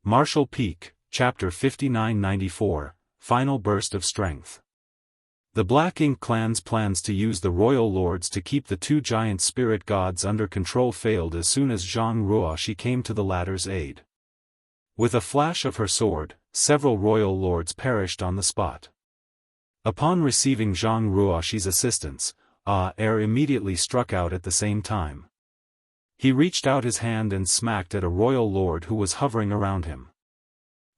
Martial Peak, Chapter 5994, Final Burst of Strength. The Black Ink clan's plans to use the royal lords to keep the two giant spirit gods under control failed as soon as Jianghu came to the latter's aid. With a flash of her sword, several royal lords perished on the spot. Upon receiving Jianghu's assistance, Air immediately struck out at the same time. He reached out his hand and smacked at a royal lord who was hovering around him.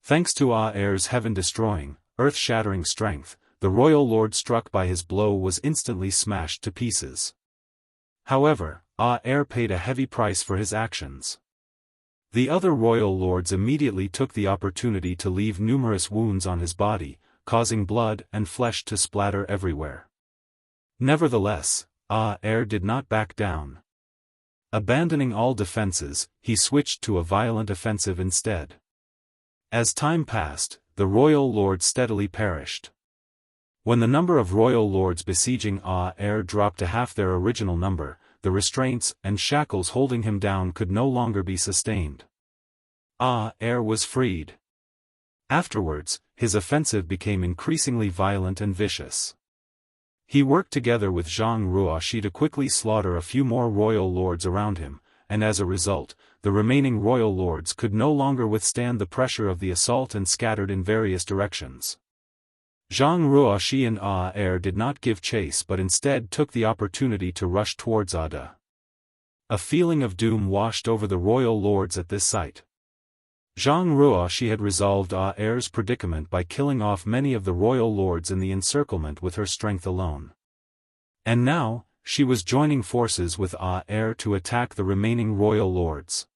Thanks to Air's heaven-destroying, earth-shattering strength, the royal lord struck by his blow was instantly smashed to pieces. However, Air paid a heavy price for his actions. The other royal lords immediately took the opportunity to leave numerous wounds on his body, causing blood and flesh to splatter everywhere. Nevertheless, Air did not back down. Abandoning all defenses, he switched to a violent offensive instead. As time passed, the royal lords steadily perished. When the number of royal lords besieging Air dropped to half their original number, the restraints and shackles holding him down could no longer be sustained. Air was freed. Afterwards, his offensive became increasingly violent and vicious. He worked together with Jianghu to quickly slaughter a few more royal lords around him, and as a result, the remaining royal lords could no longer withstand the pressure of the assault and scattered in various directions. Jianghu and Air did not give chase but instead took the opportunity to rush towards Ada. A feeling of doom washed over the royal lords at this sight. Jianghu had resolved Air's predicament by killing off many of the royal lords in the encirclement with her strength alone. And now, she was joining forces with Air to attack the remaining royal lords.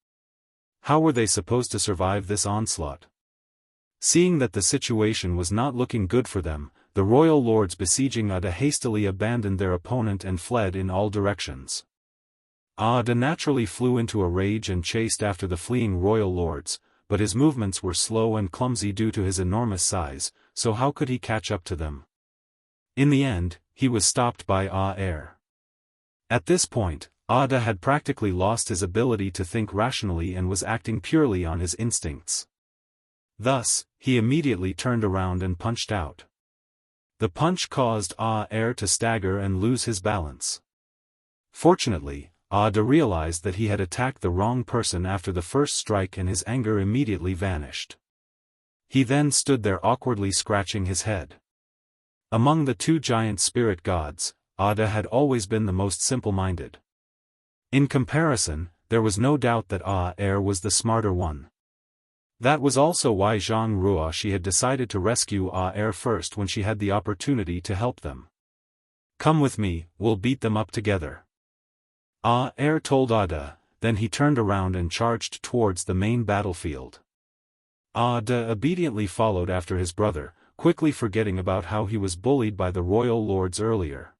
How were they supposed to survive this onslaught? Seeing that the situation was not looking good for them, the royal lords besieging Ada hastily abandoned their opponent and fled in all directions. Ada naturally flew into a rage and chased after the fleeing royal lords, but his movements were slow and clumsy due to his enormous size, so how could he catch up to them? In the end, he was stopped by Air. At this point, Ada had practically lost his ability to think rationally and was acting purely on his instincts. Thus, he immediately turned around and punched out. The punch caused Air to stagger and lose his balance. Fortunately, Ada realized that he had attacked the wrong person after the first strike and his anger immediately vanished. He then stood there awkwardly scratching his head. Among the two giant spirit gods, Ada had always been the most simple-minded. In comparison, there was no doubt that Air was the smarter one. That was also why Jianghu had decided to rescue Air first when she had the opportunity to help them. "Come with me, we'll beat them up together." Air told Ada, then he turned around and charged towards the main battlefield. Ada obediently followed after his brother, quickly forgetting about how he was bullied by the royal lords earlier.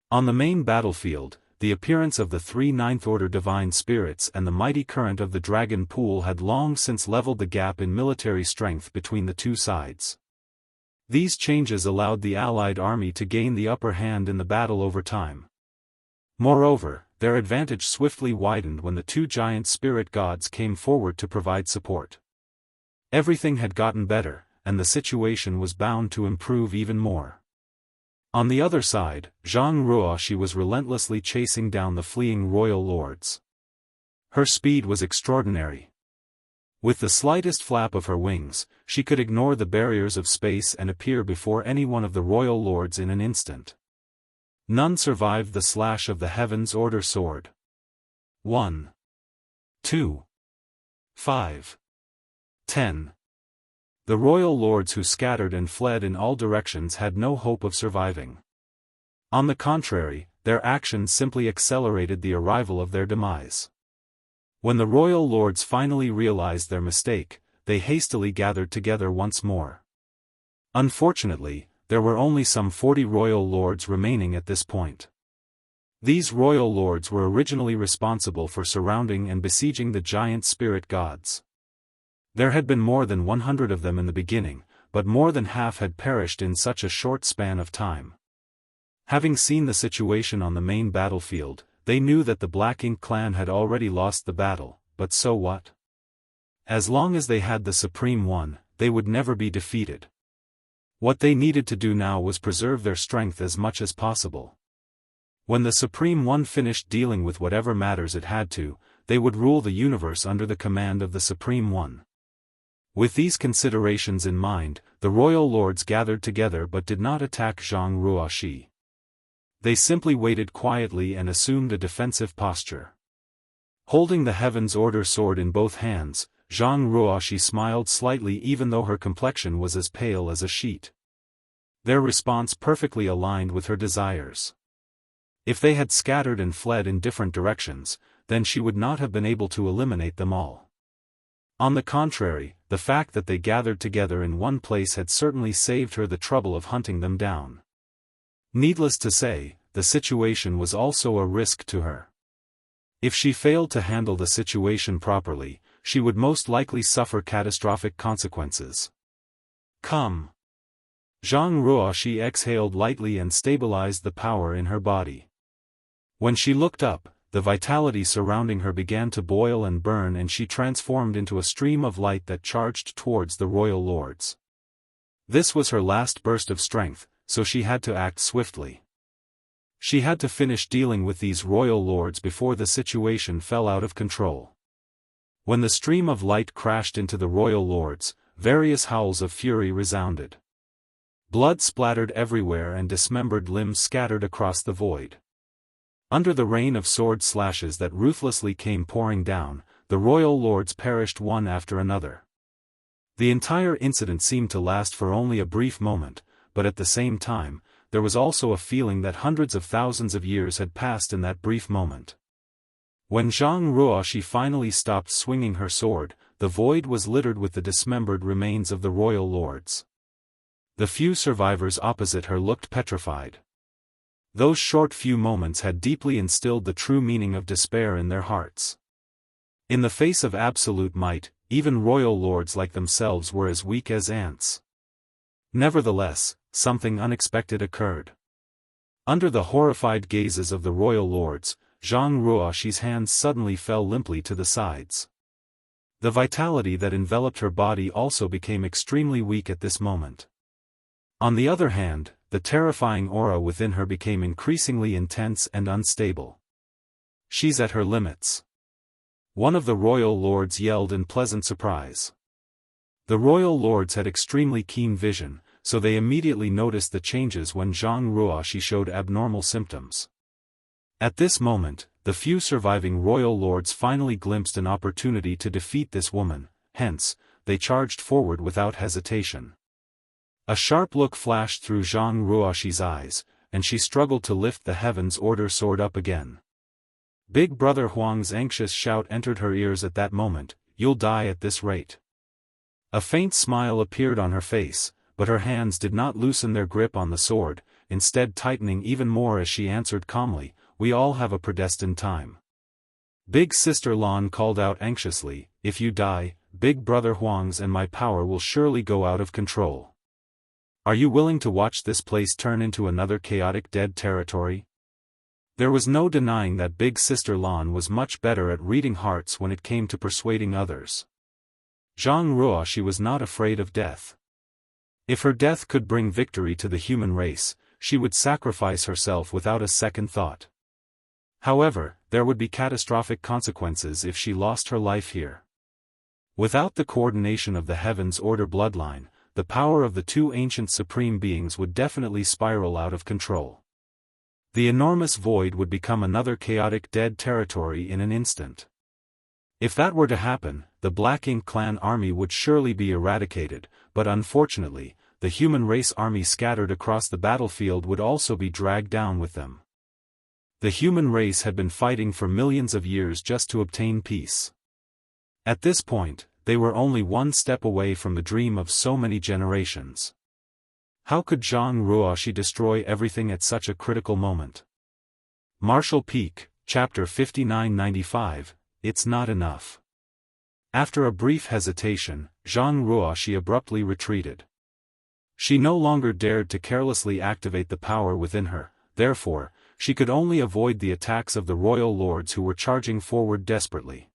On the main battlefield, the appearance of the three ninth-order divine spirits and the mighty current of the dragon pool had long since leveled the gap in military strength between the two sides. These changes allowed the allied army to gain the upper hand in the battle over time. Moreover, their advantage swiftly widened when the two giant spirit gods came forward to provide support. Everything had gotten better, and the situation was bound to improve even more. On the other side, Jianghu was relentlessly chasing down the fleeing royal lords. Her speed was extraordinary. With the slightest flap of her wings, she could ignore the barriers of space and appear before any one of the royal lords in an instant. None survived the slash of the Heaven's Order sword. 1, 2, 5, 10. The royal lords who scattered and fled in all directions had no hope of surviving. On the contrary, their actions simply accelerated the arrival of their demise. When the royal lords finally realized their mistake, they hastily gathered together once more. Unfortunately, there were only some 40 royal lords remaining at this point. These royal lords were originally responsible for surrounding and besieging the giant spirit gods. There had been more than 100 of them in the beginning, but more than half had perished in such a short span of time. Having seen the situation on the main battlefield, they knew that the Black Ink clan had already lost the battle, but so what? As long as they had the Supreme One, they would never be defeated. What they needed to do now was preserve their strength as much as possible. When the Supreme One finished dealing with whatever matters it had to, they would rule the universe under the command of the Supreme One. With these considerations in mind, the royal lords gathered together but did not attack Zhang Ruoxi. They simply waited quietly and assumed a defensive posture. Holding the Heaven's Order sword in both hands, Zhang Ruoxi smiled slightly even though her complexion was as pale as a sheet. Their response perfectly aligned with her desires. If they had scattered and fled in different directions, then she would not have been able to eliminate them all. On the contrary, the fact that they gathered together in one place had certainly saved her the trouble of hunting them down. Needless to say, the situation was also a risk to her. If she failed to handle the situation properly, she would most likely suffer catastrophic consequences. Come. Zhang Ruoxi exhaled lightly and stabilized the power in her body. When she looked up, the vitality surrounding her began to boil and burn and she transformed into a stream of light that charged towards the royal lords. This was her last burst of strength, so she had to act swiftly. She had to finish dealing with these royal lords before the situation fell out of control. When the stream of light crashed into the royal lords, various howls of fury resounded. Blood splattered everywhere and dismembered limbs scattered across the void. Under the rain of sword slashes that ruthlessly came pouring down, the royal lords perished one after another. The entire incident seemed to last for only a brief moment, but at the same time, there was also a feeling that hundreds of thousands of years had passed in that brief moment. When Zhang Ruoxi finally stopped swinging her sword, the void was littered with the dismembered remains of the royal lords. The few survivors opposite her looked petrified. Those short few moments had deeply instilled the true meaning of despair in their hearts. In the face of absolute might, even royal lords like themselves were as weak as ants. Nevertheless, something unexpected occurred. Under the horrified gazes of the royal lords, Zhang Ruoxi's hands suddenly fell limply to the sides. The vitality that enveloped her body also became extremely weak at this moment. On the other hand, the terrifying aura within her became increasingly intense and unstable. She's at her limits. One of the royal lords yelled in pleasant surprise. The royal lords had extremely keen vision, so they immediately noticed the changes when Zhang Ruoxi showed abnormal symptoms. At this moment, the few surviving royal lords finally glimpsed an opportunity to defeat this woman, hence, they charged forward without hesitation. A sharp look flashed through Zhang Ruoxi's eyes, and she struggled to lift the Heaven's Order sword up again. Big Brother Huang's anxious shout entered her ears at that moment, "You'll die at this rate." A faint smile appeared on her face, but her hands did not loosen their grip on the sword, instead tightening even more as she answered calmly, "We all have a predestined time." Big Sister Lan called out anxiously, "If you die, Big Brother Huang's and my power will surely go out of control. Are you willing to watch this place turn into another chaotic dead territory?" There was no denying that Big Sister Lan was much better at reading hearts when it came to persuading others. Zhang Ruoxi was not afraid of death. If her death could bring victory to the human race, she would sacrifice herself without a second thought. However, there would be catastrophic consequences if she lost her life here. Without the coordination of the Heaven's Order bloodline, the power of the two ancient supreme beings would definitely spiral out of control. The enormous void would become another chaotic dead territory in an instant. If that were to happen, the Black Ink clan army would surely be eradicated, but unfortunately, the human race army scattered across the battlefield would also be dragged down with them. The human race had been fighting for millions of years just to obtain peace. At this point, they were only one step away from the dream of so many generations. How could Zhang Ruoxi destroy everything at such a critical moment? Martial Peak, Chapter 5995, It's Not Enough. After a brief hesitation, Zhang Ruoxi abruptly retreated. She no longer dared to carelessly activate the power within her, therefore, she could only avoid the attacks of the royal lords who were charging forward desperately.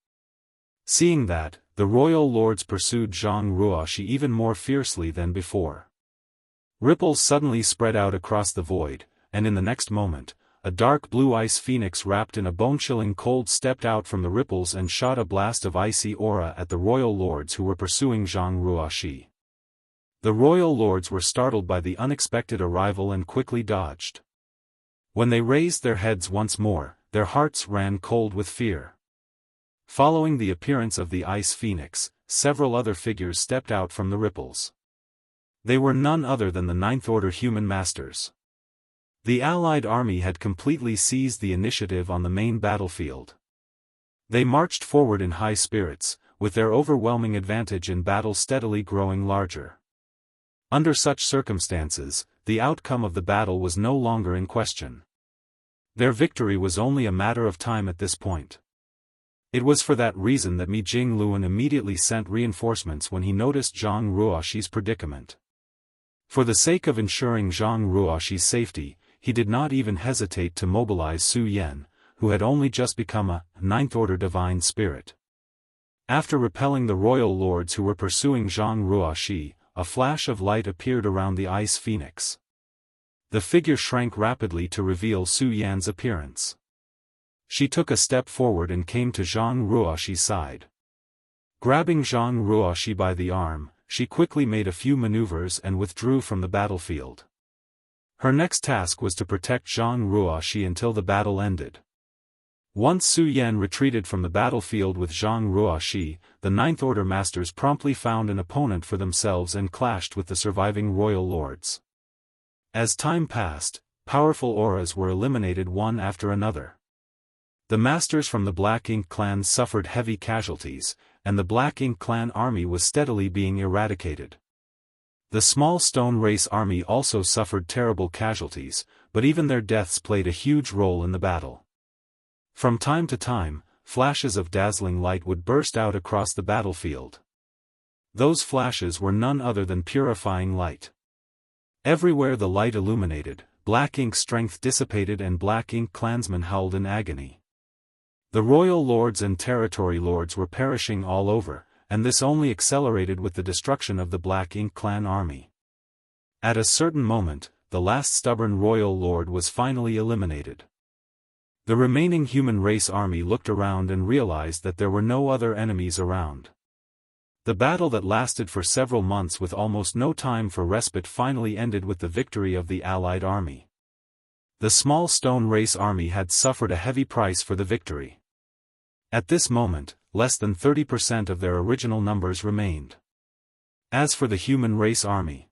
Seeing that, the royal lords pursued Zhang Ruoxi even more fiercely than before. Ripples suddenly spread out across the void, and in the next moment, a dark blue ice phoenix wrapped in a bone-chilling cold stepped out from the ripples and shot a blast of icy aura at the royal lords who were pursuing Zhang Ruoxi. The royal lords were startled by the unexpected arrival and quickly dodged. When they raised their heads once more, their hearts ran cold with fear. Following the appearance of the ice phoenix, several other figures stepped out from the ripples. They were none other than the Ninth Order human masters. The Allied army had completely seized the initiative on the main battlefield. They marched forward in high spirits, with their overwhelming advantage in battle steadily growing larger. Under such circumstances, the outcome of the battle was no longer in question. Their victory was only a matter of time at this point. It was for that reason that Mi Jingluan immediately sent reinforcements when he noticed Zhang Ruoxi's predicament. For the sake of ensuring Zhang Ruoxi's safety, he did not even hesitate to mobilize Su Yan, who had only just become a Ninth Order divine spirit. After repelling the royal lords who were pursuing Zhang Ruoxi, a flash of light appeared around the ice phoenix. The figure shrank rapidly to reveal Su Yan's appearance. She took a step forward and came to Zhang Ruoxi's side. Grabbing Zhang Ruoxi by the arm, she quickly made a few maneuvers and withdrew from the battlefield. Her next task was to protect Zhang Ruoxi until the battle ended. Once Su Yan retreated from the battlefield with Zhang Ruoxi, the Ninth Order masters promptly found an opponent for themselves and clashed with the surviving royal lords. As time passed, powerful auras were eliminated one after another. The masters from the Black Ink clan suffered heavy casualties, and the Black Ink clan army was steadily being eradicated. The small stone race army also suffered terrible casualties, but even their deaths played a huge role in the battle. From time to time, flashes of dazzling light would burst out across the battlefield. Those flashes were none other than purifying light. Everywhere the light illuminated, Black Ink's strength dissipated and Black Ink clansmen howled in agony. The royal lords and territory lords were perishing all over, and this only accelerated with the destruction of the Black Ink clan army. At a certain moment, the last stubborn royal lord was finally eliminated. The remaining human race army looked around and realized that there were no other enemies around. The battle that lasted for several months with almost no time for respite finally ended with the victory of the Allied army. The small stone race army had suffered a heavy price for the victory. At this moment, less than 30% of their original numbers remained. As for the human race army,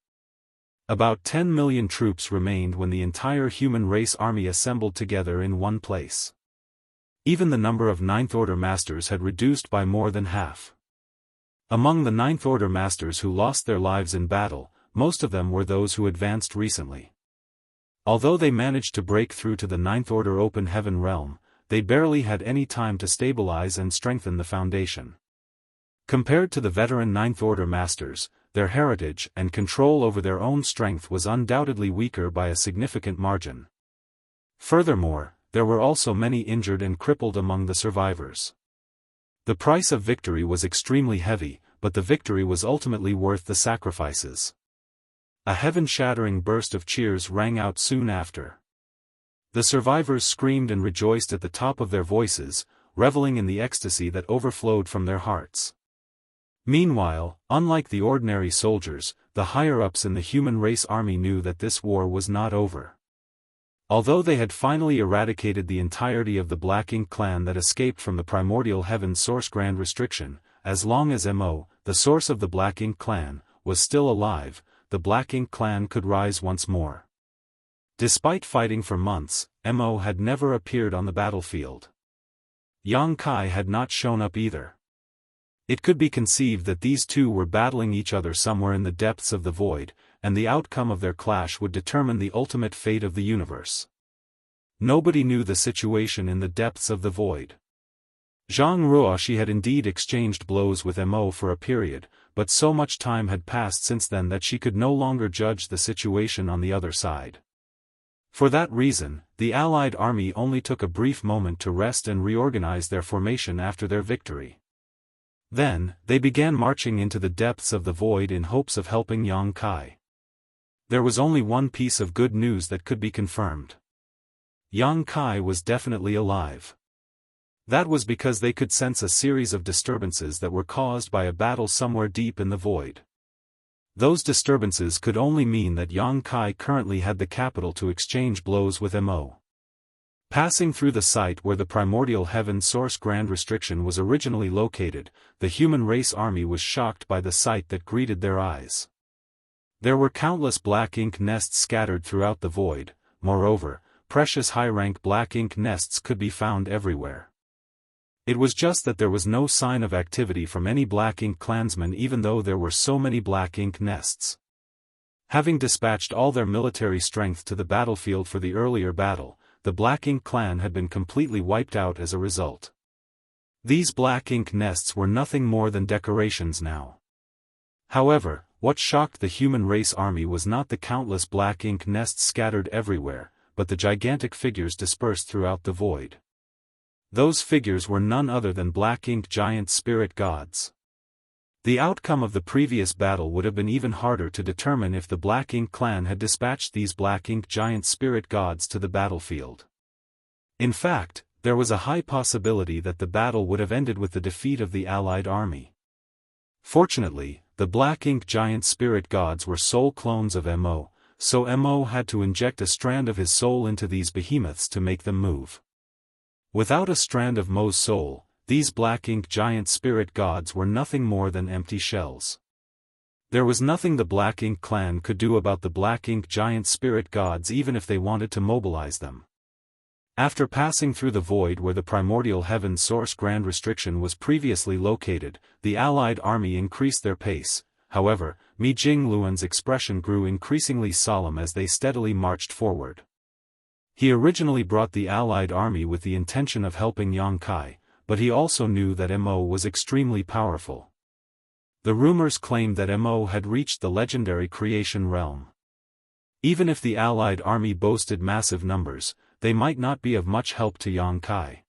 about 10 million troops remained when the entire human race army assembled together in one place. Even the number of Ninth Order masters had reduced by more than half. Among the Ninth Order masters who lost their lives in battle, most of them were those who advanced recently. Although they managed to break through to the Ninth Order open heaven realm, they barely had any time to stabilize and strengthen the foundation. Compared to the veteran Ninth Order masters, their heritage and control over their own strength was undoubtedly weaker by a significant margin. Furthermore, there were also many injured and crippled among the survivors. The price of victory was extremely heavy, but the victory was ultimately worth the sacrifices. A heaven-shattering burst of cheers rang out soon after. The survivors screamed and rejoiced at the top of their voices, reveling in the ecstasy that overflowed from their hearts. Meanwhile, unlike the ordinary soldiers, the higher-ups in the human race army knew that this war was not over. Although they had finally eradicated the entirety of the Black Ink clan that escaped from the primordial heaven source grand restriction, as long as Mo, the source of the Black Ink clan, was still alive, the Black Ink clan could rise once more. Despite fighting for months, Mo had never appeared on the battlefield. Yang Kai had not shown up either. It could be conceived that these two were battling each other somewhere in the depths of the void, and the outcome of their clash would determine the ultimate fate of the universe. Nobody knew the situation in the depths of the void. Zhang Ruoxi had indeed exchanged blows with Mo for a period, but so much time had passed since then that she could no longer judge the situation on the other side. For that reason, the Allied army only took a brief moment to rest and reorganize their formation after their victory. Then, they began marching into the depths of the void in hopes of helping Yang Kai. There was only one piece of good news that could be confirmed. Yang Kai was definitely alive. That was because they could sense a series of disturbances that were caused by a battle somewhere deep in the void. Those disturbances could only mean that Yang Kai currently had the capital to exchange blows with Mo. Passing through the site where the primordial heaven source grand restriction was originally located, the human race army was shocked by the sight that greeted their eyes. There were countless black ink nests scattered throughout the void. Moreover, precious high-rank black ink nests could be found everywhere. It was just that there was no sign of activity from any black ink clansmen even though there were so many black ink nests. Having dispatched all their military strength to the battlefield for the earlier battle, the Black Ink clan had been completely wiped out as a result. These black ink nests were nothing more than decorations now. However, what shocked the human race army was not the countless black ink nests scattered everywhere, but the gigantic figures dispersed throughout the void. Those figures were none other than black ink giant spirit gods. The outcome of the previous battle would have been even harder to determine if the Black Ink clan had dispatched these black ink giant spirit gods to the battlefield. In fact, there was a high possibility that the battle would have ended with the defeat of the allied army. Fortunately, the black ink giant spirit gods were soul clones of Mo, so Mo had to inject a strand of his soul into these behemoths to make them move. Without a strand of Mo's soul, these black ink giant spirit gods were nothing more than empty shells. There was nothing the Black Ink clan could do about the black ink giant spirit gods even if they wanted to mobilize them. After passing through the void where the primordial heaven source grand restriction was previously located, the allied army increased their pace. However, Mi Jingluan's expression grew increasingly solemn as they steadily marched forward. He originally brought the allied army with the intention of helping Yang Kai, but he also knew that Mo was extremely powerful. The rumors claimed that Mo had reached the legendary creation realm. Even if the allied army boasted massive numbers, they might not be of much help to Yang Kai.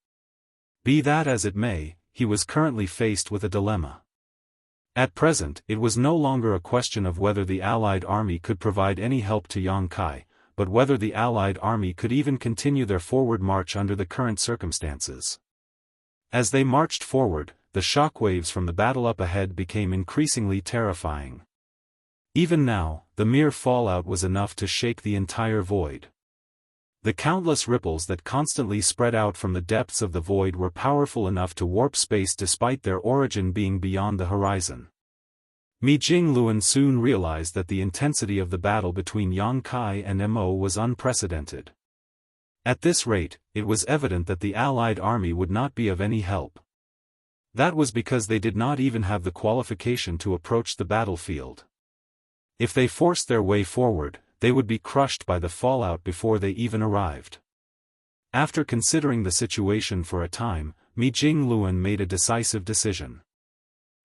Be that as it may, he was currently faced with a dilemma. At present, it was no longer a question of whether the allied army could provide any help to Yang Kai, but whether the allied army could even continue their forward march under the current circumstances. As they marched forward, the shockwaves from the battle up ahead became increasingly terrifying. Even now, the mere fallout was enough to shake the entire void. The countless ripples that constantly spread out from the depths of the void were powerful enough to warp space despite their origin being beyond the horizon. Mi Jingluan soon realized that the intensity of the battle between Yang Kai and Mo was unprecedented. At this rate, it was evident that the allied army would not be of any help. That was because they did not even have the qualification to approach the battlefield. If they forced their way forward, they would be crushed by the fallout before they even arrived. After considering the situation for a time, Mi Jingluan made a decisive decision.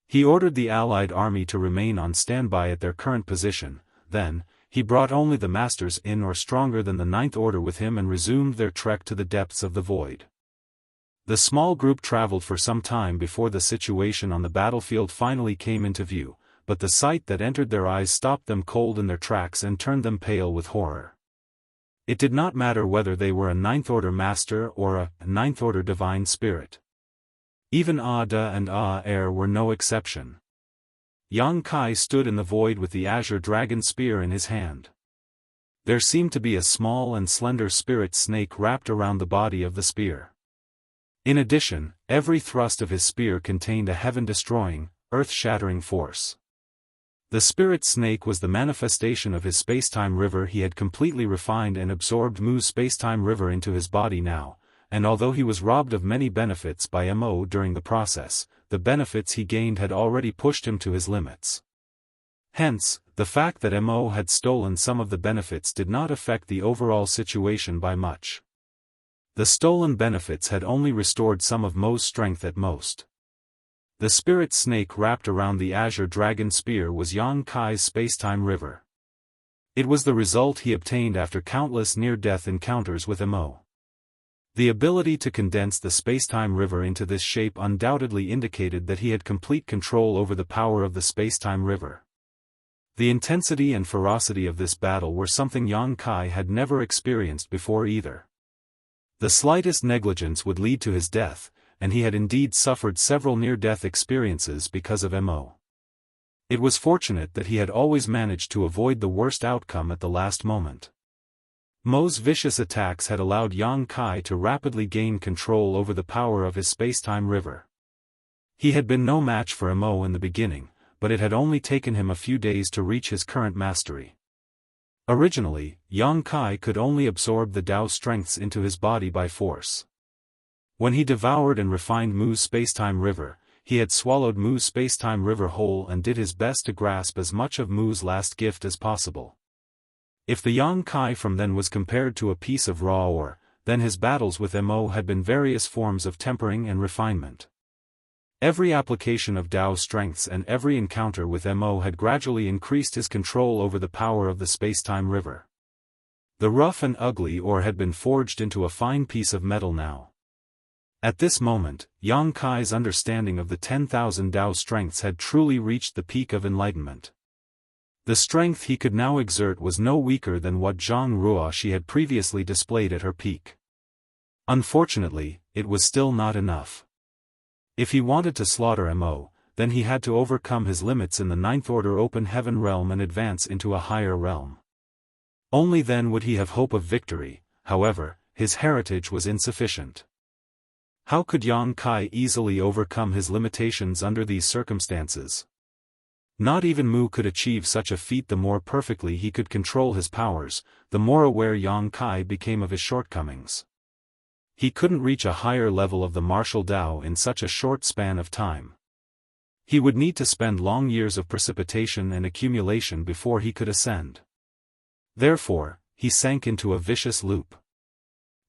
He ordered the allied army to remain on standby at their current position. Then, he brought only the masters in or stronger than the Ninth Order with him and resumed their trek to the depths of the void. The small group traveled for some time before the situation on the battlefield finally came into view, but the sight that entered their eyes stopped them cold in their tracks and turned them pale with horror. It did not matter whether they were a Ninth Order master or a Ninth Order divine spirit. Even Da and Air were no exception. Yang Kai stood in the void with the azure dragon spear in his hand. There seemed to be a small and slender spirit snake wrapped around the body of the spear. In addition, every thrust of his spear contained a heaven-destroying, earth-shattering force. The spirit snake was the manifestation of his spacetime river. He had completely refined and absorbed Mu's spacetime river into his body now, and although he was robbed of many benefits by Mo during the process, the benefits he gained had already pushed him to his limits. Hence, the fact that Mo had stolen some of the benefits did not affect the overall situation by much. The stolen benefits had only restored some of Mo's strength at most. The spirit snake wrapped around the azure dragon spear was Yang Kai's spacetime river. It was the result he obtained after countless near-death encounters with Mo. The ability to condense the spacetime river into this shape undoubtedly indicated that he had complete control over the power of the spacetime river. The intensity and ferocity of this battle were something Yang Kai had never experienced before either. The slightest negligence would lead to his death, and he had indeed suffered several near-death experiences because of Mo. It was fortunate that he had always managed to avoid the worst outcome at the last moment. Mo's vicious attacks had allowed Yang Kai to rapidly gain control over the power of his spacetime river. He had been no match for Mo in the beginning, but it had only taken him a few days to reach his current mastery. Originally, Yang Kai could only absorb the Dao strengths into his body by force. When he devoured and refined Mu's spacetime river, he had swallowed Mu's spacetime river whole and did his best to grasp as much of Mu's last gift as possible. If the Yang Kai from then was compared to a piece of raw ore, then his battles with Mo had been various forms of tempering and refinement. Every application of Dao strengths and every encounter with Mo had gradually increased his control over the power of the spacetime river. The rough and ugly ore had been forged into a fine piece of metal now. At this moment, Yang Kai's understanding of the 10,000 Dao strengths had truly reached the peak of enlightenment. The strength he could now exert was no weaker than what Zhang Ruoxi had previously displayed at her peak. Unfortunately, it was still not enough. If he wanted to slaughter Mo, then he had to overcome his limits in the Ninth Order Open Heaven realm and advance into a higher realm. Only then would he have hope of victory. However, his heritage was insufficient. How could Yang Kai easily overcome his limitations under these circumstances? Not even Mu could achieve such a feat. The more perfectly he could control his powers, the more aware Yang Kai became of his shortcomings. He couldn't reach a higher level of the martial Dao in such a short span of time. He would need to spend long years of precipitation and accumulation before he could ascend. Therefore, he sank into a vicious loop.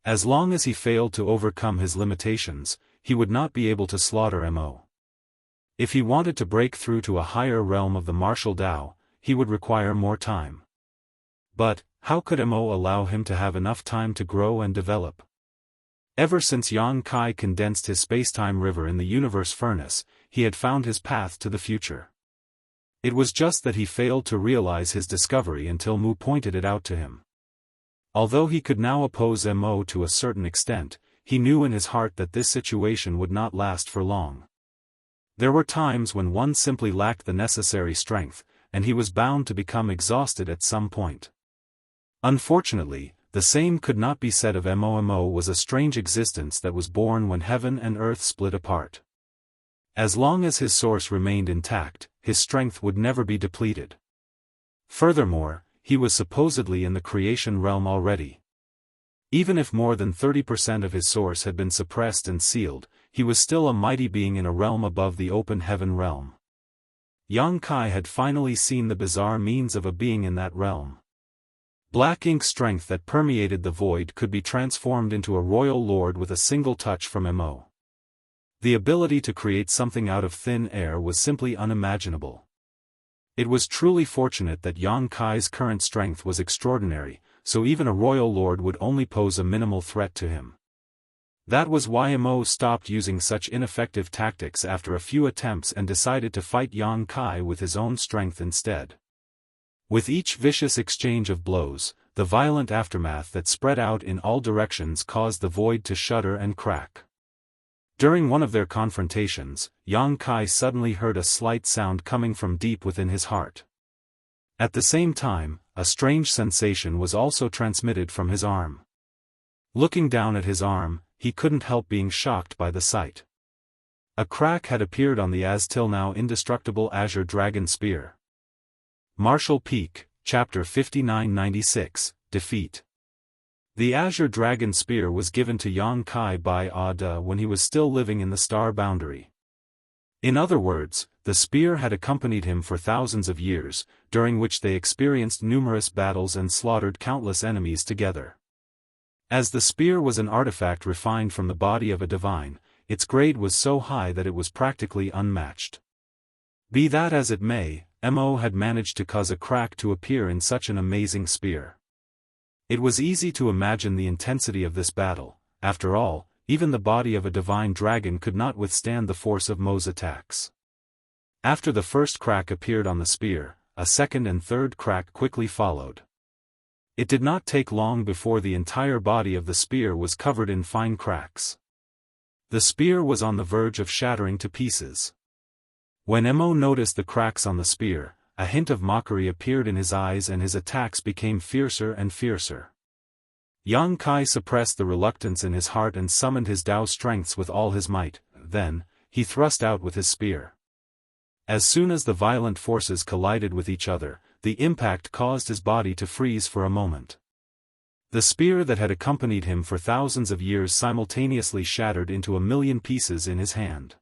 As long as he failed to overcome his limitations, he would not be able to slaughter Mo. If he wanted to break through to a higher realm of the martial Dao, he would require more time. But, how could Mo allow him to have enough time to grow and develop? Ever since Yang Kai condensed his spacetime river in the universe furnace, he had found his path to the future. It was just that he failed to realize his discovery until Mu pointed it out to him. Although he could now oppose Mo to a certain extent, he knew in his heart that this situation would not last for long. There were times when one simply lacked the necessary strength, and he was bound to become exhausted at some point. Unfortunately, the same could not be said of Mo. Mo was a strange existence that was born when heaven and earth split apart. As long as his source remained intact, his strength would never be depleted. Furthermore, he was supposedly in the creation realm already. Even if more than 30% of his source had been suppressed and sealed, he was still a mighty being in a realm above the open heaven realm. Yang Kai had finally seen the bizarre means of a being in that realm. Black ink strength that permeated the void could be transformed into a royal lord with a single touch from Mo. The ability to create something out of thin air was simply unimaginable. It was truly fortunate that Yang Kai's current strength was extraordinary, so even a royal lord would only pose a minimal threat to him. That was why Mo stopped using such ineffective tactics after a few attempts and decided to fight Yang Kai with his own strength instead. With each vicious exchange of blows, the violent aftermath that spread out in all directions caused the void to shudder and crack. During one of their confrontations, Yang Kai suddenly heard a slight sound coming from deep within his heart. At the same time, a strange sensation was also transmitted from his arm. Looking down at his arm, he couldn't help being shocked by the sight. A crack had appeared on the as till now indestructible Azure Dragon Spear. Martial Peak, Chapter 5996, Defeat. The Azure Dragon Spear was given to Yang Kai by Ada when he was still living in the Star Boundary. In other words, the spear had accompanied him for thousands of years, during which they experienced numerous battles and slaughtered countless enemies together. As the spear was an artifact refined from the body of a divine, its grade was so high that it was practically unmatched. Be that as it may, Mo had managed to cause a crack to appear in such an amazing spear. It was easy to imagine the intensity of this battle. after all, even the body of a divine dragon could not withstand the force of Mo's attacks. After the first crack appeared on the spear, a second and third crack quickly followed. It did not take long before the entire body of the spear was covered in fine cracks. The spear was on the verge of shattering to pieces. When Mo noticed the cracks on the spear, a hint of mockery appeared in his eyes and his attacks became fiercer and fiercer. Yang Kai suppressed the reluctance in his heart and summoned his Dao strengths with all his might, then, he thrust out with his spear. As soon as the violent forces collided with each other, the impact caused his body to freeze for a moment. The spear that had accompanied him for thousands of years simultaneously shattered into a million pieces in his hand.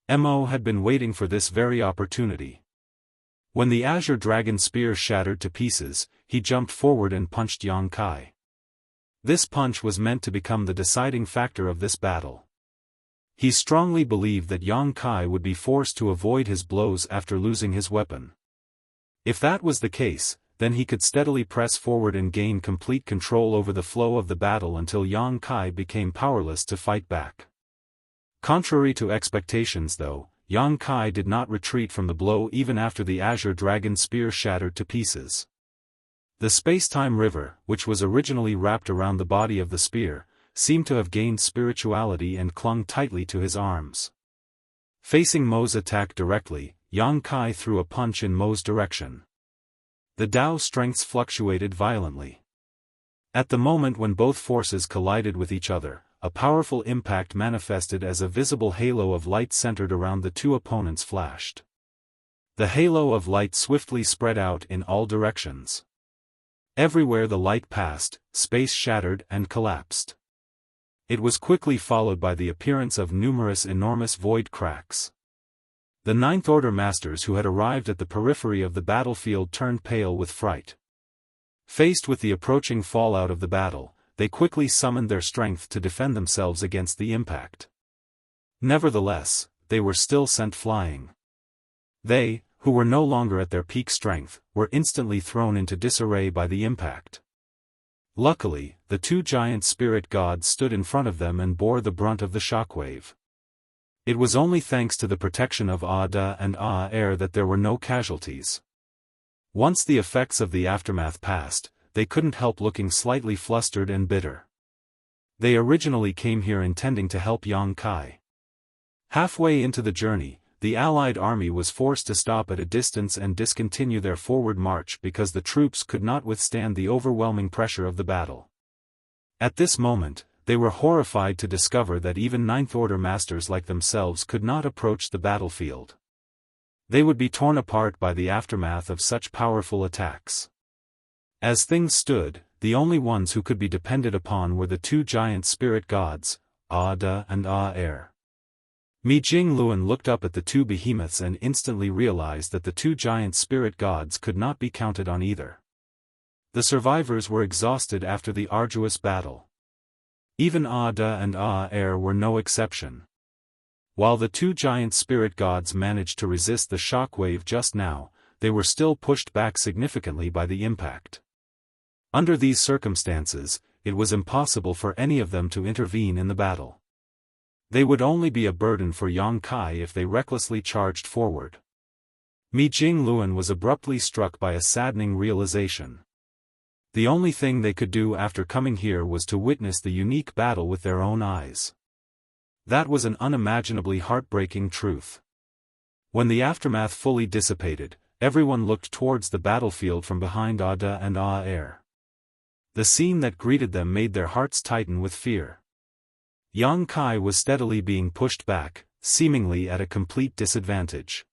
Mo had been waiting for this very opportunity. When the azure dragon spear shattered to pieces, he jumped forward and punched Yang Kai. This punch was meant to become the deciding factor of this battle. He strongly believed that Yang Kai would be forced to avoid his blows after losing his weapon. If that was the case, then he could steadily press forward and gain complete control over the flow of the battle until Yang Kai became powerless to fight back. Contrary to expectations though, Yang Kai did not retreat from the blow even after the azure dragon spear shattered to pieces. The space-time river, which was originally wrapped around the body of the spear, seemed to have gained spirituality and clung tightly to his arms. Facing Mo's attack directly, Yang Kai threw a punch in Mo's direction. The Dao strengths fluctuated violently. At the moment when both forces collided with each other, a powerful impact manifested as a visible halo of light centered around the two opponents flashed. The halo of light swiftly spread out in all directions. Everywhere the light passed, space shattered and collapsed. It was quickly followed by the appearance of numerous enormous void cracks. The Ninth Order masters who had arrived at the periphery of the battlefield turned pale with fright. Faced with the approaching fallout of the battle, they quickly summoned their strength to defend themselves against the impact. Nevertheless, they were still sent flying. They, who were no longer at their peak strength, were instantly thrown into disarray by the impact. Luckily, the two giant spirit gods stood in front of them and bore the brunt of the shockwave. It was only thanks to the protection of Ada and Aer that there were no casualties. Once the effects of the aftermath passed, they couldn't help looking slightly flustered and bitter. They originally came here intending to help Yang Kai. Halfway into the journey, the Allied army was forced to stop at a distance and discontinue their forward march because the troops could not withstand the overwhelming pressure of the battle. At this moment, they were horrified to discover that even Ninth Order masters like themselves could not approach the battlefield. They would be torn apart by the aftermath of such powerful attacks. As things stood, the only ones who could be depended upon were the two giant spirit gods, Ada and Aer. Mi Jingluan looked up at the two behemoths and instantly realized that the two giant spirit gods could not be counted on either. The survivors were exhausted after the arduous battle. Even Ada and Aer were no exception. While the two giant spirit gods managed to resist the shockwave just now, they were still pushed back significantly by the impact. Under these circumstances, it was impossible for any of them to intervene in the battle. They would only be a burden for Yang Kai if they recklessly charged forward. Mi Jingluan was abruptly struck by a saddening realization. The only thing they could do after coming here was to witness the unique battle with their own eyes. That was an unimaginably heartbreaking truth. When the aftermath fully dissipated, everyone looked towards the battlefield from behind Ada and Aer. The scene that greeted them made their hearts tighten with fear. Yang Kai was steadily being pushed back, seemingly at a complete disadvantage.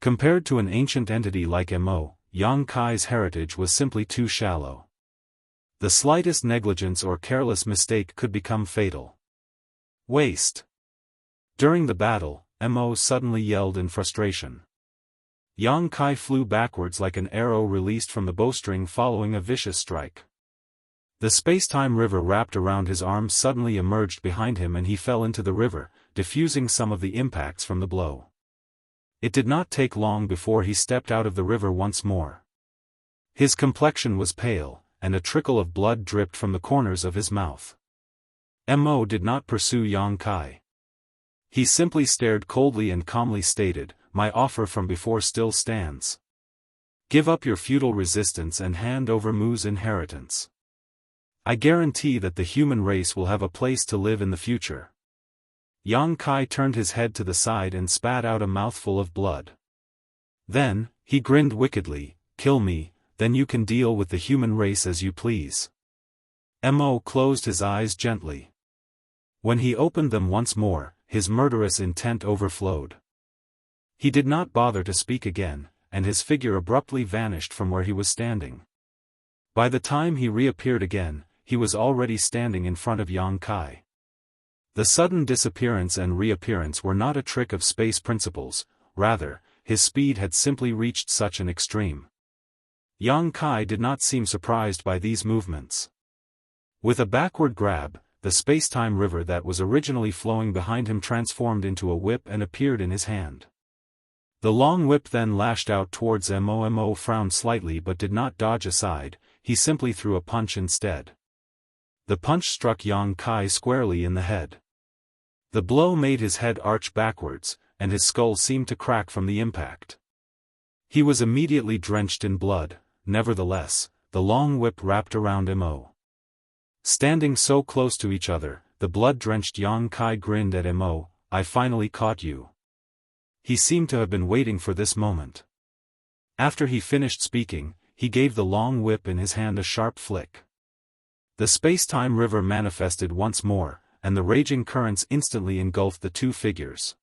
Compared to an ancient entity like Mo, Yang Kai's heritage was simply too shallow. The slightest negligence or careless mistake could become fatal. Waste. During the battle, Mo suddenly yelled in frustration. Yang Kai flew backwards like an arrow released from the bowstring following a vicious strike. The space-time river wrapped around his arms suddenly emerged behind him and he fell into the river, diffusing some of the impacts from the blow. It did not take long before he stepped out of the river once more. His complexion was pale, and a trickle of blood dripped from the corners of his mouth. Mo did not pursue Yang Kai. He simply stared coldly and calmly stated, "My offer from before still stands. Give up your feudal resistance and hand over Mu's inheritance. I guarantee that the human race will have a place to live in the future." Yang Kai turned his head to the side and spat out a mouthful of blood. Then, he grinned wickedly, "Kill me, then you can deal with the human race as you please." Mo closed his eyes gently. When he opened them once more, his murderous intent overflowed. He did not bother to speak again, and his figure abruptly vanished from where he was standing. By the time he reappeared again, he was already standing in front of Yang Kai. The sudden disappearance and reappearance were not a trick of space principles, rather, his speed had simply reached such an extreme. Yang Kai did not seem surprised by these movements. With a backward grab, the space-time river that was originally flowing behind him transformed into a whip and appeared in his hand. The long whip then lashed out towards Mo. Mo frowned slightly but did not dodge aside, he simply threw a punch instead. The punch struck Yang Kai squarely in the head. The blow made his head arch backwards, and his skull seemed to crack from the impact. He was immediately drenched in blood. Nevertheless, the long whip wrapped around Mo. Standing so close to each other, the blood-drenched Yang Kai grinned at Mo. "I finally caught you." He seemed to have been waiting for this moment. After he finished speaking, he gave the long whip in his hand a sharp flick. The space-time river manifested once more, and the raging currents instantly engulfed the two figures.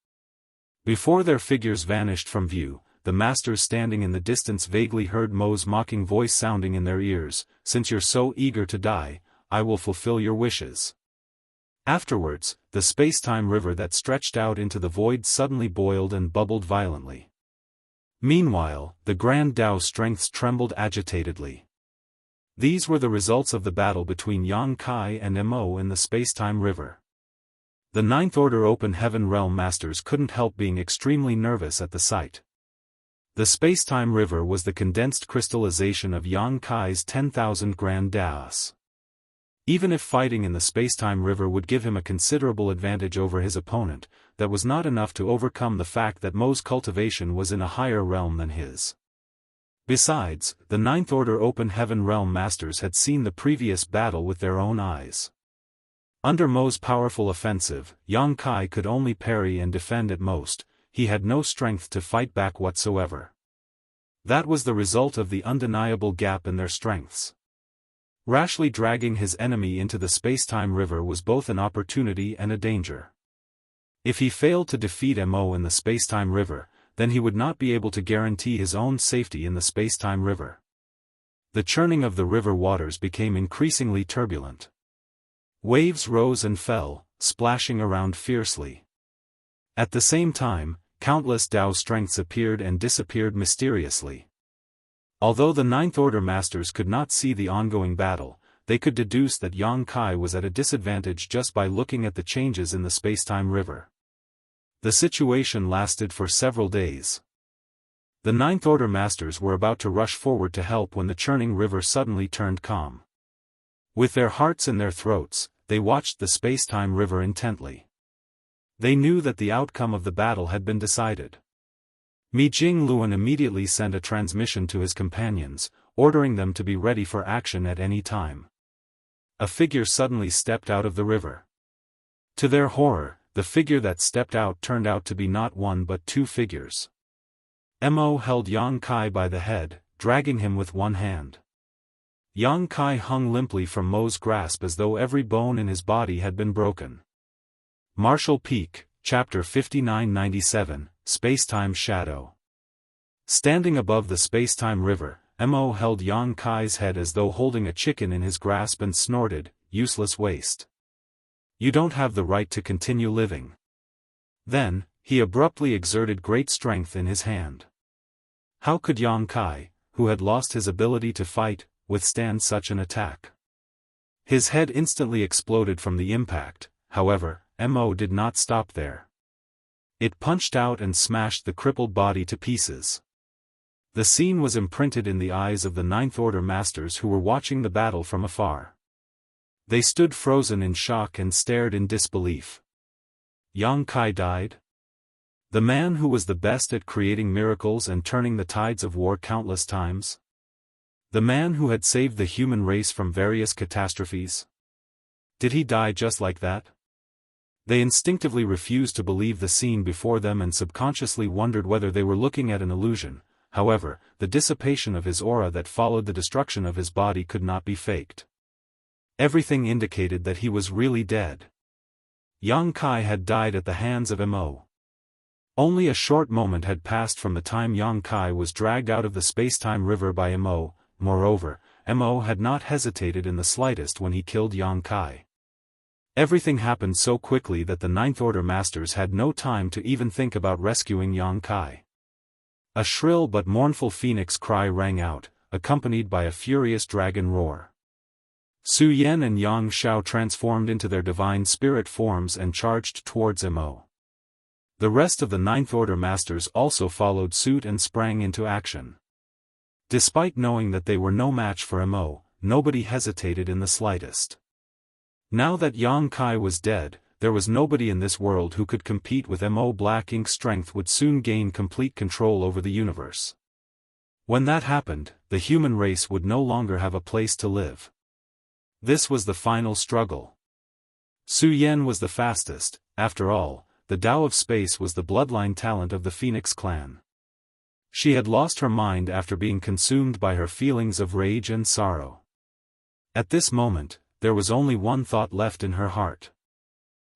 Before their figures vanished from view, the masters standing in the distance vaguely heard Mo's mocking voice sounding in their ears, "Since you're so eager to die, I will fulfill your wishes." Afterwards, the space-time river that stretched out into the void suddenly boiled and bubbled violently. Meanwhile, the Grand Dao strengths trembled agitatedly. These were the results of the battle between Yang Kai and Mo in the space-time river. The Ninth Order Open Heaven Realm Masters couldn't help being extremely nervous at the sight. The space-time river was the condensed crystallization of Yang Kai's 10,000 Grand Daos. Even if fighting in the space-time river would give him a considerable advantage over his opponent, that was not enough to overcome the fact that Mo's cultivation was in a higher realm than his. Besides, the Ninth Order Open Heaven Realm Masters had seen the previous battle with their own eyes. Under Mo's powerful offensive, Yang Kai could only parry and defend at most, he had no strength to fight back whatsoever. That was the result of the undeniable gap in their strengths. Rashly dragging his enemy into the space-time river was both an opportunity and a danger. If he failed to defeat Mo in the space-time river, then he would not be able to guarantee his own safety in the space-time river. The churning of the river waters became increasingly turbulent. Waves rose and fell, splashing around fiercely. At the same time, countless Dao strengths appeared and disappeared mysteriously. Although the Ninth Order Masters could not see the ongoing battle, they could deduce that Yang Kai was at a disadvantage just by looking at the changes in the space-time river. The situation lasted for several days. The Ninth Order Masters were about to rush forward to help when the churning river suddenly turned calm. With their hearts in their throats, they watched the space-time river intently. They knew that the outcome of the battle had been decided. Mi Jingluan immediately sent a transmission to his companions, ordering them to be ready for action at any time. A figure suddenly stepped out of the river. To their horror, the figure that stepped out turned out to be not one but two figures. Mo held Yang Kai by the head, dragging him with one hand. Yang Kai hung limply from Mo's grasp as though every bone in his body had been broken. Martial Peak, Chapter 5997, Space-Time Shadow. Standing above the space-time river, Mo held Yang Kai's head as though holding a chicken in his grasp and snorted, "Useless waste. You don't have the right to continue living." Then, he abruptly exerted great strength in his hand. How could Yang Kai, who had lost his ability to fight, withstand such an attack? His head instantly exploded from the impact. However, Mo did not stop there. It punched out and smashed the crippled body to pieces. The scene was imprinted in the eyes of the Ninth Order Masters who were watching the battle from afar. They stood frozen in shock and stared in disbelief. Yang Kai died? The man who was the best at creating miracles and turning the tides of war countless times? The man who had saved the human race from various catastrophes? Did he die just like that? They instinctively refused to believe the scene before them and subconsciously wondered whether they were looking at an illusion. However, the dissipation of his aura that followed the destruction of his body could not be faked. Everything indicated that he was really dead. Yang Kai had died at the hands of Mo. Only a short moment had passed from the time Yang Kai was dragged out of the space-time river by Mo. Moreover, Mo had not hesitated in the slightest when he killed Yang Kai. Everything happened so quickly that the Ninth Order Masters had no time to even think about rescuing Yang Kai. A shrill but mournful phoenix cry rang out, accompanied by a furious dragon roar. Su Yan and Yang Xiao transformed into their divine spirit forms and charged towards Mo. The rest of the Ninth Order Masters also followed suit and sprang into action. Despite knowing that they were no match for Mo, nobody hesitated in the slightest. Now that Yang Kai was dead, there was nobody in this world who could compete with Mo. Black Ink's strength would soon gain complete control over the universe. When that happened, the human race would no longer have a place to live. This was the final struggle. Su Yan was the fastest. After all, the Tao of Space was the bloodline talent of the Phoenix clan. She had lost her mind after being consumed by her feelings of rage and sorrow. At this moment, there was only one thought left in her heart.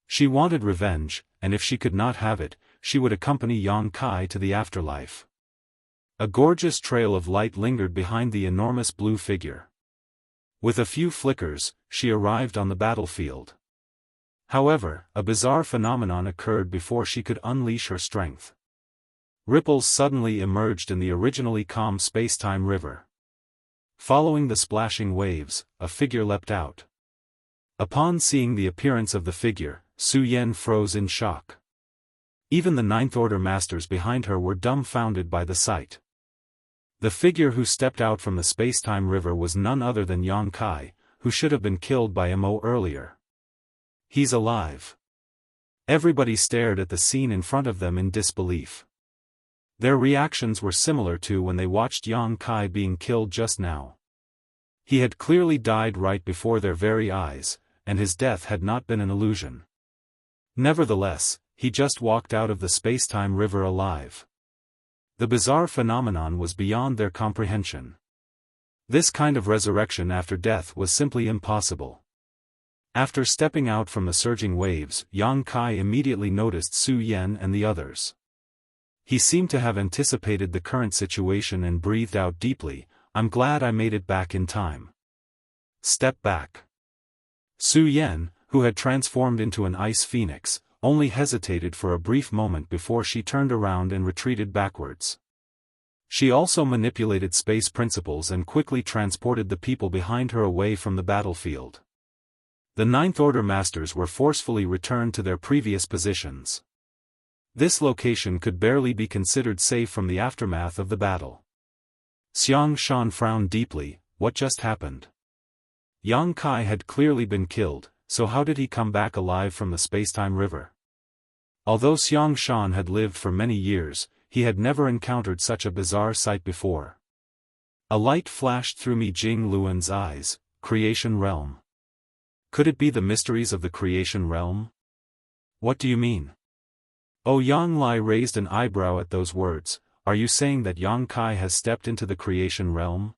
She wanted revenge, and if she could not have it, she would accompany Yang Kai to the afterlife. A gorgeous trail of light lingered behind the enormous blue figure. With a few flickers, she arrived on the battlefield. However, a bizarre phenomenon occurred before she could unleash her strength. Ripples suddenly emerged in the originally calm space-time river. Following the splashing waves, a figure leapt out. Upon seeing the appearance of the figure, Su Yan froze in shock. Even the Ninth Order Masters behind her were dumbfounded by the sight. The figure who stepped out from the space-time river was none other than Yang Kai, who should have been killed by Mo earlier. He's alive. Everybody stared at the scene in front of them in disbelief. Their reactions were similar to when they watched Yang Kai being killed just now. He had clearly died right before their very eyes, and his death had not been an illusion. Nevertheless, he just walked out of the space-time river alive. The bizarre phenomenon was beyond their comprehension. This kind of resurrection after death was simply impossible. After stepping out from the surging waves, Yang Kai immediately noticed Su Yan and the others. He seemed to have anticipated the current situation and breathed out deeply, "I'm glad I made it back in time." Step back. Su Yan, who had transformed into an ice phoenix, only hesitated for a brief moment before she turned around and retreated backwards. She also manipulated space principles and quickly transported the people behind her away from the battlefield. The Ninth Order Masters were forcefully returned to their previous positions. This location could barely be considered safe from the aftermath of the battle. Xianxia frowned deeply. What just happened? Yang Kai had clearly been killed, so how did he come back alive from the space-time river? Although Xianxia had lived for many years, he had never encountered such a bizarre sight before. A light flashed through Mi Jingluan's eyes. Creation realm. Could it be the mysteries of the creation realm? What do you mean? Oh, Yang Lai raised an eyebrow at those words. Are you saying that Yang Kai has stepped into the creation realm?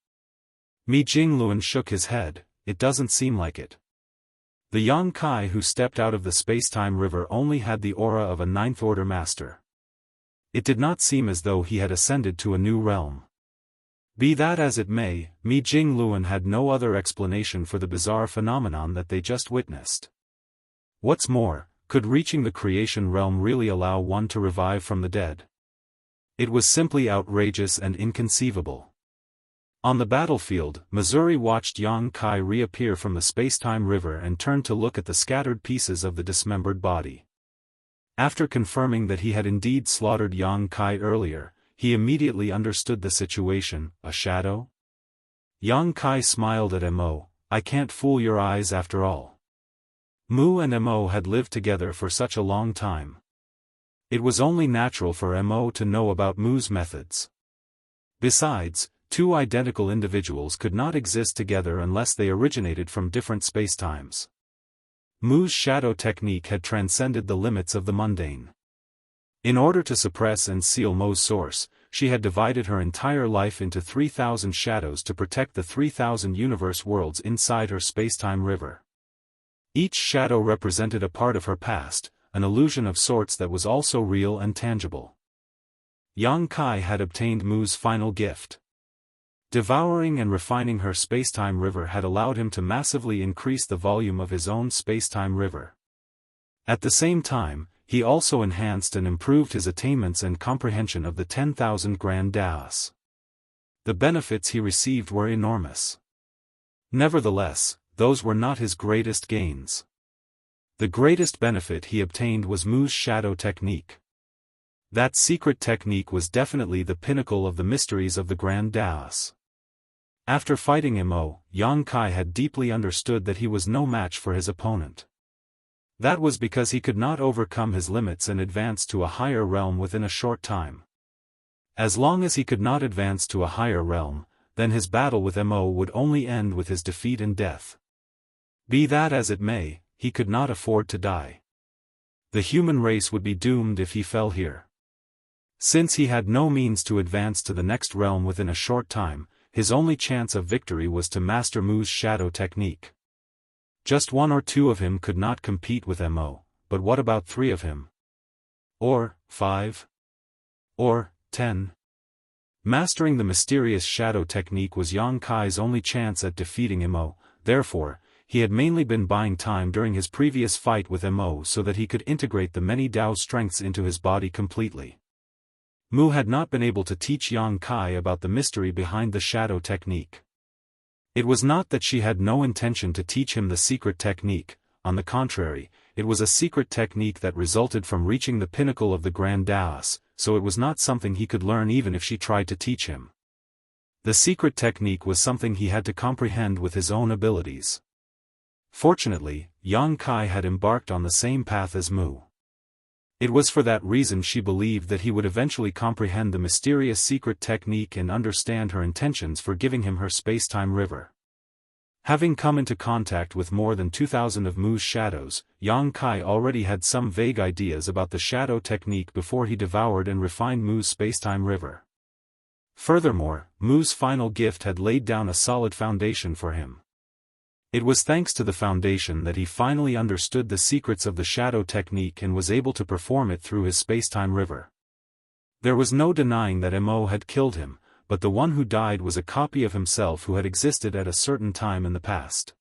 Mi Jingluan shook his head. It doesn't seem like it. The Yang Kai who stepped out of the space-time river only had the aura of a Ninth Order Master. It did not seem as though he had ascended to a new realm. Be that as it may, Mi Jingluan had no other explanation for the bizarre phenomenon that they just witnessed. What's more, could reaching the creation realm really allow one to revive from the dead? It was simply outrageous and inconceivable. On the battlefield, Missouri watched Yang Kai reappear from the space-time river and turned to look at the scattered pieces of the dismembered body. After confirming that he had indeed slaughtered Yang Kai earlier, he immediately understood the situation. A shadow? Yang Kai smiled at Mo. I can't fool your eyes after all. Mu and Mo had lived together for such a long time. It was only natural for Mo to know about Mu's methods. Besides, two identical individuals could not exist together unless they originated from different spacetimes. Mu's shadow technique had transcended the limits of the mundane. In order to suppress and seal Mo's source, she had divided her entire life into 3,000 shadows to protect the 3,000 universe worlds inside her spacetime river. Each shadow represented a part of her past, an illusion of sorts that was also real and tangible. Xianxia had obtained Mu's final gift. Devouring and refining her spacetime river had allowed him to massively increase the volume of his own spacetime river. At the same time, he also enhanced and improved his attainments and comprehension of the 10,000 grand Daoist. The benefits he received were enormous. Nevertheless, those were not his greatest gains. The greatest benefit he obtained was Mu's shadow technique. That secret technique was definitely the pinnacle of the mysteries of the grand Daoist. After fighting Mo, Xianxia had deeply understood that he was no match for his opponent. That was because he could not overcome his limits and advance to a higher realm within a short time. As long as he could not advance to a higher realm, then his battle with Mo would only end with his defeat and death. Be that as it may, he could not afford to die. The human race would be doomed if he fell here. Since he had no means to advance to the next realm within a short time, his only chance of victory was to master Mu's shadow technique. Just one or two of him could not compete with Mo, but what about 3 of him? Or 5? Or 10? Mastering the mysterious shadow technique was Xianxia's only chance at defeating Mo, therefore, he had mainly been buying time during his previous fight with Mo so that he could integrate the many Dao strengths into his body completely. Mu had not been able to teach Xianxia about the mystery behind the shadow technique. It was not that she had no intention to teach him the secret technique, on the contrary, it was a secret technique that resulted from reaching the pinnacle of the grand Daoist, so it was not something he could learn even if she tried to teach him. The secret technique was something he had to comprehend with his own abilities. Fortunately, Xianxia had embarked on the same path as Mu. It was for that reason she believed that he would eventually comprehend the mysterious secret technique and understand her intentions for giving him her spacetime river. Having come into contact with more than 2,000 of Mu's shadows, Xianxia already had some vague ideas about the shadow technique before he devoured and refined Mu's spacetime river. Furthermore, Mu's final gift had laid down a solid foundation for him. It was thanks to the foundation that he finally understood the secrets of the shadow technique and was able to perform it through his spacetime river. There was no denying that Mo had killed him, but the one who died was a copy of himself who had existed at a certain time in the past.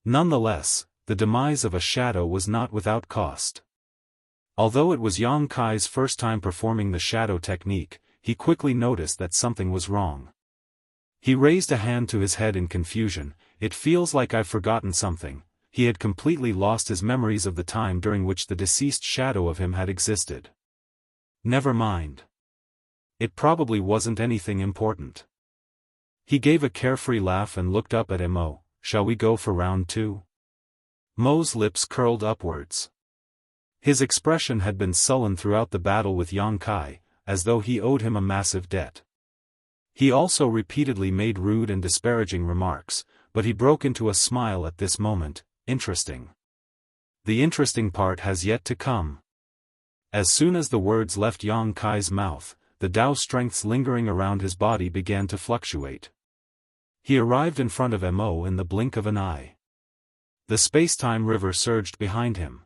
Nonetheless, the demise of a shadow was not without cost. Although it was Xianxia's first time performing the shadow technique, he quickly noticed that something was wrong. He raised a hand to his head in confusion. It feels like I've forgotten something. He had completely lost his memories of the time during which the deceased shadow of him had existed. Never mind. It probably wasn't anything important. He gave a carefree laugh and looked up at Mo. Shall we go for round 2? Mo's lips curled upwards. His expression had been sullen throughout the battle with Xianxia, as though he owed him a massive debt. He also repeatedly made rude and disparaging remarks, but he broke into a smile at this moment. Interesting. The interesting part has yet to come. As soon as the words left Xianxia's mouth, the Dao strengths lingering around his body began to fluctuate. He arrived in front of Mo in the blink of an eye. The spacetime river surged behind him.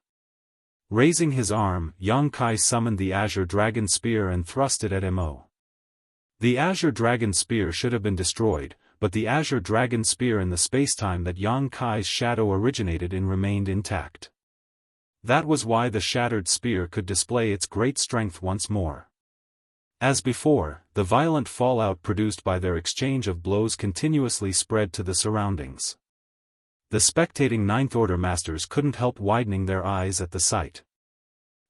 Raising his arm, Xianxia summoned the Azure Dragon Spear and thrust it at Mo. The Azure Dragon Spear should have been destroyed, but the Azure Dragon Spear in the spacetime that Xianxia's shadow originated in remained intact. That was why the shattered spear could display its great strength once more. As before, the violent fallout produced by their exchange of blows continuously spread to the surroundings. The spectating Ninth Order masters couldn't help widening their eyes at the sight.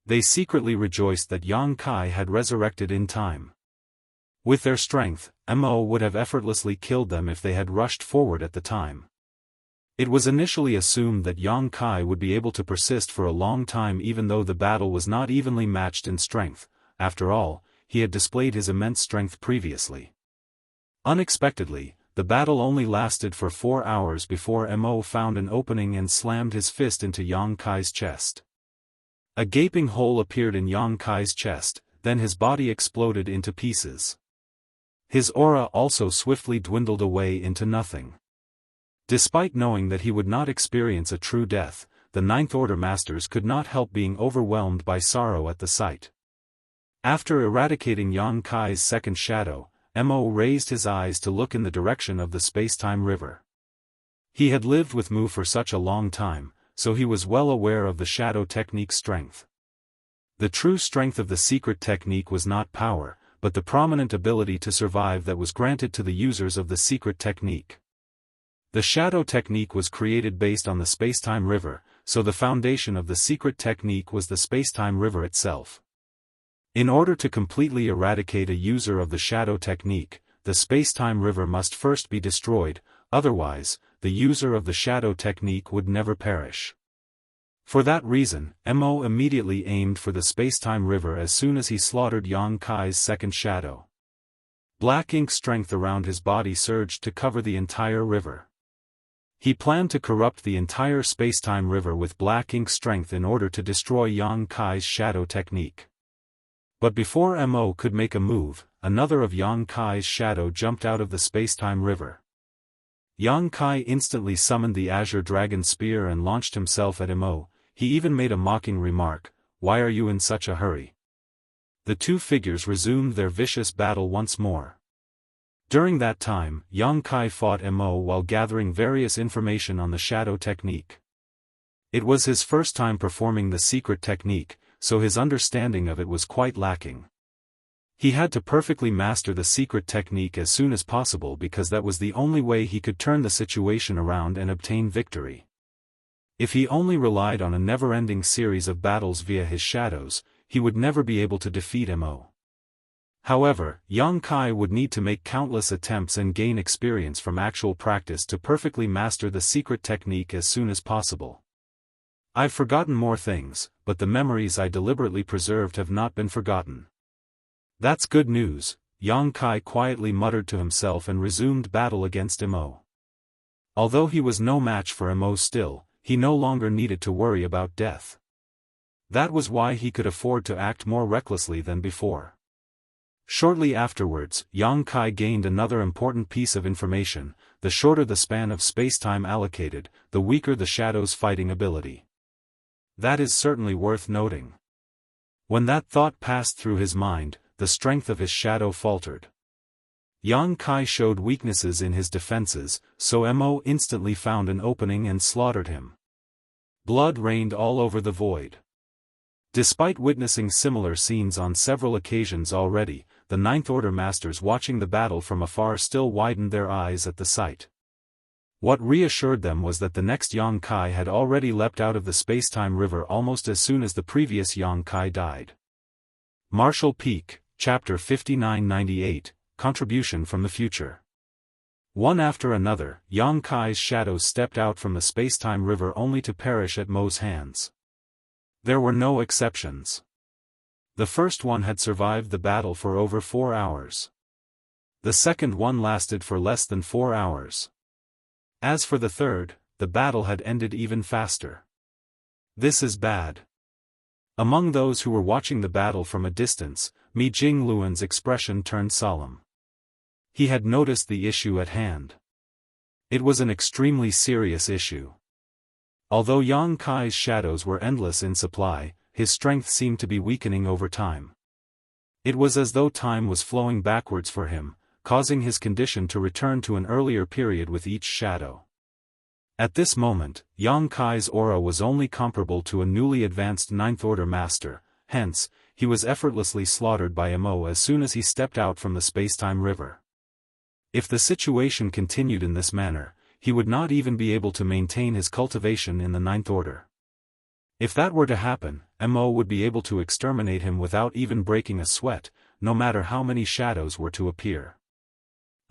They secretly rejoiced that Xianxia had resurrected in time. With their strength, Mo would have effortlessly killed them if they had rushed forward at the time. It was initially assumed that Yang Kai would be able to persist for a long time even though the battle was not evenly matched in strength. After all, he had displayed his immense strength previously. Unexpectedly, the battle only lasted for 4 hours before Mo found an opening and slammed his fist into Yang Kai's chest. A gaping hole appeared in Yang Kai's chest, then his body exploded into pieces. His aura also swiftly dwindled away into nothing. Despite knowing that he would not experience a true death, the Ninth Order Masters could not help being overwhelmed by sorrow at the sight. After eradicating Yang Kai's second shadow, Mo raised his eyes to look in the direction of the space-time river. He had lived with Mu for such a long time, so he was well aware of the shadow technique's strength. The true strength of the secret technique was not power, but the prominent ability to survive that was granted to the users of the secret technique. The shadow technique was created based on the space-time river, so the foundation of the secret technique was the space-time river itself. In order to completely eradicate a user of the shadow technique, the space-time river must first be destroyed, otherwise, the user of the shadow technique would never perish. For that reason, Mo immediately aimed for the space-time river as soon as he slaughtered Yang Kai's second shadow. Black ink strength around his body surged to cover the entire river. He planned to corrupt the entire space-time river with black ink strength in order to destroy Yang Kai's shadow technique. But before Mo could make a move, another of Yang Kai's shadow jumped out of the space-time river. Yang Kai instantly summoned the Azure Dragon Spear and launched himself at Mo. He even made a mocking remark, "Why are you in such a hurry?" The two figures resumed their vicious battle once more. During that time, Yang Kai fought Mo while gathering various information on the shadow technique. It was his first time performing the secret technique, so his understanding of it was quite lacking. He had to perfectly master the secret technique as soon as possible because that was the only way he could turn the situation around and obtain victory. If he only relied on a never-ending series of battles via his shadows, he would never be able to defeat Mo. However, Yang Kai would need to make countless attempts and gain experience from actual practice to perfectly master the secret technique as soon as possible. I've forgotten more things, but the memories I deliberately preserved have not been forgotten. That's good news, Yang Kai quietly muttered to himself and resumed battle against Mo. Although he was no match for Mo still, he no longer needed to worry about death. That was why he could afford to act more recklessly than before. Shortly afterwards, Yang Kai gained another important piece of information: the shorter the span of space-time allocated, the weaker the shadow's fighting ability. That is certainly worth noting. When that thought passed through his mind, the strength of his shadow faltered. Yang Kai showed weaknesses in his defenses, so Mo instantly found an opening and slaughtered him. Blood rained all over the void. Despite witnessing similar scenes on several occasions already, the Ninth Order Masters watching the battle from afar still widened their eyes at the sight. What reassured them was that the next Yang Kai had already leapt out of the space-time river almost as soon as the previous Yang Kai died. Marshall Peak, Chapter 5998, Contribution from the Future. One after another, Yang Kai's shadows stepped out from the space-time river only to perish at Mo's hands. There were no exceptions. The first one had survived the battle for over 4 hours. The second one lasted for less than 4 hours. As for the third, the battle had ended even faster. This is bad. Among those who were watching the battle from a distance, Mi Jingluan's expression turned solemn. He had noticed the issue at hand. It was an extremely serious issue. Although Yang Kai's shadows were endless in supply, his strength seemed to be weakening over time. It was as though time was flowing backwards for him, causing his condition to return to an earlier period with each shadow. At this moment, Yang Kai's aura was only comparable to a newly advanced Ninth Order Master, hence, he was effortlessly slaughtered by Mo as soon as he stepped out from the space-time river. If the situation continued in this manner, he would not even be able to maintain his cultivation in the Ninth Order. If that were to happen, Mo would be able to exterminate him without even breaking a sweat, no matter how many shadows were to appear.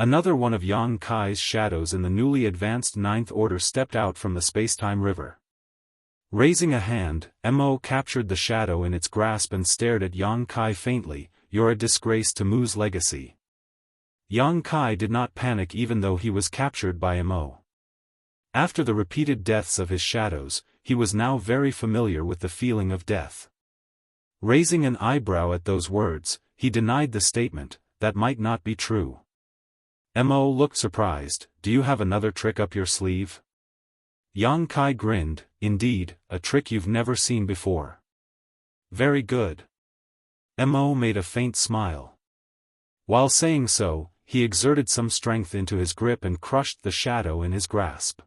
Another one of Yang Kai's shadows in the newly advanced Ninth Order stepped out from the space-time river. Raising a hand, Mo captured the shadow in its grasp and stared at Yang Kai faintly. "You're a disgrace to Mu's legacy." Yang Kai did not panic even though he was captured by Mo. After the repeated deaths of his shadows, he was now very familiar with the feeling of death. Raising an eyebrow at those words, he denied the statement. "That might not be true." Mo looked surprised. "Do you have another trick up your sleeve?" Yang Kai grinned. "Indeed, a trick you've never seen before." "Very good." Mo made a faint smile. While saying so, he exerted some strength into his grip and crushed the shadow in his grasp.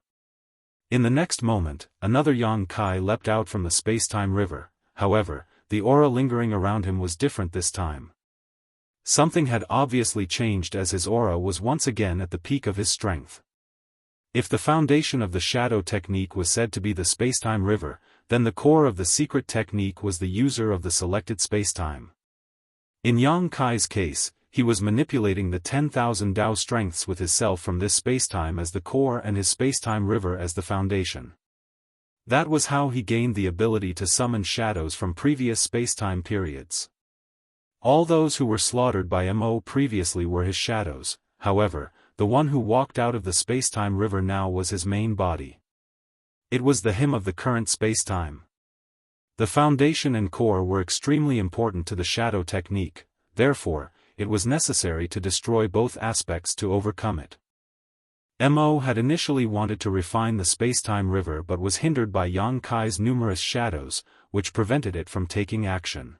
In the next moment, another Yang Kai leapt out from the space-time river. However, the aura lingering around him was different this time. Something had obviously changed as his aura was once again at the peak of his strength. If the foundation of the shadow technique was said to be the spacetime river, then the core of the secret technique was the user of the selected spacetime. In Yang Kai's case, he was manipulating the 10,000 Dao strengths with his self from this spacetime as the core and his spacetime river as the foundation. That was how he gained the ability to summon shadows from previous spacetime periods. All those who were slaughtered by Mo previously were his shadows. However, the one who walked out of the spacetime river now was his main body. It was the him of the current spacetime. The foundation and core were extremely important to the shadow technique, therefore, it was necessary to destroy both aspects to overcome it. Mo had initially wanted to refine the spacetime river but was hindered by Yang Kai's numerous shadows, which prevented it from taking action.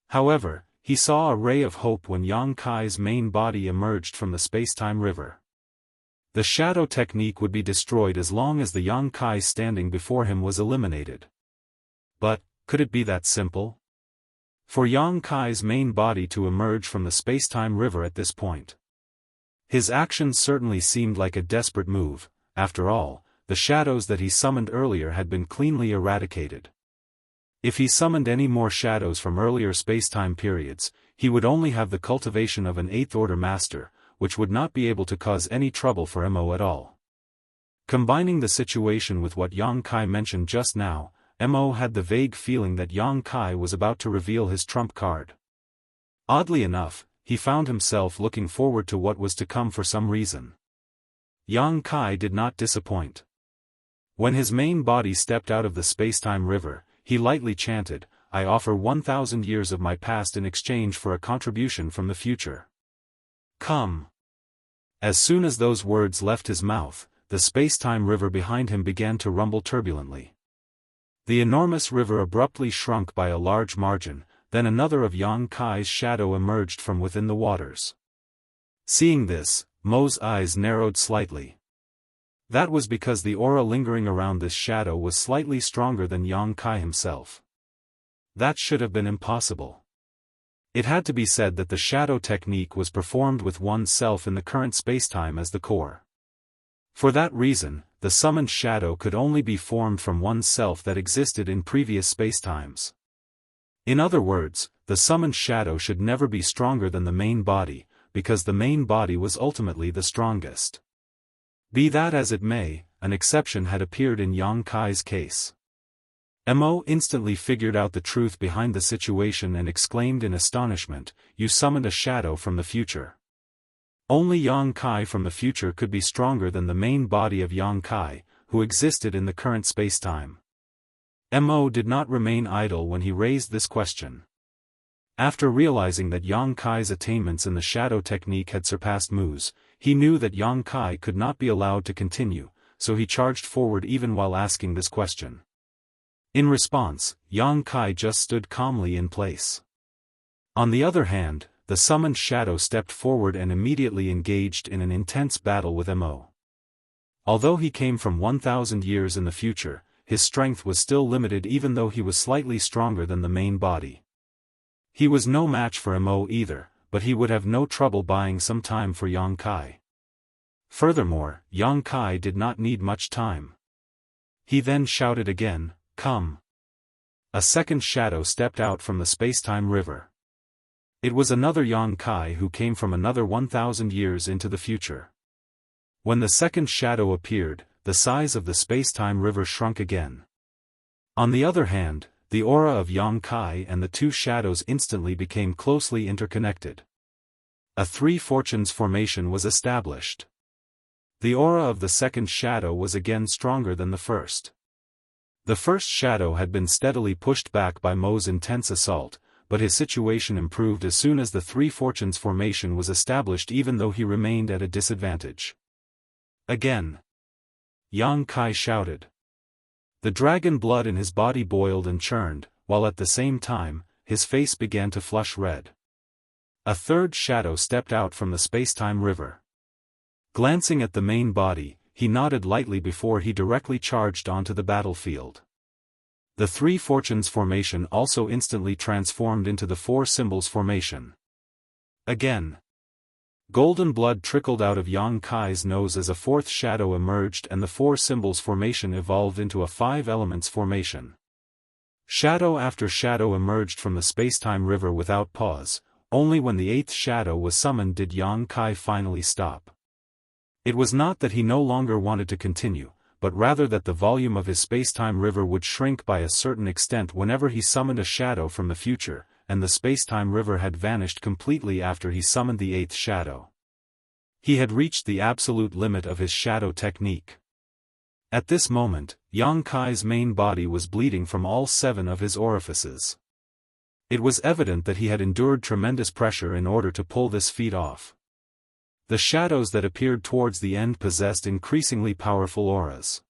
However, he saw a ray of hope when Yang Kai's main body emerged from the spacetime river. The shadow technique would be destroyed as long as the Yang Kai standing before him was eliminated. But, could it be that simple? For Yang Kai's main body to emerge from the spacetime river at this point. His actions certainly seemed like a desperate move. After all, the shadows that he summoned earlier had been cleanly eradicated. If he summoned any more shadows from earlier spacetime periods, he would only have the cultivation of an 8th Order Master, which would not be able to cause any trouble for Mo at all. Combining the situation with what Yang Kai mentioned just now, Mo had the vague feeling that Yang Kai was about to reveal his trump card. Oddly enough, he found himself looking forward to what was to come for some reason. Yang Kai did not disappoint. When his main body stepped out of the spacetime river, he lightly chanted, "I offer 1,000 years of my past in exchange for a contribution from the future. Come." As soon as those words left his mouth, the spacetime river behind him began to rumble turbulently. The enormous river abruptly shrunk by a large margin, then another of Yang Kai's shadow emerged from within the waters. Seeing this, Mo's eyes narrowed slightly. That was because the aura lingering around this shadow was slightly stronger than Yang Kai himself. That should have been impossible. It had to be said that the shadow technique was performed with one's self in the current spacetime as the core. For that reason, the summoned shadow could only be formed from one's self that existed in previous spacetimes. In other words, the summoned shadow should never be stronger than the main body, because the main body was ultimately the strongest. Be that as it may, an exception had appeared in Yang Kai's case. Mo instantly figured out the truth behind the situation and exclaimed in astonishment, "You summoned a shadow from the future." Only Yang Kai from the future could be stronger than the main body of Yang Kai, who existed in the current spacetime. Mo did not remain idle when he raised this question. After realizing that Yang Kai's attainments in the shadow technique had surpassed Mu's, he knew that Yang Kai could not be allowed to continue, so he charged forward even while asking this question. In response, Yang Kai just stood calmly in place. On the other hand, the summoned shadow stepped forward and immediately engaged in an intense battle with Mo. Although he came from 1,000 years in the future, his strength was still limited even though he was slightly stronger than the main body. He was no match for Mo either, but he would have no trouble buying some time for Yang Kai. Furthermore, Yang Kai did not need much time. He then shouted again, "Come." A second shadow stepped out from the spacetime river. It was another Yang Kai who came from another 1,000 years into the future. When the second shadow appeared, the size of the space-time river shrunk again. On the other hand, the aura of Yang Kai and the two shadows instantly became closely interconnected. A three fortunes formation was established. The aura of the second shadow was again stronger than the first. The first shadow had been steadily pushed back by Mo's intense assault, but his situation improved as soon as the three fortunes formation was established, even though he remained at a disadvantage. Again, Yang Kai shouted. The dragon blood in his body boiled and churned, while at the same time, his face began to flush red. A third shadow stepped out from the space-time river. Glancing at the main body, he nodded lightly before he directly charged onto the battlefield. The three fortunes formation also instantly transformed into the four symbols formation. Again, golden blood trickled out of Yang Kai's nose as a fourth shadow emerged, and the four symbols formation evolved into a five elements formation. Shadow after shadow emerged from the space-time river without pause. Only when the eighth shadow was summoned did Yang Kai finally stop. It was not that he no longer wanted to continue, but rather that the volume of his space-time river would shrink by a certain extent whenever he summoned a shadow from the future, and the space-time river had vanished completely after he summoned the eighth shadow. He had reached the absolute limit of his shadow technique. At this moment, Yang Kai's main body was bleeding from all seven of his orifices. It was evident that he had endured tremendous pressure in order to pull this feat off. The shadows that appeared towards the end possessed increasingly powerful auras.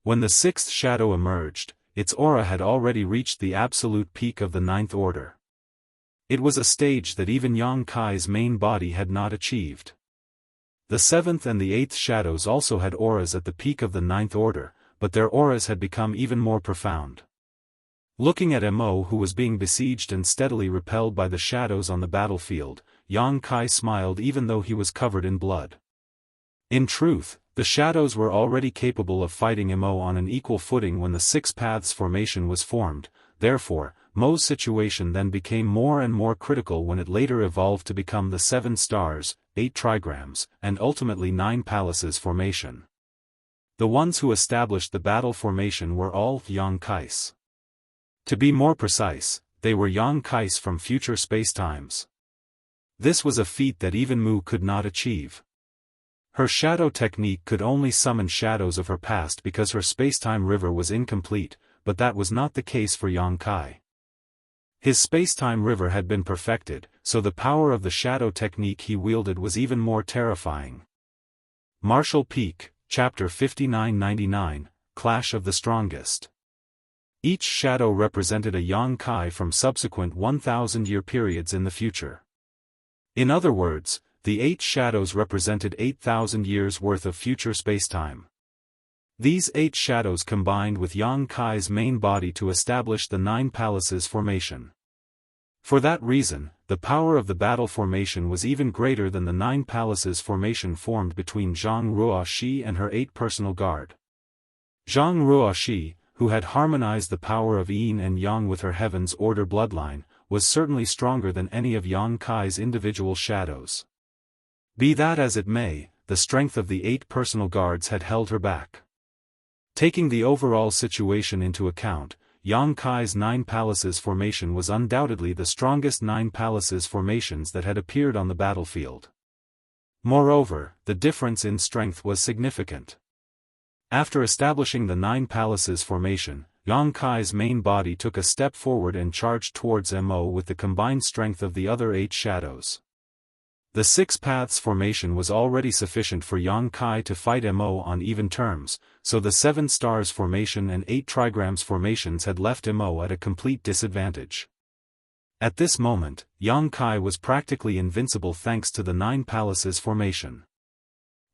When the sixth shadow emerged, its aura had already reached the absolute peak of the ninth order. It was a stage that even Yang Kai's main body had not achieved. The seventh and the eighth shadows also had auras at the peak of the ninth order, but their auras had become even more profound. Looking at Mo, who was being besieged and steadily repelled by the shadows on the battlefield, Yang Kai smiled even though he was covered in blood. In truth, the shadows were already capable of fighting Mo on an equal footing when the Six Paths formation was formed. Therefore, Mo's situation then became more and more critical when it later evolved to become the 7 stars, 8 trigrams, and ultimately 9 palaces formation. The ones who established the battle formation were all Yang Kais. To be more precise, they were Yang Kais from future spacetimes. This was a feat that even Mu could not achieve. Her shadow technique could only summon shadows of her past because her spacetime river was incomplete, but that was not the case for Yang Kai. His spacetime river had been perfected, so the power of the shadow technique he wielded was even more terrifying. Martial Peak, Chapter 5999, Clash of the Strongest. Each shadow represented a Yang Kai from subsequent 1,000-year periods in the future. In other words, the 8 shadows represented 8,000 years worth of future spacetime. These 8 shadows combined with Yang Kai's main body to establish the 9 palaces formation. For that reason, the power of the battle formation was even greater than the 9 palaces formation formed between Zhang Ruoxi and her 8 personal guard. Zhang Ruoxi, who had harmonized the power of Yin and Yang with her Heaven's Order bloodline, was certainly stronger than any of Yang Kai's individual shadows. Be that as it may, the strength of the 8 personal guards had held her back. Taking the overall situation into account, Yang Kai's 9 palaces formation was undoubtedly the strongest 9 palaces formations that had appeared on the battlefield. Moreover, the difference in strength was significant. After establishing the 9 palaces formation, Yang Kai's main body took a step forward and charged towards Mo with the combined strength of the other 8 shadows. The 6 paths formation was already sufficient for Yang Kai to fight Mo on even terms, so the 7 stars formation and 8 trigrams formations had left Mo at a complete disadvantage. At this moment, Yang Kai was practically invincible thanks to the 9 palaces formation.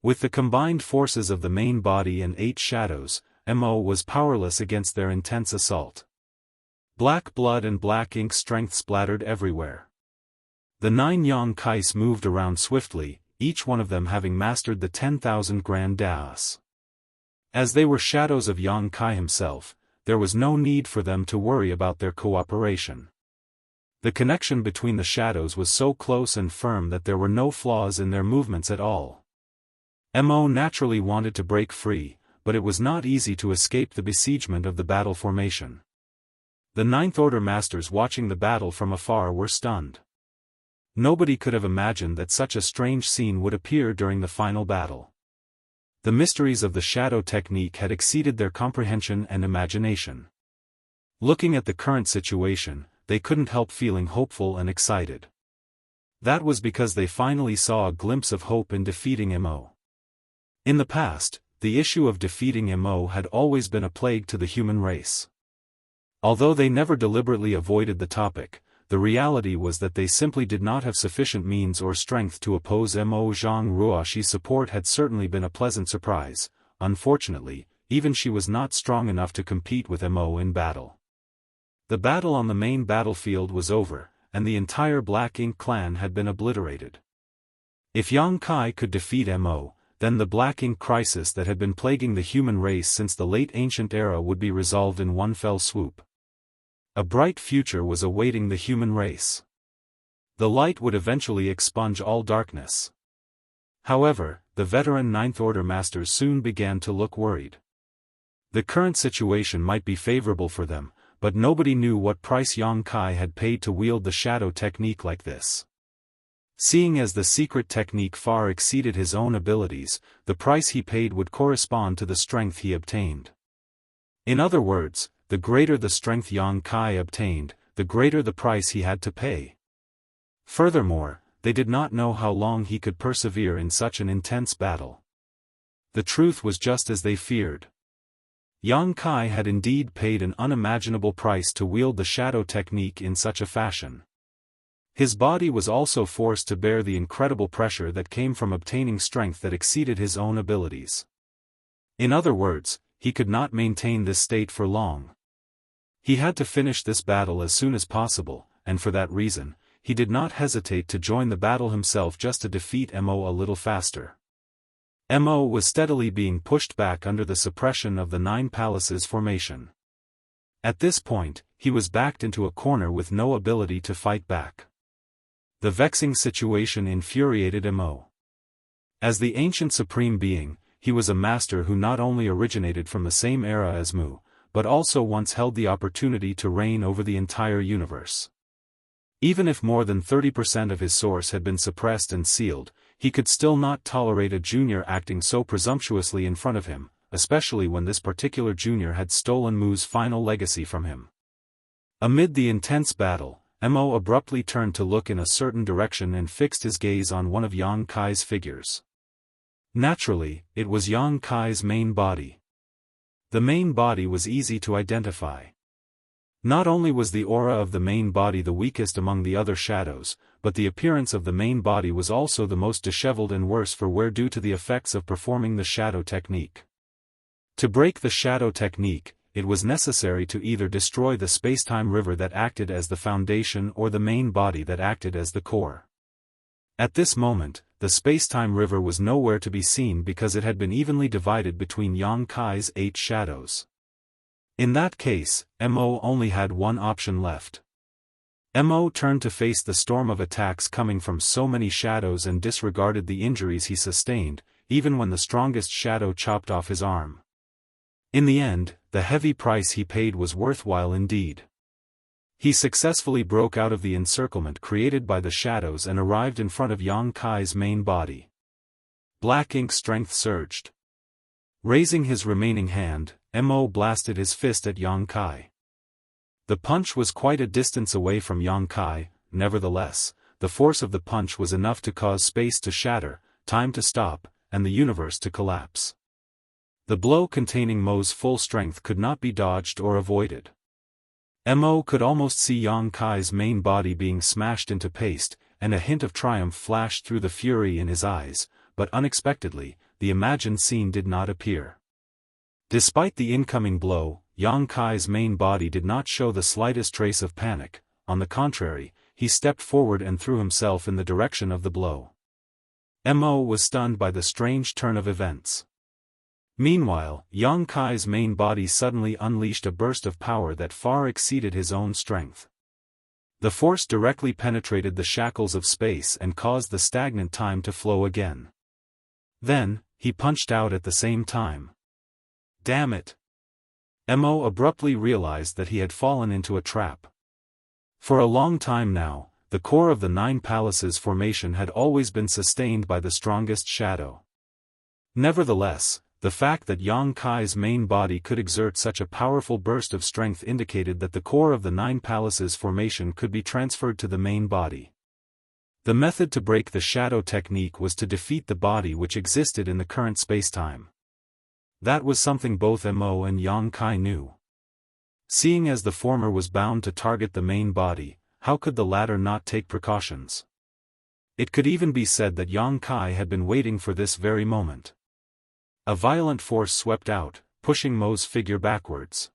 With the combined forces of the main body and 8 shadows, Mo was powerless against their intense assault. Black blood and black ink strength splattered everywhere. The 9 Yang Kais moved around swiftly, each one of them having mastered the 10,000 Grand Daoist. As they were shadows of Yang Kai himself, there was no need for them to worry about their cooperation. The connection between the shadows was so close and firm that there were no flaws in their movements at all. Mo naturally wanted to break free, but it was not easy to escape the besiegement of the battle formation. The Ninth Order masters watching the battle from afar were stunned. Nobody could have imagined that such a strange scene would appear during the final battle. The mysteries of the shadow technique had exceeded their comprehension and imagination. Looking at the current situation, they couldn't help feeling hopeful and excited. That was because they finally saw a glimpse of hope in defeating Mo. In the past, the issue of defeating Mo had always been a plague to the human race. Although they never deliberately avoided the topic, the reality was that they simply did not have sufficient means or strength to oppose Mo. Zhang Ruoxi's support had certainly been a pleasant surprise. Unfortunately, even she was not strong enough to compete with Mo in battle. The battle on the main battlefield was over, and the entire Black Ink clan had been obliterated. If Yang Kai could defeat Mo, then the Black Ink crisis that had been plaguing the human race since the late ancient era would be resolved in one fell swoop. A bright future was awaiting the human race. The light would eventually expunge all darkness. However, the veteran Ninth Order masters soon began to look worried. The current situation might be favorable for them, but nobody knew what price Yang Kai had paid to wield the shadow technique like this. Seeing as the secret technique far exceeded his own abilities, the price he paid would correspond to the strength he obtained. In other words, the greater the strength Yang Kai obtained, the greater the price he had to pay. Furthermore, they did not know how long he could persevere in such an intense battle. The truth was just as they feared. Yang Kai had indeed paid an unimaginable price to wield the shadow technique in such a fashion. His body was also forced to bear the incredible pressure that came from obtaining strength that exceeded his own abilities. In other words, he could not maintain this state for long. He had to finish this battle as soon as possible, and for that reason, he did not hesitate to join the battle himself just to defeat Mo a little faster. Mo was steadily being pushed back under the suppression of the Nine Palaces formation. At this point, he was backed into a corner with no ability to fight back. The vexing situation infuriated Mo. As the ancient supreme being, he was a master who not only originated from the same era as Mu, but also once held the opportunity to reign over the entire universe. Even if more than 30% of his source had been suppressed and sealed, he could still not tolerate a junior acting so presumptuously in front of him, especially when this particular junior had stolen Mu's final legacy from him. Amid the intense battle, Mo abruptly turned to look in a certain direction and fixed his gaze on one of Yang Kai's figures. Naturally, it was Yang Kai's main body. The main body was easy to identify. Not only was the aura of the main body the weakest among the other shadows, but the appearance of the main body was also the most disheveled and worse for wear due to the effects of performing the shadow technique. To break the shadow technique, it was necessary to either destroy the spacetime river that acted as the foundation or the main body that acted as the core. At this moment, the spacetime river was nowhere to be seen because it had been evenly divided between Yang Kai's 8 shadows. In that case, Mo only had one option left. Mo turned to face the storm of attacks coming from so many shadows and disregarded the injuries he sustained, even when the strongest shadow chopped off his arm. In the end, the heavy price he paid was worthwhile indeed. He successfully broke out of the encirclement created by the shadows and arrived in front of Yang Kai's main body. Black Ink's strength surged. Raising his remaining hand, Mo blasted his fist at Yang Kai. The punch was quite a distance away from Yang Kai, nevertheless, the force of the punch was enough to cause space to shatter, time to stop, and the universe to collapse. The blow containing Mo's full strength could not be dodged or avoided. Mo could almost see Yang Kai's main body being smashed into paste, and a hint of triumph flashed through the fury in his eyes, but unexpectedly, the imagined scene did not appear. Despite the incoming blow, Yang Kai's main body did not show the slightest trace of panic. On the contrary, he stepped forward and threw himself in the direction of the blow. Mo was stunned by the strange turn of events. Meanwhile, Yang Kai's main body suddenly unleashed a burst of power that far exceeded his own strength. The force directly penetrated the shackles of space and caused the stagnant time to flow again. Then, he punched out at the same time. Damn it! Mo abruptly realized that he had fallen into a trap. For a long time now, the core of the Nine Palaces formation had always been sustained by the strongest shadow. Nevertheless, the fact that Yang Kai's main body could exert such a powerful burst of strength indicated that the core of the Nine Palaces formation could be transferred to the main body. The method to break the shadow technique was to defeat the body which existed in the current spacetime. That was something both Mo and Yang Kai knew. Seeing as the former was bound to target the main body, how could the latter not take precautions? It could even be said that Yang Kai had been waiting for this very moment. A violent force swept out, pushing Mo's figure backwards.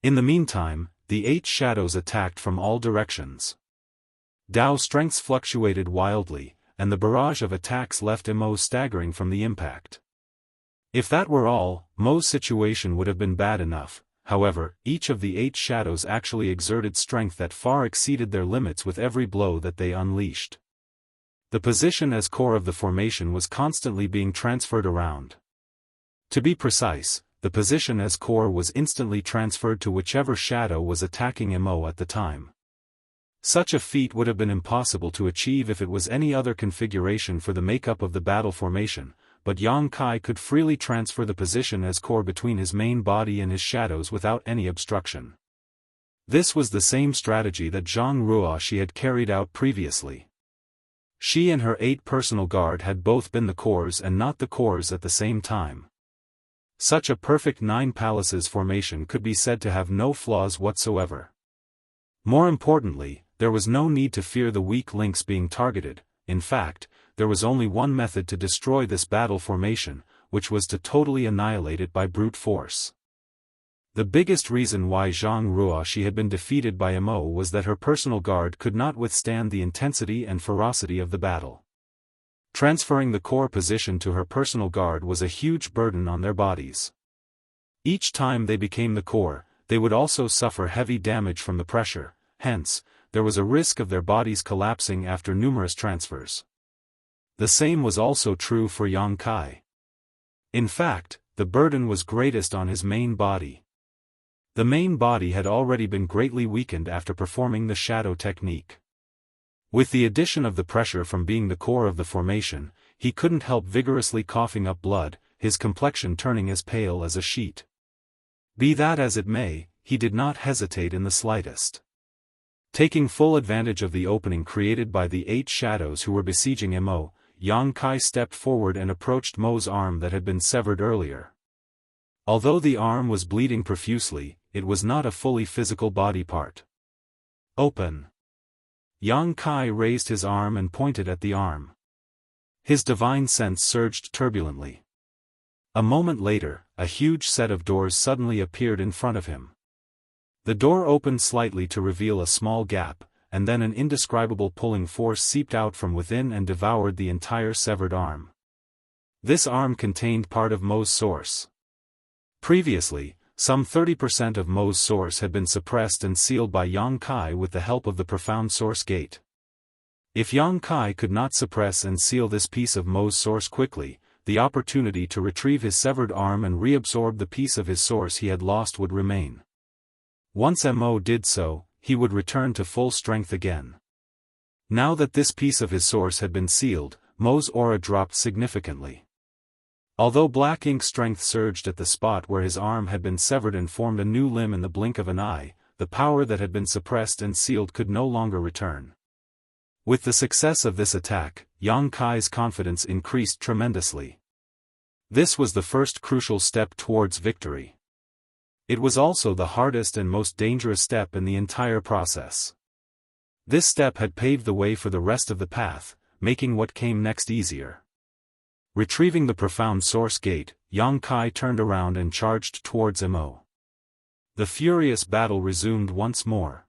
In the meantime, the 8 shadows attacked from all directions. Dao's strengths fluctuated wildly, and the barrage of attacks left Mo staggering from the impact. If that were all, Mo's situation would have been bad enough. However, each of the 8 shadows actually exerted strength that far exceeded their limits with every blow that they unleashed. The position as core of the formation was constantly being transferred around. To be precise, the position as core was instantly transferred to whichever shadow was attacking Mo at the time. Such a feat would have been impossible to achieve if it was any other configuration for the makeup of the battle formation, but Yang Kai could freely transfer the position as core between his main body and his shadows without any obstruction. This was the same strategy that Jianghu had carried out previously. She and her 8 personal guard had both been the cores and not the cores at the same time. Such a perfect 9 palaces formation could be said to have no flaws whatsoever. More importantly, there was no need to fear the weak links being targeted. In fact, there was only one method to destroy this battle formation, which was to totally annihilate it by brute force. The biggest reason why Jianghu had been defeated by Mo was that her personal guard could not withstand the intensity and ferocity of the battle. Transferring the core position to her personal guard was a huge burden on their bodies. Each time they became the core, they would also suffer heavy damage from the pressure, hence, there was a risk of their bodies collapsing after numerous transfers. The same was also true for Yang Kai. In fact, the burden was greatest on his main body. The main body had already been greatly weakened after performing the shadow technique. With the addition of the pressure from being the core of the formation, he couldn't help vigorously coughing up blood, his complexion turning as pale as a sheet. Be that as it may, he did not hesitate in the slightest. Taking full advantage of the opening created by the 8 shadows who were besieging Mo, Yang Kai stepped forward and approached Mo's arm that had been severed earlier. Although the arm was bleeding profusely, it was not a fully physical body part. Open. Yang Kai raised his arm and pointed at the arm. His divine sense surged turbulently. A moment later, a huge set of doors suddenly appeared in front of him. The door opened slightly to reveal a small gap, and then an indescribable pulling force seeped out from within and devoured the entire severed arm. This arm contained part of Mo's source. Previously, some 30% of Mo's source had been suppressed and sealed by Yang Kai with the help of the profound source gate. If Yang Kai could not suppress and seal this piece of Mo's source quickly, the opportunity to retrieve his severed arm and reabsorb the piece of his source he had lost would remain. Once Mo did so, he would return to full strength again. Now that this piece of his source had been sealed, Mo's aura dropped significantly. Although black ink strength surged at the spot where his arm had been severed and formed a new limb in the blink of an eye, the power that had been suppressed and sealed could no longer return. With the success of this attack, Yang Kai's confidence increased tremendously. This was the first crucial step towards victory. It was also the hardest and most dangerous step in the entire process. This step had paved the way for the rest of the path, making what came next easier. Retrieving the profound source gate, Yang Kai turned around and charged towards Mo. The furious battle resumed once more.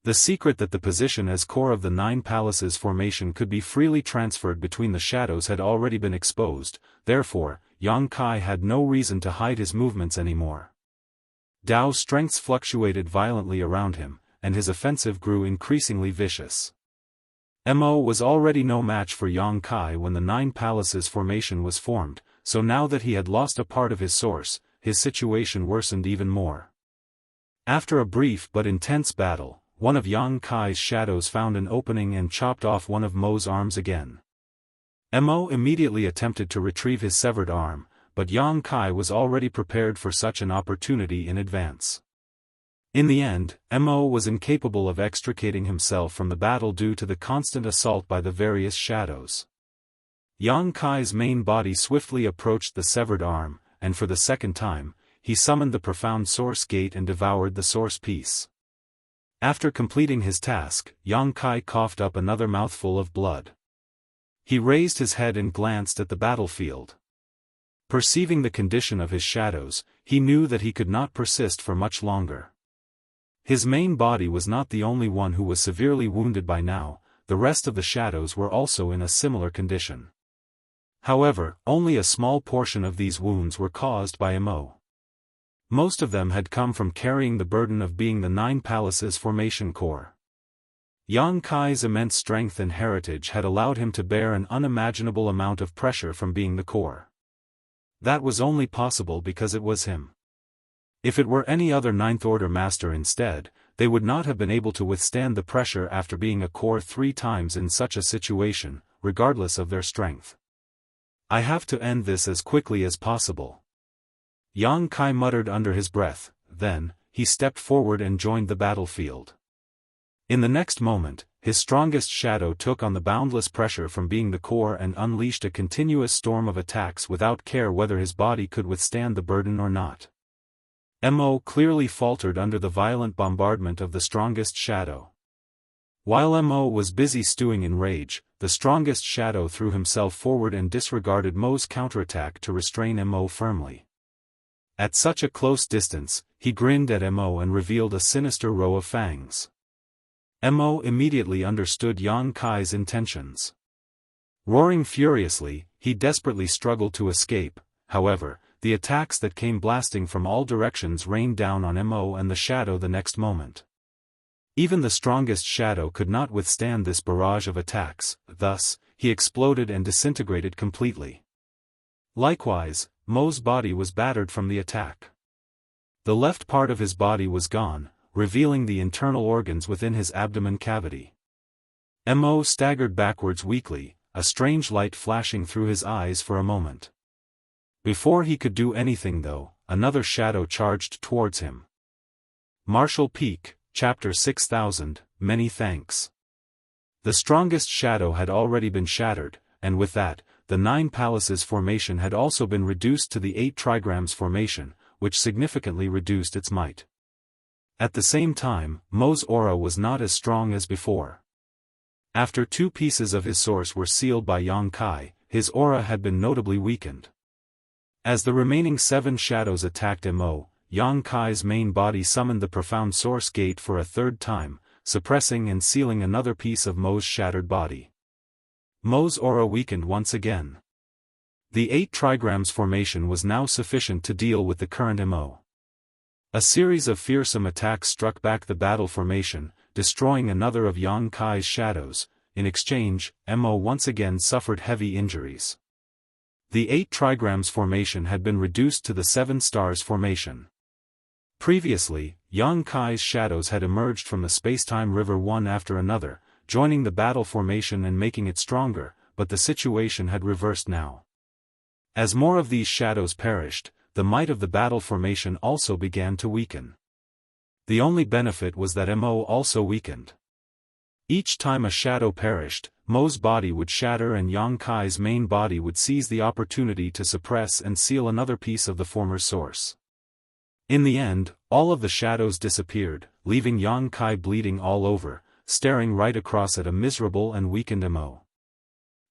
The secret that the position as core of the 9 palaces formation could be freely transferred between the shadows had already been exposed, therefore, Yang Kai had no reason to hide his movements anymore. Dao's strengths fluctuated violently around him, and his offensive grew increasingly vicious. Mo was already no match for Yang Kai when the Nine Palaces formation was formed, so now that he had lost a part of his source, his situation worsened even more. After a brief but intense battle, one of Yang Kai's shadows found an opening and chopped off one of Mo's arms again. Mo immediately attempted to retrieve his severed arm, but Yang Kai was already prepared for such an opportunity in advance. In the end, Mo was incapable of extricating himself from the battle due to the constant assault by the various shadows. Yang Kai's main body swiftly approached the severed arm, and for the second time, he summoned the profound source gate and devoured the source piece. After completing his task, Yang Kai coughed up another mouthful of blood. He raised his head and glanced at the battlefield. Perceiving the condition of his shadows, he knew that he could not persist for much longer. His main body was not the only one who was severely wounded by now, the rest of the shadows were also in a similar condition. However, only a small portion of these wounds were caused by Mo. Most of them had come from carrying the burden of being the Nine Palaces formation core. Yang Kai's immense strength and heritage had allowed him to bear an unimaginable amount of pressure from being the core. That was only possible because it was him. If it were any other Ninth Order master instead, they would not have been able to withstand the pressure after being a core 3 times in such a situation, regardless of their strength. I have to end this as quickly as possible. Yang Kai muttered under his breath, then, he stepped forward and joined the battlefield. In the next moment, his strongest shadow took on the boundless pressure from being the core and unleashed a continuous storm of attacks without care whether his body could withstand the burden or not. Mo clearly faltered under the violent bombardment of the strongest shadow. While Mo was busy stewing in rage, the strongest shadow threw himself forward and disregarded Mo's counterattack to restrain Mo firmly. At such a close distance, he grinned at Mo and revealed a sinister row of fangs. Mo immediately understood Yang Kai's intentions. Roaring furiously, he desperately struggled to escape. However, the attacks that came blasting from all directions rained down on Mo and the shadow the next moment. Even the strongest shadow could not withstand this barrage of attacks, thus, he exploded and disintegrated completely. Likewise, Mo's body was battered from the attack. The left part of his body was gone, revealing the internal organs within his abdomen cavity. Mo staggered backwards weakly, a strange light flashing through his eyes for a moment. Before he could do anything though, another shadow charged towards him. Martial Peak, Chapter 6000, Many Thanks. The strongest shadow had already been shattered, and with that, the Nine Palaces formation had also been reduced to the 8 trigrams formation, which significantly reduced its might. At the same time, Mo's aura was not as strong as before. After 2 pieces of his source were sealed by Yang Kai, his aura had been notably weakened. As the remaining 7 shadows attacked Mo, Yang Kai's main body summoned the profound source gate for a 3rd time, suppressing and sealing another piece of Mo's shattered body. Mo's aura weakened once again. The 8 trigrams formation was now sufficient to deal with the current Mo. A series of fearsome attacks struck back the battle formation, destroying another of Yang Kai's shadows. In exchange, Mo once again suffered heavy injuries. The 8 trigrams formation had been reduced to the 7 stars formation. Previously, Yang Kai's shadows had emerged from the spacetime river one after another, joining the battle formation and making it stronger, but the situation had reversed now. As more of these shadows perished, the might of the battle formation also began to weaken. The only benefit was that Mo also weakened. Each time a shadow perished, Mo's body would shatter and Yang Kai's main body would seize the opportunity to suppress and seal another piece of the former source. In the end, all of the shadows disappeared, leaving Yang Kai bleeding all over, staring right across at a miserable and weakened Mo.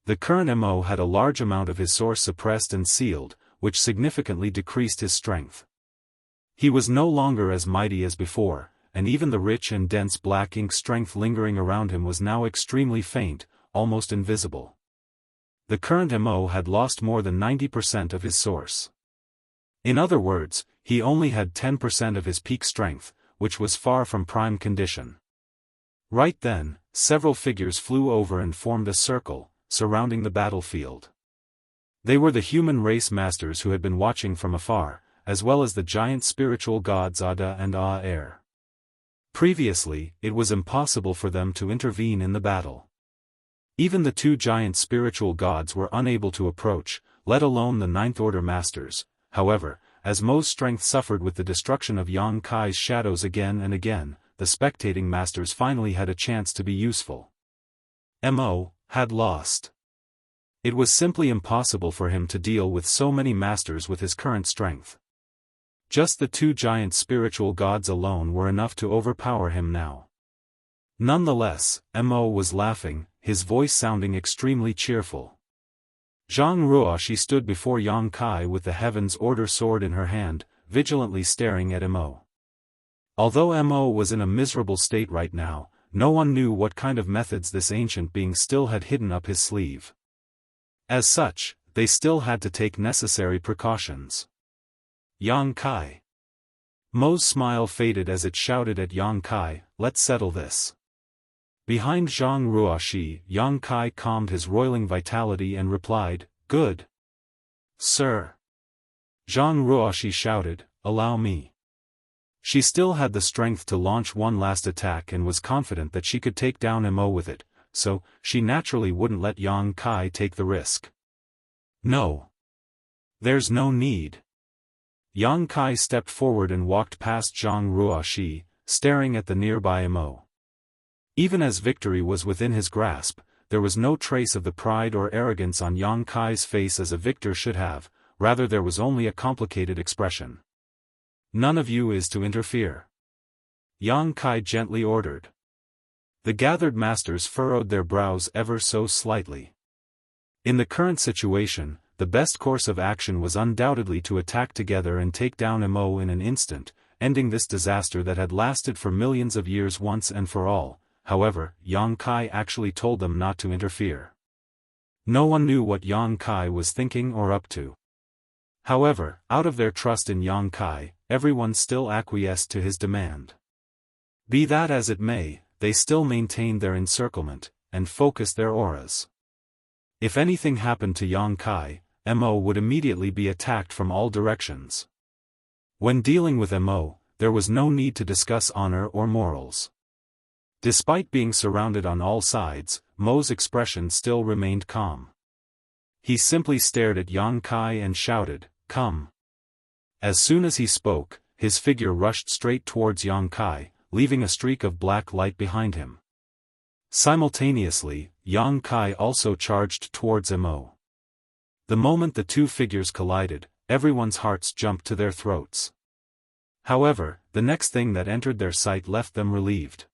The current Mo had a large amount of his source suppressed and sealed, which significantly decreased his strength. He was no longer as mighty as before, and even the rich and dense black ink strength lingering around him was now extremely faint, almost invisible. The current Mo had lost more than 90% of his source. In other words, he only had 10% of his peak strength, which was far from prime condition. Right then, several figures flew over and formed a circle, surrounding the battlefield. They were the human race masters who had been watching from afar, as well as the giant spiritual gods Ada and Aer. Previously, it was impossible for them to intervene in the battle. Even the two giant spiritual gods were unable to approach, let alone the Ninth Order masters. However, as Mo's strength suffered with the destruction of Yang Kai's shadows again and again, the spectating masters finally had a chance to be useful. Mo had lost. It was simply impossible for him to deal with so many masters with his current strength. Just the two giant spiritual gods alone were enough to overpower him now. Nonetheless, Mo was laughing, his voice sounding extremely cheerful. Jianghu stood before Yang Kai with the Heaven's Order sword in her hand, vigilantly staring at Mo. Although Mo was in a miserable state right now, no one knew what kind of methods this ancient being still had hidden up his sleeve. As such, they still had to take necessary precautions. Yang Kai. Mo's smile faded as it shouted at Yang Kai, "Let's settle this." Behind Zhang Ruoxi, Yang Kai calmed his roiling vitality and replied, "Good. Sir." Zhang Ruoxi shouted, "Allow me." She still had the strength to launch one last attack and was confident that she could take down Mo with it, so, she naturally wouldn't let Yang Kai take the risk. "No. There's no need." Yang Kai stepped forward and walked past Zhang Ruoxi, staring at the nearby Mo. Even as victory was within his grasp, there was no trace of the pride or arrogance on Yang Kai's face as a victor should have, rather there was only a complicated expression. "None of you is to interfere," Yang Kai gently ordered. The gathered masters furrowed their brows ever so slightly. In the current situation, the best course of action was undoubtedly to attack together and take down Mo in an instant, ending this disaster that had lasted for millions of years once and for all. However, Yang Kai actually told them not to interfere. No one knew what Yang Kai was thinking or up to. However, out of their trust in Yang Kai, everyone still acquiesced to his demand. Be that as it may, they still maintained their encirclement, and focused their auras. If anything happened to Yang Kai, Mo would immediately be attacked from all directions. When dealing with Mo, there was no need to discuss honor or morals. Despite being surrounded on all sides, Mo's expression still remained calm. He simply stared at Yang Kai and shouted, "Come." As soon as he spoke, his figure rushed straight towards Yang Kai, leaving a streak of black light behind him. Simultaneously, Yang Kai also charged towards Mo. The moment the two figures collided, everyone's hearts jumped to their throats. However, the next thing that entered their sight left them relieved.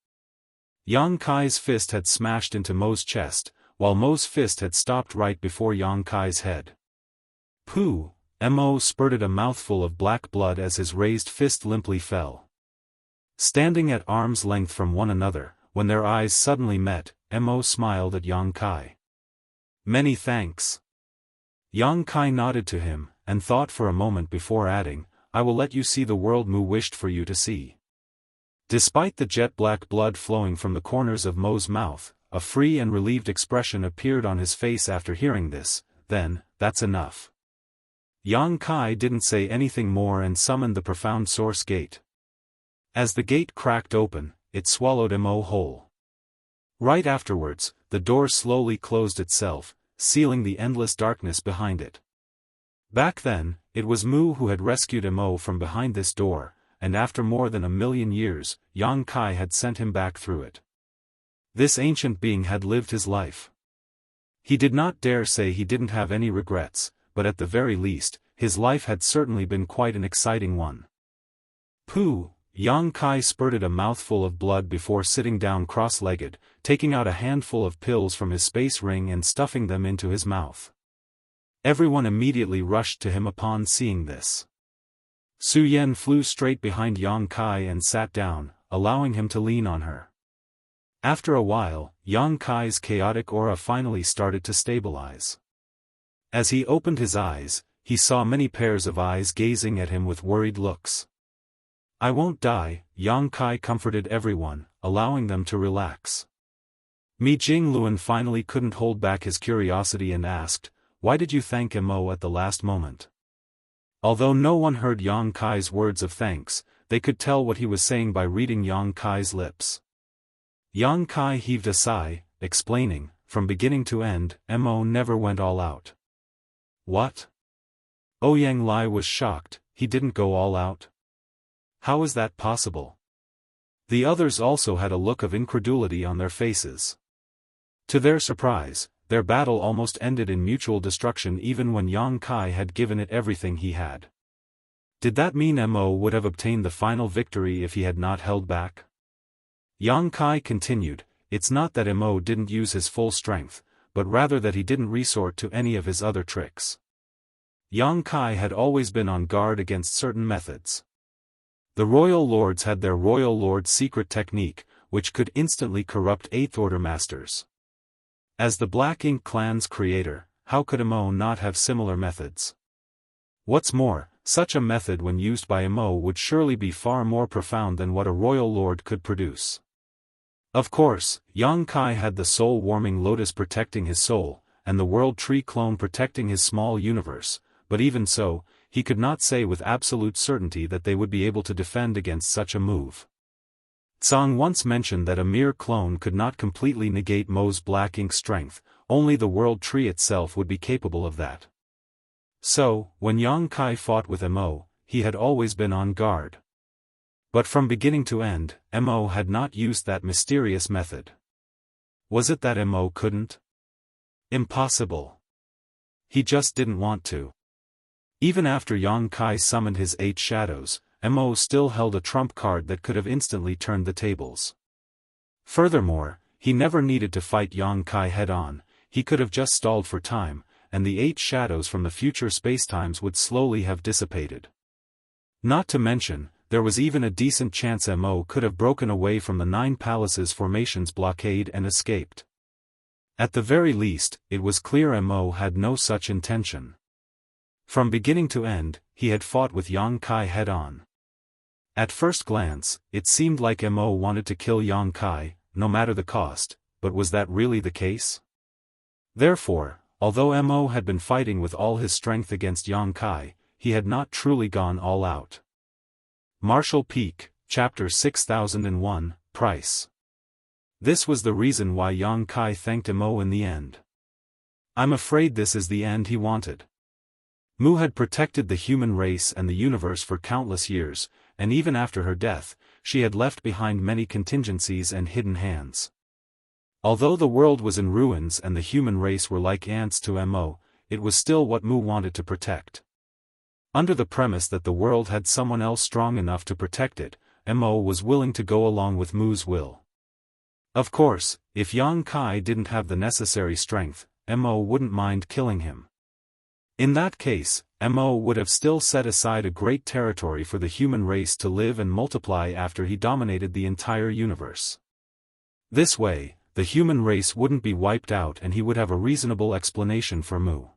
Yang Kai's fist had smashed into Mo's chest, while Mo's fist had stopped right before Yang Kai's head. Pooh! Mo spurted a mouthful of black blood as his raised fist limply fell. Standing at arm's length from one another, when their eyes suddenly met, Mo smiled at Yang Kai. "Many thanks." Yang Kai nodded to him, and thought for a moment before adding, "I will let you see the world Mu wished for you to see." Despite the jet-black blood flowing from the corners of Mo's mouth, a free and relieved expression appeared on his face after hearing this. "Then, that's enough." Yang Kai didn't say anything more and summoned the profound source gate. As the gate cracked open, it swallowed Mo whole. Right afterwards, the door slowly closed itself, sealing the endless darkness behind it. Back then, it was Mu who had rescued Mo from behind this door, and after more than 1,000,000 years, Yang Kai had sent him back through it. This ancient being had lived his life. He did not dare say he didn't have any regrets, but at the very least, his life had certainly been quite an exciting one. Pooh! Yang Kai spurted a mouthful of blood before sitting down cross-legged, taking out a handful of pills from his space ring and stuffing them into his mouth. Everyone immediately rushed to him upon seeing this. Su Yan flew straight behind Yang Kai and sat down, allowing him to lean on her. After a while, Yang Kai's chaotic aura finally started to stabilize. As he opened his eyes, he saw many pairs of eyes gazing at him with worried looks. "I won't die," Yang Kai comforted everyone, allowing them to relax. Mi Jingluan finally couldn't hold back his curiosity and asked, "Why did you thank Mo at the last moment?" Although no one heard Yang Kai's words of thanks, they could tell what he was saying by reading Yang Kai's lips. Yang Kai heaved a sigh, explaining, "From beginning to end, Mo never went all out." "What?" Ouyang Lai was shocked. "He didn't go all out? How is that possible?" The others also had a look of incredulity on their faces. To their surprise, their battle almost ended in mutual destruction even when Yang Kai had given it everything he had. Did that mean Mo would have obtained the final victory if he had not held back? Yang Kai continued, "It's not that Mo didn't use his full strength, but rather that he didn't resort to any of his other tricks." Yang Kai had always been on guard against certain methods. The royal lords had their royal lord secret technique, which could instantly corrupt 8th Order masters. As the Black Ink clan's creator, how could Mo not have similar methods? What's more, such a method when used by Mo would surely be far more profound than what a royal lord could produce. Of course, Yang Kai had the soul-warming lotus protecting his soul, and the world tree clone protecting his small universe, but even so, he could not say with absolute certainty that they would be able to defend against such a move. Tsang once mentioned that a mere clone could not completely negate Mo's Black Ink strength, only the world tree itself would be capable of that. So, when Yang Kai fought with Mo, he had always been on guard. But from beginning to end, Mo had not used that mysterious method. Was it that Mo couldn't? Impossible. He just didn't want to. Even after Yang Kai summoned his 8 shadows, Mo still held a trump card that could have instantly turned the tables. Furthermore, he never needed to fight Yang Kai head-on, he could have just stalled for time, and the 8 shadows from the future spacetimes would slowly have dissipated. Not to mention, there was even a decent chance Mo could have broken away from the 9 Palaces formation's blockade and escaped. At the very least, it was clear Mo had no such intention. From beginning to end, he had fought with Yang Kai head-on. At first glance, it seemed like Mo wanted to kill Yang Kai, no matter the cost, but was that really the case? Therefore, although Mo had been fighting with all his strength against Yang Kai, he had not truly gone all out. Martial Peak, Chapter 6001, Price. This was the reason why Yang Kai thanked Mo in the end. "I'm afraid this is the end he wanted." Mu had protected the human race and the universe for countless years, and even after her death, she had left behind many contingencies and hidden hands. Although the world was in ruins and the human race were like ants to Mo, it was still what Mu wanted to protect. Under the premise that the world had someone else strong enough to protect it, Mo was willing to go along with Mu's will. Of course, if Yang Kai didn't have the necessary strength, Mo wouldn't mind killing him. In that case, Mo would have still set aside a great territory for the human race to live and multiply after he dominated the entire universe. This way, the human race wouldn't be wiped out and he would have a reasonable explanation for Mu.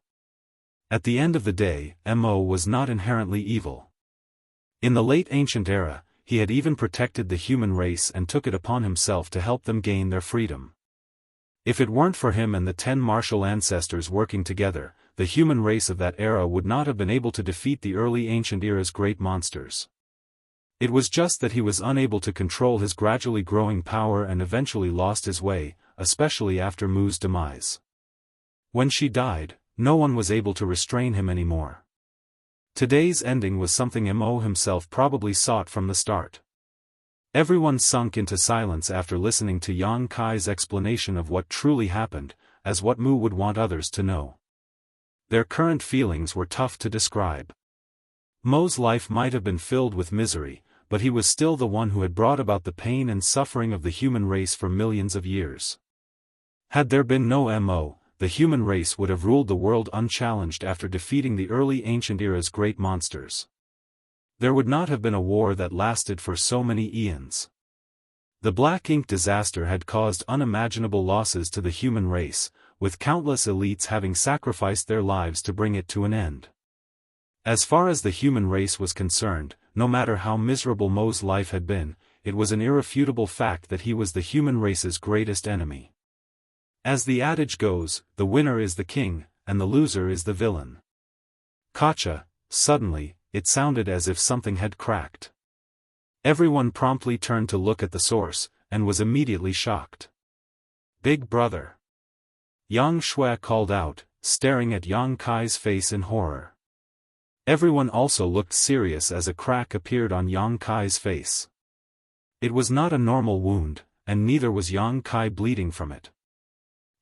At the end of the day, Mo was not inherently evil. In the late ancient era, he had even protected the human race and took it upon himself to help them gain their freedom. If it weren't for him and the 10 martial ancestors working together, the human race of that era would not have been able to defeat the early ancient era's great monsters. It was just that he was unable to control his gradually growing power and eventually lost his way, especially after Mu's demise. When she died, no one was able to restrain him anymore. Today's ending was something Mo himself probably sought from the start. Everyone sunk into silence after listening to Yang Kai's explanation of what truly happened, as what Mu would want others to know. Their current feelings were tough to describe. Mo's life might have been filled with misery, but he was still the one who had brought about the pain and suffering of the human race for millions of years. Had there been no Mo, the human race would have ruled the world unchallenged after defeating the early ancient era's great monsters. There would not have been a war that lasted for so many eons. The Black Ink disaster had caused unimaginable losses to the human race, with countless elites having sacrificed their lives to bring it to an end. As far as the human race was concerned, no matter how miserable Mo's life had been, it was an irrefutable fact that he was the human race's greatest enemy. As the adage goes, the winner is the king, and the loser is the villain. Gotcha. Suddenly, it sounded as if something had cracked. Everyone promptly turned to look at the source, and was immediately shocked. Big brother! Yang Shui called out, staring at Yang Kai's face in horror. Everyone also looked serious as a crack appeared on Yang Kai's face. It was not a normal wound, and neither was Yang Kai bleeding from it.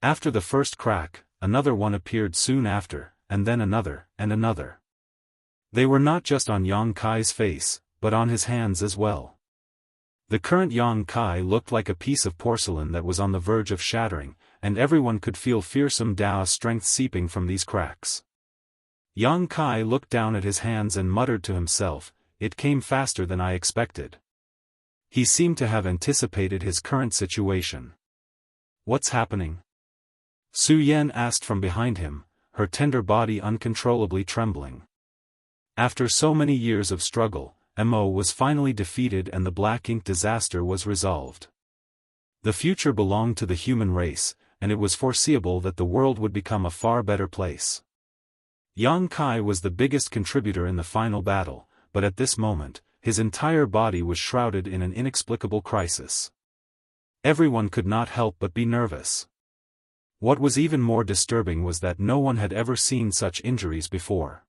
After the first crack, another one appeared soon after, and then another, and another. They were not just on Yang Kai's face, but on his hands as well. The current Yang Kai looked like a piece of porcelain that was on the verge of shattering, and everyone could feel fearsome Daoist strength seeping from these cracks. Yang Kai looked down at his hands and muttered to himself, "It came faster than I expected." He seemed to have anticipated his current situation. "What's happening?" Su Yan asked from behind him, her tender body uncontrollably trembling. After so many years of struggle, Mo was finally defeated and the black ink disaster was resolved. The future belonged to the human race, and it was foreseeable that the world would become a far better place. Yang Kai was the biggest contributor in the final battle, but at this moment, his entire body was shrouded in an inexplicable crisis. Everyone could not help but be nervous. What was even more disturbing was that no one had ever seen such injuries before.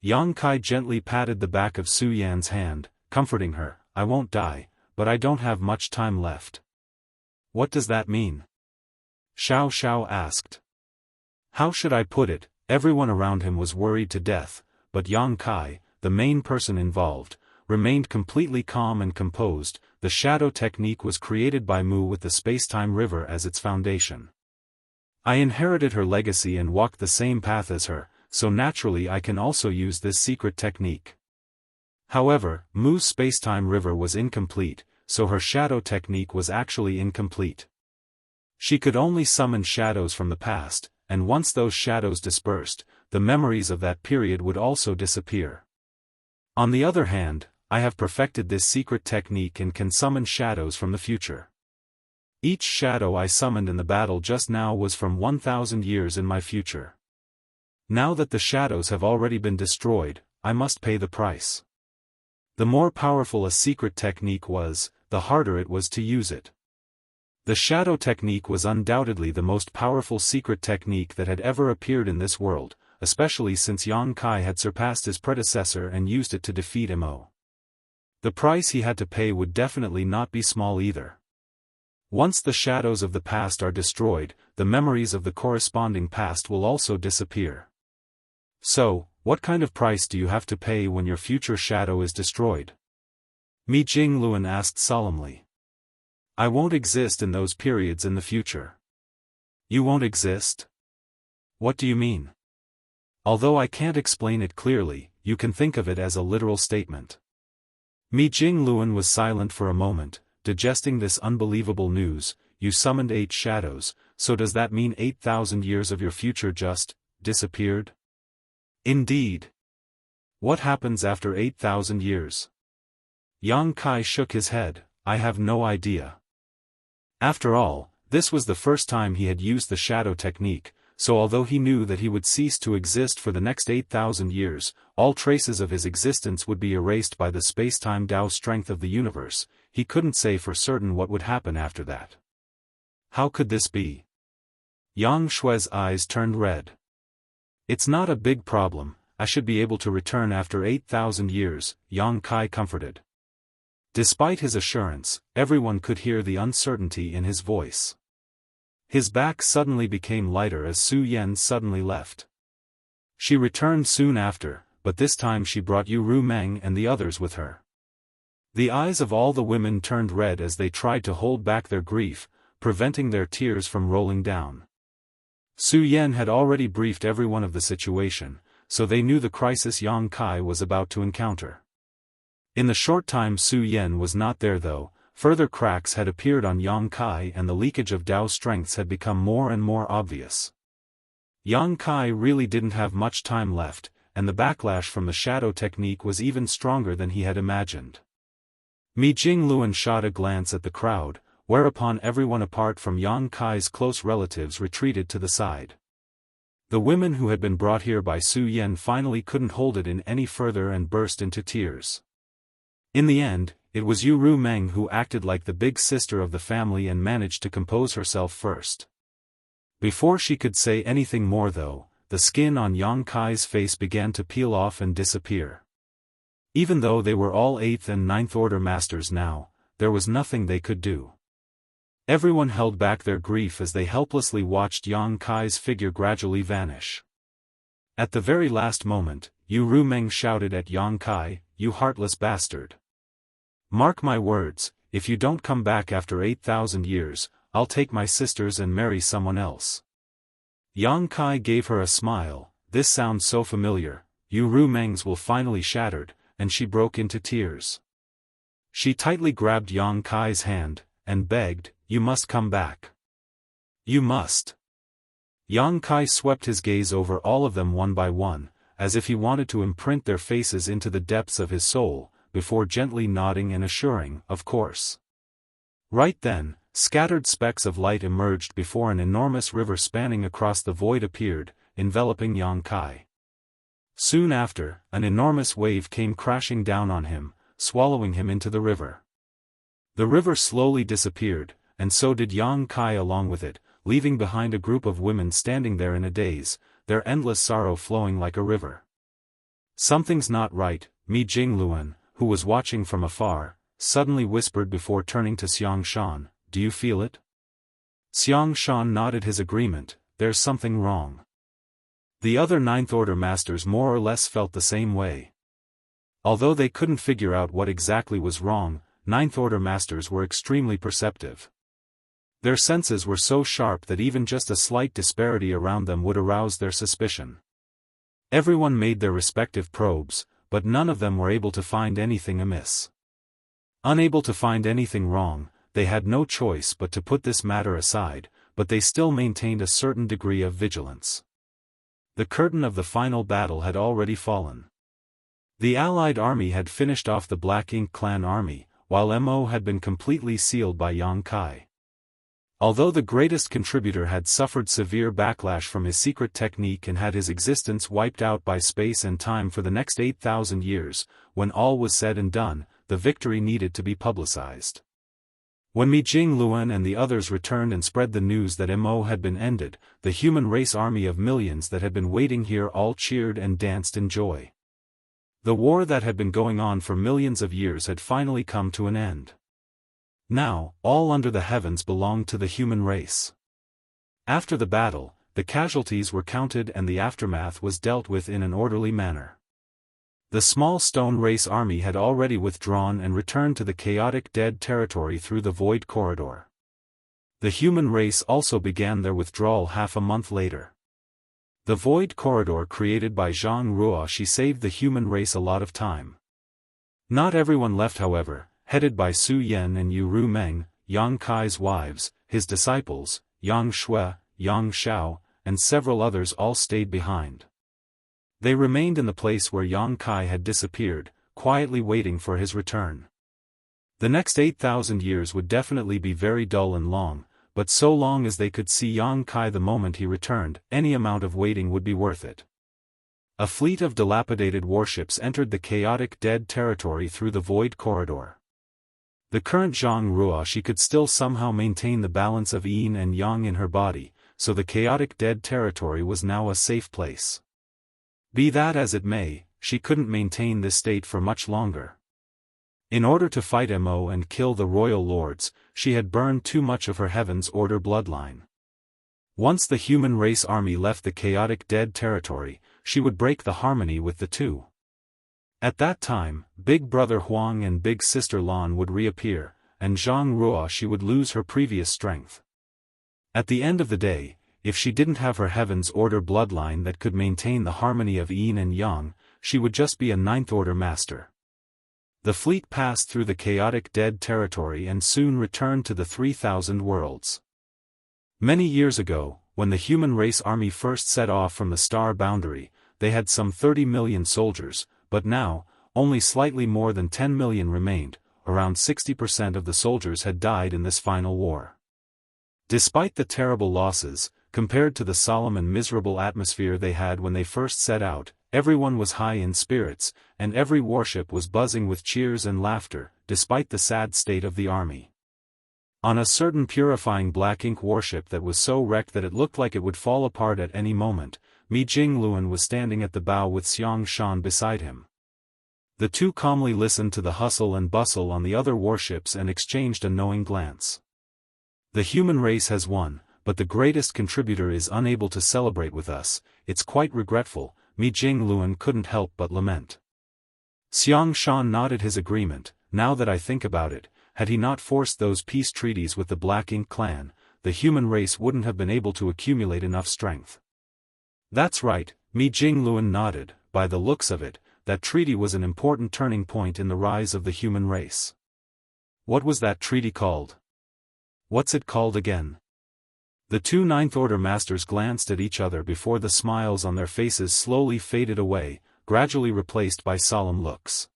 Yang Kai gently patted the back of Su Yan's hand, comforting her, "I won't die, but I don't have much time left." "What does that mean?" Xiao Xiao asked. How should I put it? Everyone around him was worried to death, but Yang Kai, the main person involved, remained completely calm and composed. The shadow technique was created by Mu with the space-time river as its foundation. I inherited her legacy and walked the same path as her, so naturally I can also use this secret technique. However, Mu's space-time river was incomplete, so her shadow technique was actually incomplete. She could only summon shadows from the past, and once those shadows dispersed, the memories of that period would also disappear. On the other hand, I have perfected this secret technique and can summon shadows from the future. Each shadow I summoned in the battle just now was from 1,000 years in my future. Now that the shadows have already been destroyed, I must pay the price. The more powerful a secret technique was, the harder it was to use it. The shadow technique was undoubtedly the most powerful secret technique that had ever appeared in this world, especially since Yang Kai had surpassed his predecessor and used it to defeat Mo. The price he had to pay would definitely not be small either. Once the shadows of the past are destroyed, the memories of the corresponding past will also disappear. So, what kind of price do you have to pay when your future shadow is destroyed? Mi Jingluan asked solemnly. I won't exist in those periods in the future. You won't exist? What do you mean? Although I can't explain it clearly, you can think of it as a literal statement. Mi Jingluan was silent for a moment, digesting this unbelievable news. You summoned 8 shadows, so does that mean 8,000 years of your future just disappeared? Indeed. What happens after 8,000 years? Yang Kai shook his head. I have no idea. After all, this was the first time he had used the shadow technique, so although he knew that he would cease to exist for the next 8,000 years, all traces of his existence would be erased by the space-time Dao strength of the universe. He couldn't say for certain what would happen after that. How could this be? Yang Shui's eyes turned red. It's not a big problem, I should be able to return after 8,000 years, Yang Kai comforted. Despite his assurance, everyone could hear the uncertainty in his voice. His back suddenly became lighter as Su Yan suddenly left. She returned soon after, but this time she brought Yu Ru Meng and the others with her. The eyes of all the women turned red as they tried to hold back their grief, preventing their tears from rolling down. Su Yan had already briefed everyone of the situation, so they knew the crisis Yang Kai was about to encounter. In the short time Su Yan was not there though, further cracks had appeared on Yang Kai and the leakage of Dao strengths had become more and more obvious. Yang Kai really didn't have much time left, and the backlash from the shadow technique was even stronger than he had imagined. Mi Jingluan shot a glance at the crowd, whereupon everyone apart from Yang Kai's close relatives retreated to the side. The women who had been brought here by Su Yan finally couldn't hold it in any further and burst into tears. In the end, it was Yu Ru Meng who acted like the big sister of the family and managed to compose herself first. Before she could say anything more though, the skin on Yang Kai's face began to peel off and disappear. Even though they were all 8th and 9th order masters now, there was nothing they could do. Everyone held back their grief as they helplessly watched Yang Kai's figure gradually vanish. At the very last moment, Yu Ru Meng shouted at Yang Kai, "You heartless bastard! Mark my words, if you don't come back after 8,000 years, I'll take my sisters and marry someone else." Yang Kai gave her a smile. This sounds so familiar. Yu Ru Meng's will finally shattered, and she broke into tears. She tightly grabbed Yang Kai's hand, and begged, "You must come back. You must." Yang Kai swept his gaze over all of them one by one, as if he wanted to imprint their faces into the depths of his soul, before gently nodding and assuring, "Of course." Right then, scattered specks of light emerged before an enormous river spanning across the void appeared, enveloping Yang Kai. Soon after, an enormous wave came crashing down on him, swallowing him into the river. The river slowly disappeared, and so did Yang Kai along with it, leaving behind a group of women standing there in a daze, their endless sorrow flowing like a river. "Something's not right," Mi Jingluan, who was watching from afar, suddenly whispered before turning to Xianxia, "Do you feel it?" Xianxia nodded his agreement, "There's something wrong." The other 9th Order masters more or less felt the same way. Although they couldn't figure out what exactly was wrong, 9th Order masters were extremely perceptive. Their senses were so sharp that even just a slight disparity around them would arouse their suspicion. Everyone made their respective probes, but none of them were able to find anything amiss. Unable to find anything wrong, they had no choice but to put this matter aside, but they still maintained a certain degree of vigilance. The curtain of the final battle had already fallen. The Allied army had finished off the Black Ink clan army, while Mo had been completely sealed by Yang Kai. Although the greatest contributor had suffered severe backlash from his secret technique and had his existence wiped out by space and time for the next 8,000 years, when all was said and done, the victory needed to be publicized. When Mi Jingluan and the others returned and spread the news that Mo had been ended, the human race army of millions that had been waiting here all cheered and danced in joy. The war that had been going on for millions of years had finally come to an end. Now, all under the heavens belonged to the human race. After the battle, the casualties were counted and the aftermath was dealt with in an orderly manner. The small stone race army had already withdrawn and returned to the chaotic dead territory through the void corridor. The human race also began their withdrawal half a month later. The void corridor created by Jianghu saved the human race a lot of time. Not everyone left however. Headed by Su Yan and Yu Ru Meng, Yang Kai's wives, his disciples, Yang Shui, Yang Xiao, and several others all stayed behind. They remained in the place where Yang Kai had disappeared, quietly waiting for his return. The next 8,000 years would definitely be very dull and long, but so long as they could see Yang Kai the moment he returned, any amount of waiting would be worth it. A fleet of dilapidated warships entered the chaotic dead territory through the void corridor. The current Jianghu could still somehow maintain the balance of yin and yang in her body, so the chaotic dead territory was now a safe place. Be that as it may, she couldn't maintain this state for much longer. In order to fight Mo and kill the royal lords, she had burned too much of her Heaven's Order bloodline. Once the human race army left the chaotic dead territory, she would break the harmony with the two. At that time, Big Brother Huang and Big Sister Lan would reappear, and Zhang Ruo would lose her previous strength. At the end of the day, if she didn't have her Heaven's Order bloodline that could maintain the harmony of yin and yang, she would just be a 9th Order master. The fleet passed through the chaotic dead territory and soon returned to the 3,000 worlds. Many years ago, when the human race army first set off from the star boundary, they had some 30 million soldiers, but now, only slightly more than 10 million remained, around 60% of the soldiers had died in this final war. Despite the terrible losses, compared to the solemn and miserable atmosphere they had when they first set out, everyone was high in spirits, and every warship was buzzing with cheers and laughter, despite the sad state of the army. On a certain purifying black ink warship that was so wrecked that it looked like it would fall apart at any moment, Mi Jingluan was standing at the bow with Xianxia beside him. The two calmly listened to the hustle and bustle on the other warships and exchanged a knowing glance. The human race has won, but the greatest contributor is unable to celebrate with us. It's quite regretful, Mi Jingluan couldn't help but lament. Xianxia nodded his agreement. Now that I think about it, had he not forced those peace treaties with the Black Ink clan, the human race wouldn't have been able to accumulate enough strength. That's right, Mi Jingluan nodded. By the looks of it, that treaty was an important turning point in the rise of the human race. What was that treaty called? What's it called again? The two Ninth Order masters glanced at each other before the smiles on their faces slowly faded away, gradually replaced by solemn looks.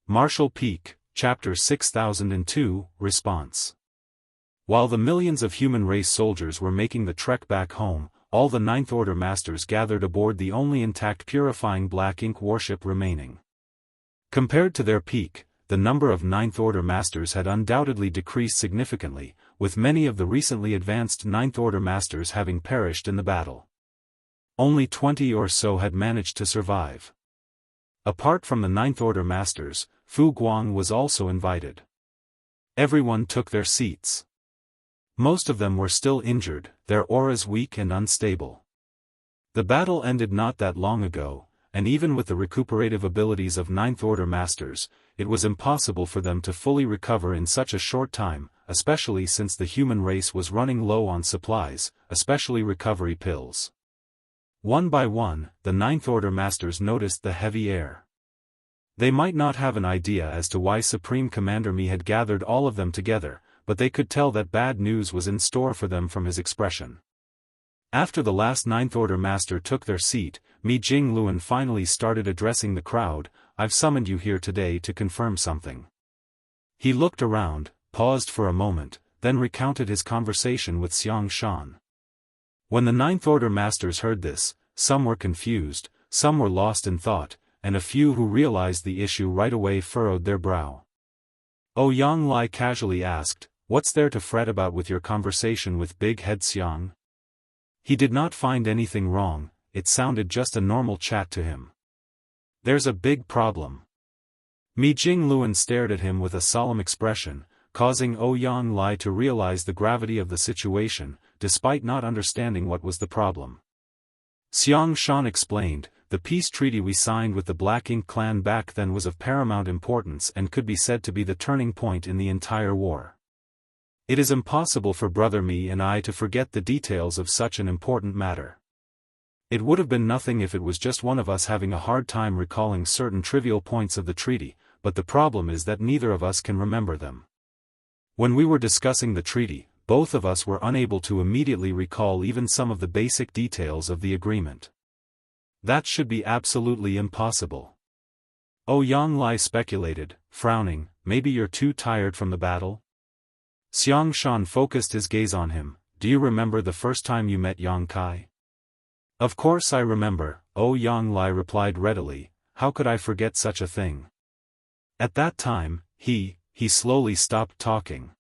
Marshall Peak, Chapter 6002, Response. While the millions of human race soldiers were making the trek back home, all the Ninth Order masters gathered aboard the only intact purifying Black Ink warship remaining. Compared to their peak, the number of Ninth Order masters had undoubtedly decreased significantly, with many of the recently advanced Ninth Order masters having perished in the battle. Only 20 or so had managed to survive. Apart from the Ninth Order masters, Fu Guang was also invited. Everyone took their seats. Most of them were still injured, their auras weak and unstable. The battle ended not that long ago, and even with the recuperative abilities of Ninth Order masters, it was impossible for them to fully recover in such a short time, especially since the human race was running low on supplies, especially recovery pills. One by one, the Ninth Order masters noticed the heavy air. They might not have an idea as to why Supreme Commander Mi had gathered all of them together, but they could tell that bad news was in store for them from his expression. After the last Ninth Order master took their seat, Mi Jingluan finally started addressing the crowd. I've summoned you here today to confirm something. He looked around, paused for a moment, then recounted his conversation with Xianxia. When the Ninth Order masters heard this, some were confused, some were lost in thought, and a few who realized the issue right away furrowed their brow. Yang Lai casually asked, "What's there to fret about with your conversation with Big Head Xiang?" He did not find anything wrong, it sounded just a normal chat to him. There's a big problem. Mi Jingluan stared at him with a solemn expression, causing Yang Lai to realize the gravity of the situation, despite not understanding what was the problem. Xianxia explained, the peace treaty we signed with the Black Ink clan back then was of paramount importance and could be said to be the turning point in the entire war. It is impossible for Brother Mi and I to forget the details of such an important matter. It would have been nothing if it was just one of us having a hard time recalling certain trivial points of the treaty, but the problem is that neither of us can remember them. When we were discussing the treaty, both of us were unable to immediately recall even some of the basic details of the agreement. That should be absolutely impossible. Yang Lai speculated, frowning, maybe you're too tired from the battle? Xianxia focused his gaze on him. Do you remember the first time you met Yang Kai? Of course I remember, Yang Lai replied readily. How could I forget such a thing? At that time, he slowly stopped talking.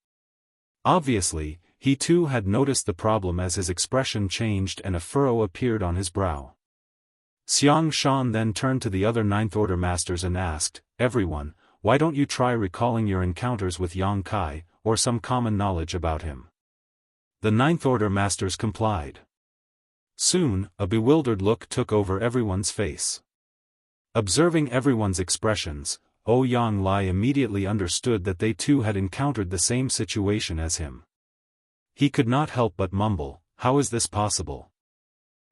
Obviously, he too had noticed the problem as his expression changed and a furrow appeared on his brow. Xianxia then turned to the other Ninth Order masters and asked, everyone, why don't you try recalling your encounters with Yang Kai, or some common knowledge about him? The Ninth Order masters complied. Soon, a bewildered look took over everyone's face. Observing everyone's expressions, Yang Lai immediately understood that they too had encountered the same situation as him. He could not help but mumble, how is this possible?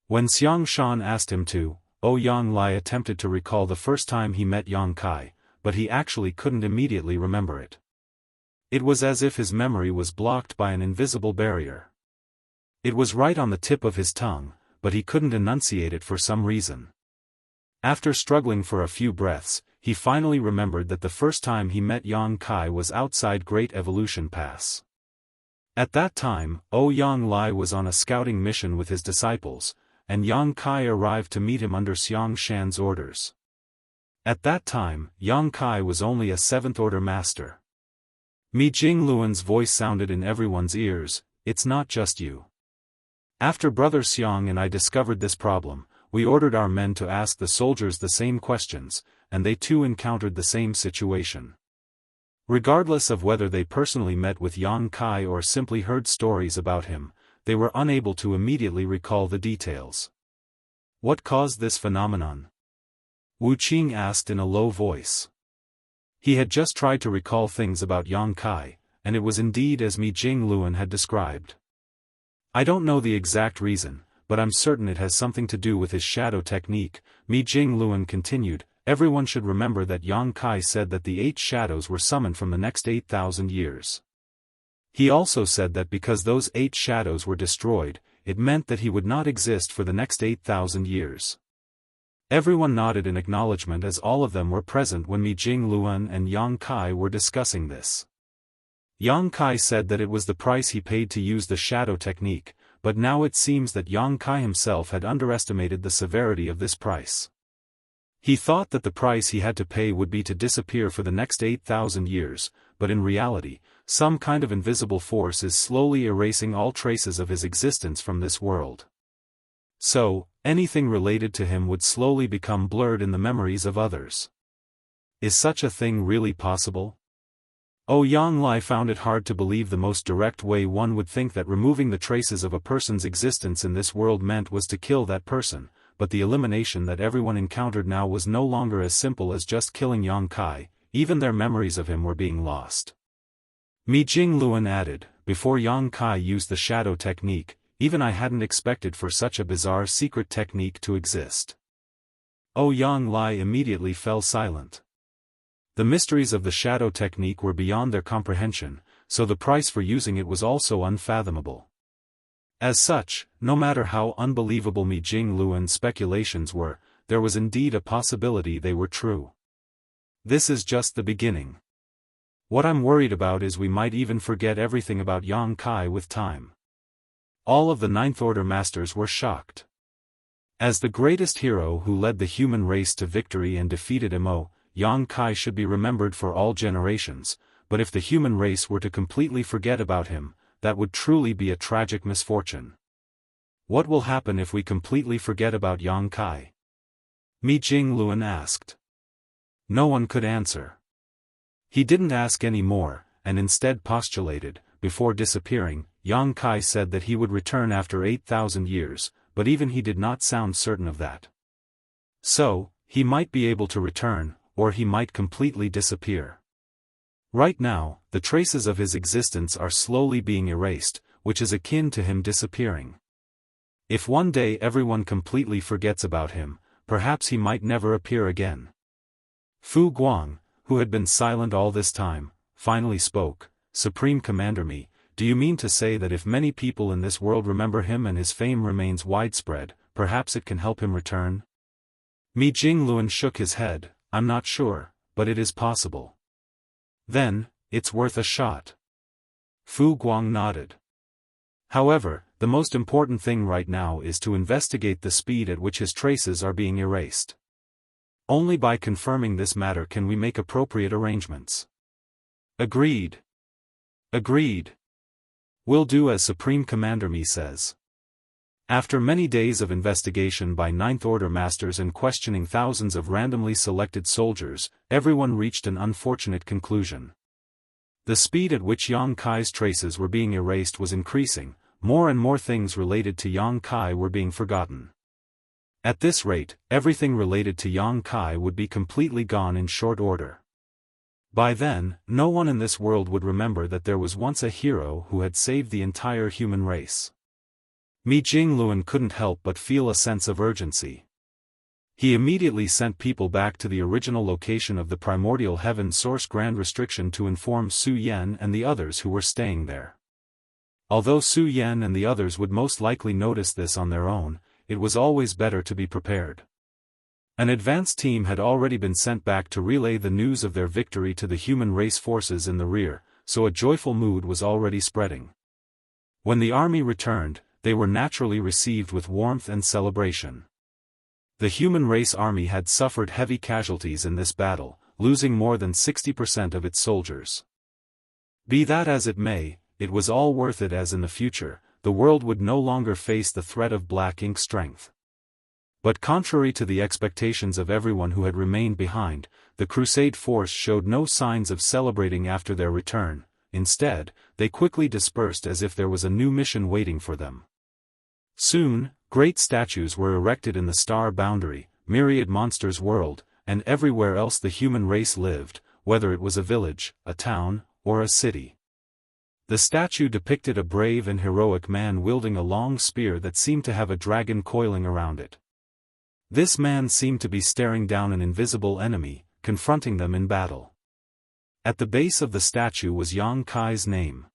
When Xianxia asked him to, Yang Lai attempted to recall the first time he met Yang Kai, but he actually couldn't immediately remember it. It was as if his memory was blocked by an invisible barrier. It was right on the tip of his tongue, but he couldn't enunciate it for some reason. After struggling for a few breaths, he finally remembered that the first time he met Yang Kai was outside Great Evolution Pass. At that time, Yang Lai was on a scouting mission with his disciples, and Yang Kai arrived to meet him under Xianxia's orders. At that time, Yang Kai was only a 7th Order master. Mi Jingluan's voice sounded in everyone's ears, "It's not just you. After Brother Xiang and I discovered this problem, we ordered our men to ask the soldiers the same questions, and they too encountered the same situation. Regardless of whether they personally met with Yang Kai or simply heard stories about him, they were unable to immediately recall the details." "What caused this phenomenon?" Wu Qing asked in a low voice. He had just tried to recall things about Yang Kai, and it was indeed as Mi Jingluan had described. "I don't know the exact reason, but I'm certain it has something to do with his shadow technique," Mi Jingluan continued. "Everyone should remember that Yang Kai said that the 8 shadows were summoned from the next 8,000 years. He also said that because those 8 shadows were destroyed, it meant that he would not exist for the next 8,000 years. Everyone nodded in acknowledgement as all of them were present when Mi Jingluan and Yang Kai were discussing this. Yang Kai said that it was the price he paid to use the shadow technique, but now it seems that Yang Kai himself had underestimated the severity of this price. He thought that the price he had to pay would be to disappear for the next 8,000 years, but in reality, some kind of invisible force is slowly erasing all traces of his existence from this world. So, anything related to him would slowly become blurred in the memories of others. Is such a thing really possible? Yang Lai found it hard to believe the most direct way one would think that removing the traces of a person's existence in this world meant was to kill that person, but the elimination that everyone encountered now was no longer as simple as just killing Yang Kai, even their memories of him were being lost. Mi Jingluan added, "Before Yang Kai used the shadow technique, even I hadn't expected for such a bizarre secret technique to exist." Yang Lai immediately fell silent. The mysteries of the shadow technique were beyond their comprehension, so the price for using it was also unfathomable. As such, no matter how unbelievable Mi Jingluan's speculations were, there was indeed a possibility they were true. This is just the beginning. What I'm worried about is we might even forget everything about Yang Kai with time. All of the 9th Order masters were shocked. As the greatest hero who led the human race to victory and defeated Imo, Yang Kai should be remembered for all generations, but if the human race were to completely forget about him, that would truly be a tragic misfortune. What will happen if we completely forget about Yang Kai? Mi Jingluan asked. No one could answer. He didn't ask any more, and instead postulated, before disappearing, Yang Kai said that he would return after 8,000 years, but even he did not sound certain of that. So, he might be able to return, or he might completely disappear. Right now, the traces of his existence are slowly being erased, which is akin to him disappearing. If one day everyone completely forgets about him, perhaps he might never appear again. Fu Guang, who had been silent all this time, finally spoke. Supreme Commander Mi, do you mean to say that if many people in this world remember him and his fame remains widespread, perhaps it can help him return? Mi Jingluan shook his head. I'm not sure, but it is possible. Then, it's worth a shot. Fu Guang nodded. However, the most important thing right now is to investigate the speed at which his traces are being erased. Only by confirming this matter can we make appropriate arrangements. Agreed. Agreed. We'll do as Supreme Commander Mi says. After many days of investigation by 9th Order masters and questioning thousands of randomly selected soldiers, everyone reached an unfortunate conclusion. The speed at which Yang Kai's traces were being erased was increasing, more and more things related to Yang Kai were being forgotten. At this rate, everything related to Yang Kai would be completely gone in short order. By then, no one in this world would remember that there was once a hero who had saved the entire human race. Mi Jingluan couldn't help but feel a sense of urgency. He immediately sent people back to the original location of the primordial heaven source Grand Restriction to inform Su Yan and the others who were staying there. Although Su Yan and the others would most likely notice this on their own, it was always better to be prepared. An advance team had already been sent back to relay the news of their victory to the human race forces in the rear, so a joyful mood was already spreading. When the army returned, they were naturally received with warmth and celebration. The human race army had suffered heavy casualties in this battle, losing more than 60% of its soldiers. Be that as it may, it was all worth it, as in the future, the world would no longer face the threat of black ink strength. But contrary to the expectations of everyone who had remained behind, the Crusade force showed no signs of celebrating after their return. Instead, they quickly dispersed as if there was a new mission waiting for them. Soon, great statues were erected in the star boundary, myriad monsters' world, and everywhere else the human race lived, whether it was a village, a town, or a city. The statue depicted a brave and heroic man wielding a long spear that seemed to have a dragon coiling around it. This man seemed to be staring down an invisible enemy, confronting them in battle. At the base of the statue was Yang Kai's name.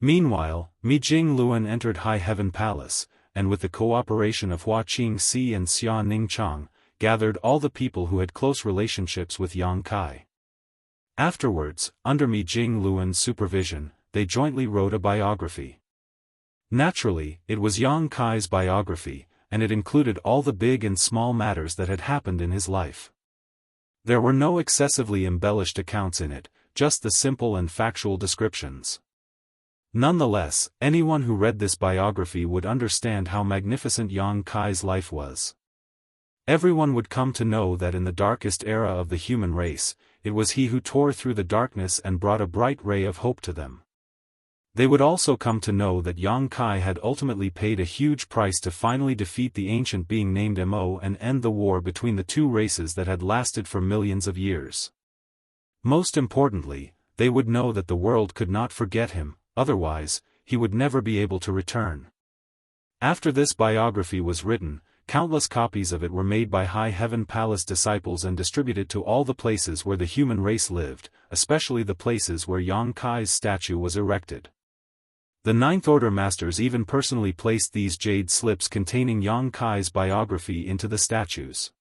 Meanwhile, Mi Jing Luan entered High Heaven Palace, and with the cooperation of Hua Qingxi and Xia Ningchang, gathered all the people who had close relationships with Yang Kai. Afterwards, under Mi Jing Luan's supervision, they jointly wrote a biography. Naturally, it was Yang Kai's biography, and it included all the big and small matters that had happened in his life. There were no excessively embellished accounts in it, just the simple and factual descriptions. Nonetheless, anyone who read this biography would understand how magnificent Yang Kai's life was. Everyone would come to know that in the darkest era of the human race, it was he who tore through the darkness and brought a bright ray of hope to them. They would also come to know that Yang Kai had ultimately paid a huge price to finally defeat the ancient being named Mo and end the war between the two races that had lasted for millions of years. Most importantly, they would know that the world could not forget him, otherwise, he would never be able to return. After this biography was written, countless copies of it were made by High Heaven Palace disciples and distributed to all the places where the human race lived, especially the places where Yang Kai's statue was erected. The Ninth Order Masters even personally placed these jade slips containing Yang Kai's biography into the statues.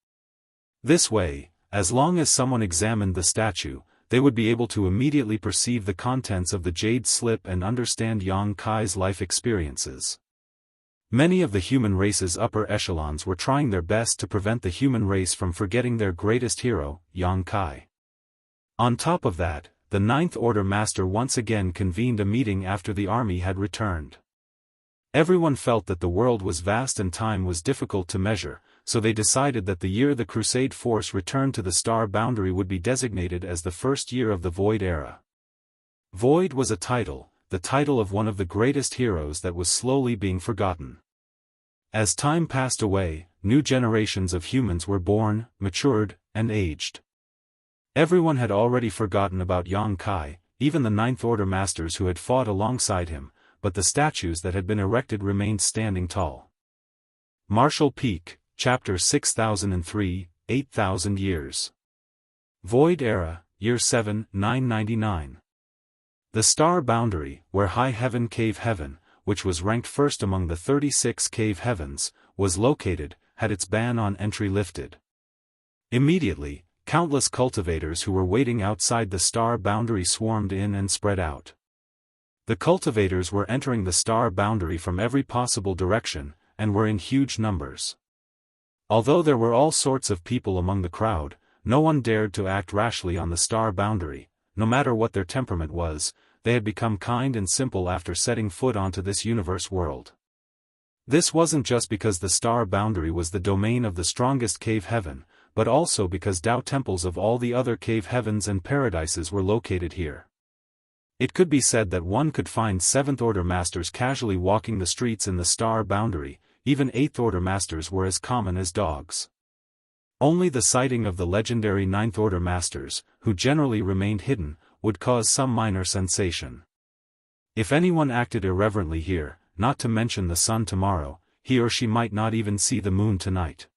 This way, as long as someone examined the statue, they would be able to immediately perceive the contents of the jade slip and understand Yang Kai's life experiences. Many of the human race's upper echelons were trying their best to prevent the human race from forgetting their greatest hero, Yang Kai. On top of that, the Ninth Order Master once again convened a meeting after the army had returned. Everyone felt that the world was vast and time was difficult to measure, so they decided that the year the Crusade force returned to the star boundary would be designated as the first year of the Void era. Void was a title, the title of one of the greatest heroes that was slowly being forgotten. As time passed away, new generations of humans were born, matured, and aged. Everyone had already forgotten about Yang Kai, even the Ninth Order Masters who had fought alongside him, but the statues that had been erected remained standing tall. Martial Peak, Chapter 6003, 8,000 Years. Void Era, Year 7, 999. The Star Boundary, where High Heaven Cave Heaven, which was ranked first among the 36 cave heavens, was located, had its ban on entry lifted. Immediately, countless cultivators who were waiting outside the star boundary swarmed in and spread out. The cultivators were entering the star boundary from every possible direction, and were in huge numbers. Although there were all sorts of people among the crowd, no one dared to act rashly on the star boundary. No matter what their temperament was, they had become kind and simple after setting foot onto this universe world. This wasn't just because the star boundary was the domain of the strongest cave heaven, but also because Tao temples of all the other cave heavens and paradises were located here. It could be said that one could find Seventh Order Masters casually walking the streets in the star boundary, even Eighth Order Masters were as common as dogs. Only the sighting of the legendary Ninth Order Masters, who generally remained hidden, would cause some minor sensation. If anyone acted irreverently here, not to mention the sun tomorrow, he or she might not even see the moon tonight.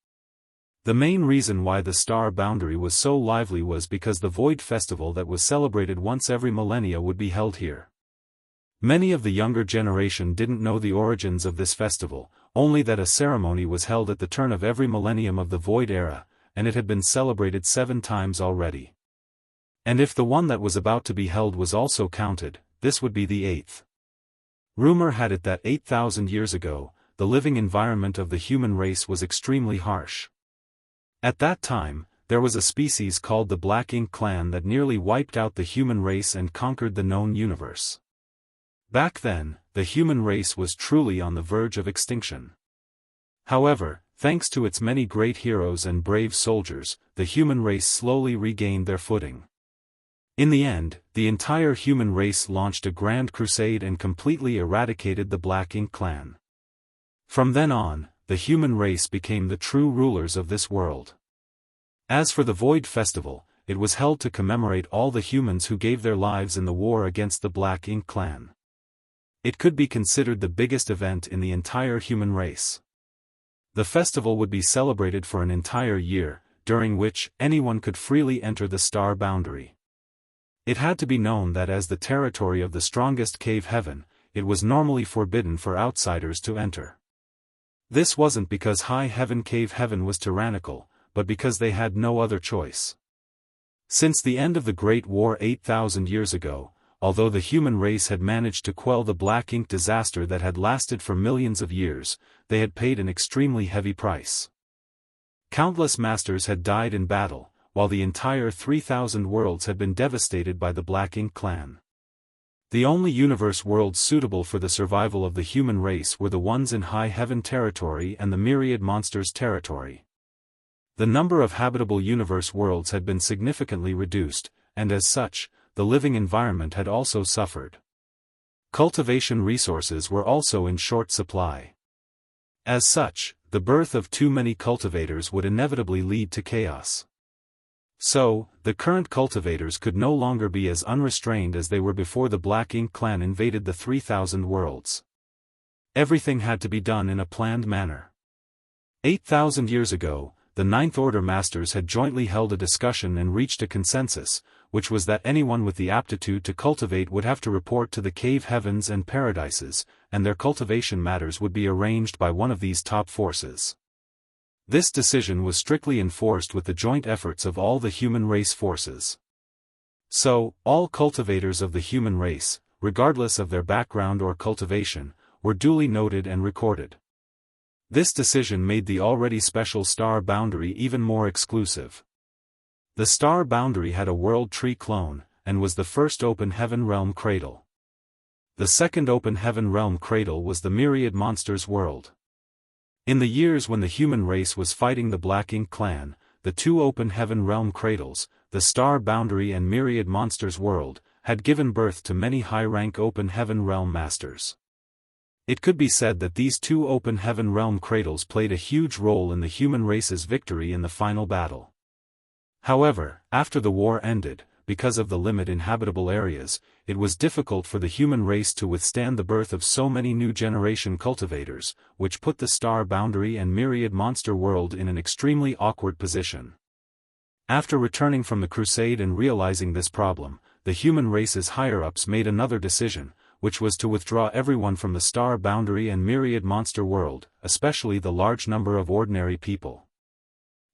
The main reason why the star boundary was so lively was because the Void Festival that was celebrated once every millennia would be held here. Many of the younger generation didn't know the origins of this festival, only that a ceremony was held at the turn of every millennium of the Void era, and it had been celebrated 7 times already. And if the one that was about to be held was also counted, this would be the 8th. Rumor had it that 8,000 years ago, the living environment of the human race was extremely harsh. At that time, there was a species called the Black Ink clan that nearly wiped out the human race and conquered the known universe. Back then, the human race was truly on the verge of extinction. However, thanks to its many great heroes and brave soldiers, the human race slowly regained their footing. In the end, the entire human race launched a grand crusade and completely eradicated the Black Ink clan. From then on, the human race became the true rulers of this world. As for the Void Festival, it was held to commemorate all the humans who gave their lives in the war against the Black Ink clan. It could be considered the biggest event in the entire human race. The festival would be celebrated for an entire year, during which anyone could freely enter the star boundary. It had to be known that as the territory of the strongest cave heaven, it was normally forbidden for outsiders to enter. This wasn't because High Heaven Cave Heaven was tyrannical, but because they had no other choice. Since the end of the Great War 8,000 years ago, although the human race had managed to quell the Black Ink disaster that had lasted for millions of years, they had paid an extremely heavy price. Countless masters had died in battle, while the entire 3,000 worlds had been devastated by the Black Ink clan. The only universe worlds suitable for the survival of the human race were the ones in High Heaven territory and the Myriad Monsters territory. The number of habitable universe worlds had been significantly reduced, and as such, the living environment had also suffered. Cultivation resources were also in short supply. As such, the birth of too many cultivators would inevitably lead to chaos. So, the current cultivators could no longer be as unrestrained as they were before the Black Ink clan invaded the 3,000 worlds. Everything had to be done in a planned manner. 8,000 years ago, the Ninth Order Masters had jointly held a discussion and reached a consensus, which was that anyone with the aptitude to cultivate would have to report to the cave heavens and paradises, and their cultivation matters would be arranged by one of these top forces. This decision was strictly enforced with the joint efforts of all the human race forces. So, all cultivators of the human race, regardless of their background or cultivation, were duly noted and recorded. This decision made the already special star boundary even more exclusive. The star boundary had a world tree clone, and was the first open heaven realm cradle. The second open heaven realm cradle was the Myriad Monsters world. In the years when the human race was fighting the Black Ink clan, the two open heaven realm cradles, the star boundary and Myriad Monsters world, had given birth to many high-rank open heaven realm masters. It could be said that these two open heaven realm cradles played a huge role in the human race's victory in the final battle. However, after the war ended, because of the limited inhabitable areas, it was difficult for the human race to withstand the birth of so many new generation cultivators, which put the star boundary and Myriad Monster world in an extremely awkward position. After returning from the crusade and realizing this problem, the human race's higher-ups made another decision, which was to withdraw everyone from the star boundary and Myriad Monster world, especially the large number of ordinary people.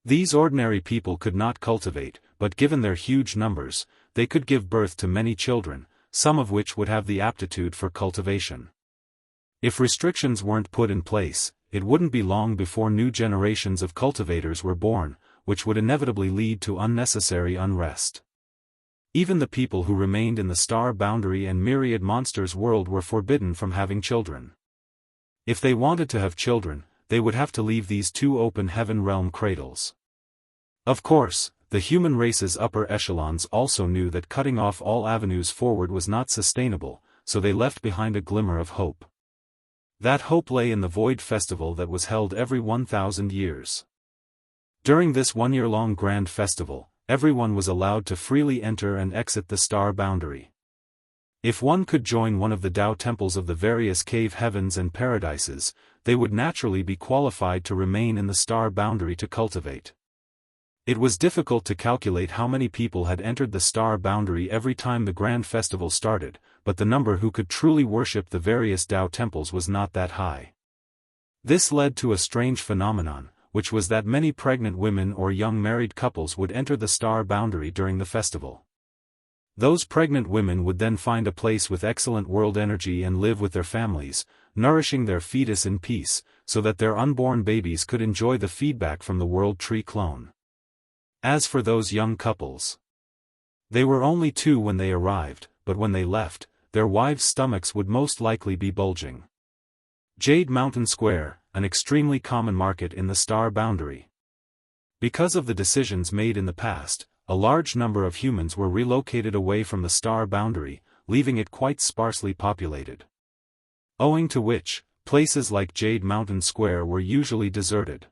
These ordinary people could not cultivate, but given their huge numbers, they could give birth to many children, some of which would have the aptitude for cultivation. If restrictions weren't put in place, it wouldn't be long before new generations of cultivators were born, which would inevitably lead to unnecessary unrest. Even the people who remained in the star boundary and Myriad Monsters world were forbidden from having children. If they wanted to have children, they would have to leave these two open heaven realm cradles. Of course, the human race's upper echelons also knew that cutting off all avenues forward was not sustainable, so they left behind a glimmer of hope. That hope lay in the Void Festival that was held every 1,000 years. During this one-year-long grand festival, everyone was allowed to freely enter and exit the star boundary. If one could join one of the Tao temples of the various cave heavens and paradises, they would naturally be qualified to remain in the star boundary to cultivate. It was difficult to calculate how many people had entered the star boundary every time the grand festival started, but the number who could truly worship the various Tao temples was not that high. This led to a strange phenomenon, which was that many pregnant women or young married couples would enter the star boundary during the festival. Those pregnant women would then find a place with excellent world energy and live with their families, nourishing their fetus in peace, so that their unborn babies could enjoy the feedback from the world tree clone. As for those young couples, they were only 2 when they arrived, but when they left, their wives' stomachs would most likely be bulging. Jade Mountain Square, an extremely common market in the star boundary. Because of the decisions made in the past, a large number of humans were relocated away from the star boundary, leaving it quite sparsely populated. Owing to which, places like Jade Mountain Square were usually deserted.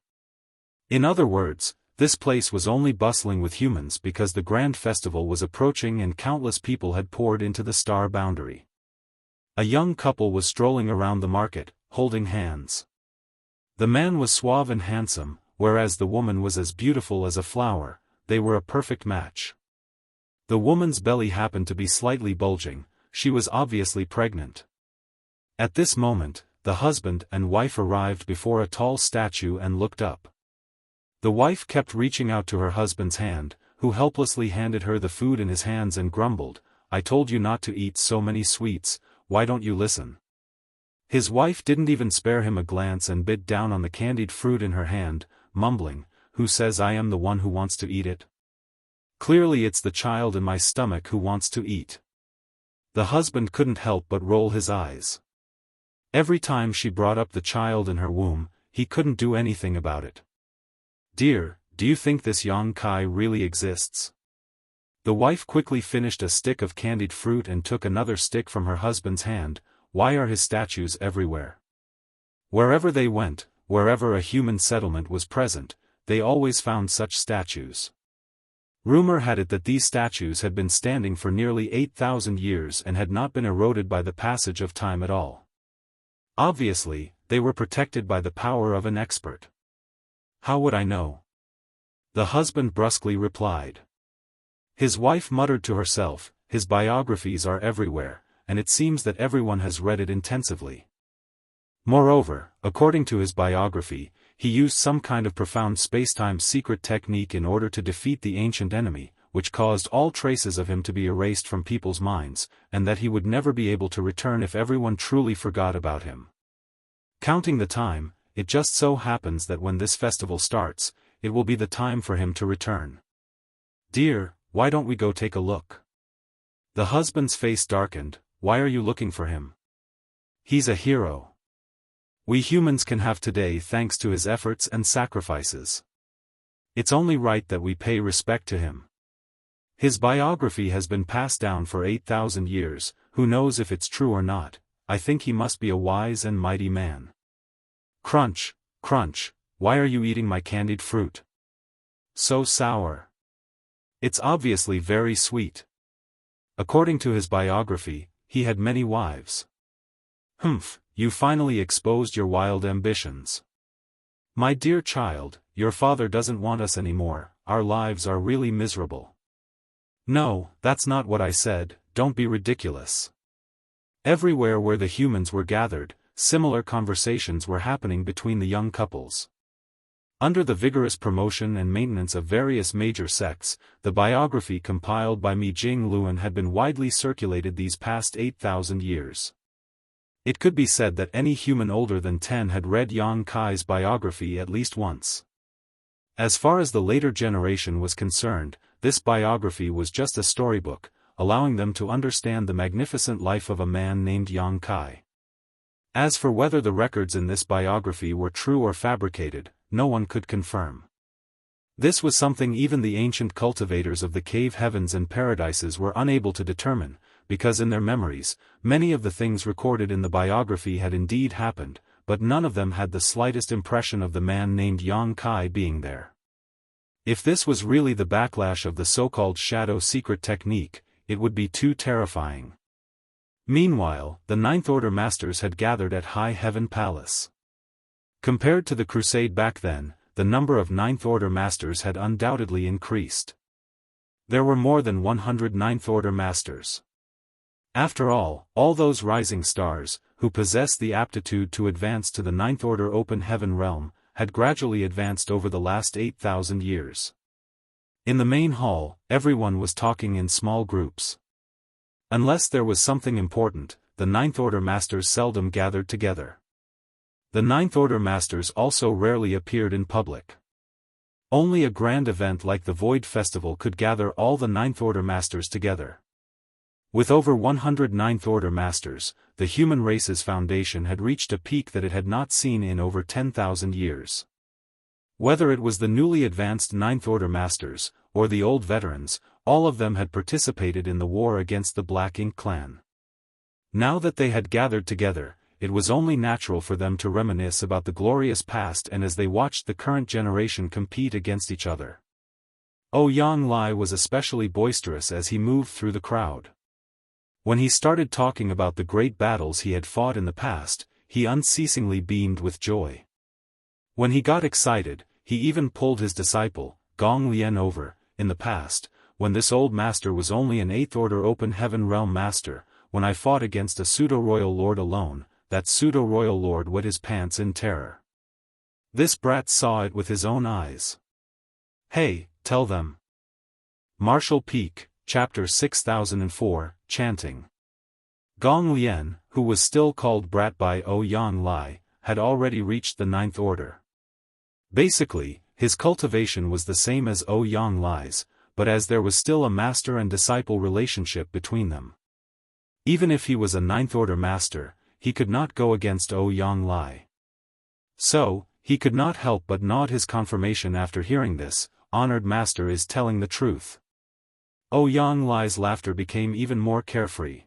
In other words, this place was only bustling with humans because the grand festival was approaching and countless people had poured into the star boundary. A young couple was strolling around the market, holding hands. The man was suave and handsome, whereas the woman was as beautiful as a flower. They were a perfect match. The woman's belly happened to be slightly bulging, she was obviously pregnant. At this moment, the husband and wife arrived before a tall statue and looked up. The wife kept reaching out to her husband's hand, who helplessly handed her the food in his hands and grumbled, "I told you not to eat so many sweets, why don't you listen?" His wife didn't even spare him a glance and bit down on the candied fruit in her hand, mumbling, "Who says I am the one who wants to eat it? Clearly it's the child in my stomach who wants to eat." The husband couldn't help but roll his eyes. Every time she brought up the child in her womb, he couldn't do anything about it. "Dear, do you think this Yang Kai really exists?" The wife quickly finished a stick of candied fruit and took another stick from her husband's hand. "Why are his statues everywhere?" Wherever they went, wherever a human settlement was present, they always found such statues. Rumor had it that these statues had been standing for nearly 8,000 years and had not been eroded by the passage of time at all. Obviously, they were protected by the power of an expert. "How would I know?" the husband brusquely replied. His wife muttered to herself, "His biographies are everywhere, and it seems that everyone has read it intensively." Moreover, according to his biography, he used some kind of profound spacetime secret technique in order to defeat the ancient enemy, which caused all traces of him to be erased from people's minds, and that he would never be able to return if everyone truly forgot about him. Counting the time, it just so happens that when this festival starts, it will be the time for him to return. "Dear, why don't we go take a look?" The husband's face darkened. "Why are you looking for him? He's a hero. We humans can have today thanks to his efforts and sacrifices. It's only right that we pay respect to him. His biography has been passed down for 8,000 years, who knows if it's true or not. I think he must be a wise and mighty man." Crunch, crunch, why are you eating my candied fruit? So sour. It's obviously very sweet. According to his biography, he had many wives. Humph, you finally exposed your wild ambitions. My dear child, your father doesn't want us anymore, our lives are really miserable. No, that's not what I said, don't be ridiculous. Everywhere where the humans were gathered, similar conversations were happening between the young couples. Under the vigorous promotion and maintenance of various major sects, the biography compiled by Mi Jingluan had been widely circulated these past 8,000 years. It could be said that any human older than 10 had read Yang Kai's biography at least once. As far as the later generation was concerned, this biography was just a storybook, allowing them to understand the magnificent life of a man named Yang Kai. As for whether the records in this biography were true or fabricated, no one could confirm. This was something even the ancient cultivators of the cave heavens and paradises were unable to determine, because in their memories, many of the things recorded in the biography had indeed happened, but none of them had the slightest impression of the man named Yang Kai being there. If this was really the backlash of the so-called shadow secret technique, it would be too terrifying. Meanwhile, the Ninth Order Masters had gathered at High Heaven Palace. Compared to the crusade back then, the number of Ninth Order Masters had undoubtedly increased. There were more than 100 Ninth Order Masters. After all those rising stars, who possessed the aptitude to advance to the Ninth Order Open Heaven realm, had gradually advanced over the last 8,000 years. In the main hall, everyone was talking in small groups. Unless there was something important, the Ninth Order Masters seldom gathered together. The Ninth Order Masters also rarely appeared in public. Only a grand event like the Void Festival could gather all the Ninth Order Masters together. With over 100 Ninth Order Masters, the human race's foundation had reached a peak that it had not seen in over 10,000 years. Whether it was the newly advanced Ninth Order Masters, or the old veterans, all of them had participated in the war against the Black Ink clan. Now that they had gathered together, it was only natural for them to reminisce about the glorious past and as they watched the current generation compete against each other. Ouyang Lai was especially boisterous as he moved through the crowd. When he started talking about the great battles he had fought in the past, he unceasingly beamed with joy. When he got excited, he even pulled his disciple, Gong Lian over. In the past, when this old master was only an 8th Order Open Heaven Realm Master, when I fought against a pseudo-royal lord alone, that pseudo-royal lord wet his pants in terror. This brat saw it with his own eyes. Hey, tell them. Martial Peak, Chapter 6004, Chanting. Gong Lian, who was still called brat by Ouyang Lai, had already reached the Ninth Order. Basically, his cultivation was the same as Ouyang Lai's, but as there was still a master and disciple relationship between them. Even if he was a Ninth Order Master, he could not go against Ouyang Lai. So, he could not help but nod his confirmation after hearing this. Honored Master is telling the truth. Ouyang Lai's laughter became even more carefree.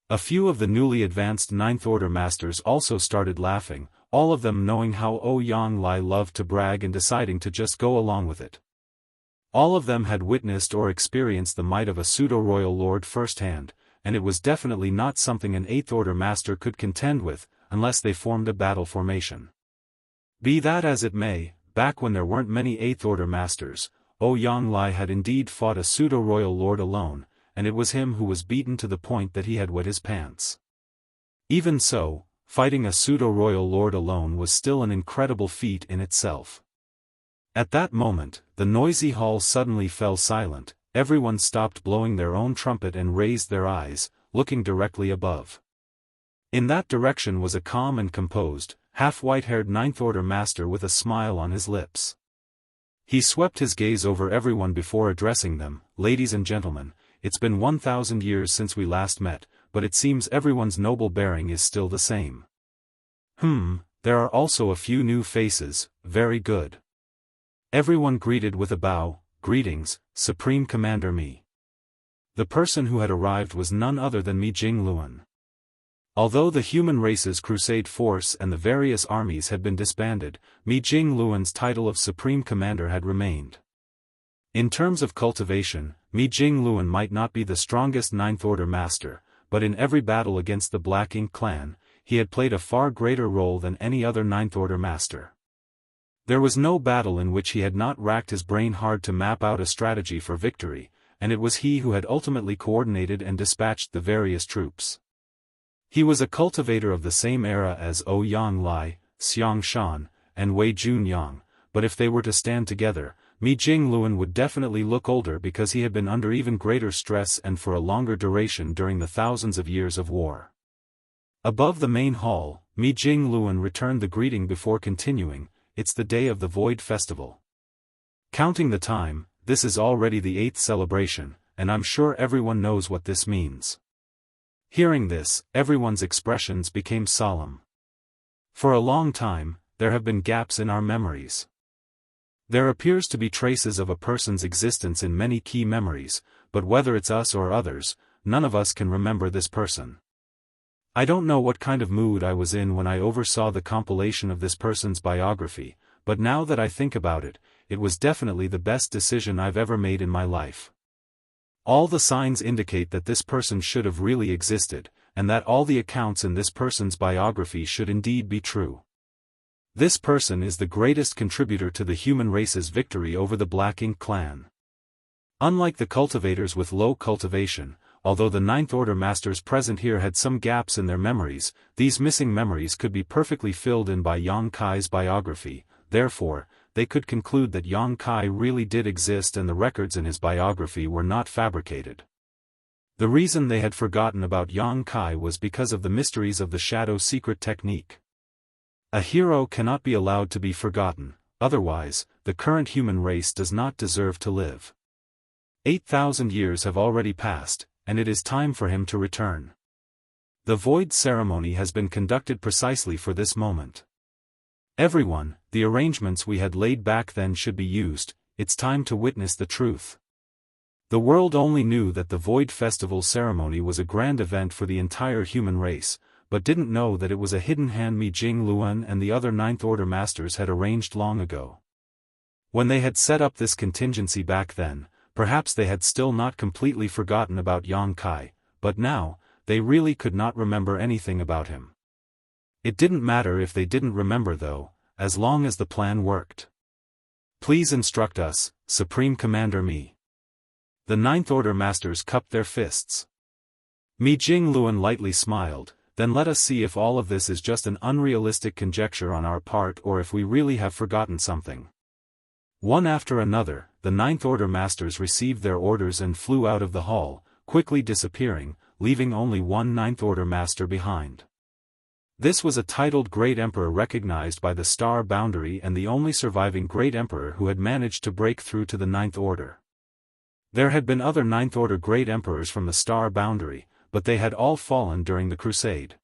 A few of the newly advanced Ninth Order Masters also started laughing, all of them knowing how Ouyang Lai loved to brag and deciding to just go along with it. All of them had witnessed or experienced the might of a pseudo-royal lord firsthand, and it was definitely not something an 8th Order Master could contend with, unless they formed a battle formation. Be that as it may, back when there weren't many 8th Order Masters, Ouyang Lai had indeed fought a pseudo-royal lord alone, and it was him who was beaten to the point that he had wet his pants. Even so, fighting a pseudo-royal lord alone was still an incredible feat in itself. At that moment, the noisy hall suddenly fell silent, everyone stopped blowing their own trumpet and raised their eyes, looking directly above. In that direction was a calm and composed, half-white-haired Ninth Order Master with a smile on his lips. He swept his gaze over everyone before addressing them. Ladies and gentlemen, it's been 1,000 years since we last met, but it seems everyone's noble bearing is still the same. There are also a few new faces. Very good. Everyone greeted with a bow. Greetings, Supreme Commander Mi. The person who had arrived was none other than Mi Jingluan. Although the human race's crusade force and the various armies had been disbanded, Mi Jingluan's title of Supreme Commander had remained. In terms of cultivation, Mi Jingluan might not be the strongest Ninth Order Master, but in every battle against the Black Ink clan, he had played a far greater role than any other Ninth Order Master. There was no battle in which he had not racked his brain hard to map out a strategy for victory, and it was he who had ultimately coordinated and dispatched the various troops. He was a cultivator of the same era as Ouyang Lai, Xianxia, and Wei Junyang, but if they were to stand together, Mi Jingluan would definitely look older because he had been under even greater stress and for a longer duration during the thousands of years of war. Above the main hall, Mi Jingluan returned the greeting before continuing. It's the day of the Void Festival. Counting the time, this is already the 8th celebration, and I'm sure everyone knows what this means. Hearing this, everyone's expressions became solemn. For a long time, there have been gaps in our memories. There appears to be traces of a person's existence in many key memories, but whether it's us or others, none of us can remember this person. I don't know what kind of mood I was in when I oversaw the compilation of this person's biography, but now that I think about it, it was definitely the best decision I've ever made in my life. All the signs indicate that this person should have really existed, and that all the accounts in this person's biography should indeed be true. This person is the greatest contributor to the human race's victory over the Black Ink clan. Unlike the cultivators with low cultivation, although the Ninth Order Masters present here had some gaps in their memories, these missing memories could be perfectly filled in by Yang Kai's biography. therefore, they could conclude that Yang Kai really did exist and the records in his biography were not fabricated. The reason they had forgotten about Yang Kai was because of the mysteries of the shadow secret technique. A hero cannot be allowed to be forgotten, otherwise, the current human race does not deserve to live. 8,000 years have already passed, and it is time for him to return. The void ceremony has been conducted precisely for this moment. Everyone, the arrangements we had laid back then should be used, it's time to witness the truth. The world only knew that the Void Festival ceremony was a grand event for the entire human race, but didn't know that it was a hidden hand Mi Jing Luan and the other Ninth Order Masters had arranged long ago. When they had set up this contingency back then, perhaps they had still not completely forgotten about Yang Kai, but now, they really could not remember anything about him. It didn't matter if they didn't remember though, as long as the plan worked. Please instruct us, Supreme Commander Mi. The Ninth Order Masters cupped their fists. Mi Jing Luan lightly smiled, then let us see if all of this is just an unrealistic conjecture on our part or if we really have forgotten something. One after another, the Ninth Order Masters received their orders and flew out of the hall, quickly disappearing, leaving only one Ninth Order Master behind. This was a titled Great Emperor recognized by the Star Boundary and the only surviving Great Emperor who had managed to break through to the Ninth Order. There had been other Ninth Order Great Emperors from the Star Boundary, but they had all fallen during the Crusade.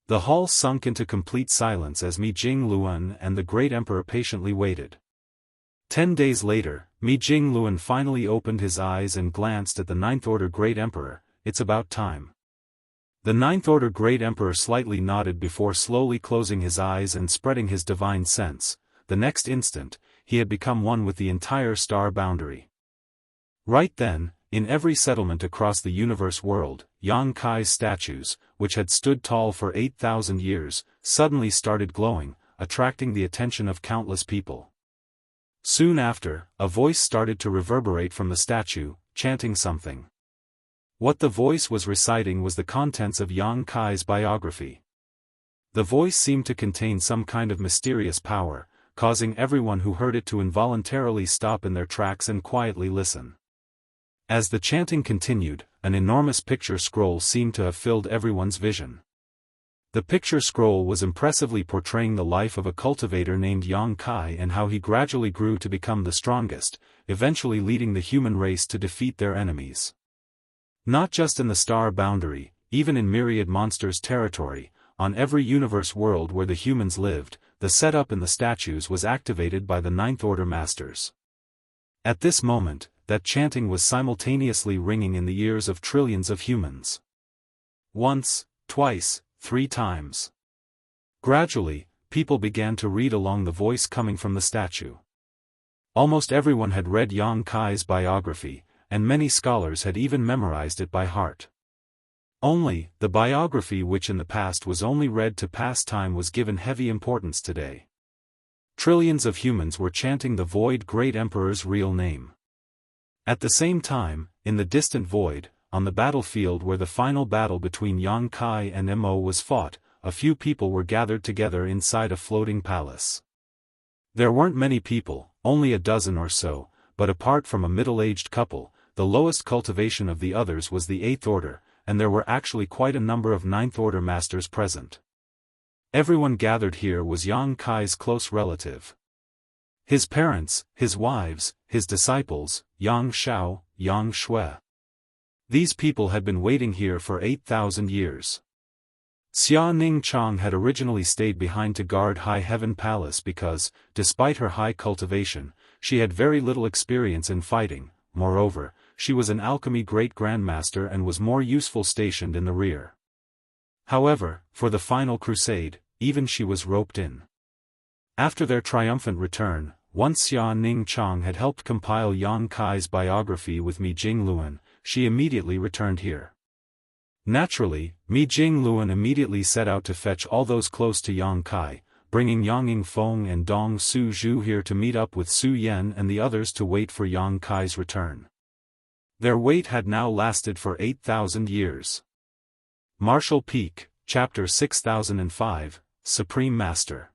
The hall sunk into complete silence as Mi Jing Luan and the Great Emperor patiently waited. 10 days later, Mi Jing Luan finally opened his eyes and glanced at the Ninth Order Great Emperor. It's about time. The Ninth Order Great Emperor slightly nodded before slowly closing his eyes and spreading his divine sense. The next instant, he had become one with the entire Star Boundary. Right then, in every settlement across the universe world, Yang Kai's statues, which had stood tall for 8,000 years, suddenly started glowing, attracting the attention of countless people. Soon after, a voice started to reverberate from the statue, chanting something. What the voice was reciting was the contents of Yang Kai's biography. The voice seemed to contain some kind of mysterious power, causing everyone who heard it to involuntarily stop in their tracks and quietly listen. As the chanting continued, an enormous picture scroll seemed to have filled everyone's vision. The picture scroll was impressively portraying the life of a cultivator named Yang Kai and how he gradually grew to become the strongest, eventually leading the human race to defeat their enemies. Not just in the Star Boundary, even in Myriad Monsters territory, on every universe world where the humans lived, the setup in the statues was activated by the Ninth Order Masters. At this moment, that chanting was simultaneously ringing in the ears of trillions of humans. Once, twice, 3 times. Gradually, people began to read along the voice coming from the statue. Almost everyone had read Yang Kai's biography, and many scholars had even memorized it by heart. Only, the biography which in the past was only read to pass time was given heavy importance today. Trillions of humans were chanting the Void Great Emperor's real name. At the same time, in the distant void, on the battlefield where the final battle between Yang Kai and Mo was fought, a few people were gathered together inside a floating palace. There weren't many people, only a dozen or so, but apart from a middle-aged couple, the lowest cultivation of the others was the Eighth Order, and there were actually quite a number of Ninth Order Masters present. Everyone gathered here was Yang Kai's close relative. His parents, his wives, his disciples, Yang Shao, Yang Shui. These people had been waiting here for 8,000 years. Xia Ning Chang had originally stayed behind to guard High Heaven Palace because, despite her high cultivation, she had very little experience in fighting. Moreover, she was an alchemy great grandmaster and was more useful stationed in the rear. However, for the final crusade, even she was roped in. After their triumphant return, once Xia Ning Chang had helped compile Yang Kai's biography with Mi Jing Luan, she immediately returned here. Naturally, Mi Jing Luan immediately set out to fetch all those close to Yang Kai, bringing Yang Yingfeng and Dong Su Zhu here to meet up with Su Yan and the others to wait for Yang Kai's return. Their wait had now lasted for 8,000 years. Martial Peak, Chapter 6005, Supreme Master.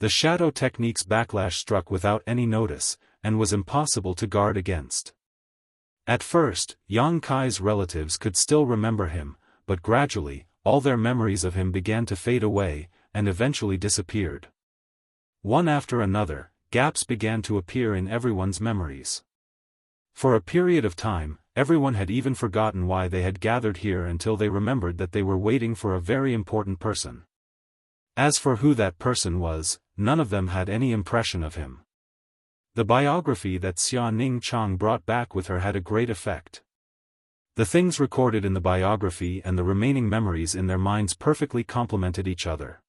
The shadow technique's backlash struck without any notice, and was impossible to guard against. At first, Yang Kai's relatives could still remember him, but gradually, all their memories of him began to fade away, and eventually disappeared. One after another, gaps began to appear in everyone's memories. For a period of time, everyone had even forgotten why they had gathered here until they remembered that they were waiting for a very important person. As for who that person was, none of them had any impression of him. The biography that Xia Ning Chang brought back with her had a great effect. The things recorded in the biography and the remaining memories in their minds perfectly complemented each other.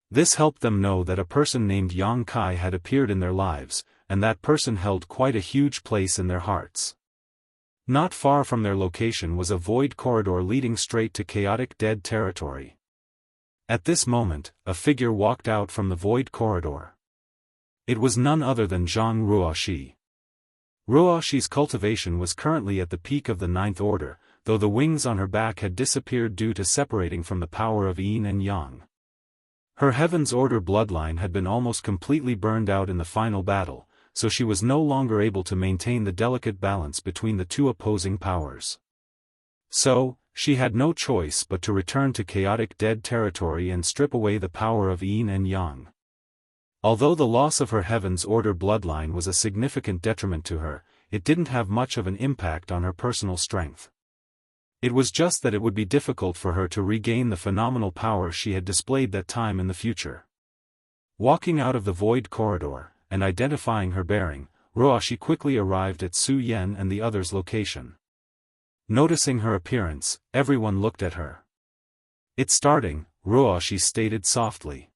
This helped them know that a person named Yang Kai had appeared in their lives, and that person held quite a huge place in their hearts. Not far from their location was a void corridor leading straight to chaotic dead territory. At this moment, a figure walked out from the void corridor. It was none other than Zhang Ruoxi. Ruoxi's cultivation was currently at the peak of the 9th order, though the wings on her back had disappeared due to separating from the power of yin and yang. Her Heaven's Order bloodline had been almost completely burned out in the final battle, so she was no longer able to maintain the delicate balance between the two opposing powers. So, she had no choice but to return to chaotic dead territory and strip away the power of yin and yang. Although the loss of her Heaven's Order bloodline was a significant detriment to her, it didn't have much of an impact on her personal strength. It was just that it would be difficult for her to regain the phenomenal power she had displayed that time in the future. Walking out of the void corridor, and identifying her bearing, Ruoxi quickly arrived at Su Yan and the others' location. Noticing her appearance, everyone looked at her. "It's starting," Ruoxi stated softly.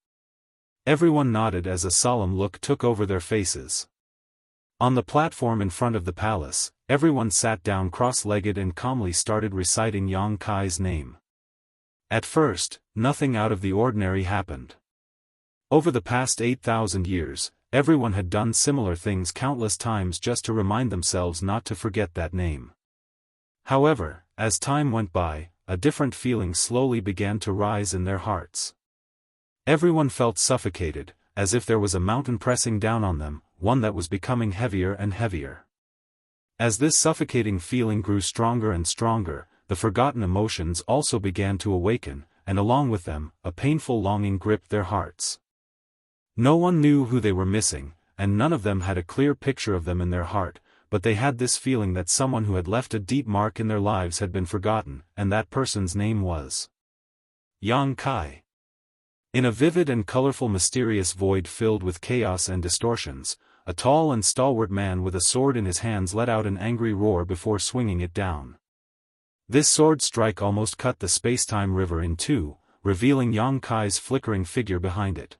Everyone nodded as a solemn look took over their faces. On the platform in front of the palace, everyone sat down cross-legged and calmly started reciting Yang Kai's name. At first, nothing out of the ordinary happened. Over the past 8,000 years, everyone had done similar things countless times just to remind themselves not to forget that name. However, as time went by, a different feeling slowly began to rise in their hearts. Everyone felt suffocated, as if there was a mountain pressing down on them, one that was becoming heavier and heavier. As this suffocating feeling grew stronger and stronger, the forgotten emotions also began to awaken, and along with them, a painful longing gripped their hearts. No one knew who they were missing, and none of them had a clear picture of them in their heart, but they had this feeling that someone who had left a deep mark in their lives had been forgotten, and that person's name was Yang Kai. In a vivid and colorful mysterious void filled with chaos and distortions, a tall and stalwart man with a sword in his hands let out an angry roar before swinging it down. This sword strike almost cut the space-time river in two, revealing Yang Kai's flickering figure behind it.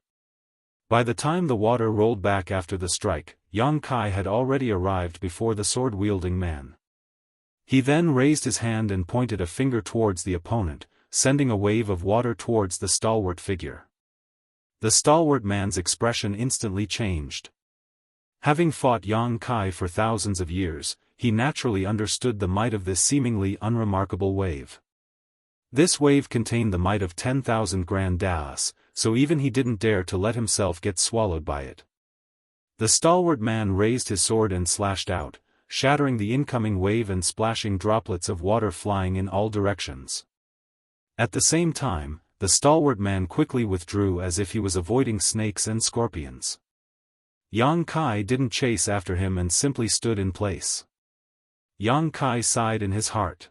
By the time the water rolled back after the strike, Yang Kai had already arrived before the sword-wielding man. He then raised his hand and pointed a finger towards the opponent, sending a wave of water towards the stalwart figure. The stalwart man's expression instantly changed. Having fought Yang Kai for thousands of years, he naturally understood the might of this seemingly unremarkable wave. This wave contained the might of 10,000 grand Daoists, so even he didn't dare to let himself get swallowed by it. The stalwart man raised his sword and slashed out, shattering the incoming wave and splashing droplets of water flying in all directions. At the same time, the stalwart man quickly withdrew as if he was avoiding snakes and scorpions. Yang Kai didn't chase after him and simply stood in place. Yang Kai sighed in his heart.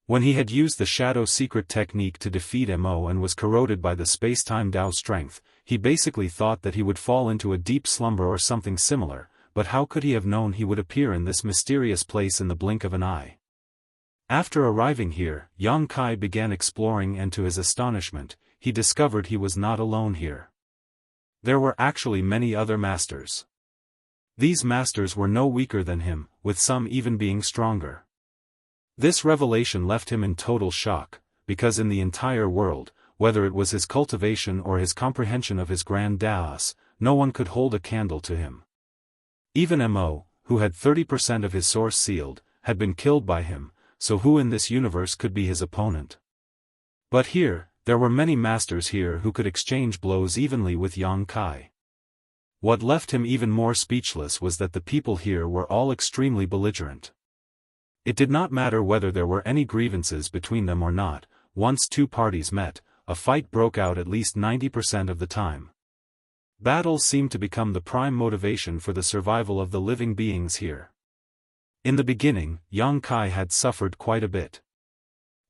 When he had used the shadow secret technique to defeat Mo and was corroded by the space-time Dao strength, he basically thought that he would fall into a deep slumber or something similar, but how could he have known he would appear in this mysterious place in the blink of an eye? After arriving here, Yang Kai began exploring and to his astonishment, he discovered he was not alone here. There were actually many other masters. These masters were no weaker than him, with some even being stronger. This revelation left him in total shock, because in the entire world, whether it was his cultivation or his comprehension of his grand Daos, no one could hold a candle to him. Even Mo, who had 30% of his source sealed, had been killed by him, so who in this universe could be his opponent? But here, There were many masters here who could exchange blows evenly with Yang Kai. What left him even more speechless was that the people here were all extremely belligerent. It did not matter whether there were any grievances between them or not. Once two parties met, a fight broke out at least 90% of the time. Battles seemed to become the prime motivation for the survival of the living beings here. In the beginning, Yang Kai had suffered quite a bit.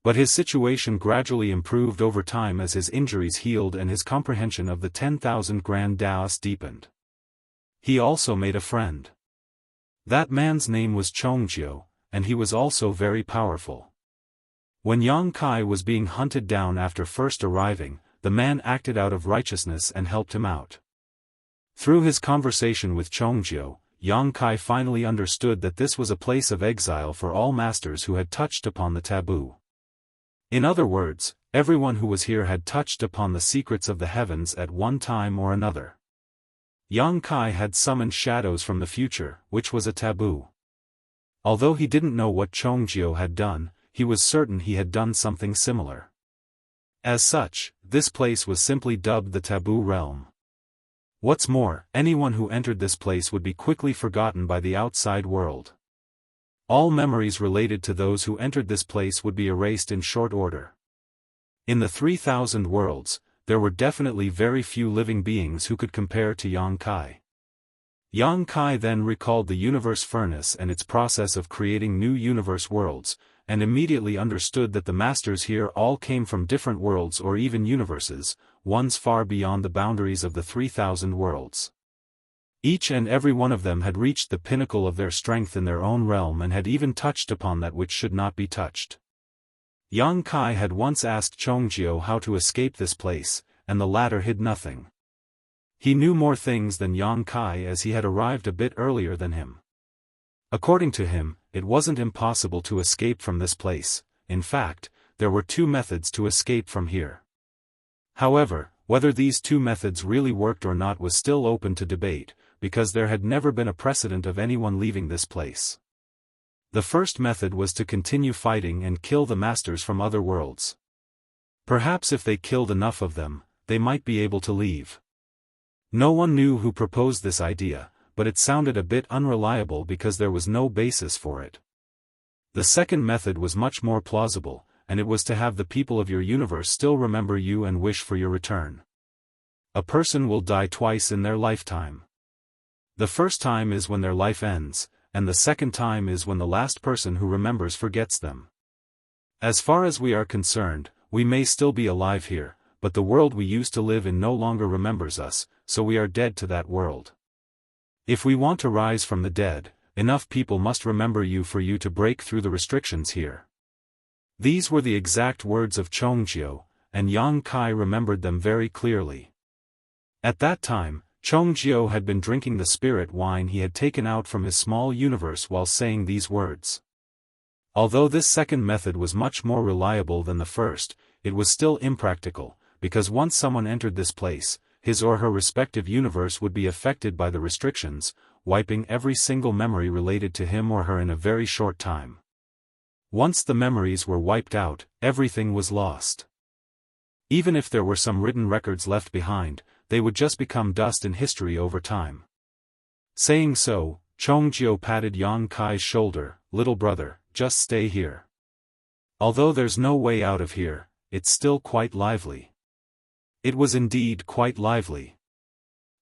But his situation gradually improved over time as his injuries healed and his comprehension of the 10,000 Grand Daoist deepened. He also made a friend. That man's name was Chongjiu, and he was also very powerful. When Yang Kai was being hunted down after first arriving, the man acted out of righteousness and helped him out. Through his conversation with Chongjiu, Yang Kai finally understood that this was a place of exile for all masters who had touched upon the taboo. In other words, everyone who was here had touched upon the secrets of the heavens at one time or another. Yang Kai had summoned shadows from the future, which was a taboo. Although he didn't know what Chongjiu had done, he was certain he had done something similar. As such, this place was simply dubbed the Taboo Realm. What's more, anyone who entered this place would be quickly forgotten by the outside world. All memories related to those who entered this place would be erased in short order. In the 3,000 worlds, there were definitely very few living beings who could compare to Yang Kai. Yang Kai then recalled the universe furnace and its process of creating new universe worlds, and immediately understood that the masters here all came from different worlds or even universes, ones far beyond the boundaries of the 3,000 worlds. Each and every one of them had reached the pinnacle of their strength in their own realm and had even touched upon that which should not be touched. Yang Kai had once asked Chongjiu how to escape this place, and the latter hid nothing. He knew more things than Yang Kai as he had arrived a bit earlier than him. According to him, it wasn't impossible to escape from this place. In fact, there were two methods to escape from here. However, whether these two methods really worked or not was still open to debate, because there had never been a precedent of anyone leaving this place. The first method was to continue fighting and kill the masters from other worlds. Perhaps if they killed enough of them, they might be able to leave. No one knew who proposed this idea, but it sounded a bit unreliable because there was no basis for it. The second method was much more plausible, and it was to have the people of your universe still remember you and wish for your return. A person will die twice in their lifetime. The first time is when their life ends, and the second time is when the last person who remembers forgets them. As far as we are concerned, we may still be alive here, but the world we used to live in no longer remembers us, so we are dead to that world. If we want to rise from the dead, enough people must remember you for you to break through the restrictions here. These were the exact words of Chongjiu, and Yang Kai remembered them very clearly. At that time, Chongjiu had been drinking the spirit wine he had taken out from his small universe while saying these words. Although this second method was much more reliable than the first, it was still impractical, because once someone entered this place, his or her respective universe would be affected by the restrictions, wiping every single memory related to him or her in a very short time. Once the memories were wiped out, everything was lost. Even if there were some written records left behind, they would just become dust in history over time. Saying so, Chongjiu patted Yang Kai's shoulder. "Little brother, just stay here. Although there's no way out of here, it's still quite lively." It was indeed quite lively.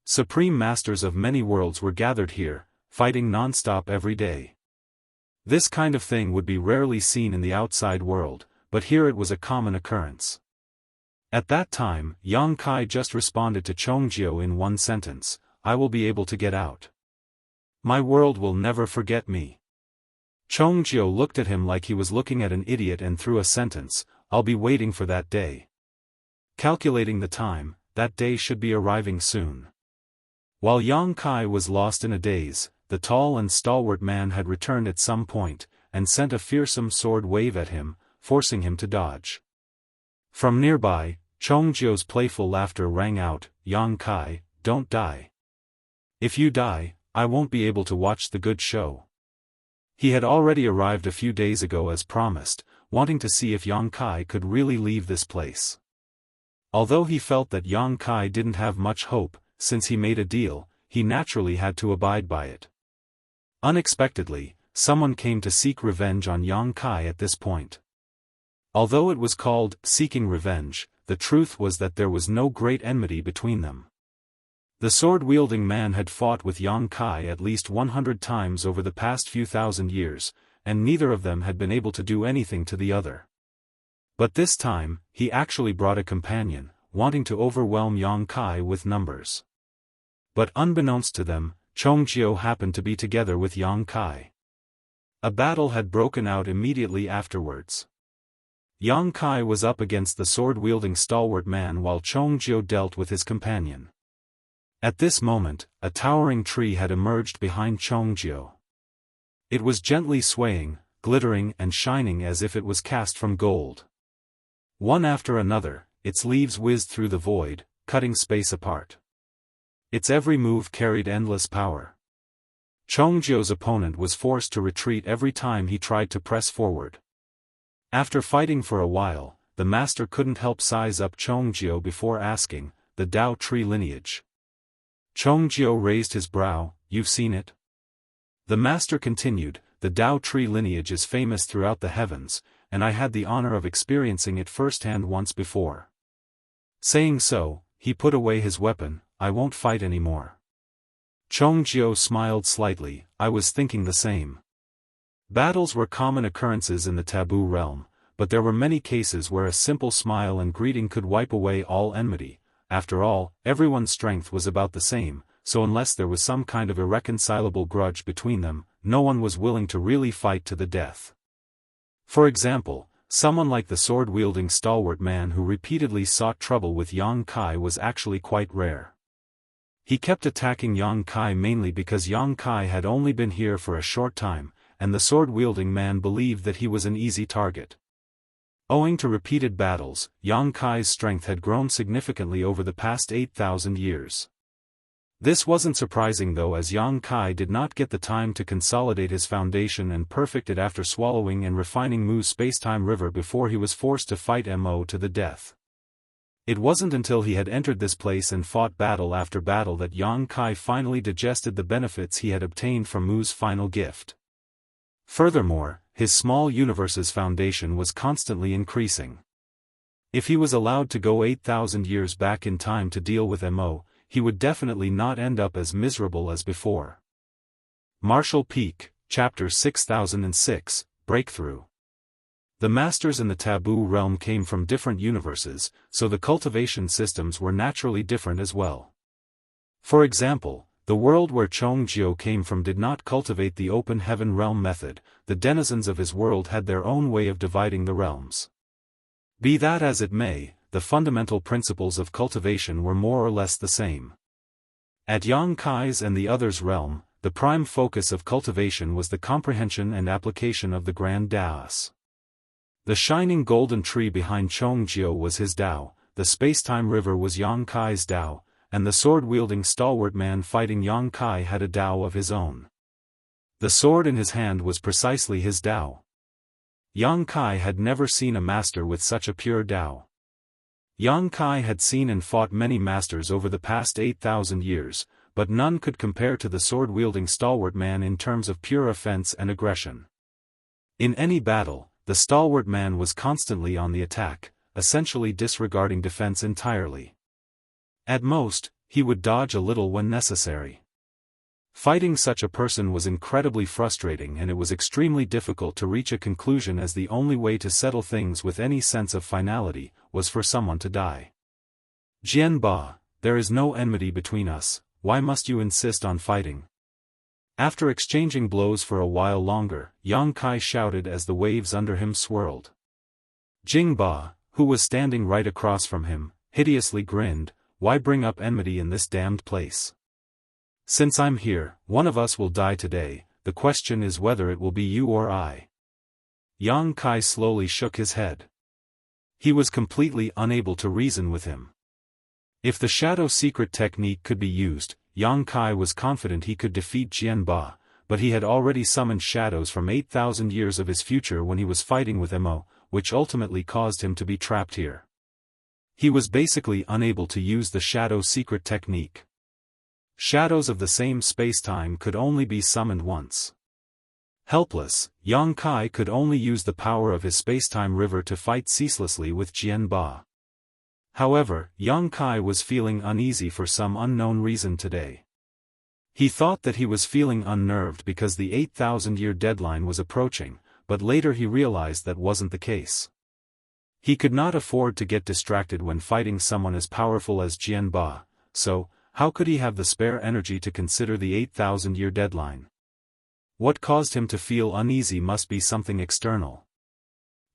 Supreme masters of many worlds were gathered here, fighting non-stop every day. This kind of thing would be rarely seen in the outside world, but here it was a common occurrence. At that time, Yang Kai just responded to Chongjiu in one sentence: "I will be able to get out. My world will never forget me." Chongjiu looked at him like he was looking at an idiot and threw a sentence: "I'll be waiting for that day." Calculating the time, that day should be arriving soon. While Yang Kai was lost in a daze, the tall and stalwart man had returned at some point, and sent a fearsome sword wave at him, forcing him to dodge. From nearby, Chongjiu's playful laughter rang out: "Yang Kai, don't die. If you die, I won't be able to watch the good show." He had already arrived a few days ago as promised, wanting to see if Yang Kai could really leave this place. Although he felt that Yang Kai didn't have much hope, since he made a deal, he naturally had to abide by it. Unexpectedly, someone came to seek revenge on Yang Kai at this point. Although it was called seeking revenge, the truth was that there was no great enmity between them. The sword-wielding man had fought with Yang Kai at least 100 times over the past few thousand years, and neither of them had been able to do anything to the other. But this time, he actually brought a companion, wanting to overwhelm Yang Kai with numbers. But unbeknownst to them, Chongqiu happened to be together with Yang Kai. A battle had broken out immediately afterwards. Yang Kai was up against the sword-wielding stalwart man while Chongqiu dealt with his companion. At this moment, a towering tree had emerged behind Chongqiu. It was gently swaying, glittering and shining as if it was cast from gold. One after another, its leaves whizzed through the void, cutting space apart. Its every move carried endless power. Chongqiu's opponent was forced to retreat every time he tried to press forward. After fighting for a while, the master couldn't help size up Chongqiu before asking, "The Dao tree lineage?" Chongqiu raised his brow, "You've seen it?" The master continued, "The Dao tree lineage is famous throughout the heavens, and I had the honor of experiencing it firsthand once before." Saying so, he put away his weapon. "I won't fight anymore." Chongqiu smiled slightly, "I was thinking the same." Battles were common occurrences in the taboo realm, but there were many cases where a simple smile and greeting could wipe away all enmity. After all, everyone's strength was about the same, so unless there was some kind of irreconcilable grudge between them, no one was willing to really fight to the death. For example, someone like the sword-wielding stalwart man who repeatedly sought trouble with Yang Kai was actually quite rare. He kept attacking Yang Kai mainly because Yang Kai had only been here for a short time, and the sword-wielding man believed that he was an easy target. Owing to repeated battles, Yang Kai's strength had grown significantly over the past 8,000 years. This wasn't surprising though, as Yang Kai did not get the time to consolidate his foundation and perfect it after swallowing and refining Mu's spacetime river before he was forced to fight Mo to the death. It wasn't until he had entered this place and fought battle after battle that Yang Kai finally digested the benefits he had obtained from Mu's final gift. Furthermore, his small universe's foundation was constantly increasing. If he was allowed to go 8,000 years back in time to deal with Mo, he would definitely not end up as miserable as before. Martial Peak, Chapter 6006, Breakthrough. The masters in the taboo realm came from different universes, so the cultivation systems were naturally different as well. For example, the world where Chongqiu came from did not cultivate the open heaven realm method. The denizens of his world had their own way of dividing the realms. Be that as it may, the fundamental principles of cultivation were more or less the same. At Yang Kai's and the others' realm, the prime focus of cultivation was the comprehension and application of the grand Daoist. The shining golden tree behind Chongqiu was his Dao, the spacetime river was Yang Kai's Dao, and the sword-wielding stalwart man fighting Yang Kai had a Dao of his own. The sword in his hand was precisely his Dao. Yang Kai had never seen a master with such a pure Dao. Yang Kai had seen and fought many masters over the past 8,000 years, but none could compare to the sword-wielding stalwart man in terms of pure offense and aggression. In any battle, the stalwart man was constantly on the attack, essentially disregarding defense entirely. At most, he would dodge a little when necessary. Fighting such a person was incredibly frustrating, and it was extremely difficult to reach a conclusion, as the only way to settle things with any sense of finality was for someone to die. "Jianba, there is no enmity between us, why must you insist on fighting?" After exchanging blows for a while longer, Yang Kai shouted as the waves under him swirled. Jingba, who was standing right across from him, hideously grinned, "Why bring up enmity in this damned place? Since I'm here, one of us will die today, the question is whether it will be you or I." Yang Kai slowly shook his head. He was completely unable to reason with him. If the shadow secret technique could be used, Yang Kai was confident he could defeat Jianba, but he had already summoned shadows from 8,000 years of his future when he was fighting with Mo, which ultimately caused him to be trapped here. He was basically unable to use the shadow secret technique. Shadows of the same spacetime could only be summoned once. Helpless, Xianxia could only use the power of his spacetime river to fight ceaselessly with Jianba. However, Xianxia was feeling uneasy for some unknown reason today. He thought that he was feeling unnerved because the 8,000-year deadline was approaching, but later he realized that wasn't the case. He could not afford to get distracted when fighting someone as powerful as Jianba, so, how could he have the spare energy to consider the 8,000-year deadline? What caused him to feel uneasy must be something external.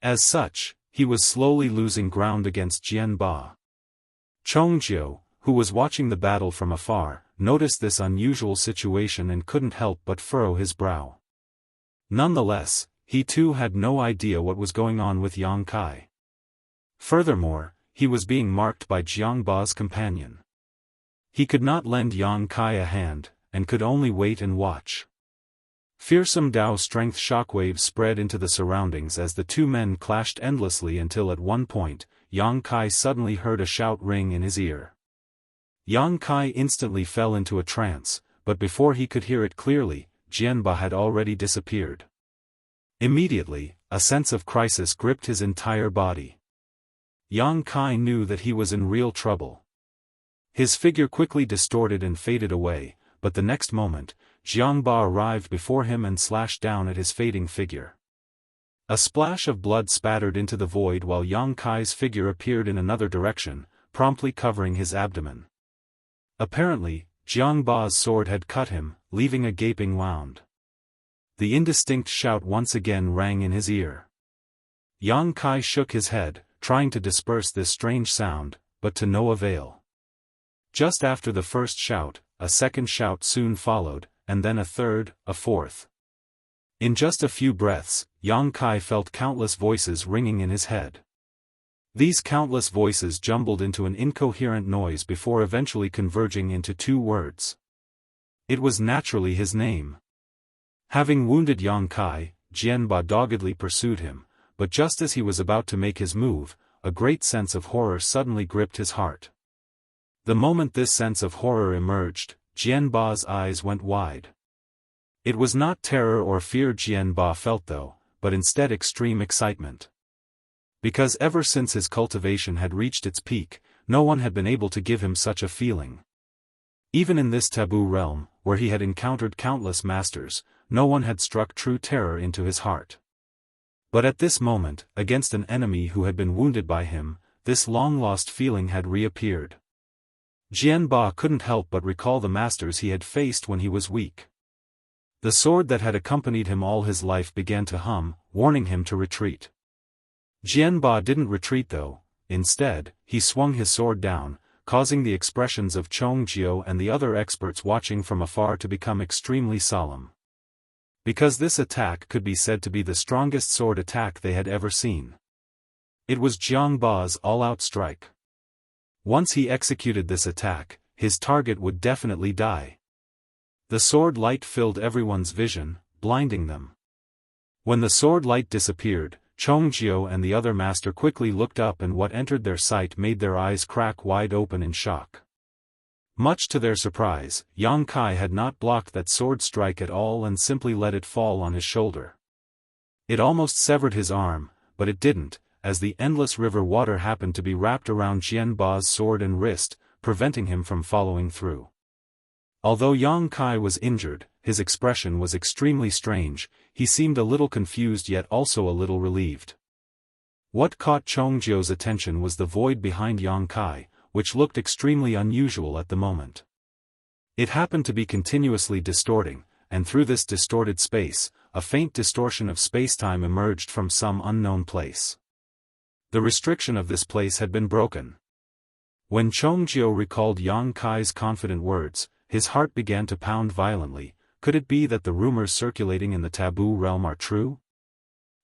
As such, he was slowly losing ground against Jianba. Chongjiu, who was watching the battle from afar, noticed this unusual situation and couldn't help but furrow his brow. Nonetheless, he too had no idea what was going on with Xianxia. Furthermore, he was being marked by Jiangba's companion. He could not lend Xianxia a hand, and could only wait and watch. Fearsome Dao strength shockwaves spread into the surroundings as the two men clashed endlessly until at one point, Xianxia suddenly heard a shout ring in his ear. Xianxia instantly fell into a trance, but before he could hear it clearly, Jianba had already disappeared. Immediately, a sense of crisis gripped his entire body. Xianxia knew that he was in real trouble. His figure quickly distorted and faded away, but the next moment, Jiangba arrived before him and slashed down at his fading figure. A splash of blood spattered into the void while Xianxia's figure appeared in another direction, promptly covering his abdomen. Apparently, Jiangba's sword had cut him, leaving a gaping wound. The indistinct shout once again rang in his ear. Xianxia shook his head, trying to disperse this strange sound, but to no avail. Just after the first shout, a second shout soon followed, and then a third, a fourth. In just a few breaths, Xianxia felt countless voices ringing in his head. These countless voices jumbled into an incoherent noise before eventually converging into two words. It was naturally his name. Having wounded Xianxia, Jianba doggedly pursued him, but just as he was about to make his move, a great sense of horror suddenly gripped his heart. The moment this sense of horror emerged, Jianba's eyes went wide. It was not terror or fear Jianba felt though, but instead extreme excitement. Because ever since his cultivation had reached its peak, no one had been able to give him such a feeling. Even in this taboo realm, where he had encountered countless masters, no one had struck true terror into his heart. But at this moment, against an enemy who had been wounded by him, this long-lost feeling had reappeared. Jianba couldn't help but recall the masters he had faced when he was weak. The sword that had accompanied him all his life began to hum, warning him to retreat. Jianba didn't retreat though. Instead, he swung his sword down, causing the expressions of Chongjiu and the other experts watching from afar to become extremely solemn. Because this attack could be said to be the strongest sword attack they had ever seen. It was Jiangba's all-out strike. Once he executed this attack, his target would definitely die. The sword light filled everyone's vision, blinding them. When the sword light disappeared, Chongjiu and the other master quickly looked up and what entered their sight made their eyes crack wide open in shock. Much to their surprise, Xianxia had not blocked that sword strike at all and simply let it fall on his shoulder. It almost severed his arm, but it didn't, as the endless river water happened to be wrapped around Jianba's sword and wrist, preventing him from following through. Although Xianxia was injured, his expression was extremely strange. He seemed a little confused yet also a little relieved. What caught Chongjiu's attention was the void behind Xianxia, which looked extremely unusual at the moment. It happened to be continuously distorting, and through this distorted space, a faint distortion of spacetime emerged from some unknown place. The restriction of this place had been broken. When Chongjiu recalled Xianxia's confident words, his heart began to pound violently. Could it be that the rumors circulating in the taboo realm are true?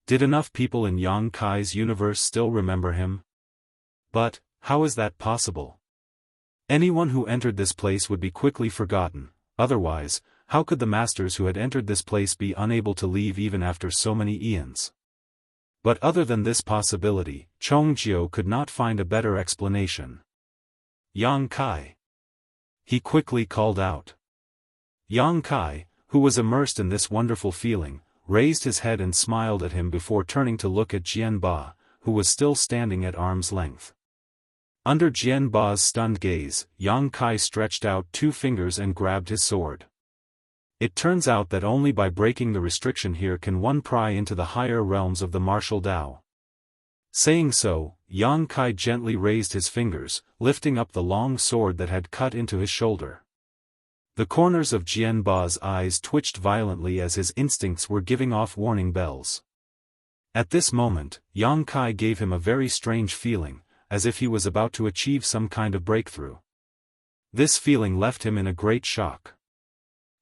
Did enough people in Xianxia's universe still remember him? But, how is that possible? Anyone who entered this place would be quickly forgotten. Otherwise, how could the masters who had entered this place be unable to leave even after so many eons? But other than this possibility, Chongjiu could not find a better explanation. Yang Kai. He quickly called out. Yang Kai, who was immersed in this wonderful feeling, raised his head and smiled at him before turning to look at Jianba, who was still standing at arm's length. Under Jianba's stunned gaze, Yang Kai stretched out 2 fingers and grabbed his sword. It turns out that only by breaking the restriction here can one pry into the higher realms of the martial Tao. Saying so, Yang Kai gently raised his fingers, lifting up the long sword that had cut into his shoulder. The corners of Jianba's eyes twitched violently as his instincts were giving off warning bells. At this moment, Yang Kai gave him a very strange feeling, as if he was about to achieve some kind of breakthrough. This feeling left him in a great shock.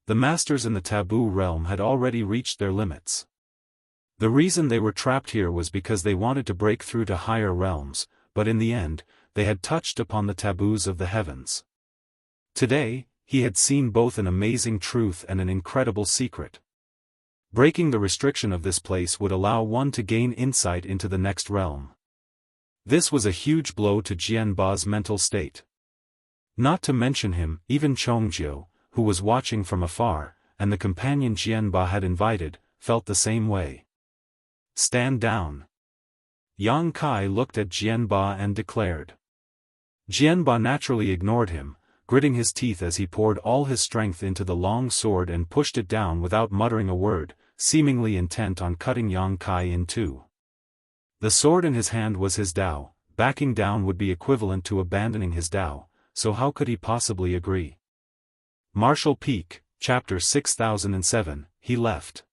The masters in the taboo realm had already reached their limits. The reason they were trapped here was because they wanted to break through to higher realms, but in the end, they had touched upon the taboos of the heavens. Today, he had seen both an amazing truth and an incredible secret. Breaking the restriction of this place would allow one to gain insight into the next realm. This was a huge blow to Jianba's mental state. Not to mention him, even Chongjiu, who was watching from afar, and the companion Jianba had invited, felt the same way. Stand down. Yang Kai looked at Jianba and declared. Jianba naturally ignored him, gritting his teeth as he poured all his strength into the long sword and pushed it down without muttering a word, seemingly intent on cutting Yang Kai in 2. The sword in his hand was his Tao. Backing down would be equivalent to abandoning his Tao, so how could he possibly agree? Martial Peak, Chapter 6007, he left.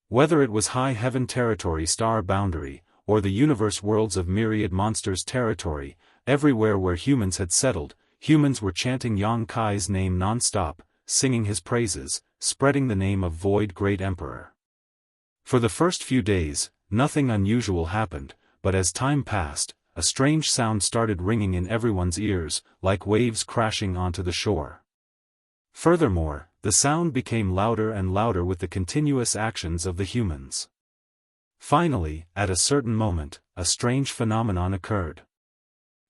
Whether it was High Heaven territory star boundary, or the universe worlds of myriad monsters territory, everywhere where humans had settled, humans were chanting Yang Kai's name non-stop, singing his praises, spreading the name of Void Great Emperor. For the first few days, nothing unusual happened, but as time passed, a strange sound started ringing in everyone's ears, like waves crashing onto the shore. Furthermore, the sound became louder and louder with the continuous actions of the humans. Finally, at a certain moment, a strange phenomenon occurred.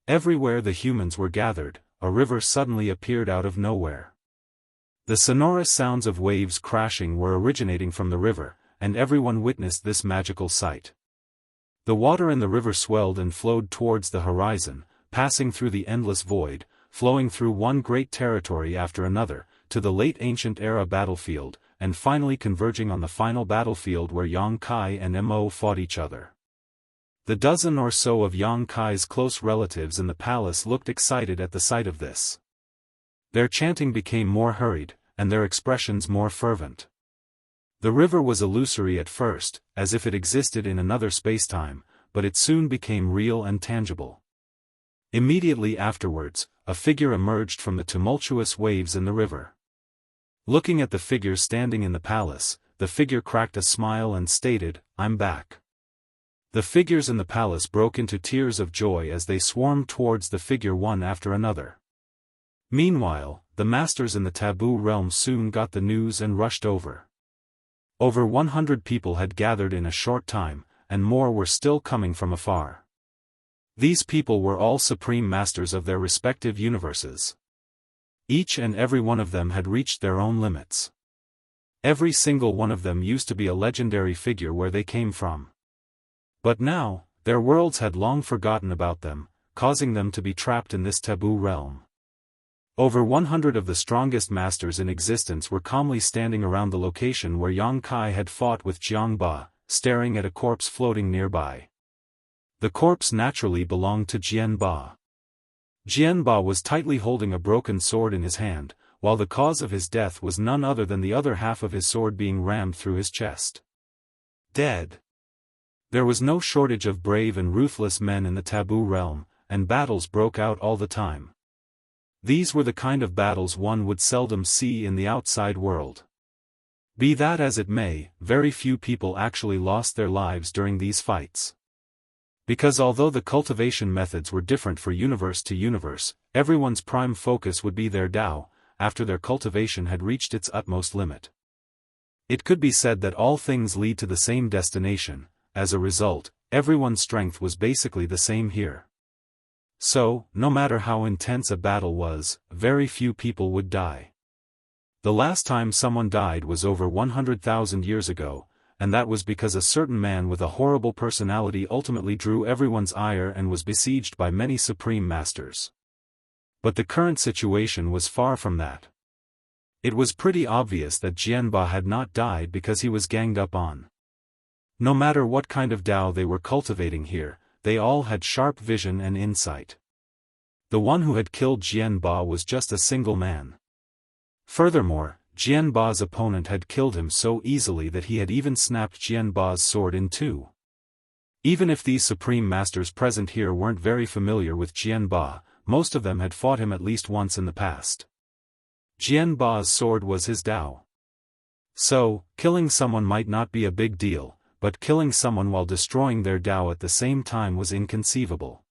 Everywhere the humans were gathered, a river suddenly appeared out of nowhere. The sonorous sounds of waves crashing were originating from the river, and everyone witnessed this magical sight. The water in the river swelled and flowed towards the horizon, passing through the endless void, flowing through one great territory after another, to the late ancient era battlefield, and finally converging on the final battlefield where Yang Kai and Mo fought each other. The dozen or so of Yang Kai's close relatives in the palace looked excited at the sight of this. Their chanting became more hurried, and their expressions more fervent. The river was illusory at first, as if it existed in another spacetime, but it soon became real and tangible. Immediately afterwards, a figure emerged from the tumultuous waves in the river. Looking at the figure standing in the palace, the figure cracked a smile and stated, "I'm back." The figures in the palace broke into tears of joy as they swarmed towards the figure one after another. Meanwhile, the masters in the taboo realm soon got the news and rushed over. Over 100 people had gathered in a short time, and more were still coming from afar. These people were all supreme masters of their respective universes. Each and every one of them had reached their own limits. Every single one of them used to be a legendary figure where they came from. But now, their worlds had long forgotten about them, causing them to be trapped in this taboo realm. Over 100 of the strongest masters in existence were calmly standing around the location where Yang Kai had fought with Jiangba, staring at a corpse floating nearby. The corpse naturally belonged to Jianba. Jianba was tightly holding a broken sword in his hand, while the cause of his death was none other than the other half of his sword being rammed through his chest. Dead. There was no shortage of brave and ruthless men in the taboo realm, and battles broke out all the time. These were the kind of battles one would seldom see in the outside world. Be that as it may, very few people actually lost their lives during these fights. Because although the cultivation methods were different for universe to universe, everyone's prime focus would be their Tao, after their cultivation had reached its utmost limit. It could be said that all things lead to the same destination, as a result, everyone's strength was basically the same here. So, no matter how intense a battle was, very few people would die. The last time someone died was over 100,000 years ago, and that was because a certain man with a horrible personality ultimately drew everyone's ire and was besieged by many supreme masters. But the current situation was far from that. It was pretty obvious that Jianba had not died because he was ganged up on. No matter what kind of Dao they were cultivating here, they all had sharp vision and insight. The one who had killed Jianba was just a single man. Furthermore, Jianba's opponent had killed him so easily that he had even snapped Jianba's sword in two. Even if these supreme masters present here weren't very familiar with Jianba, most of them had fought him at least once in the past. Jianba's sword was his Dao. So, killing someone might not be a big deal, but killing someone while destroying their Dao at the same time was inconceivable.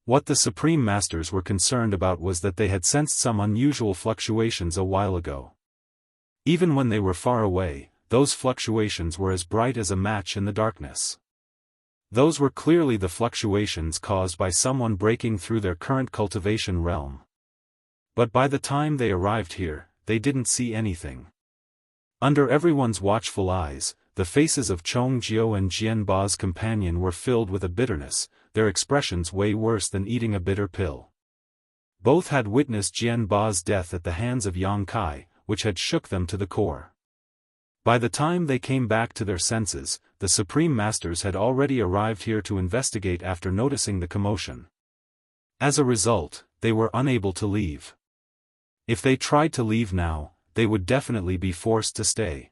What the Supreme Masters were concerned about was that they had sensed some unusual fluctuations a while ago. Even when they were far away, those fluctuations were as bright as a match in the darkness. Those were clearly the fluctuations caused by someone breaking through their current cultivation realm. But by the time they arrived here, they didn't see anything. Under everyone's watchful eyes, the faces of Chongjiu and Jianba's companion were filled with a bitterness, their expressions way worse than eating a bitter pill. Both had witnessed Jianba's death at the hands of Yang Kai, which had shook them to the core. By the time they came back to their senses, the Supreme Masters had already arrived here to investigate after noticing the commotion. As a result, they were unable to leave. If they tried to leave now, they would definitely be forced to stay.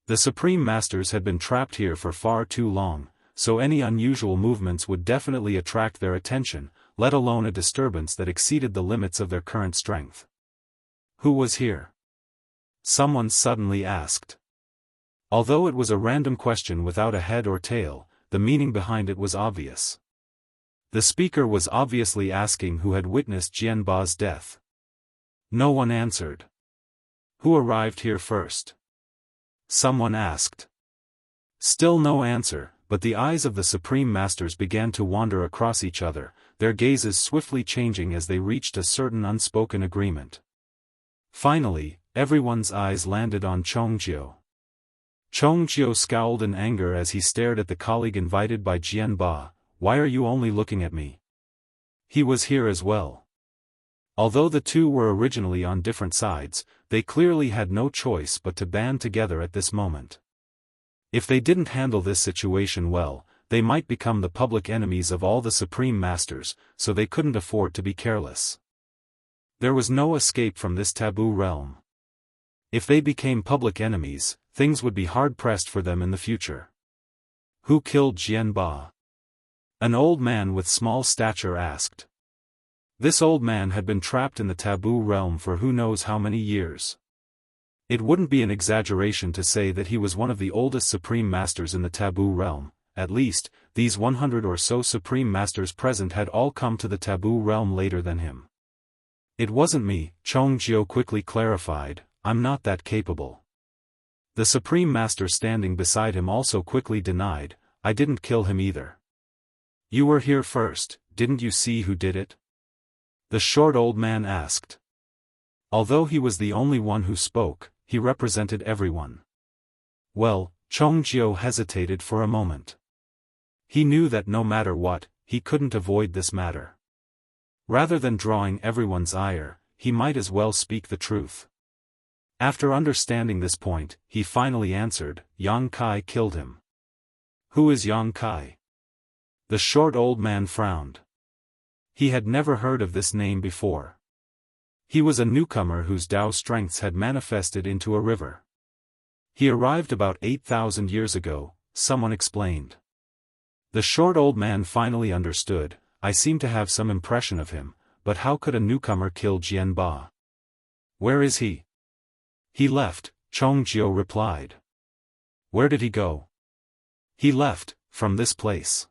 The Supreme Masters had been trapped here for far too long, so any unusual movements would definitely attract their attention, let alone a disturbance that exceeded the limits of their current strength. Who was here? Someone suddenly asked. Although it was a random question without a head or tail, the meaning behind it was obvious. The speaker was obviously asking who had witnessed Jianba's death. No one answered. Who arrived here first? Someone asked. Still no answer, but the eyes of the Supreme Masters began to wander across each other, their gazes swiftly changing as they reached a certain unspoken agreement. Finally, everyone's eyes landed on Chongjiu. Chongjiu scowled in anger as he stared at the colleague invited by Jianba. Why are you only looking at me? He was here as well. Although the two were originally on different sides, they clearly had no choice but to band together at this moment. If they didn't handle this situation well, they might become the public enemies of all the Supreme Masters, so they couldn't afford to be careless. There was no escape from this taboo realm. If they became public enemies, things would be hard-pressed for them in the future. Who killed Jianba? An old man with small stature asked. This old man had been trapped in the taboo realm for who knows how many years. It wouldn't be an exaggeration to say that he was one of the oldest Supreme Masters in the taboo realm. At least, these 100 or so Supreme Masters present had all come to the taboo realm later than him. It wasn't me, Chongjiu quickly clarified, I'm not that capable. The Supreme Master standing beside him also quickly denied, I didn't kill him either. You were here first, didn't you see who did it? The short old man asked. Although he was the only one who spoke, he represented everyone. Well, Chongjiu hesitated for a moment. He knew that no matter what, he couldn't avoid this matter. Rather than drawing everyone's ire, he might as well speak the truth. After understanding this point, he finally answered, Yang Kai killed him. Who is Yang Kai? The short old man frowned. He had never heard of this name before. He was a newcomer whose Dao strengths had manifested into a river. He arrived about 8,000 years ago, someone explained. The short old man finally understood, I seem to have some impression of him, but how could a newcomer kill Jianba? Where is he? He left, Chongjiu replied. Where did he go? He left, from this place.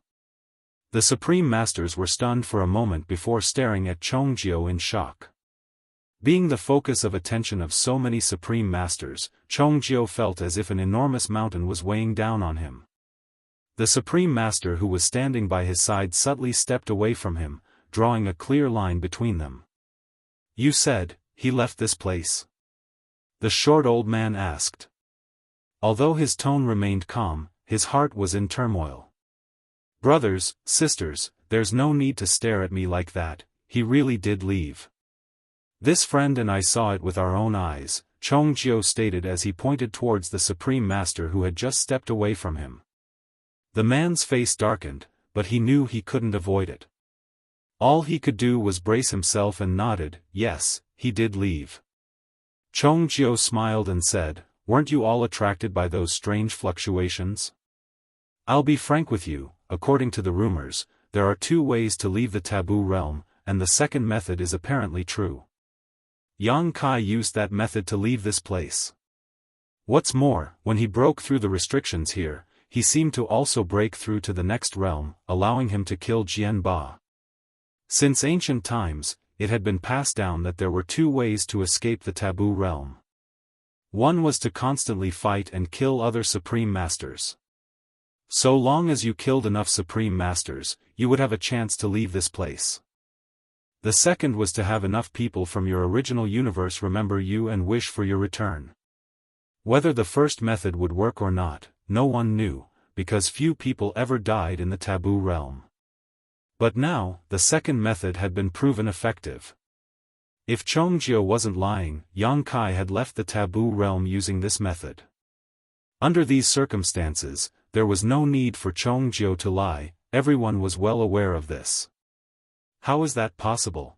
The Supreme Masters were stunned for a moment before staring at Chongjiu in shock. Being the focus of attention of so many Supreme Masters, Chongjiu felt as if an enormous mountain was weighing down on him. The Supreme Master who was standing by his side subtly stepped away from him, drawing a clear line between them. "You said, he left this place?" the short old man asked. Although his tone remained calm, his heart was in turmoil. "Brothers, sisters, there's no need to stare at me like that, he really did leave. This friend and I saw it with our own eyes," Chongjiu stated as he pointed towards the Supreme Master who had just stepped away from him. The man's face darkened, but he knew he couldn't avoid it. All he could do was brace himself and nodded. "Yes, he did leave." Chongjiu smiled and said, "Weren't you all attracted by those strange fluctuations? I'll be frank with you, according to the rumors, there are two ways to leave the taboo realm, and the second method is apparently true. Yang Kai used that method to leave this place. What's more, when he broke through the restrictions here, he seemed to also break through to the next realm, allowing him to kill Jian Ba. Since ancient times, it had been passed down that there were two ways to escape the taboo realm. One was to constantly fight and kill other Supreme Masters. So long as you killed enough Supreme Masters, you would have a chance to leave this place. The second was to have enough people from your original universe remember you and wish for your return. Whether the first method would work or not, no one knew, because few people ever died in the taboo realm. But now, the second method had been proven effective. If Chongjiu wasn't lying, Yang Kai had left the taboo realm using this method. Under these circumstances, there was no need for Chongjiu to lie, everyone was well aware of this. How is that possible?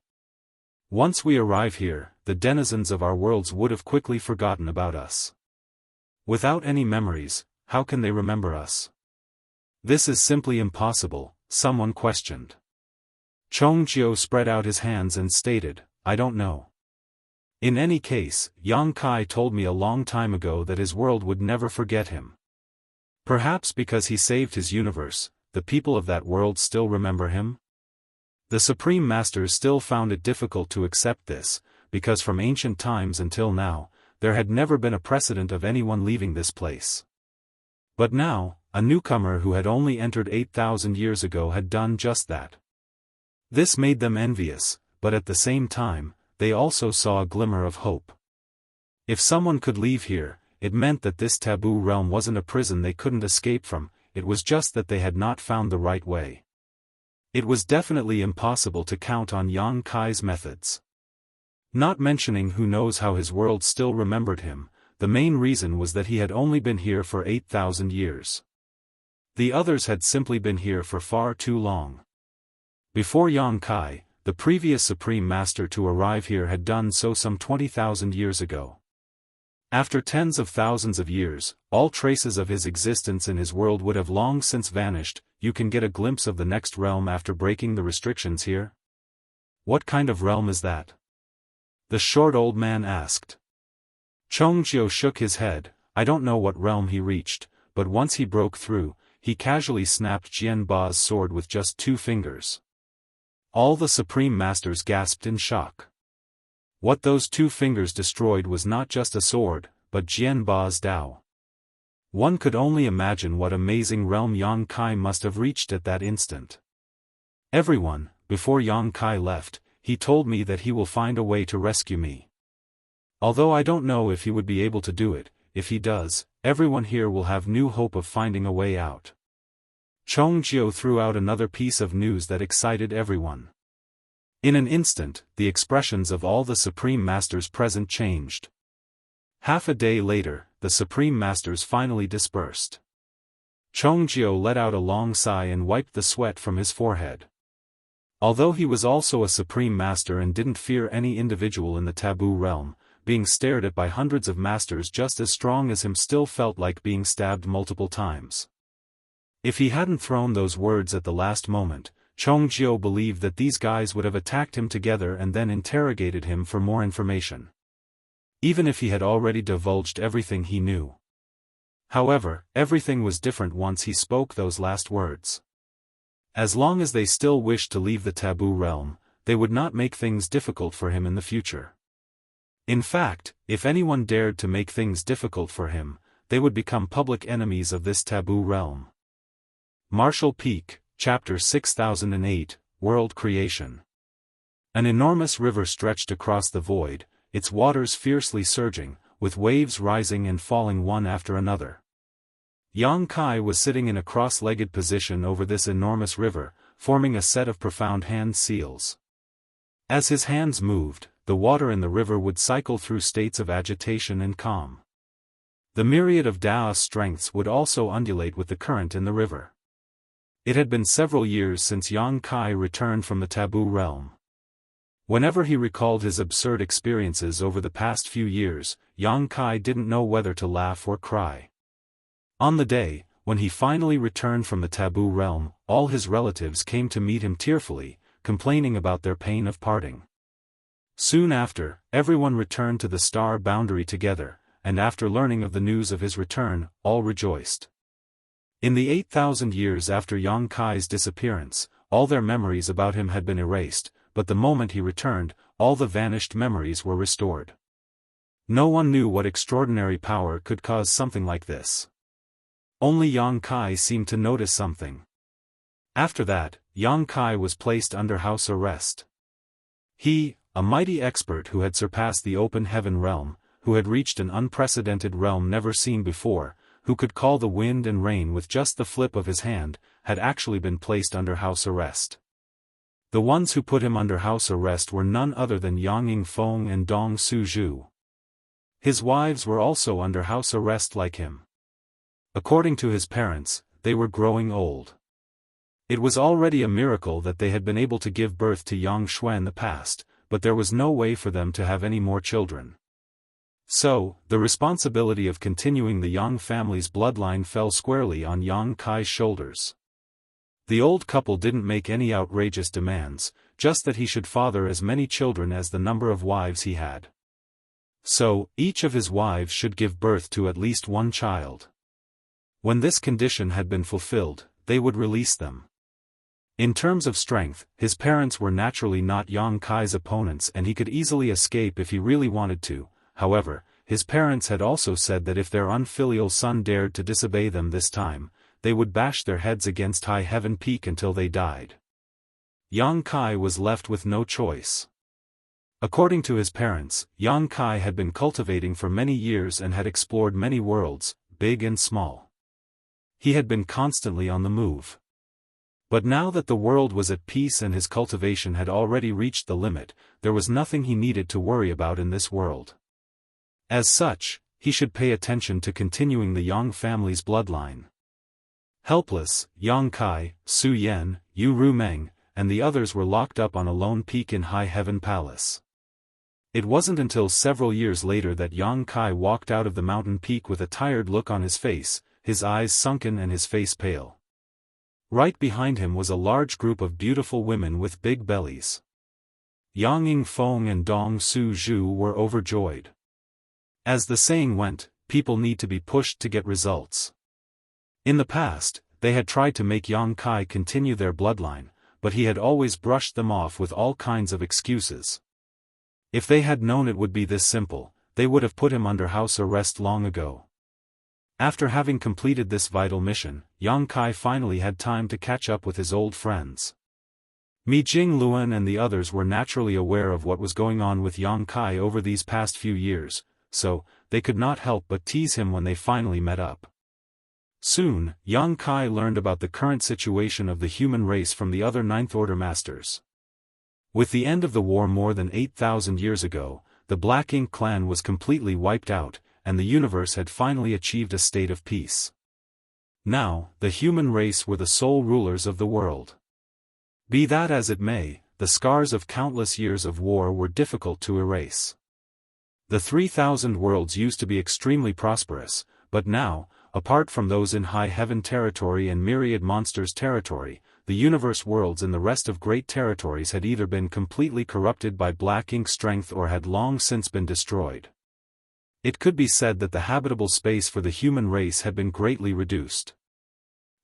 Once we arrive here, the denizens of our worlds would have quickly forgotten about us. Without any memories, how can they remember us? This is simply impossible, someone questioned. Chongjiu spread out his hands and stated, "I don't know. In any case, Yang Kai told me a long time ago that his world would never forget him. Perhaps because he saved his universe, the people of that world still remember him?" The Supreme Masters still found it difficult to accept this, because from ancient times until now, there had never been a precedent of anyone leaving this place. But now, a newcomer who had only entered 8,000 years ago had done just that. This made them envious, but at the same time, they also saw a glimmer of hope. If someone could leave here, it meant that this taboo realm wasn't a prison they couldn't escape from, it was just that they had not found the right way. It was definitely impossible to count on Yang Kai's methods. Not mentioning who knows how his world still remembered him, the main reason was that he had only been here for 8,000 years. The others had simply been here for far too long. Before Yang Kai, the previous Supreme Master to arrive here had done so some 20,000 years ago. After tens of thousands of years, all traces of his existence in his world would have long since vanished. You can get a glimpse of the next realm after breaking the restrictions here? What kind of realm is that? The short old man asked. Chongjiu shook his head. I don't know what realm he reached, but once he broke through, he casually snapped Jian Ba's sword with just 2 fingers. All the Supreme Masters gasped in shock. What those 2 fingers destroyed was not just a sword, but Jian Ba's Dao. One could only imagine what amazing realm Yang Kai must have reached at that instant. Everyone, before Yang Kai left, he told me that he will find a way to rescue me. Although I don't know if he would be able to do it, if he does, everyone here will have new hope of finding a way out. Chongjiu threw out another piece of news that excited everyone. In an instant, the expressions of all the Supreme Masters present changed. Half a day later, the Supreme Masters finally dispersed. Chongjiu let out a long sigh and wiped the sweat from his forehead. Although he was also a Supreme Master and didn't fear any individual in the taboo realm, being stared at by hundreds of masters just as strong as him still felt like being stabbed multiple times. If he hadn't thrown those words at the last moment, Chongjiu believed that these guys would have attacked him together and then interrogated him for more information. Even if he had already divulged everything he knew. However, everything was different once he spoke those last words. As long as they still wished to leave the taboo realm, they would not make things difficult for him in the future. In fact, if anyone dared to make things difficult for him, they would become public enemies of this taboo realm. Martial Peak, Chapter 6008, World Creation. An enormous river stretched across the void, its waters fiercely surging, with waves rising and falling one after another. Xianxia was sitting in a cross-legged position over this enormous river, forming a set of profound hand seals. As his hands moved, the water in the river would cycle through states of agitation and calm. The myriad of Daoist strengths would also undulate with the current in the river. It had been several years since Xianxia returned from the taboo realm. Whenever he recalled his absurd experiences over the past few years, Xianxia didn't know whether to laugh or cry. On the day, when he finally returned from the taboo realm, all his relatives came to meet him tearfully, complaining about their pain of parting. Soon after, everyone returned to the star boundary together, and after learning of the news of his return, all rejoiced. In the 8,000 years after Xianxia's disappearance, all their memories about him had been erased, but the moment he returned, all the vanished memories were restored. No one knew what extraordinary power could cause something like this. Only Xianxia seemed to notice something. After that, Xianxia was placed under house arrest. He, a mighty expert who had surpassed the open heaven realm, who had reached an unprecedented realm never seen before, who could call the wind and rain with just the flip of his hand, had actually been placed under house arrest. The ones who put him under house arrest were none other than Yang Yingfeng and Dong Suzhu. His wives were also under house arrest like him. According to his parents, they were growing old. It was already a miracle that they had been able to give birth to Xianxia in the past, but there was no way for them to have any more children. So, the responsibility of continuing the Yang family's bloodline fell squarely on Xianxia's shoulders. The old couple didn't make any outrageous demands, just that he should father as many children as the number of wives he had. So, each of his wives should give birth to at least one child. When this condition had been fulfilled, they would release them. In terms of strength, his parents were naturally not Xianxia's opponents and he could easily escape if he really wanted to. However, his parents had also said that if their unfilial son dared to disobey them this time, they would bash their heads against High Heaven Peak until they died. Xianxia was left with no choice. According to his parents, Xianxia had been cultivating for many years and had explored many worlds, big and small. He had been constantly on the move. But now that the world was at peace and his cultivation had already reached the limit, there was nothing he needed to worry about in this world. As such, he should pay attention to continuing the Yang family's bloodline. Helpless, Xianxia, Su Yan, Yu Rumeng, and the others were locked up on a lone peak in High Heaven Palace. It wasn't until several years later that Xianxia walked out of the mountain peak with a tired look on his face, his eyes sunken and his face pale. Right behind him was a large group of beautiful women with big bellies. Yang Yingfeng and Dong Suzhu were overjoyed. As the saying went, people need to be pushed to get results. In the past, they had tried to make Xianxia continue their bloodline, but he had always brushed them off with all kinds of excuses. If they had known it would be this simple, they would have put him under house arrest long ago. After having completed this vital mission, Xianxia finally had time to catch up with his old friends. Mi Jingluan and the others were naturally aware of what was going on with Xianxia over these past few years, so, they could not help but tease him when they finally met up. Soon, Xianxia learned about the current situation of the human race from the other Ninth Order masters. With the end of the war more than 8,000 years ago, the Black Ink clan was completely wiped out, and the universe had finally achieved a state of peace. Now, the human race were the sole rulers of the world. Be that as it may, the scars of countless years of war were difficult to erase. The 3,000 worlds used to be extremely prosperous, but now, apart from those in High Heaven territory and Myriad Monsters territory, the universe worlds in the rest of great territories had either been completely corrupted by Black Ink strength or had long since been destroyed. It could be said that the habitable space for the human race had been greatly reduced.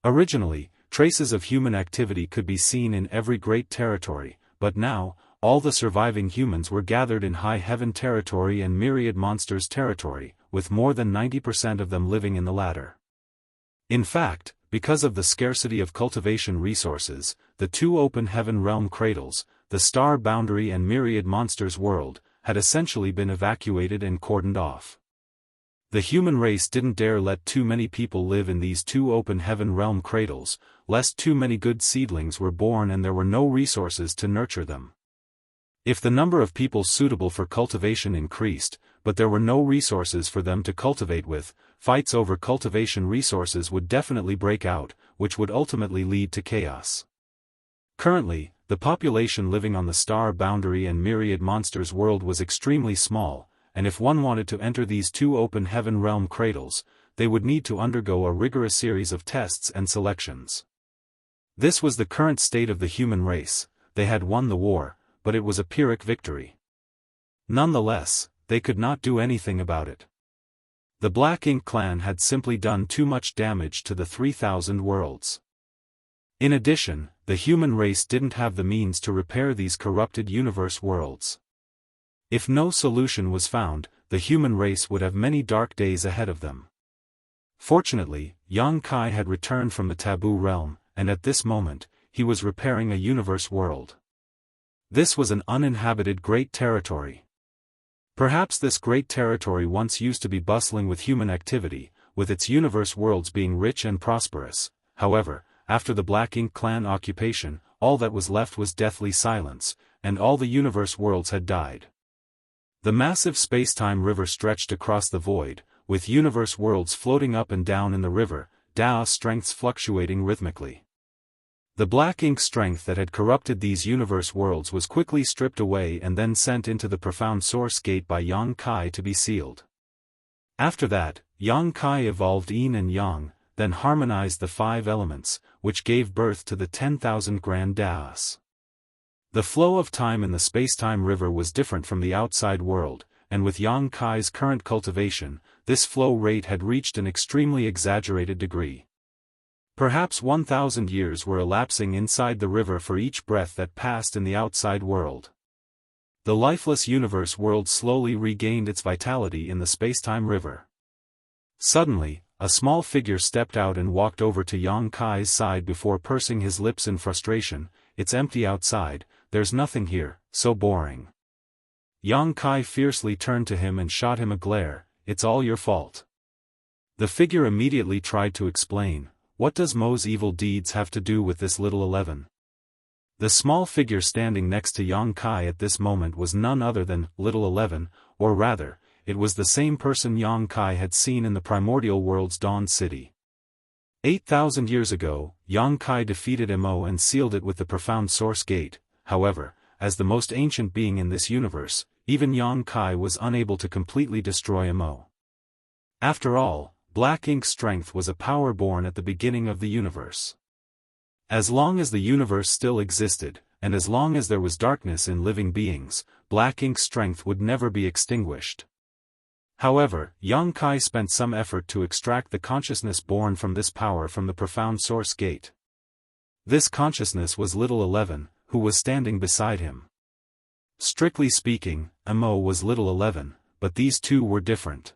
Originally, traces of human activity could be seen in every great territory, but now, all the surviving humans were gathered in High Heaven territory and Myriad Monsters territory, with more than 90% of them living in the latter. In fact, because of the scarcity of cultivation resources, the two open heaven realm cradles, the star boundary and myriad monsters world, had essentially been evacuated and cordoned off. The human race didn't dare let too many people live in these two open heaven realm cradles, lest too many good seedlings were born and there were no resources to nurture them. If the number of people suitable for cultivation increased, but there were no resources for them to cultivate with, fights over cultivation resources would definitely break out, which would ultimately lead to chaos. Currently, the population living on the star boundary and myriad monsters world was extremely small, and if one wanted to enter these two open heaven realm cradles, they would need to undergo a rigorous series of tests and selections. This was the current state of the human race. They had won the war, but it was a Pyrrhic victory. Nonetheless, they could not do anything about it. The Black Ink clan had simply done too much damage to the 3,000 worlds. In addition, the human race didn't have the means to repair these corrupted universe worlds. If no solution was found, the human race would have many dark days ahead of them. Fortunately, Xianxia had returned from the taboo realm, and at this moment, he was repairing a universe world. This was an uninhabited great territory. Perhaps this great territory once used to be bustling with human activity, with its universe worlds being rich and prosperous. However, after the Black Ink clan occupation, all that was left was deathly silence, and all the universe worlds had died. The massive space-time river stretched across the void, with universe worlds floating up and down in the river, Daoist strengths fluctuating rhythmically. The Black Ink strength that had corrupted these universe worlds was quickly stripped away and then sent into the profound source gate by Xianxia to be sealed. After that, Xianxia evolved Yin and Yang, then harmonized the 5 elements, which gave birth to the 10,000 grand Daoists. The flow of time in the space-time river was different from the outside world, and with Xianxia's current cultivation, this flow rate had reached an extremely exaggerated degree. Perhaps 1,000 years were elapsing inside the river for each breath that passed in the outside world. The lifeless universe world slowly regained its vitality in the space-time river. Suddenly, a small figure stepped out and walked over to Xianxia's side before pursing his lips in frustration. "It's empty outside, there's nothing here, so boring." Xianxia fiercely turned to him and shot him a glare. "It's all your fault." The figure immediately tried to explain. "What does Mo's evil deeds have to do with this little 11? The small figure standing next to Xianxia at this moment was none other than Little 11, or rather, it was the same person Xianxia had seen in the primordial world's Dawn City. 8,000 years ago, Xianxia defeated Mo and sealed it with the profound source gate. However, as the most ancient being in this universe, even Xianxia was unable to completely destroy Mo. After all, Black Ink's strength was a power born at the beginning of the universe. As long as the universe still existed, and as long as there was darkness in living beings, Black Ink's strength would never be extinguished. However, Xianxia spent some effort to extract the consciousness born from this power from the profound source gate. This consciousness was Little 11, who was standing beside him. Strictly speaking, Mo was Little 11, but these two were different.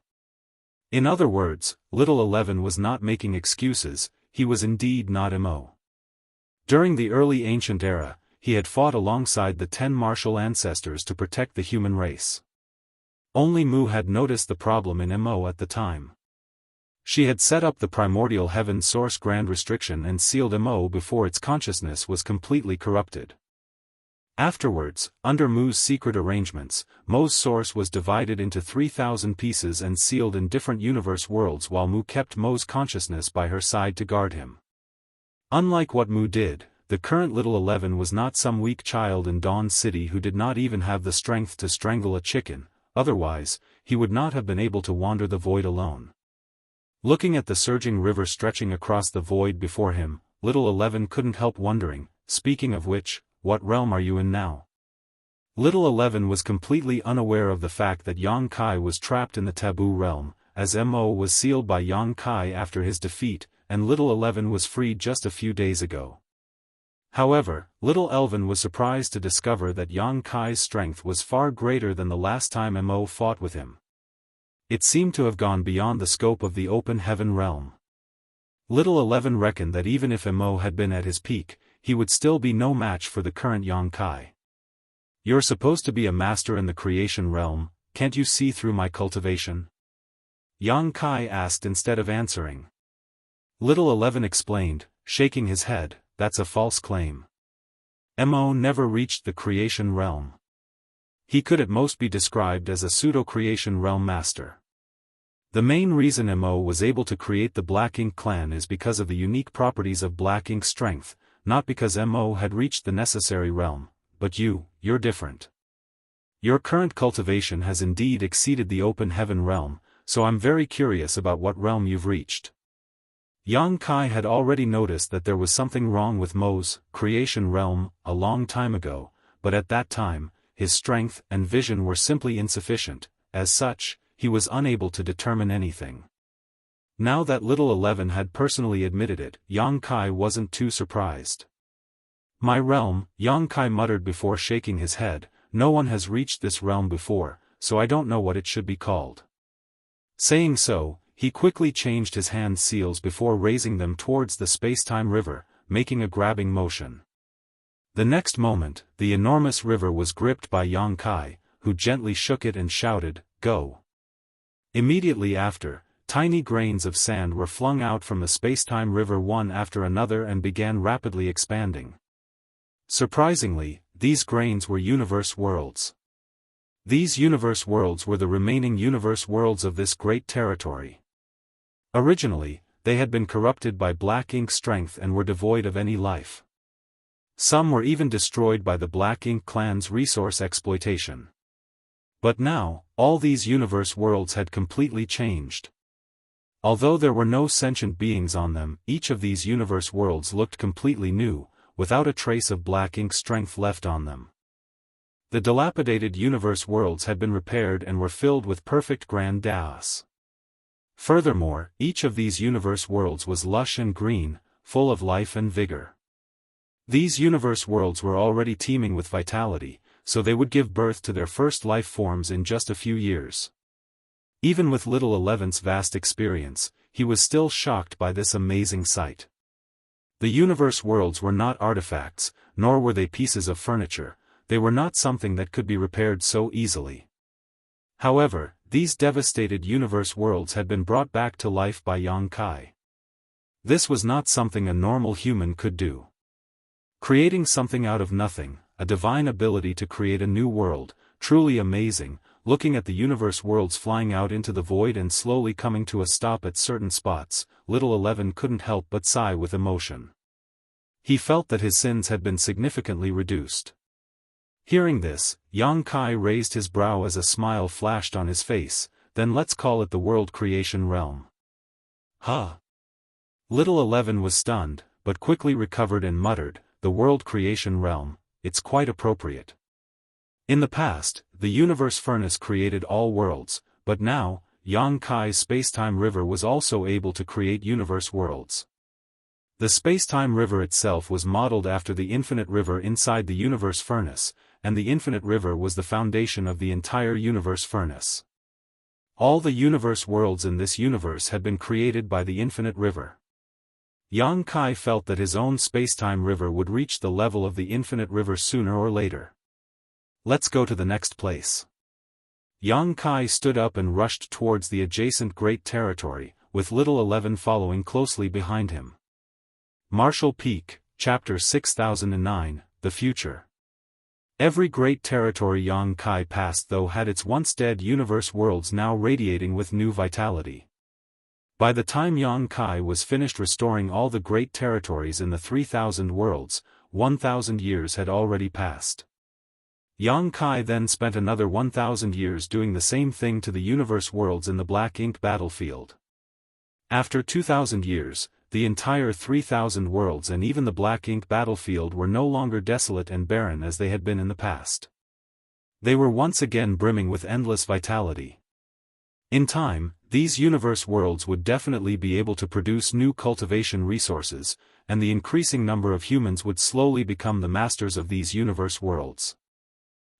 In other words, Little 11 was not making excuses, he was indeed not Mo. During the early ancient era, he had fought alongside the 10 martial ancestors to protect the human race. Only Mu had noticed the problem in Mo at the time. She had set up the primordial heaven source grand restriction and sealed Mo before its consciousness was completely corrupted. Afterwards, under Mu's secret arrangements, Mo's source was divided into 3,000 pieces and sealed in different universe worlds while Mu kept Mo's consciousness by her side to guard him. Unlike what Mu did, the current Little 11 was not some weak child in Dawn City who did not even have the strength to strangle a chicken. Otherwise, he would not have been able to wander the void alone. Looking at the surging river stretching across the void before him, Little 11 couldn't help wondering, speaking of which, what realm are you in now? Little 11 was completely unaware of the fact that Xianxia was trapped in the taboo realm, as Mo was sealed by Xianxia after his defeat, and Little 11 was freed just a few days ago. However, Little 11 was surprised to discover that Xianxia's strength was far greater than the last time Mo fought with him. It seemed to have gone beyond the scope of the open heaven realm. Little 11 reckoned that even if Mo had been at his peak, he would still be no match for the current Xianxia. You're supposed to be a master in the creation realm, can't you see through my cultivation? Xianxia asked instead of answering. Little 11 explained, shaking his head, that's a false claim. Mo never reached the creation realm. He could at most be described as a pseudo-creation realm master. The main reason Mo was able to create the Black Ink clan is because of the unique properties of Black Ink strength, not because Mo had reached the necessary realm, but you're different. Your current cultivation has indeed exceeded the open heaven realm, so I'm very curious about what realm you've reached. Xianxia had already noticed that there was something wrong with Mo's creation realm a long time ago, but at that time, his strength and vision were simply insufficient. As such, he was unable to determine anything. Now that Little 11 had personally admitted it, Xianxia wasn't too surprised. My realm, Xianxia muttered before shaking his head, no one has reached this realm before, so I don't know what it should be called. Saying so, he quickly changed his hand seals before raising them towards the space-time river, making a grabbing motion. The next moment, the enormous river was gripped by Xianxia, who gently shook it and shouted, "Go!" Immediately after, tiny grains of sand were flung out from the space-time river one after another and began rapidly expanding. Surprisingly, these grains were universe worlds. These universe worlds were the remaining universe worlds of this great territory. Originally, they had been corrupted by Black Ink strength and were devoid of any life. Some were even destroyed by the Black Ink clan's resource exploitation. But now, all these universe worlds had completely changed. Although there were no sentient beings on them, each of these universe worlds looked completely new, without a trace of Black Ink strength left on them. The dilapidated universe worlds had been repaired and were filled with perfect grand Daoist. Furthermore, each of these universe worlds was lush and green, full of life and vigor. These universe worlds were already teeming with vitality, so they would give birth to their first life forms in just a few years. Even with Little 11's vast experience, he was still shocked by this amazing sight. The universe worlds were not artifacts, nor were they pieces of furniture, they were not something that could be repaired so easily. However, these devastated universe worlds had been brought back to life by Xianxia. This was not something a normal human could do. Creating something out of nothing, a divine ability to create a new world, truly amazing. Looking at the universe worlds flying out into the void and slowly coming to a stop at certain spots, Little 11 couldn't help but sigh with emotion. He felt that his sins had been significantly reduced. Hearing this, Xianxia raised his brow as a smile flashed on his face, then let's call it the world creation realm. Huh? Little 11 was stunned, but quickly recovered and muttered, the world creation realm, it's quite appropriate. In the past, the universe furnace created all worlds, but now, Xianxia's space-time river was also able to create universe worlds. The space-time river itself was modeled after the infinite river inside the universe furnace, and the infinite river was the foundation of the entire universe furnace. All the universe worlds in this universe had been created by the infinite river. Xianxia felt that his own space-time river would reach the level of the infinite river sooner or later. Let's go to the next place. Xianxia stood up and rushed towards the adjacent great territory, with Little 11 following closely behind him. Martial Peak, Chapter 6009, The Future. Every great territory Xianxia passed though had its once dead universe worlds now radiating with new vitality. By the time Xianxia was finished restoring all the great territories in the 3,000 worlds, 1,000 years had already passed. Xianxia then spent another 1,000 years doing the same thing to the universe worlds in the Black Ink battlefield. After 2,000 years, the entire 3,000 worlds and even the Black Ink battlefield were no longer desolate and barren as they had been in the past. They were once again brimming with endless vitality. In time, these universe worlds would definitely be able to produce new cultivation resources, and the increasing number of humans would slowly become the masters of these universe worlds.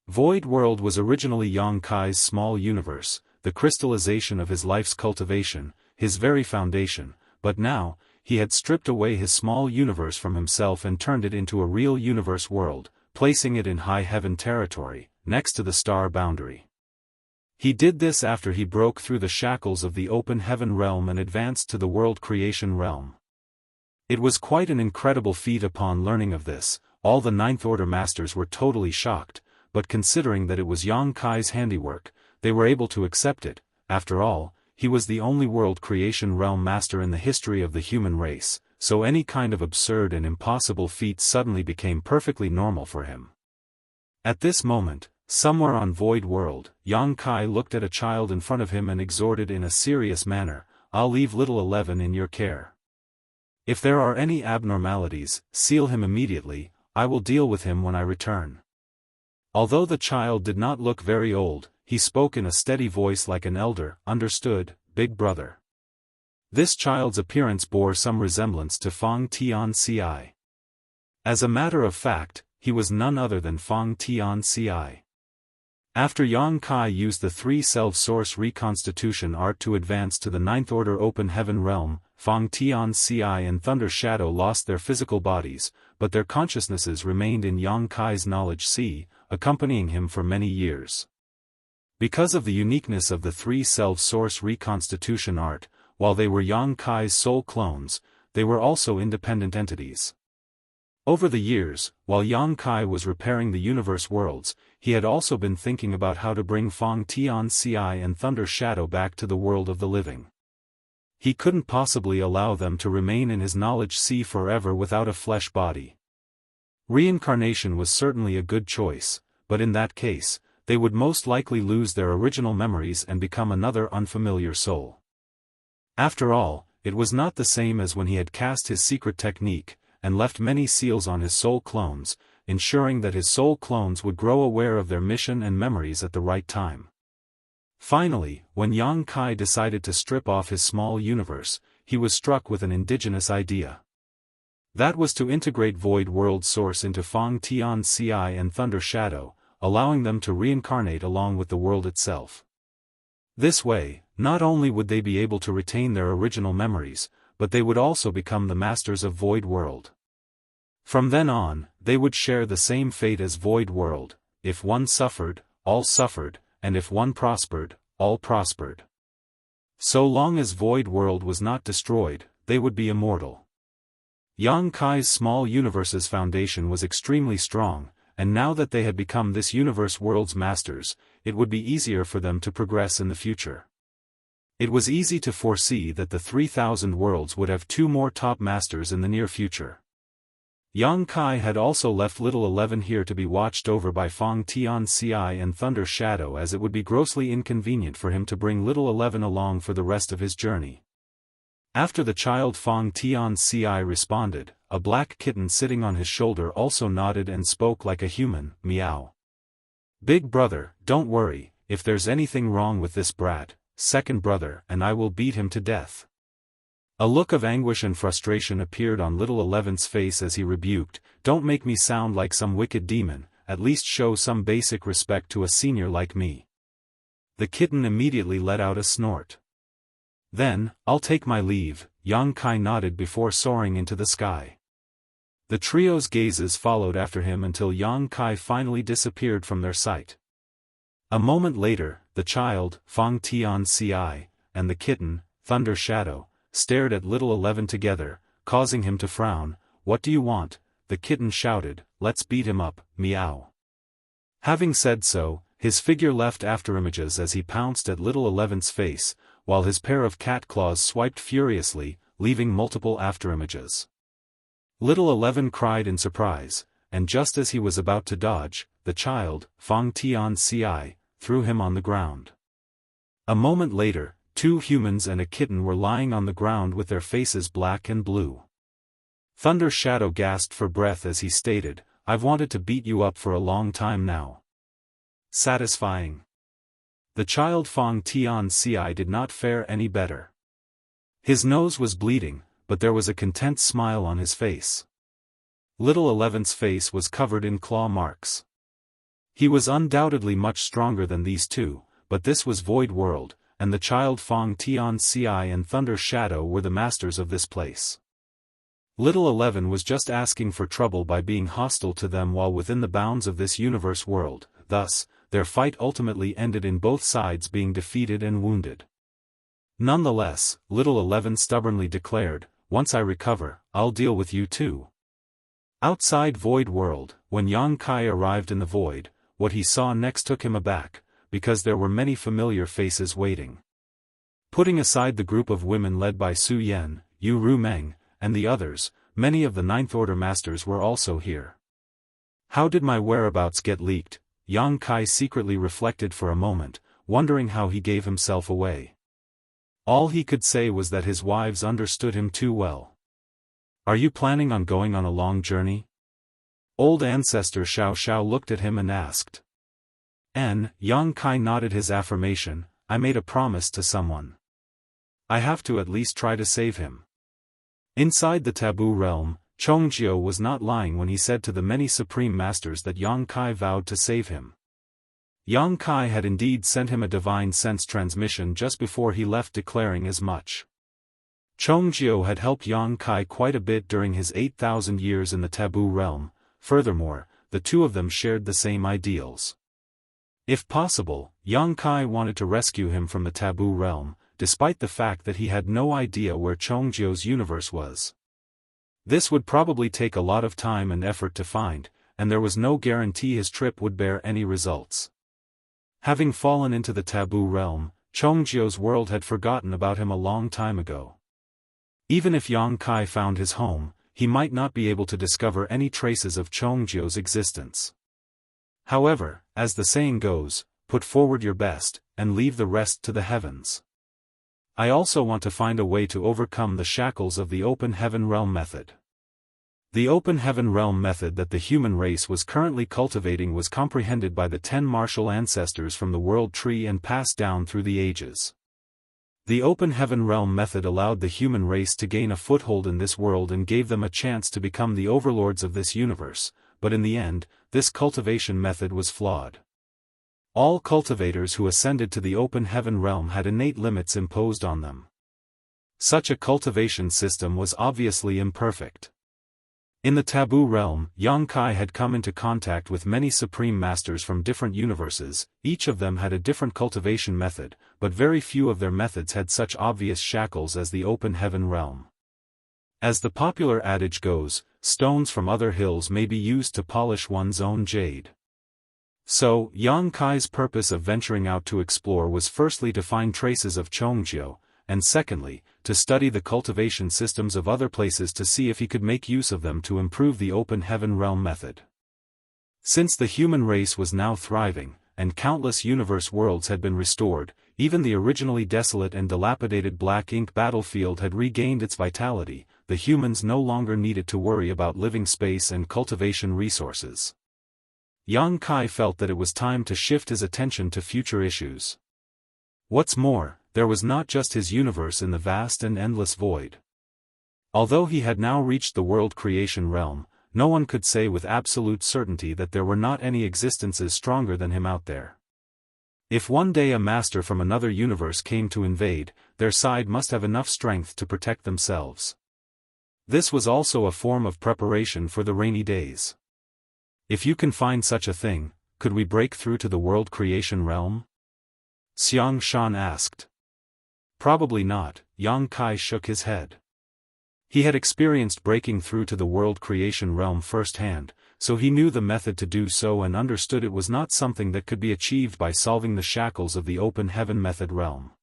Void World was originally Xianxia's small universe, the crystallization of his life's cultivation, his very foundation, but now, he had stripped away his small universe from himself and turned it into a real universe world, placing it in high heaven territory, next to the star boundary. He did this after he broke through the shackles of the open heaven realm and advanced to the world creation realm. It was quite an incredible feat. Upon learning of this, all the Ninth Order masters were totally shocked, but considering that it was Yang Kai's handiwork, they were able to accept it. After all, he was the only world creation realm master in the history of the human race, so any kind of absurd and impossible feat suddenly became perfectly normal for him. At this moment, somewhere on Void World, Yang Kai looked at a child in front of him and exhorted in a serious manner, "I'll leave little 11 in your care. If there are any abnormalities, seal him immediately, I will deal with him when I return." Although the child did not look very old, he spoke in a steady voice like an elder. "Understood, big brother." This child's appearance bore some resemblance to Fang Tianci. As a matter of fact, he was none other than Fang Tianci. After Yang Kai used the three self-source reconstitution art to advance to the Ninth Order open heaven realm, Fang Tianci and Thunder Shadow lost their physical bodies, but their consciousnesses remained in Yang Kai's knowledge sea, accompanying him for many years. Because of the uniqueness of the three self-source reconstitution art, while they were Yang Kai's soul clones, they were also independent entities. Over the years, while Yang Kai was repairing the universe worlds, he had also been thinking about how to bring Fang Tianci and Thunder Shadow back to the world of the living. He couldn't possibly allow them to remain in his knowledge sea forever without a flesh body. Reincarnation was certainly a good choice, but in that case, they would most likely lose their original memories and become another unfamiliar soul. After all, it was not the same as when he had cast his secret technique, and left many seals on his soul clones, ensuring that his soul clones would grow aware of their mission and memories at the right time. Finally, when Yang Kai decided to strip off his small universe, he was struck with an indigenous idea. That was to integrate Void World Source into Fang Tianci and Thunder Shadow, allowing them to reincarnate along with the world itself. This way, not only would they be able to retain their original memories, but they would also become the masters of Void World. From then on, they would share the same fate as Void World. If one suffered, all suffered, and if one prospered, all prospered. So long as Void World was not destroyed, they would be immortal. Yang Kai's small universe's foundation was extremely strong, and now that they had become this universe world's masters, it would be easier for them to progress in the future. It was easy to foresee that the 3,000 worlds would have 2 more top masters in the near future. Yang Kai had also left little 11 here to be watched over by Fang Tianci and Thunder Shadow, as it would be grossly inconvenient for him to bring little 11 along for the rest of his journey. After the child Fang Tianci responded, a black kitten sitting on his shoulder also nodded and spoke like a human, "Meow. Big brother, don't worry, if there's anything wrong with this brat, second brother and I will beat him to death." A look of anguish and frustration appeared on little 11's face as he rebuked, "Don't make me sound like some wicked demon, at least show some basic respect to a senior like me." The kitten immediately let out a snort. "Then, I'll take my leave," Yang Kai nodded before soaring into the sky. The trio's gazes followed after him until Yang Kai finally disappeared from their sight. A moment later, the child, Fang Tianci, and the kitten, Thunder Shadow, stared at little 11 together, causing him to frown. "What do you want?" the kitten shouted. "Let's beat him up, meow." Having said so, his figure left afterimages as he pounced at little 11's face, while his pair of cat claws swiped furiously, leaving multiple afterimages. Little 11 cried in surprise, and just as he was about to dodge, the child, Fang Tianci, threw him on the ground. A moment later, 2 humans and a kitten were lying on the ground with their faces black and blue. Thunder Shadow gasped for breath as he stated, "I've wanted to beat you up for a long time now." Satisfying. The child Fang Tianci did not fare any better. His nose was bleeding, but there was a content smile on his face. Little 11's face was covered in claw marks. He was undoubtedly much stronger than these 2, but this was Void World, and the child Fang Tianci and Thunder Shadow were the masters of this place. Little 11 was just asking for trouble by being hostile to them while within the bounds of this universe world, thus, their fight ultimately ended in both sides being defeated and wounded. Nonetheless, Little 11 stubbornly declared, "Once I recover, I'll deal with you too." Outside Void World, when Yang Kai arrived in the Void, what he saw next took him aback, because there were many familiar faces waiting. Putting aside the group of women led by Su Yan, Yu Ru Meng, and the others, many of the Ninth Order Masters were also here. How did my whereabouts get leaked? Yang Kai secretly reflected for a moment, wondering how he gave himself away. All he could say was that his wives understood him too well. "Are you planning on going on a long journey?" Old ancestor Xiao Xiao looked at him and asked. Yang Kai nodded his affirmation, "I made a promise to someone. I have to at least try to save him." Inside the taboo realm, Chongjiu was not lying when he said to the many supreme masters that Yang Kai vowed to save him. Yang Kai had indeed sent him a divine sense transmission just before he left, declaring as much. Chongjiu had helped Yang Kai quite a bit during his 8,000 years in the taboo realm. Furthermore, the two of them shared the same ideals. If possible, Yang Kai wanted to rescue him from the taboo realm, despite the fact that he had no idea where Chongjiu's universe was. This would probably take a lot of time and effort to find, and there was no guarantee his trip would bear any results. Having fallen into the taboo realm, Chongjiu's world had forgotten about him a long time ago. Even if Yang Kai found his home, he might not be able to discover any traces of Chongjiu's existence. However, as the saying goes, put forward your best, and leave the rest to the heavens. I also want to find a way to overcome the shackles of the Open Heaven Realm method. The Open Heaven Realm method that the human race was currently cultivating was comprehended by the 10 martial ancestors from the world tree and passed down through the ages. The Open Heaven Realm method allowed the human race to gain a foothold in this world and gave them a chance to become the overlords of this universe, but in the end, this cultivation method was flawed. All cultivators who ascended to the Open Heaven Realm had innate limits imposed on them. Such a cultivation system was obviously imperfect. In the taboo realm, Yang Kai had come into contact with many supreme masters from different universes. Each of them had a different cultivation method, but very few of their methods had such obvious shackles as the Open Heaven Realm. As the popular adage goes, stones from other hills may be used to polish one's own jade. So, Yang Kai's purpose of venturing out to explore was firstly to find traces of Chongjiu, and secondly, to study the cultivation systems of other places to see if he could make use of them to improve the Open Heaven Realm method. Since the human race was now thriving, and countless universe worlds had been restored, even the originally desolate and dilapidated Black Ink battlefield had regained its vitality. The humans no longer needed to worry about living space and cultivation resources. Yang Kai felt that it was time to shift his attention to future issues. What's more, there was not just his universe in the vast and endless void. Although he had now reached the world creation realm, no one could say with absolute certainty that there were not any existences stronger than him out there. If one day a master from another universe came to invade, their side must have enough strength to protect themselves. This was also a form of preparation for the rainy days. If you can find such a thing, could we break through to the world creation realm? Xianxia asked. Probably not, Yang Kai shook his head. He had experienced breaking through to the world creation realm firsthand, so he knew the method to do so and understood it was not something that could be achieved by solving the shackles of the Open Heaven method realm.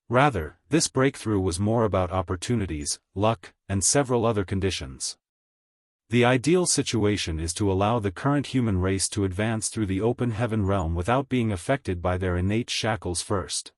Rather, this breakthrough was more about opportunities, luck, and several other conditions. The ideal situation is to allow the current human race to advance through the Open Heaven realm without being affected by their innate shackles first.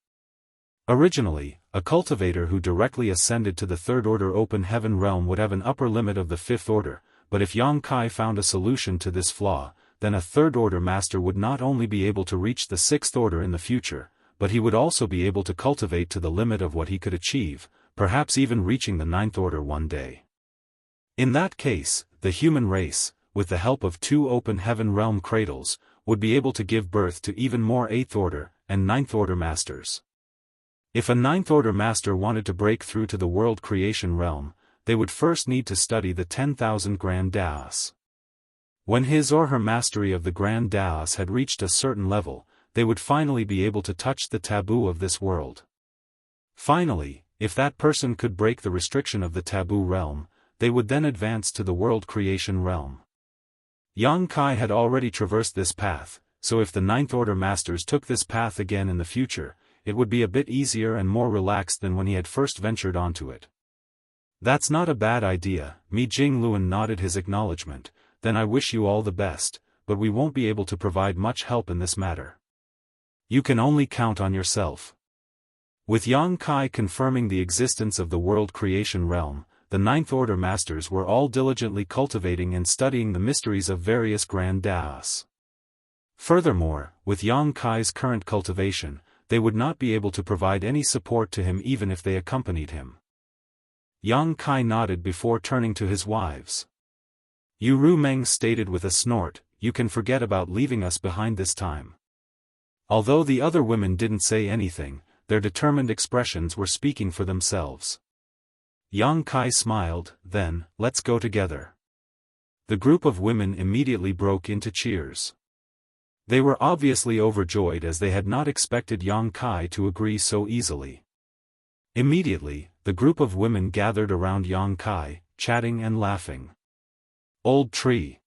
Originally, a cultivator who directly ascended to the Third Order Open Heaven realm would have an upper limit of the Fifth Order, but if Yang Kai found a solution to this flaw, then a Third Order master would not only be able to reach the Sixth Order in the future, but he would also be able to cultivate to the limit of what he could achieve, perhaps even reaching the Ninth Order one day. In that case, the human race, with the help of 2 Open Heaven realm cradles, would be able to give birth to even more 8th Order and 9th Order masters. If a 9th Order master wanted to break through to the world creation realm, they would first need to study the 10,000 Grand Daos. When his or her mastery of the Grand Daos had reached a certain level, they would finally be able to touch the taboo of this world. Finally, if that person could break the restriction of the taboo realm, they would then advance to the world creation realm. Yang Kai had already traversed this path, so if the Ninth Order Masters took this path again in the future, it would be a bit easier and more relaxed than when he had first ventured onto it. That's not a bad idea, Mi Jingluan nodded his acknowledgement. Then I wish you all the best, but we won't be able to provide much help in this matter. You can only count on yourself. With Yang Kai confirming the existence of the world creation realm, the Ninth Order Masters were all diligently cultivating and studying the mysteries of various Grand Daos. Furthermore, with Yang Kai's current cultivation, they would not be able to provide any support to him even if they accompanied him. Yang Kai nodded before turning to his wives. Yu Rumeng stated with a snort, "You can forget about leaving us behind this time." Although the other women didn't say anything, their determined expressions were speaking for themselves. Yang Kai smiled, "Then, let's go together." The group of women immediately broke into cheers. They were obviously overjoyed as they had not expected Yang Kai to agree so easily. Immediately, the group of women gathered around Yang Kai, chatting and laughing. "Old tree."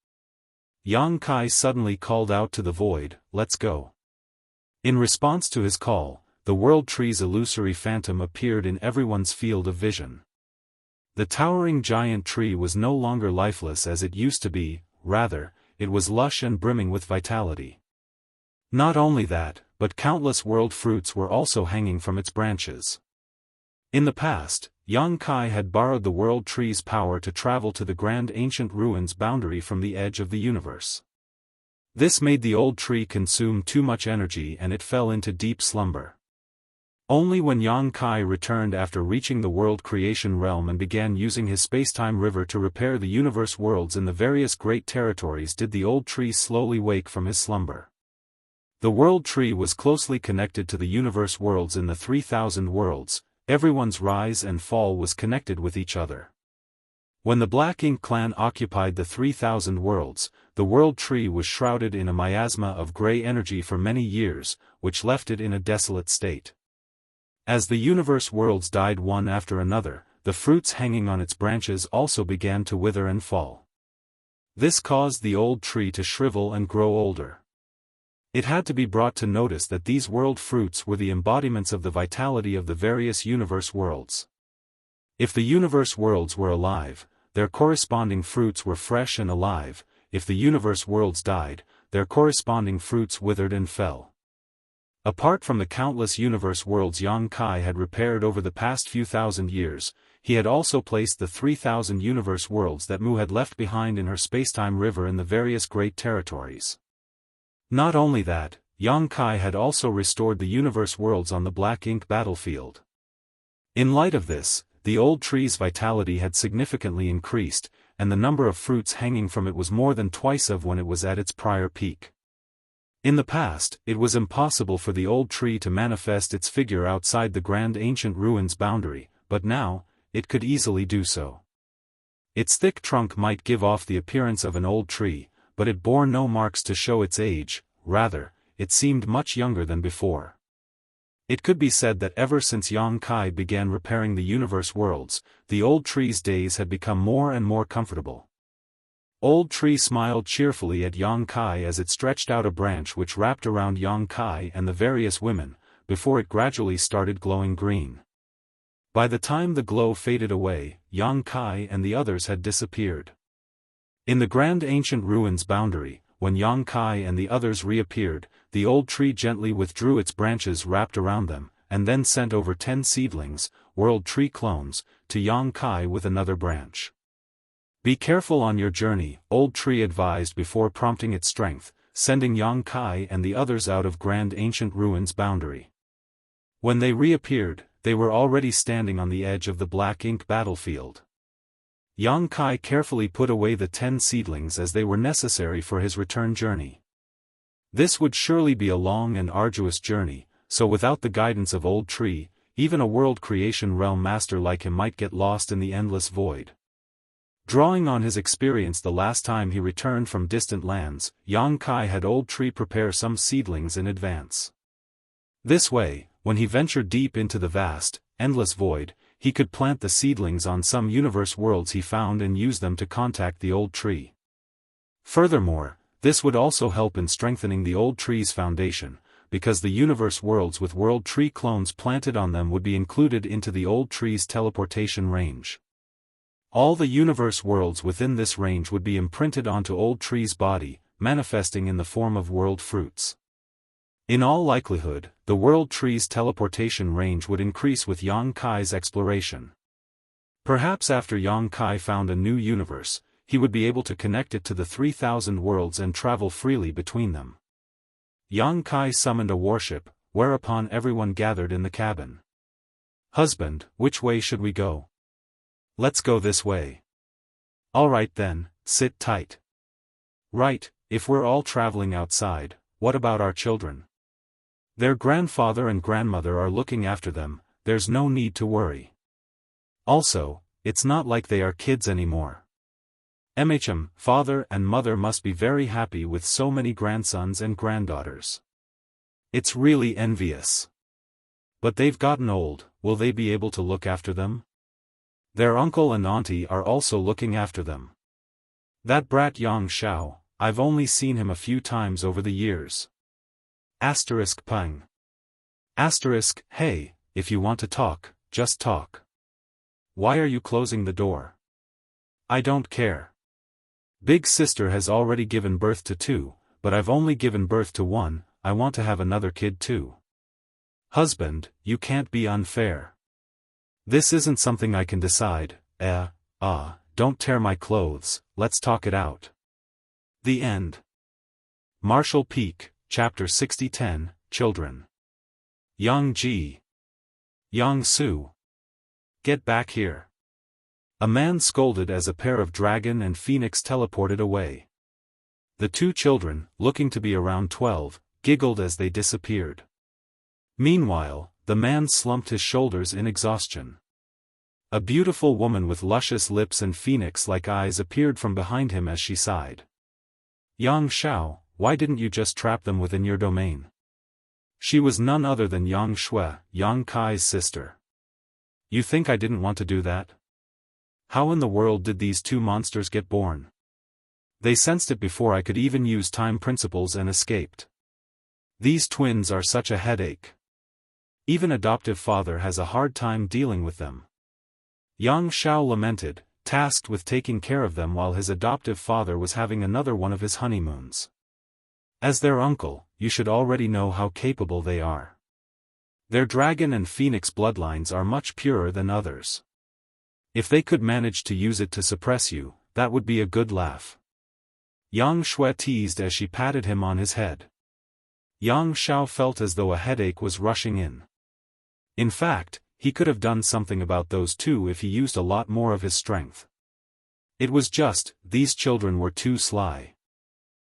Yang Kai suddenly called out to the void, "Let's go." In response to his call, the world tree's illusory phantom appeared in everyone's field of vision. The towering giant tree was no longer lifeless as it used to be, rather, it was lush and brimming with vitality. Not only that, but countless world fruits were also hanging from its branches. In the past, Yang Kai had borrowed the world tree's power to travel to the grand ancient ruins boundary from the edge of the universe. This made the old tree consume too much energy and it fell into deep slumber. Only when Yang Kai returned after reaching the world creation realm and began using his spacetime river to repair the universe worlds in the various great territories did the old tree slowly wake from his slumber. The world tree was closely connected to the universe worlds in the 3,000 worlds. Everyone's rise and fall was connected with each other. When the Black Ink clan occupied the 3,000 worlds, the world tree was shrouded in a miasma of gray energy for many years, which left it in a desolate state. As the universe worlds died one after another, the fruits hanging on its branches also began to wither and fall. This caused the old tree to shrivel and grow older. It had to be brought to notice that these world fruits were the embodiments of the vitality of the various universe worlds. If the universe worlds were alive, their corresponding fruits were fresh and alive. If the universe worlds died, their corresponding fruits withered and fell. Apart from the countless universe worlds Yang Kai had repaired over the past few thousand years, he had also placed the 3,000 universe worlds that Mu had left behind in her spacetime river in the various great territories. Not only that, Yang Kai had also restored the universe worlds on the Black Ink battlefield. In light of this, the old tree's vitality had significantly increased, and the number of fruits hanging from it was more than twice of when it was at its prior peak. In the past, it was impossible for the old tree to manifest its figure outside the grand ancient ruins boundary, but now, it could easily do so. Its thick trunk might give off the appearance of an old tree, but it bore no marks to show its age, rather, it seemed much younger than before. It could be said that ever since Yang Kai began repairing the universe worlds, the old tree's days had become more and more comfortable. Old Tree smiled cheerfully at Yang Kai as it stretched out a branch which wrapped around Yang Kai and the various women, before it gradually started glowing green. By the time the glow faded away, Yang Kai and the others had disappeared. In the grand ancient ruins boundary, when Yang Kai and the others reappeared, the old tree gently withdrew its branches wrapped around them, and then sent over 10 seedlings, world tree clones, to Yang Kai with another branch. "Be careful on your journey," Old Tree advised before prompting its strength, sending Yang Kai and the others out of grand ancient ruins boundary. When they reappeared, they were already standing on the edge of the Black Ink battlefield. Yang Kai carefully put away the 10 seedlings as they were necessary for his return journey. This would surely be a long and arduous journey, so without the guidance of Old Tree, even a world creation realm master like him might get lost in the endless void. Drawing on his experience the last time he returned from distant lands, Yang Kai had Old Tree prepare some seedlings in advance. This way, when he ventured deep into the vast, endless void, he could plant the seedlings on some universe worlds he found and use them to contact the Old Tree. Furthermore, this would also help in strengthening the Old Tree's foundation, because the universe worlds with World Tree clones planted on them would be included into the Old Tree's teleportation range. All the universe worlds within this range would be imprinted onto Old Tree's body, manifesting in the form of world fruits. In all likelihood, the World Tree's teleportation range would increase with Yang Kai's exploration. Perhaps after Yang Kai found a new universe, he would be able to connect it to the 3,000 worlds and travel freely between them. Yang Kai summoned a warship, whereupon everyone gathered in the cabin. "Husband, which way should we go?" "Let's go this way." "All right then, sit tight." "Right, if we're all traveling outside, what about our children? Their grandfather and grandmother are looking after them, there's no need to worry. Also, it's not like they are kids anymore. Father and mother must be very happy with so many grandsons and granddaughters. It's really envious. But they've gotten old, will they be able to look after them? Their uncle and auntie are also looking after them. That brat Yang Xiao, I've only seen him a few times over the years. Pung. Hey, if you want to talk, just talk. Why are you closing the door? I don't care. Big sister has already given birth to 2, but I've only given birth to 1, I want to have another kid too. Husband, you can't be unfair. This isn't something I can decide. Don't tear my clothes, let's talk it out. The end. Marshall Peak, Chapter 6010, Children. Yang Ji. Yang Su. Get back here. A man scolded as a pair of dragon and phoenix teleported away. The 2 children, looking to be around 12, giggled as they disappeared. Meanwhile, the man slumped his shoulders in exhaustion. A beautiful woman with luscious lips and phoenix-like eyes appeared from behind him as she sighed. Yang Xiao, why didn't you just trap them within your domain? She was none other than Yang Shui, Yang Kai's sister. You think I didn't want to do that? How in the world did these 2 monsters get born? They sensed it before I could even use time principles and escaped. These twins are such a headache. Even adoptive father has a hard time dealing with them. Yang Xiao lamented, tasked with taking care of them while his adoptive father was having another one of his honeymoons. As their uncle, you should already know how capable they are. Their dragon and phoenix bloodlines are much purer than others. If they could manage to use it to suppress you, that would be a good laugh. Yang Shui teased as she patted him on his head. Yang Xiao felt as though a headache was rushing in. In fact, he could have done something about those 2 if he used a lot more of his strength. It was just, these children were too sly.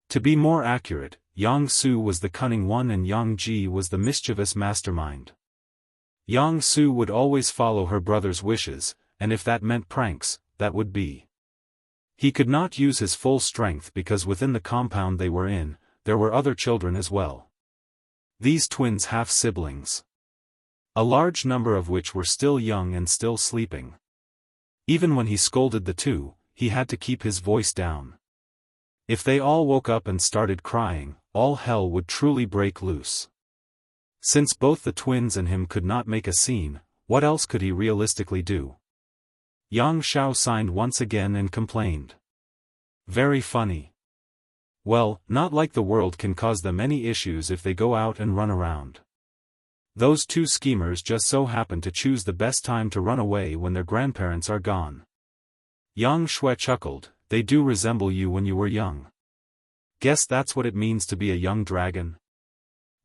To be more accurate, Yang Su was the cunning one and Yang Ji was the mischievous mastermind. Yang Su would always follow her brother's wishes, and if that meant pranks, that would be. He could not use his full strength because within the compound they were in, there were other children as well. These twins half-siblings. A large number of which were still young and still sleeping. Even when he scolded the 2, he had to keep his voice down. If they all woke up and started crying, all hell would truly break loose. Since both the twins and him could not make a scene, what else could he realistically do? Yang Xiao signed once again and complained. Very funny. Well, not like the world can cause them any issues if they go out and run around. Those 2 schemers just so happen to choose the best time to run away when their grandparents are gone. Yang Shui chuckled, they do resemble you when you were young. Guess that's what it means to be a young dragon.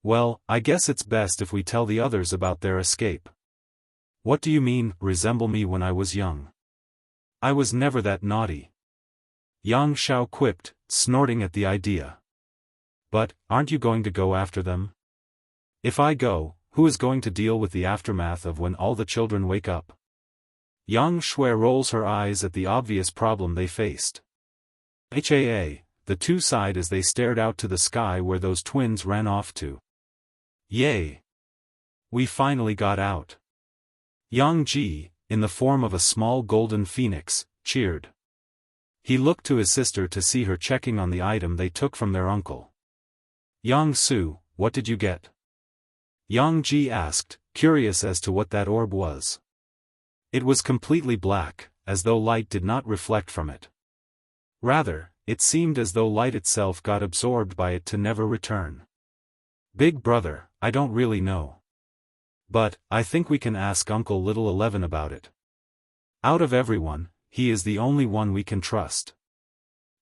Well, I guess it's best if we tell the others about their escape. What do you mean, resemble me when I was young? I was never that naughty. Yang Xiao quipped, snorting at the idea. But, aren't you going to go after them? If I go, who is going to deal with the aftermath of when all the children wake up? Yang Shui rolls her eyes at the obvious problem they faced. The two sighed as they stared out to the sky where those twins ran off to. Yay! We finally got out. Yang Ji, in the form of a small golden phoenix, cheered. He looked to his sister to see her checking on the item they took from their uncle. Yang Su, what did you get? Yang Ji asked, curious as to what that orb was. It was completely black, as though light did not reflect from it. Rather, it seemed as though light itself got absorbed by it to never return. Big brother, I don't really know. But, I think we can ask Uncle Little 11 about it. Out of everyone, he is the only one we can trust.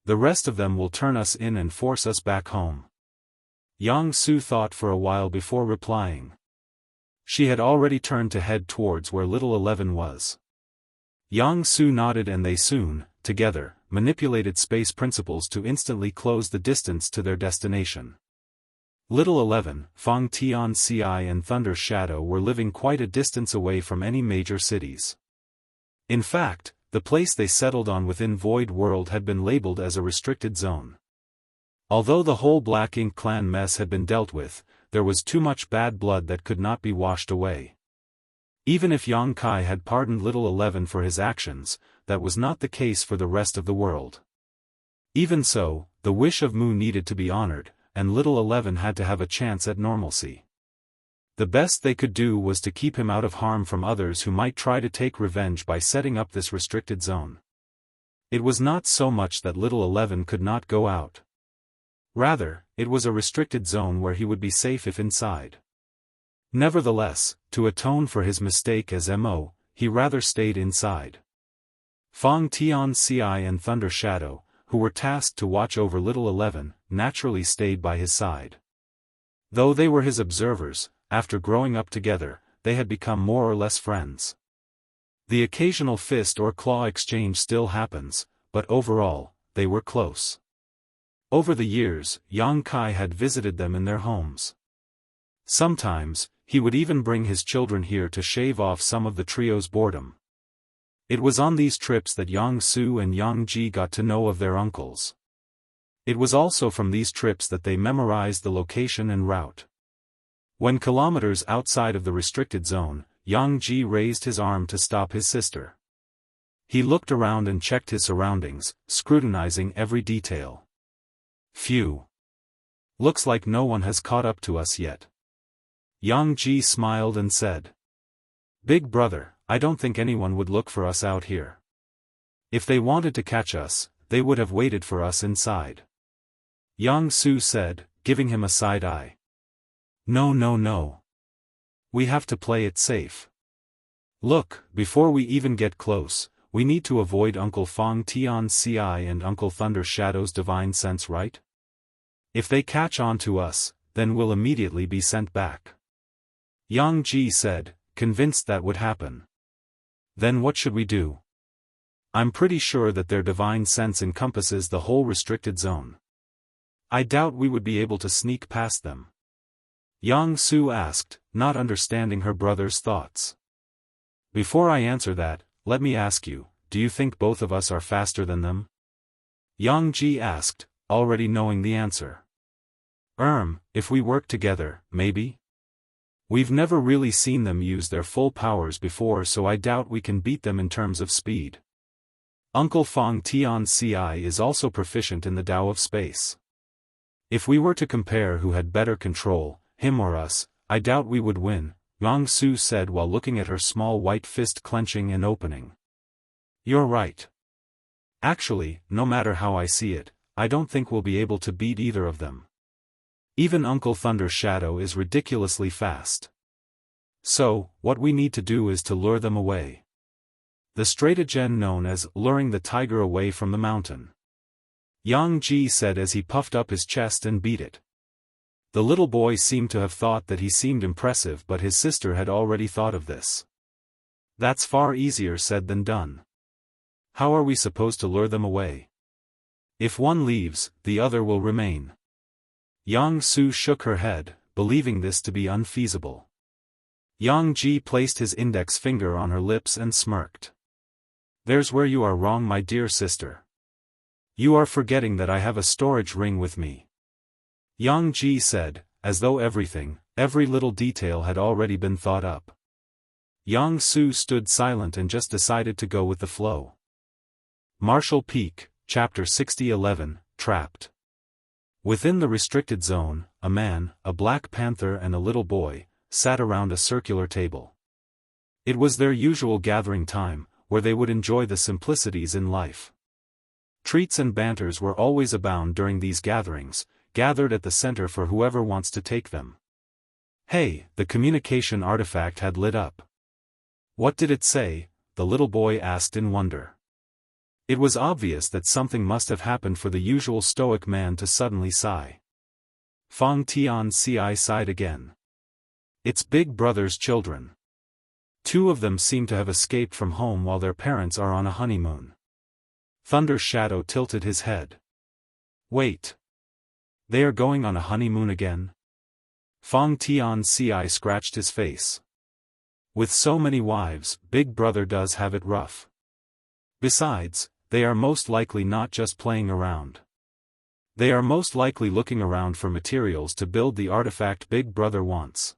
The rest of them will turn us in and force us back home. Yang Su thought for a while before replying. She had already turned to head towards where Little 11 was. Yang Su nodded and they soon, together, manipulated space principles to instantly close the distance to their destination. Little 11, Fang Tian Ci and Thunder Shadow were living quite a distance away from any major cities. In fact, the place they settled on within Void World had been labeled as a restricted zone. Although the whole Black Ink clan mess had been dealt with, there was too much bad blood that could not be washed away. Even if Yang Kai had pardoned Little 11 for his actions, that was not the case for the rest of the world. Even so, the wish of Mu needed to be honored, and Little 11 had to have a chance at normalcy. The best they could do was to keep him out of harm from others who might try to take revenge by setting up this restricted zone. It was not so much that Little 11 could not go out. Rather, it was a restricted zone where he would be safe if inside. Nevertheless, to atone for his mistake as MO, he rather stayed inside. Fang Tian Ci and Thunder Shadow, who were tasked to watch over Little 11, naturally stayed by his side. Though they were his observers, after growing up together, they had become more or less friends. The occasional fist or claw exchange still happens, but overall, they were close. Over the years, Yang Kai had visited them in their homes. Sometimes, he would even bring his children here to shave off some of the trio's boredom. It was on these trips that Yang Su and Yang Ji got to know of their uncles. It was also from these trips that they memorized the location and route. When kilometers outside of the restricted zone, Yang Ji raised his arm to stop his sister. He looked around and checked his surroundings, scrutinizing every detail. Phew. Looks like no one has caught up to us yet. Yang Ji smiled and said. Big brother, I don't think anyone would look for us out here. If they wanted to catch us, they would have waited for us inside. Yang Su said, giving him a side eye. No. We have to play it safe. Look, before we even get close, we need to avoid Uncle Fang Tian Ci and Uncle Thunder Shadow's divine sense, right? If they catch on to us, then we'll immediately be sent back. Yang Ji said, convinced that would happen. Then what should we do? I'm pretty sure that their divine sense encompasses the whole restricted zone. I doubt we would be able to sneak past them. Yang Su asked, not understanding her brother's thoughts. Before I answer that, let me ask you, do you think both of us are faster than them? Yang Ji asked, already knowing the answer. If we work together, maybe? We've never really seen them use their full powers before, so I doubt we can beat them in terms of speed. Uncle Fang Tian Ci is also proficient in the Tao of space. If we were to compare who had better control, him or us, I doubt we would win, Yang Su said while looking at her small white fist clenching and opening. You're right. Actually, no matter how I see it, I don't think we'll be able to beat either of them. Even Uncle Thunder Shadow is ridiculously fast. So, what we need to do is to lure them away. The stratagem known as luring the tiger away from the mountain. Yang Ji said as he puffed up his chest and beat it. The little boy seemed to have thought that he seemed impressive, but his sister had already thought of this. That's far easier said than done. How are we supposed to lure them away? If one leaves, the other will remain. Yang Su shook her head, believing this to be unfeasible. Yang Ji placed his index finger on her lips and smirked. There's where you are wrong, my dear sister. You are forgetting that I have a storage ring with me. Yang Ji said, as though every little detail had already been thought up. Yang Su stood silent and just decided to go with the flow. Martial Peak, Chapter 6011, Trapped. Within the restricted zone, a man, a black panther and a little boy, sat around a circular table. It was their usual gathering time, where they would enjoy the simplicities in life. Treats and banters were always abound during these gatherings, gathered at the center for whoever wants to take them. Hey, the communication artifact had lit up. What did it say? The little boy asked in wonder. It was obvious that something must have happened for the usual stoic man to suddenly sigh. Fang Tianxia sighed again. It's Big Brother's children. 2 of them seem to have escaped from home while their parents are on a honeymoon. Thunder's shadow tilted his head. Wait. They are going on a honeymoon again? Fang Tianxia scratched his face. With so many wives, Big Brother does have it rough. Besides, they are most likely not just playing around. They are most likely looking around for materials to build the artifact Big Brother wants.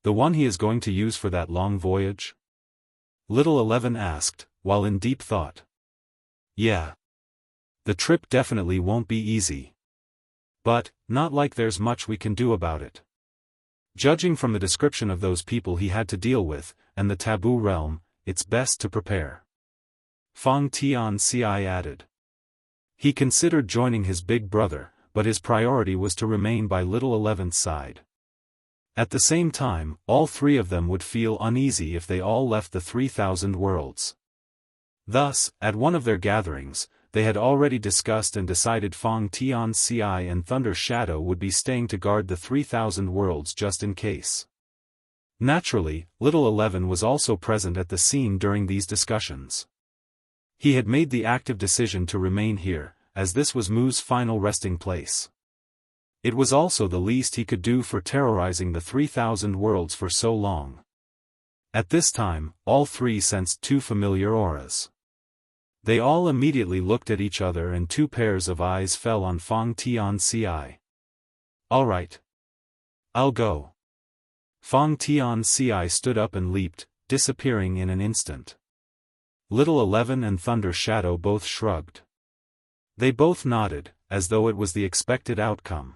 The one he is going to use for that long voyage? Little 11 asked, while in deep thought. Yeah. The trip definitely won't be easy. But, not like there's much we can do about it. Judging from the description of those people he had to deal with, and the taboo realm, it's best to prepare. Fang Tianxia added. He considered joining his big brother, but his priority was to remain by little 11's side. At the same time, all 3 of them would feel uneasy if they all left the 3,000 worlds. Thus, at one of their gatherings, they had already discussed and decided Fang Tianxia and Thunder's Shadow would be staying to guard the 3,000 worlds just in case. Naturally, little 11 was also present at the scene during these discussions. He had made the active decision to remain here, as this was Mu's final resting place. It was also the least he could do for terrorizing the 3,000 worlds for so long. At this time, all 3 sensed 2 familiar auras. They all immediately looked at each other and 2 pairs of eyes fell on Fang Tianxia. All right. I'll go. Fang Tianxia stood up and leaped, disappearing in an instant. Little 11 and Thunder Shadow both shrugged. They both nodded, as though it was the expected outcome.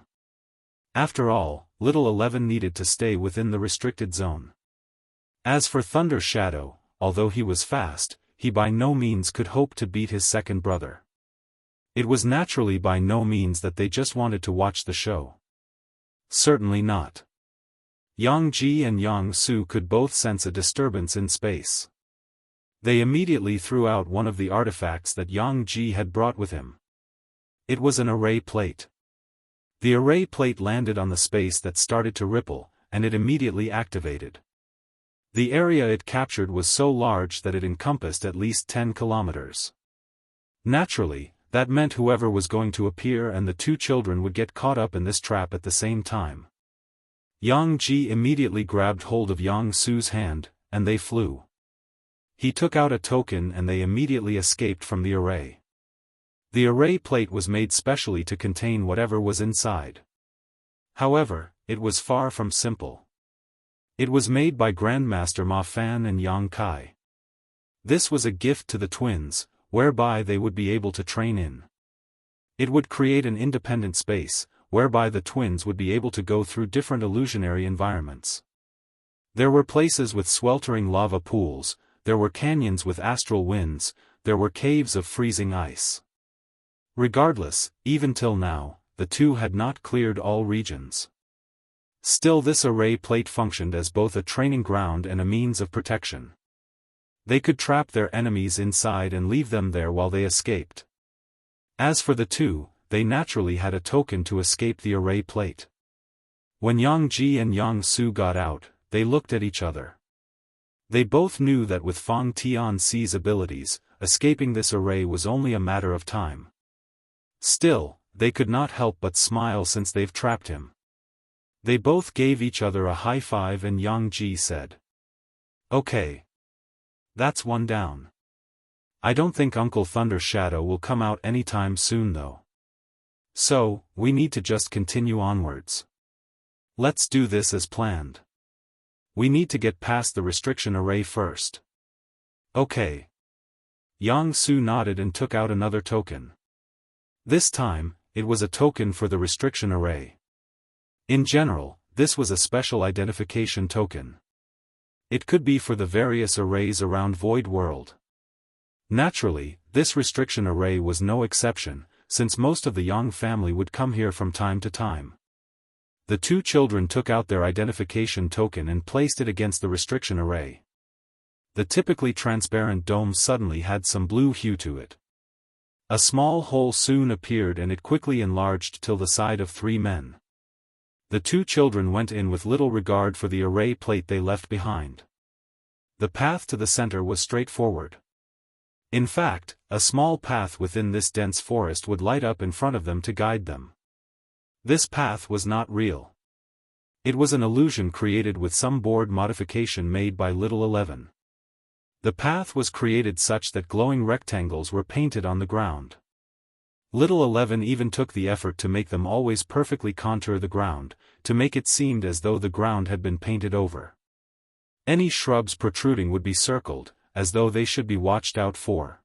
After all, little 11 needed to stay within the restricted zone. As for Thunder Shadow, although he was fast, he by no means could hope to beat his second brother. It was naturally by no means that they just wanted to watch the show. Certainly not. Yang Ji and Yang Su could both sense a disturbance in space. They immediately threw out one of the artifacts that Yang Ji had brought with him. It was an array plate. The array plate landed on the space that started to ripple, and it immediately activated. The area it captured was so large that it encompassed at least 10 kilometers. Naturally, that meant whoever was going to appear and the 2 children would get caught up in this trap at the same time. Yang Ji immediately grabbed hold of Yang Su's hand, and they flew. He took out a token and they immediately escaped from the array. The array plate was made specially to contain whatever was inside. However, it was far from simple. It was made by Grandmaster Ma Fan and Yang Kai. This was a gift to the twins, whereby they would be able to train in. It would create an independent space, whereby the twins would be able to go through different illusionary environments. There were places with sweltering lava pools, there were canyons with astral winds, there were caves of freezing ice. Regardless, even till now, the 2 had not cleared all regions. Still, this array plate functioned as both a training ground and a means of protection. They could trap their enemies inside and leave them there while they escaped. As for the 2, they naturally had a token to escape the array plate. When Yang Ji and Yang Su got out, they looked at each other. They both knew that with Fang Tianxi's abilities, escaping this array was only a matter of time. Still, they could not help but smile since they've trapped him. They both gave each other a high five and Jianghu said, "Okay. That's one down. I don't think Uncle Thunder Shadow will come out anytime soon though. So, we need to just continue onwards. Let's do this as planned. We need to get past the restriction array first." "Okay." Jianghu nodded and took out another token. This time, it was a token for the restriction array. In general, this was a special identification token. It could be for the various arrays around Void World. Naturally, this restriction array was no exception, since most of the Yang family would come here from time to time. The two children took out their identification token and placed it against the restriction array. The typically transparent dome suddenly had some blue hue to it. A small hole soon appeared and it quickly enlarged till the side of 3 men. The two children went in with little regard for the array plate they left behind. The path to the center was straightforward. In fact, a small path within this dense forest would light up in front of them to guide them. This path was not real. It was an illusion created with some board modification made by Little 11. The path was created such that glowing rectangles were painted on the ground. Little 11 even took the effort to make them always perfectly contour the ground, to make it seem as though the ground had been painted over. Any shrubs protruding would be circled, as though they should be watched out for.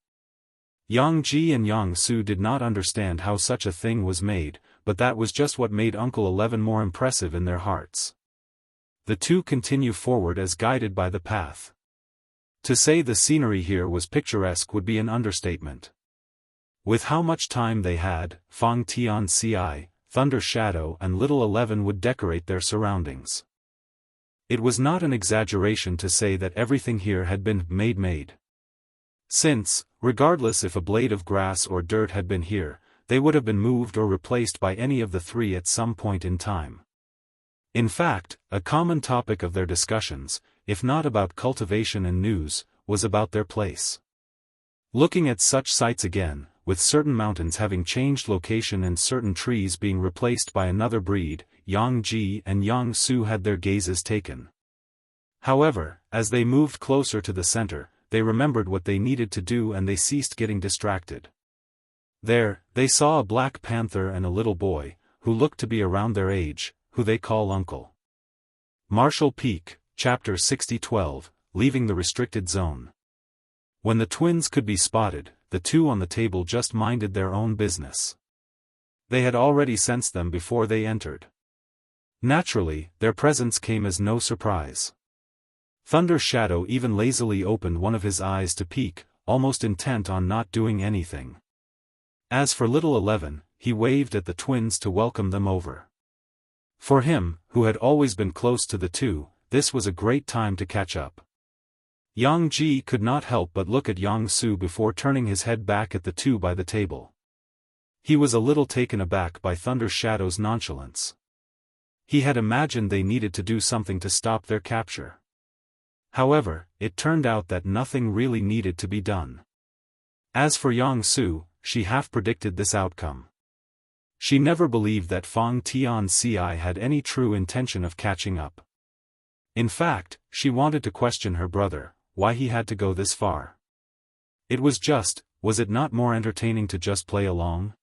Jianghu and Jianghu did not understand how such a thing was made, but that was just what made Uncle 11 more impressive in their hearts. The two continue forward as guided by the path. To say the scenery here was picturesque would be an understatement. With how much time they had, Fang Tianxia, Thunder Shadow and Little 11 would decorate their surroundings. It was not an exaggeration to say that everything here had been made. Since, regardless if a blade of grass or dirt had been here, they would have been moved or replaced by any of the three at some point in time. In fact, a common topic of their discussions, if not about cultivation and news, was about their place. Looking at such sights again, with certain mountains having changed location and certain trees being replaced by another breed, Jianghu and Jianghu had their gazes taken. However, as they moved closer to the center, they remembered what they needed to do and they ceased getting distracted. There, they saw a black panther and a little boy, who looked to be around their age, who they call Uncle. Marshall Peak, Chapter 60-12, Leaving the Restricted Zone. When the twins could be spotted, the two on the table just minded their own business. They had already sensed them before they entered. Naturally, their presence came as no surprise. Thunder Shadow even lazily opened one of his eyes to peek, almost intent on not doing anything. As for Little 11, he waved at the twins to welcome them over. For him, who had always been close to the two, this was a great time to catch up. Jianghu could not help but look at Jianghu before turning his head back at the two by the table. He was a little taken aback by Thunder Shadow's nonchalance. He had imagined they needed to do something to stop their capture. However, it turned out that nothing really needed to be done. As for Jianghu, she half predicted this outcome. She never believed that Fang Tianxia had any true intention of catching up. In fact, she wanted to question her brother, why he had to go this far. Was it not more entertaining to just play along?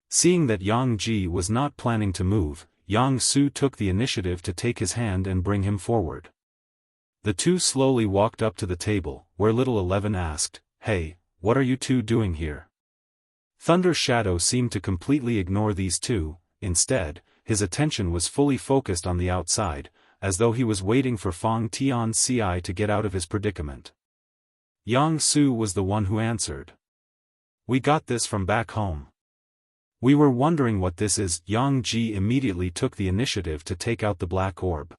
Seeing that Jianghu was not planning to move, Jianghu took the initiative to take his hand and bring him forward. The two slowly walked up to the table, where Little 11 asked, "Hey, what are you two doing here?" Thunder Shadow seemed to completely ignore these two. Instead, his attention was fully focused on the outside, as though he was waiting for Fang Tianxia to get out of his predicament. Jianghu was the one who answered. "We got this from back home. We were wondering what this is." Jianghu immediately took the initiative to take out the black orb.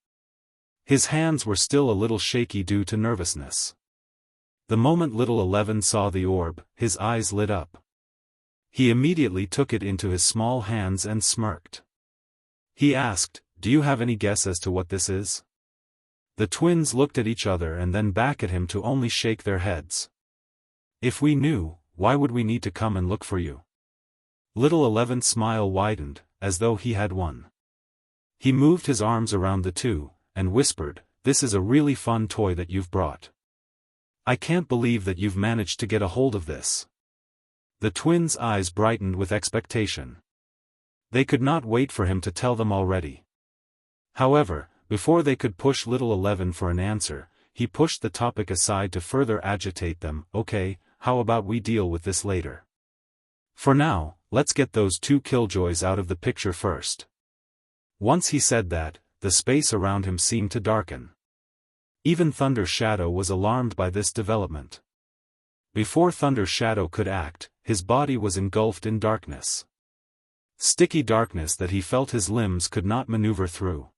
His hands were still a little shaky due to nervousness. The moment Little 11 saw the orb, his eyes lit up. He immediately took it into his small hands and smirked. He asked, "Do you have any guess as to what this is?" The twins looked at each other and then back at him to only shake their heads. "If we knew, why would we need to come and look for you?" Little 11's smile widened, as though he had won. He moved his arms around the two, and whispered, "This is a really fun toy that you've brought. I can't believe that you've managed to get a hold of this." The twins' eyes brightened with expectation. They could not wait for him to tell them already. However, before they could push little 11 for an answer, he pushed the topic aside to further agitate them. "Okay, how about we deal with this later? For now, let's get those two killjoys out of the picture first." Once he said that, the space around him seemed to darken. Even Thunder Shadow was alarmed by this development. Before Thunder Shadow could act, his body was engulfed in darkness. Sticky darkness that he felt his limbs could not maneuver through.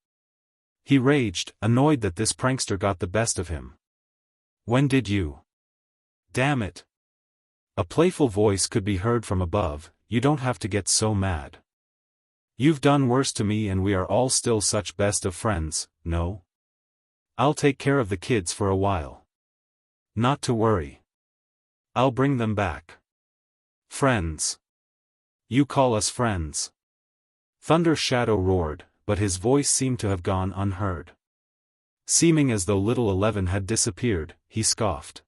He raged, annoyed that this prankster got the best of him. "When did you? Damn it!" A playful voice could be heard from above. "You don't have to get so mad. You've done worse to me and we are all still such best of friends, no? I'll take care of the kids for a while. Not to worry. I'll bring them back." "Friends? You call us friends?" Thunder Shadow roared, but his voice seemed to have gone unheard. Seeming as though little 11 had disappeared, he scoffed.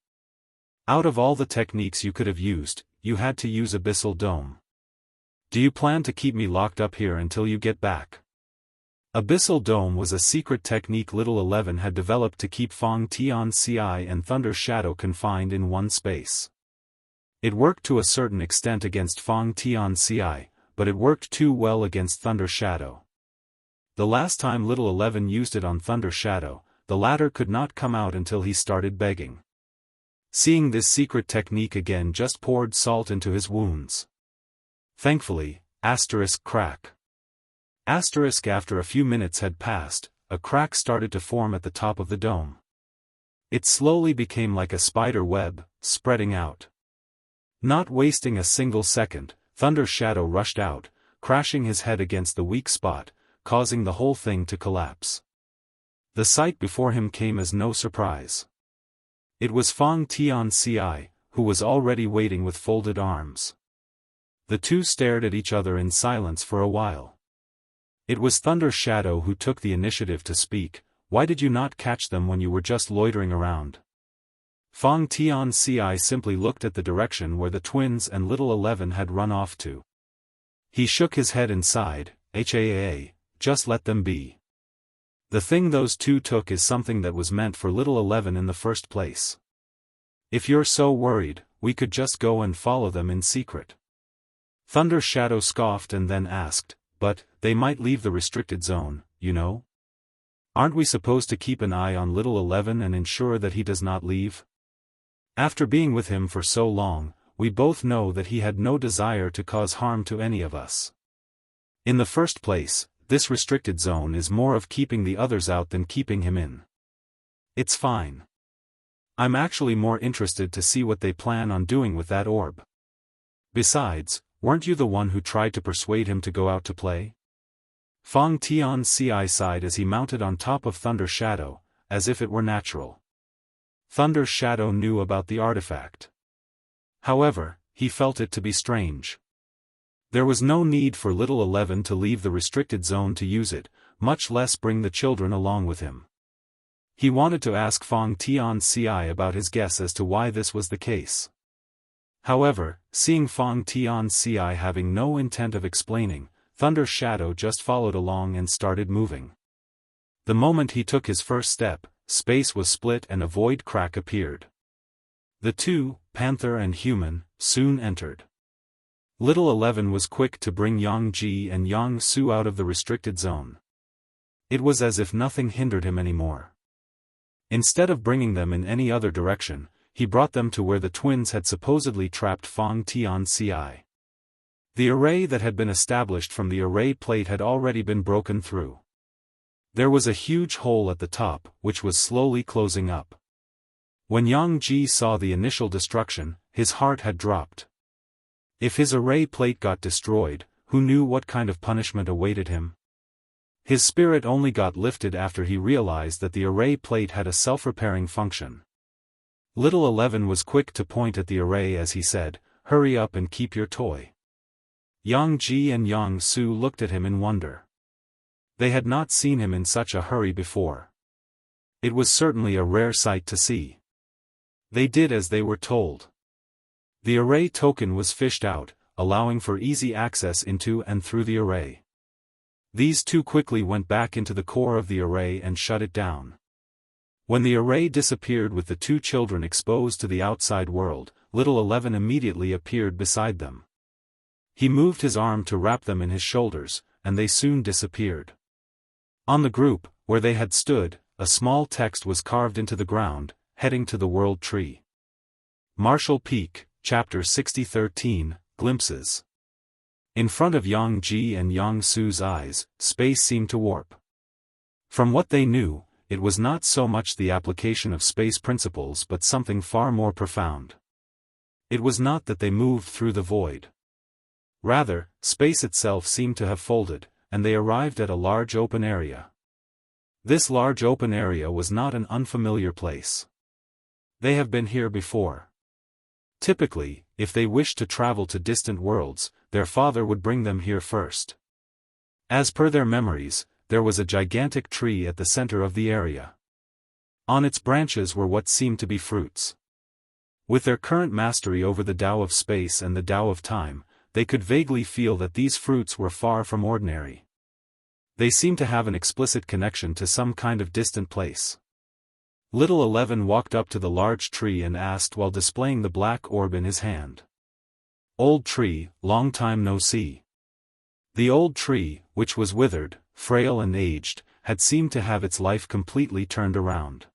"Out of all the techniques you could have used, you had to use Abyssal Dome. Do you plan to keep me locked up here until you get back?" Abyssal Dome was a secret technique little 11 had developed to keep Fang Tianxia and Thunder Shadow confined in one space. It worked to a certain extent against Fang Tianxia, but it worked too well against Thunder Shadow. The last time little 11 used it on Thunder Shadow, the latter could not come out until he started begging. Seeing this secret technique again just poured salt into his wounds. Thankfully, crack. After a few minutes had passed, a crack started to form at the top of the dome. It slowly became like a spider web, spreading out. Not wasting a single second, Thunder Shadow rushed out, crashing his head against the weak spot, causing the whole thing to collapse. The sight before him came as no surprise. It was Fang Tianxia, who was already waiting with folded arms. The two stared at each other in silence for a while. It was Thunder Shadow who took the initiative to speak. "Why did you not catch them when you were just loitering around?" Fang Tianxia simply looked at the direction where the twins and little 11 had run off to. He shook his head and sighed, "Just let them be. The thing those two took is something that was meant for little 11 in the first place. If you're so worried, we could just go and follow them in secret." Thunder Shadow scoffed and then asked, "But, they might leave the restricted zone, you know? Aren't we supposed to keep an eye on little 11 and ensure that he does not leave? After being with him for so long, we both know that he had no desire to cause harm to any of us. In the first place, this restricted zone is more of keeping the others out than keeping him in. It's fine. I'm actually more interested to see what they plan on doing with that orb. Besides, weren't you the one who tried to persuade him to go out to play?" Fang Tianxia sighed as he mounted on top of Thunder Shadow, as if it were natural. Thunder Shadow knew about the artifact. However, he felt it to be strange. There was no need for little 11 to leave the restricted zone to use it, much less bring the children along with him. He wanted to ask Fang Tianxia about his guess as to why this was the case. However, seeing Fang Tianxia having no intent of explaining, Thunder Shadow just followed along and started moving. The moment he took his first step, space was split and a void crack appeared. The two, Panther and Human, soon entered. Little 11 was quick to bring Jianghu and Jianghu out of the restricted zone. It was as if nothing hindered him anymore. Instead of bringing them in any other direction, he brought them to where the twins had supposedly trapped Fang Tianxia. The array that had been established from the array plate had already been broken through. There was a huge hole at the top, which was slowly closing up. When Jianghu saw the initial destruction, his heart had dropped. If his array plate got destroyed, who knew what kind of punishment awaited him? His spirit only got lifted after he realized that the array plate had a self-repairing function. Little 11 was quick to point at the array as he said, "Hurry up and keep your toy." Jianghu and Jianghu looked at him in wonder. They had not seen him in such a hurry before. It was certainly a rare sight to see. They did as they were told. The array token was fished out, allowing for easy access into and through the array. These two quickly went back into the core of the array and shut it down. When the array disappeared with the two children exposed to the outside world, little 11 immediately appeared beside them. He moved his arm to wrap them in his shoulders, and they soon disappeared. On the group, where they had stood, a small text was carved into the ground, heading to the World Tree. Martial Peak, Chapter 60-13, Glimpses. In front of Yang Ji and Yang Su's eyes, space seemed to warp. From what they knew, it was not so much the application of space principles but something far more profound. It was not that they moved through the void. Rather, space itself seemed to have folded, and they arrived at a large open area. This large open area was not an unfamiliar place. They have been here before. Typically, if they wished to travel to distant worlds, their father would bring them here first. As per their memories, there was a gigantic tree at the center of the area. On its branches were what seemed to be fruits. With their current mastery over the Tao of space and the Tao of time, they could vaguely feel that these fruits were far from ordinary. They seemed to have an explicit connection to some kind of distant place. Little 11 walked up to the large tree and asked while displaying the black orb in his hand. Old tree, long time no see. The old tree, which was withered, frail and aged, had seemed to have its life completely turned around.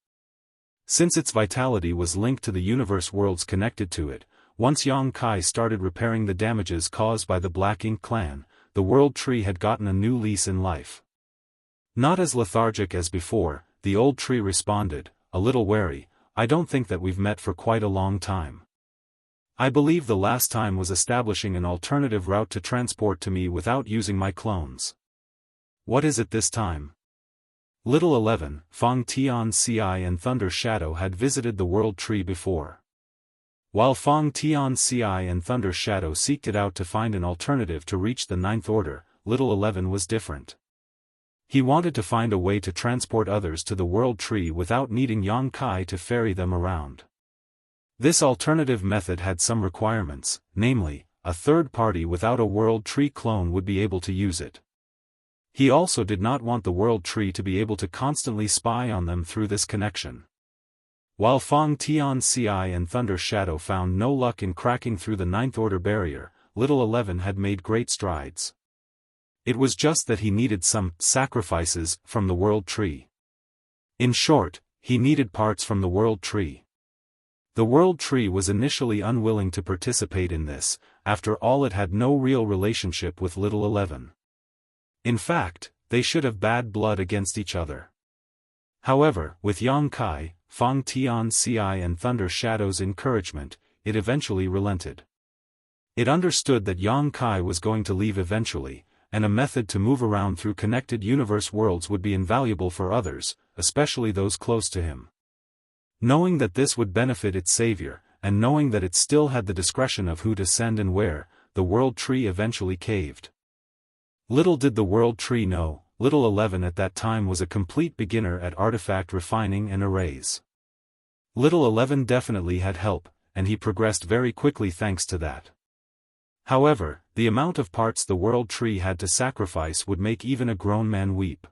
Since its vitality was linked to the universe worlds connected to it, once Yang Kai started repairing the damages caused by the Black Ink clan, the world tree had gotten a new lease in life. Not as lethargic as before, the old tree responded, a little wary, I don't think that we've met for quite a long time. I believe the last time was establishing an alternative route to transport to me without using my clones. What is it this time? Little 11, Fang Tian Ci and Thunder Shadow had visited the world tree before. While Fang Tian Ci and Thunder Shadow seeked it out to find an alternative to reach the Ninth Order, Little 11 was different. He wanted to find a way to transport others to the world tree without needing Yang Kai to ferry them around. This alternative method had some requirements, namely, a third party without a world tree clone would be able to use it. He also did not want the world tree to be able to constantly spy on them through this connection. While Fang Tian Ci and Thunder Shadow found no luck in cracking through the Ninth Order barrier, Little 11 had made great strides. It was just that he needed some sacrifices from the world tree. In short, he needed parts from the world tree. The world tree was initially unwilling to participate in this, after all it had no real relationship with Little 11. In fact, they should have bad blood against each other. However, with Yang Kai, Fang Tian Ci and Thunder Shadow's encouragement, it eventually relented. It understood that Yang Kai was going to leave eventually, and a method to move around through connected universe worlds would be invaluable for others, especially those close to him. Knowing that this would benefit its savior, and knowing that it still had the discretion of who to send and where, the world tree eventually caved. Little did the world tree know, Little 11 at that time was a complete beginner at artifact refining and arrays. Little 11 definitely had help, and he progressed very quickly thanks to that. However, the amount of parts the world tree had to sacrifice would make even a grown man weep.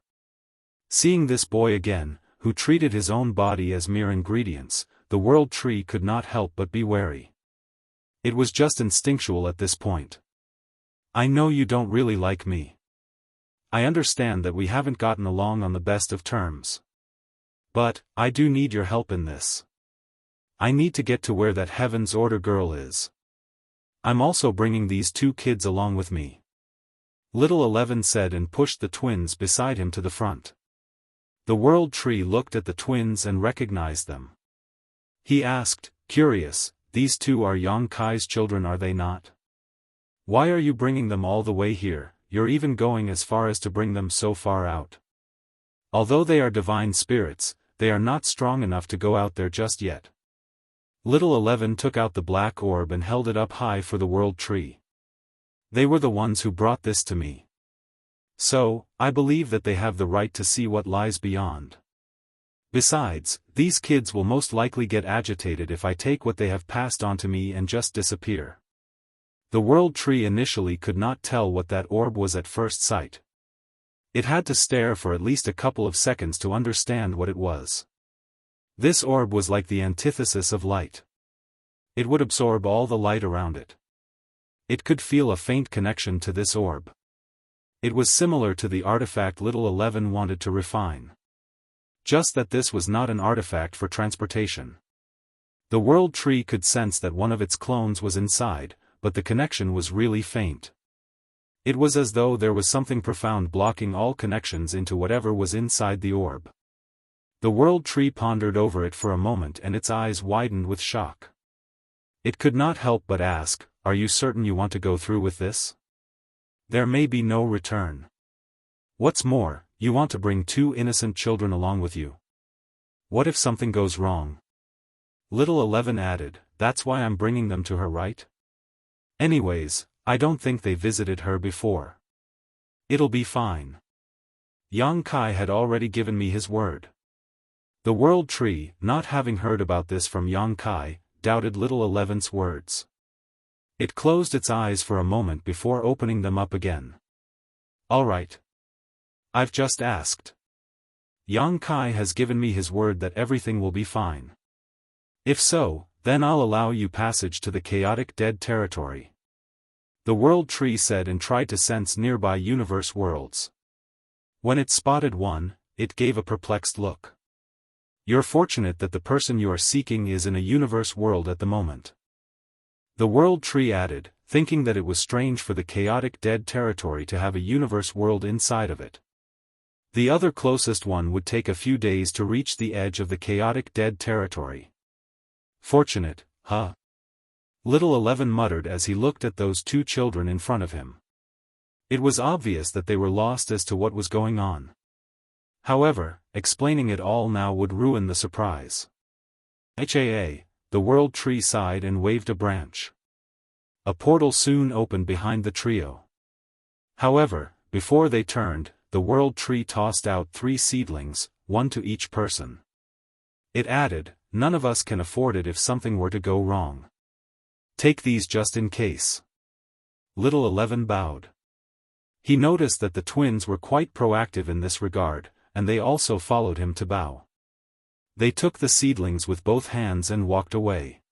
Seeing this boy again, who treated his own body as mere ingredients, the world tree could not help but be wary. It was just instinctual at this point. I know you don't really like me. I understand that we haven't gotten along on the best of terms. But, I do need your help in this. I need to get to where that Heaven's Order girl is. I'm also bringing these two kids along with me. Little 11 said and pushed the twins beside him to the front. The world tree looked at the twins and recognized them. He asked, curious, these two are Yang Kai's children, are they not? Why are you bringing them all the way here? You're even going as far as to bring them so far out. Although they are divine spirits, they are not strong enough to go out there just yet. Little 11 took out the black orb and held it up high for the world tree. They were the ones who brought this to me. So, I believe that they have the right to see what lies beyond. Besides, these kids will most likely get agitated if I take what they have passed on to me and just disappear. The World Tree initially could not tell what that orb was at first sight. It had to stare for at least a couple of seconds to understand what it was. This orb was like the antithesis of light. It would absorb all the light around it. It could feel a faint connection to this orb. It was similar to the artifact Little 11 wanted to refine. Just that this was not an artifact for transportation. The World Tree could sense that one of its clones was inside, but the connection was really faint. It was as though there was something profound blocking all connections into whatever was inside the orb. The World Tree pondered over it for a moment and its eyes widened with shock. It could not help but ask, "Are you certain you want to go through with this? There may be no return. What's more, you want to bring 2 innocent children along with you. What if something goes wrong?" Little 11 added, "That's why I'm bringing them to her, right? Anyways, I don't think they visited her before. It'll be fine." Yang Kai had already given me his word. The World Tree, not having heard about this from Yang Kai, doubted Little 11's words. It closed its eyes for a moment before opening them up again. "All right. I've just asked. Yang Kai has given me his word that everything will be fine. If so, then I'll allow you passage to the chaotic dead territory." The World Tree said and tried to sense nearby universe worlds. When it spotted one, it gave a perplexed look. "You're fortunate that the person you are seeking is in a universe world at the moment." The World Tree added, thinking that it was strange for the chaotic dead territory to have a universe world inside of it. The other closest one would take a few days to reach the edge of the chaotic dead territory. "Fortunate, huh?" Little 11 muttered as he looked at those 2 children in front of him. It was obvious that they were lost as to what was going on. However, explaining it all now would ruin the surprise. "HAA," the World Tree sighed and waved a branch. A portal soon opened behind the trio. However, before they turned, the World Tree tossed out 3 seedlings, 1 to each person. It added, "None of us can afford it if something were to go wrong. Take these just in case." Little 11 bowed. He noticed that the twins were quite proactive in this regard, and they also followed him to bow. They took the seedlings with both hands and walked away.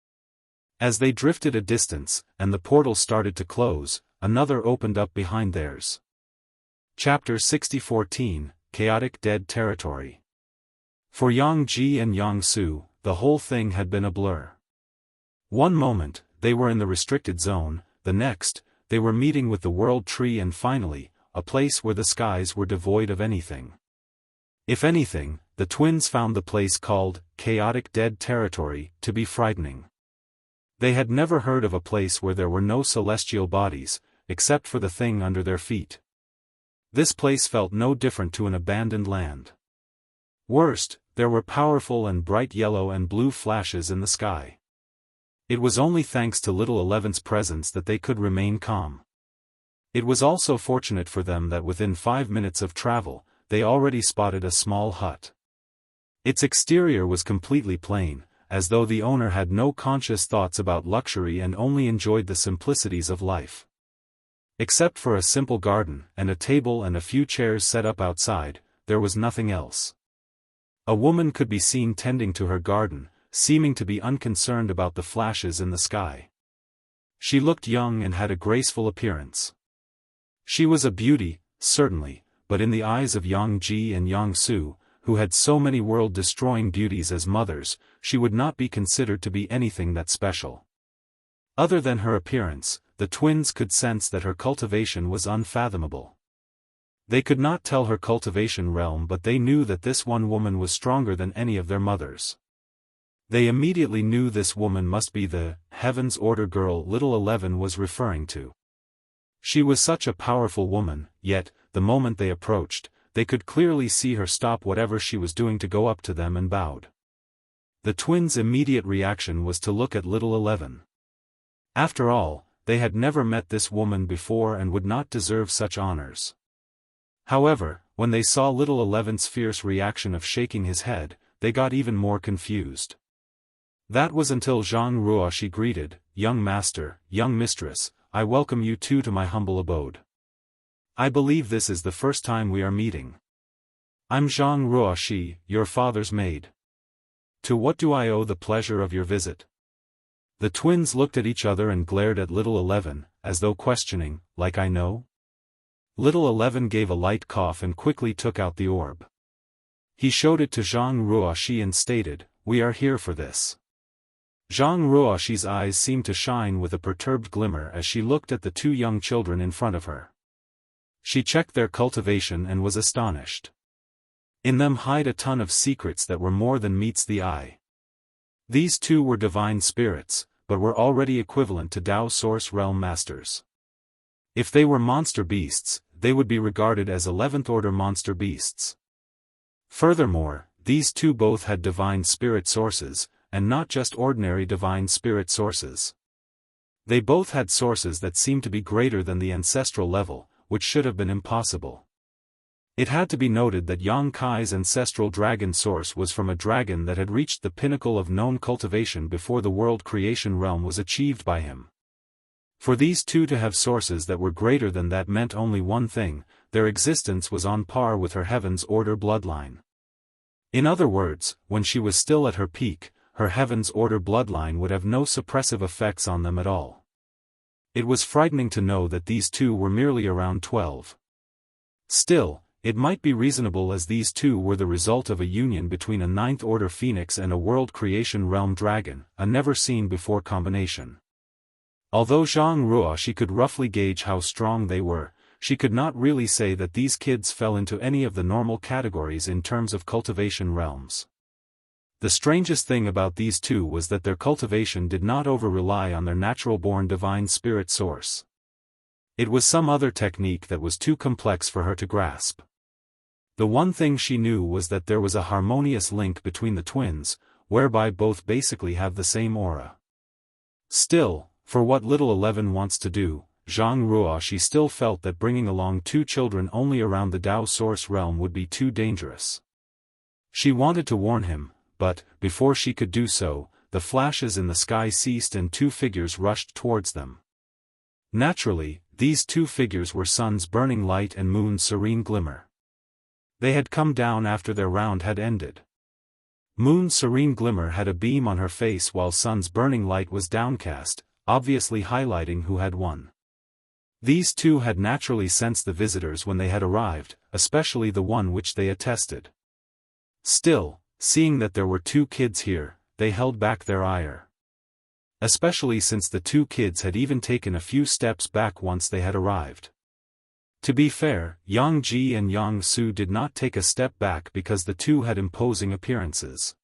As they drifted a distance, and the portal started to close, another opened up behind theirs. Chapter 60:14, Chaotic Dead Territory. For Yang Ji and Yang Su, the whole thing had been a blur. One moment, they were in the restricted zone, the next, they were meeting with the World Tree, and finally, a place where the skies were devoid of anything. If anything, the twins found the place called Chaotic Dead Territory to be frightening. They had never heard of a place where there were no celestial bodies, except for the thing under their feet. This place felt no different to an abandoned land. Worst, there were powerful and bright yellow and blue flashes in the sky. It was only thanks to Little 11's presence that they could remain calm. It was also fortunate for them that within 5 minutes of travel, they already spotted a small hut. Its exterior was completely plain, as though the owner had no conscious thoughts about luxury and only enjoyed the simplicities of life. Except for a simple garden, and a table and a few chairs set up outside, there was nothing else. A woman could be seen tending to her garden, seeming to be unconcerned about the flashes in the sky. She looked young and had a graceful appearance. She was a beauty, certainly, but in the eyes of Yang Ji and Yang Su, who had so many world-destroying beauties as mothers, she would not be considered to be anything that special. Other than her appearance, the twins could sense that her cultivation was unfathomable. They could not tell her cultivation realm, but they knew that this one woman was stronger than any of their mothers. They immediately knew this woman must be the Heaven's Order girl Little 11 was referring to. She was such a powerful woman, yet, the moment they approached, they could clearly see her stop whatever she was doing to go up to them and bowed. The twins' immediate reaction was to look at Little 11. After all, they had never met this woman before and would not deserve such honors. However, when they saw little 11's fierce reaction of shaking his head, they got even more confused. That was until Zhang Ruoxi greeted, "Young master, young mistress, I welcome you two to my humble abode. I believe this is the first time we are meeting. I'm Zhang Ruoxi, your father's maid. To what do I owe the pleasure of your visit?" The twins looked at each other and glared at little 11, as though questioning, "Like I know?" Little 11 gave a light cough and quickly took out the orb. He showed it to Zhang Ruoxi and stated, "We are here for this." Zhang Ruoxi's eyes seemed to shine with a perturbed glimmer as she looked at the two young children in front of her. She checked their cultivation and was astonished. In them hide a ton of secrets that were more than meets the eye. These two were divine spirits, but were already equivalent to Dao Source Realm Masters. If they were monster beasts, they would be regarded as 11th order monster beasts. Furthermore, these two both had divine spirit sources, and not just ordinary divine spirit sources. They both had sources that seemed to be greater than the ancestral level, which should have been impossible. It had to be noted that Yang Kai's ancestral dragon source was from a dragon that had reached the pinnacle of known cultivation before the world creation realm was achieved by him. For these two to have sources that were greater than that meant only one thing: their existence was on par with her Heaven's Order bloodline. In other words, when she was still at her peak, her Heaven's Order bloodline would have no suppressive effects on them at all. It was frightening to know that these two were merely around 12. Still, it might be reasonable as these two were the result of a union between a 9th order phoenix and a world creation realm dragon, a never-seen-before combination. Although Zhang Ruoxi could roughly gauge how strong they were, she could not really say that these kids fell into any of the normal categories in terms of cultivation realms. The strangest thing about these two was that their cultivation did not over-rely on their natural-born divine spirit source. It was some other technique that was too complex for her to grasp. The one thing she knew was that there was a harmonious link between the twins, whereby both basically have the same aura. Still, for what little 11 wants to do, Zhang Ruoxi still felt that bringing along two children only around the Dao Source realm would be too dangerous. She wanted to warn him, but, before she could do so, the flashes in the sky ceased and two figures rushed towards them. Naturally, these two figures were Sun's burning light and Moon's serene glimmer. They had come down after their round had ended. Moon's serene glimmer had a beam on her face while Sun's burning light was downcast, obviously highlighting who had won. These two had naturally sensed the visitors when they had arrived, especially the one which they attested. Still, seeing that there were two kids here, they held back their ire. Especially since the two kids had even taken a few steps back once they had arrived. To be fair, Yang Ji and Yang Su did not take a step back because the two had imposing appearances.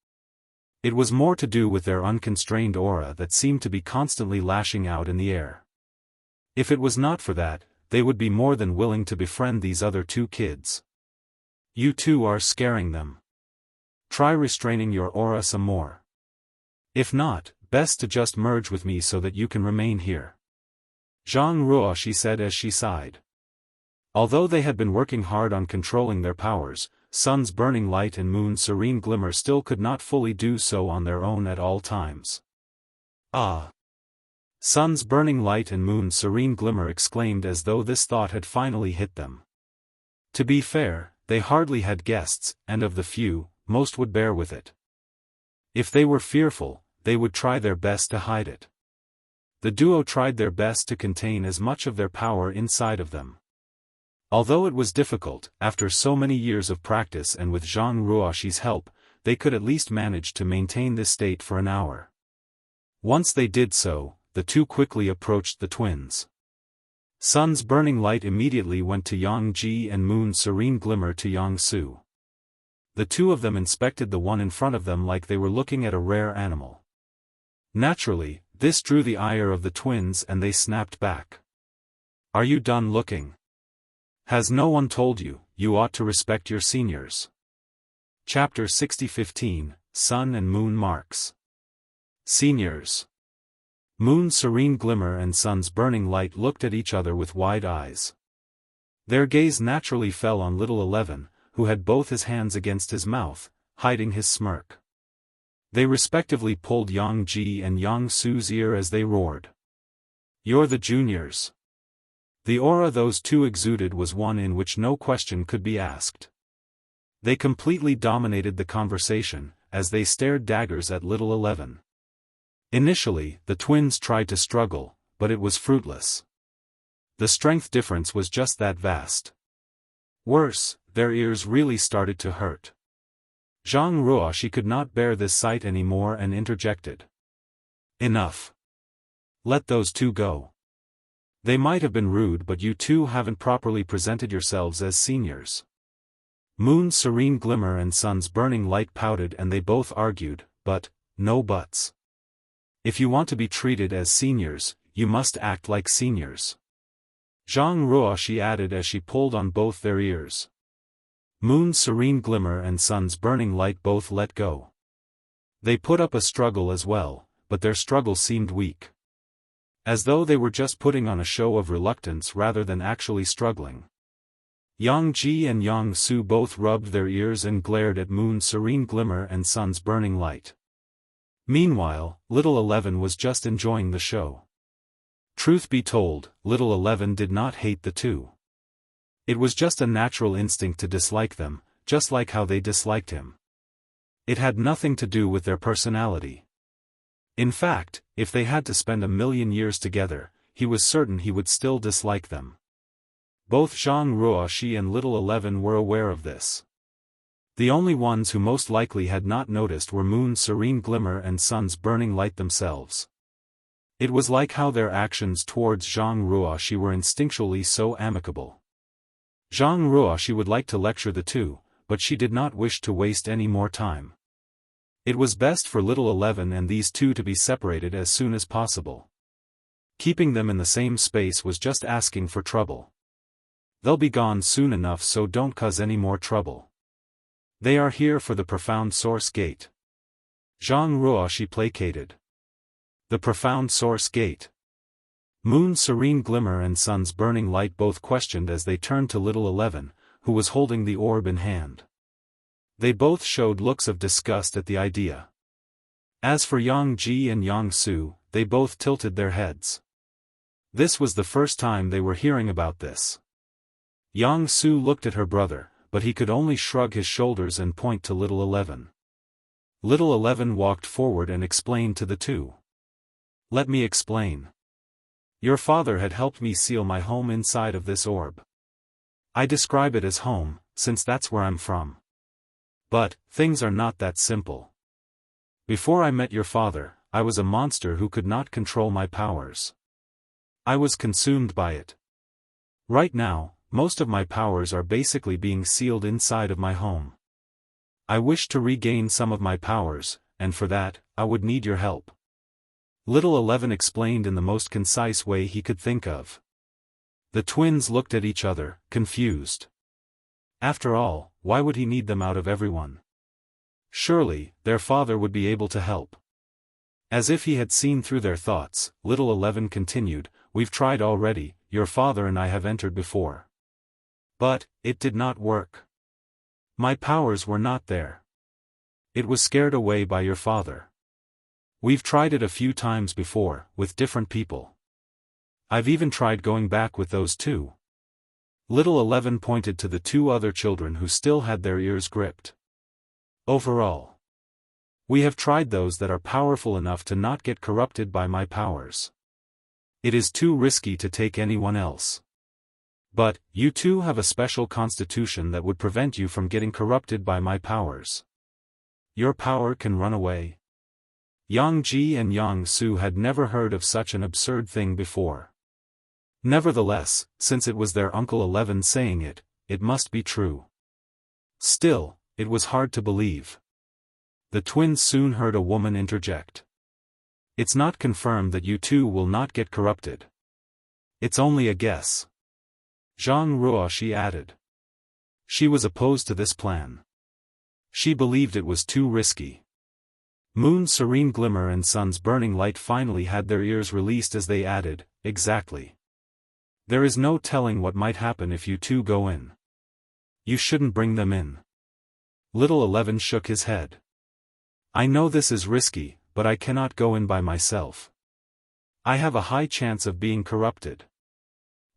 It was more to do with their unconstrained aura that seemed to be constantly lashing out in the air. If it was not for that, they would be more than willing to befriend these other two kids. You two are scaring them. Try restraining your aura some more. If not, best to just merge with me so that you can remain here. Zhang Ruoxi said as she sighed. Although they had been working hard on controlling their powers, Sun's burning light and Moon's serene glimmer still could not fully do so on their own at all times. Ah! Sun's burning light and Moon's serene glimmer exclaimed as though this thought had finally hit them. To be fair, they hardly had guests, and of the few, most would bear with it. If they were fearful, they would try their best to hide it. The duo tried their best to contain as much of their power inside of them. Although it was difficult, after so many years of practice and with Zhang Ruoxi's help, they could at least manage to maintain this state for an hour. Once they did so, the two quickly approached the twins. Sun's burning light immediately went to Yang Ji and Moon's serene glimmer to Yang Su. The two of them inspected the one in front of them like they were looking at a rare animal. Naturally, this drew the ire of the twins and they snapped back. Are you done looking? Has no one told you, you ought to respect your seniors? Chapter 60:15, Sun and Moon Marks. Seniors. Moon's serene glimmer and Sun's burning light looked at each other with wide eyes. Their gaze naturally fell on little 11, who had both his hands against his mouth, hiding his smirk. They respectively pulled Yang Ji and Yang Su's ear as they roared. "You're the juniors." The aura those two exuded was one in which no question could be asked. They completely dominated the conversation, as they stared daggers at little 11. Initially, the twins tried to struggle, but it was fruitless. The strength difference was just that vast. Worse, their ears really started to hurt. Jianghu she could not bear this sight anymore and interjected. "Enough. Let those two go. They might have been rude, but you two haven't properly presented yourselves as seniors." Moon's serene glimmer and sun's burning light pouted and they both argued, but, no buts. If you want to be treated as seniors, you must act like seniors. Jianghu she added as she pulled on both their ears. Moon's serene glimmer and sun's burning light both let go. They put up a struggle as well, but their struggle seemed weak. As though they were just putting on a show of reluctance rather than actually struggling. Yang Ji and Yang Su both rubbed their ears and glared at Moon's serene glimmer and sun's burning light. Meanwhile, little 11 was just enjoying the show. Truth be told, little 11 did not hate the two. It was just a natural instinct to dislike them, just like how they disliked him. It had nothing to do with their personality. In fact, if they had to spend 1,000,000 years together, he was certain he would still dislike them. Both Jianghu and little 11 were aware of this. The only ones who most likely had not noticed were Moon's serene glimmer and sun's burning light themselves. It was like how their actions towards Jianghu were instinctually so amicable. Jianghu would like to lecture the two, but she did not wish to waste any more time. It was best for little 11 and these two to be separated as soon as possible. Keeping them in the same space was just asking for trouble. They'll be gone soon enough, so don't cause any more trouble. They are here for the profound source gate. Jianghu placated. The profound source gate. Moon's serene glimmer and sun's burning light both questioned as they turned to little 11, who was holding the orb in hand. They both showed looks of disgust at the idea. As for Yang Ji and Yang Su, they both tilted their heads. This was the first time they were hearing about this. Yang Su looked at her brother, but he could only shrug his shoulders and point to little 11. Little 11 walked forward and explained to the two. "Let me explain. Your father had helped me seal my home inside of this orb. I describe it as home, since that's where I'm from. But, things are not that simple. Before I met your father, I was a monster who could not control my powers. I was consumed by it. Right now, most of my powers are basically being sealed inside of my home. I wish to regain some of my powers, and for that, I would need your help." Little 11 explained in the most concise way he could think of. The twins looked at each other, confused. After all, why would he need them out of everyone? Surely, their father would be able to help. As if he had seen through their thoughts, little 11 continued, "We've tried already, your father and I have entered before. But, it did not work. My powers were not there. It was scared away by your father. We've tried it a few times before, with different people. I've even tried going back with those two." Little 11 pointed to the two other children who still had their ears gripped. "Overall, we have tried those that are powerful enough to not get corrupted by my powers. It is too risky to take anyone else. But, you two have a special constitution that would prevent you from getting corrupted by my powers. Your power can run away." Yang Ji and Yang Su had never heard of such an absurd thing before. Nevertheless, since it was their Uncle 11 saying it, it must be true. Still, it was hard to believe. The twins soon heard a woman interject. "It's not confirmed that you two will not get corrupted. It's only a guess." Jianghu added. She was opposed to this plan. She believed it was too risky. Moon's serene glimmer and sun's burning light finally had their ears released as they added, "Exactly. There is no telling what might happen if you two go in. You shouldn't bring them in. Little 11 shook his head. I know this is risky, but I cannot go in by myself. I have a high chance of being corrupted.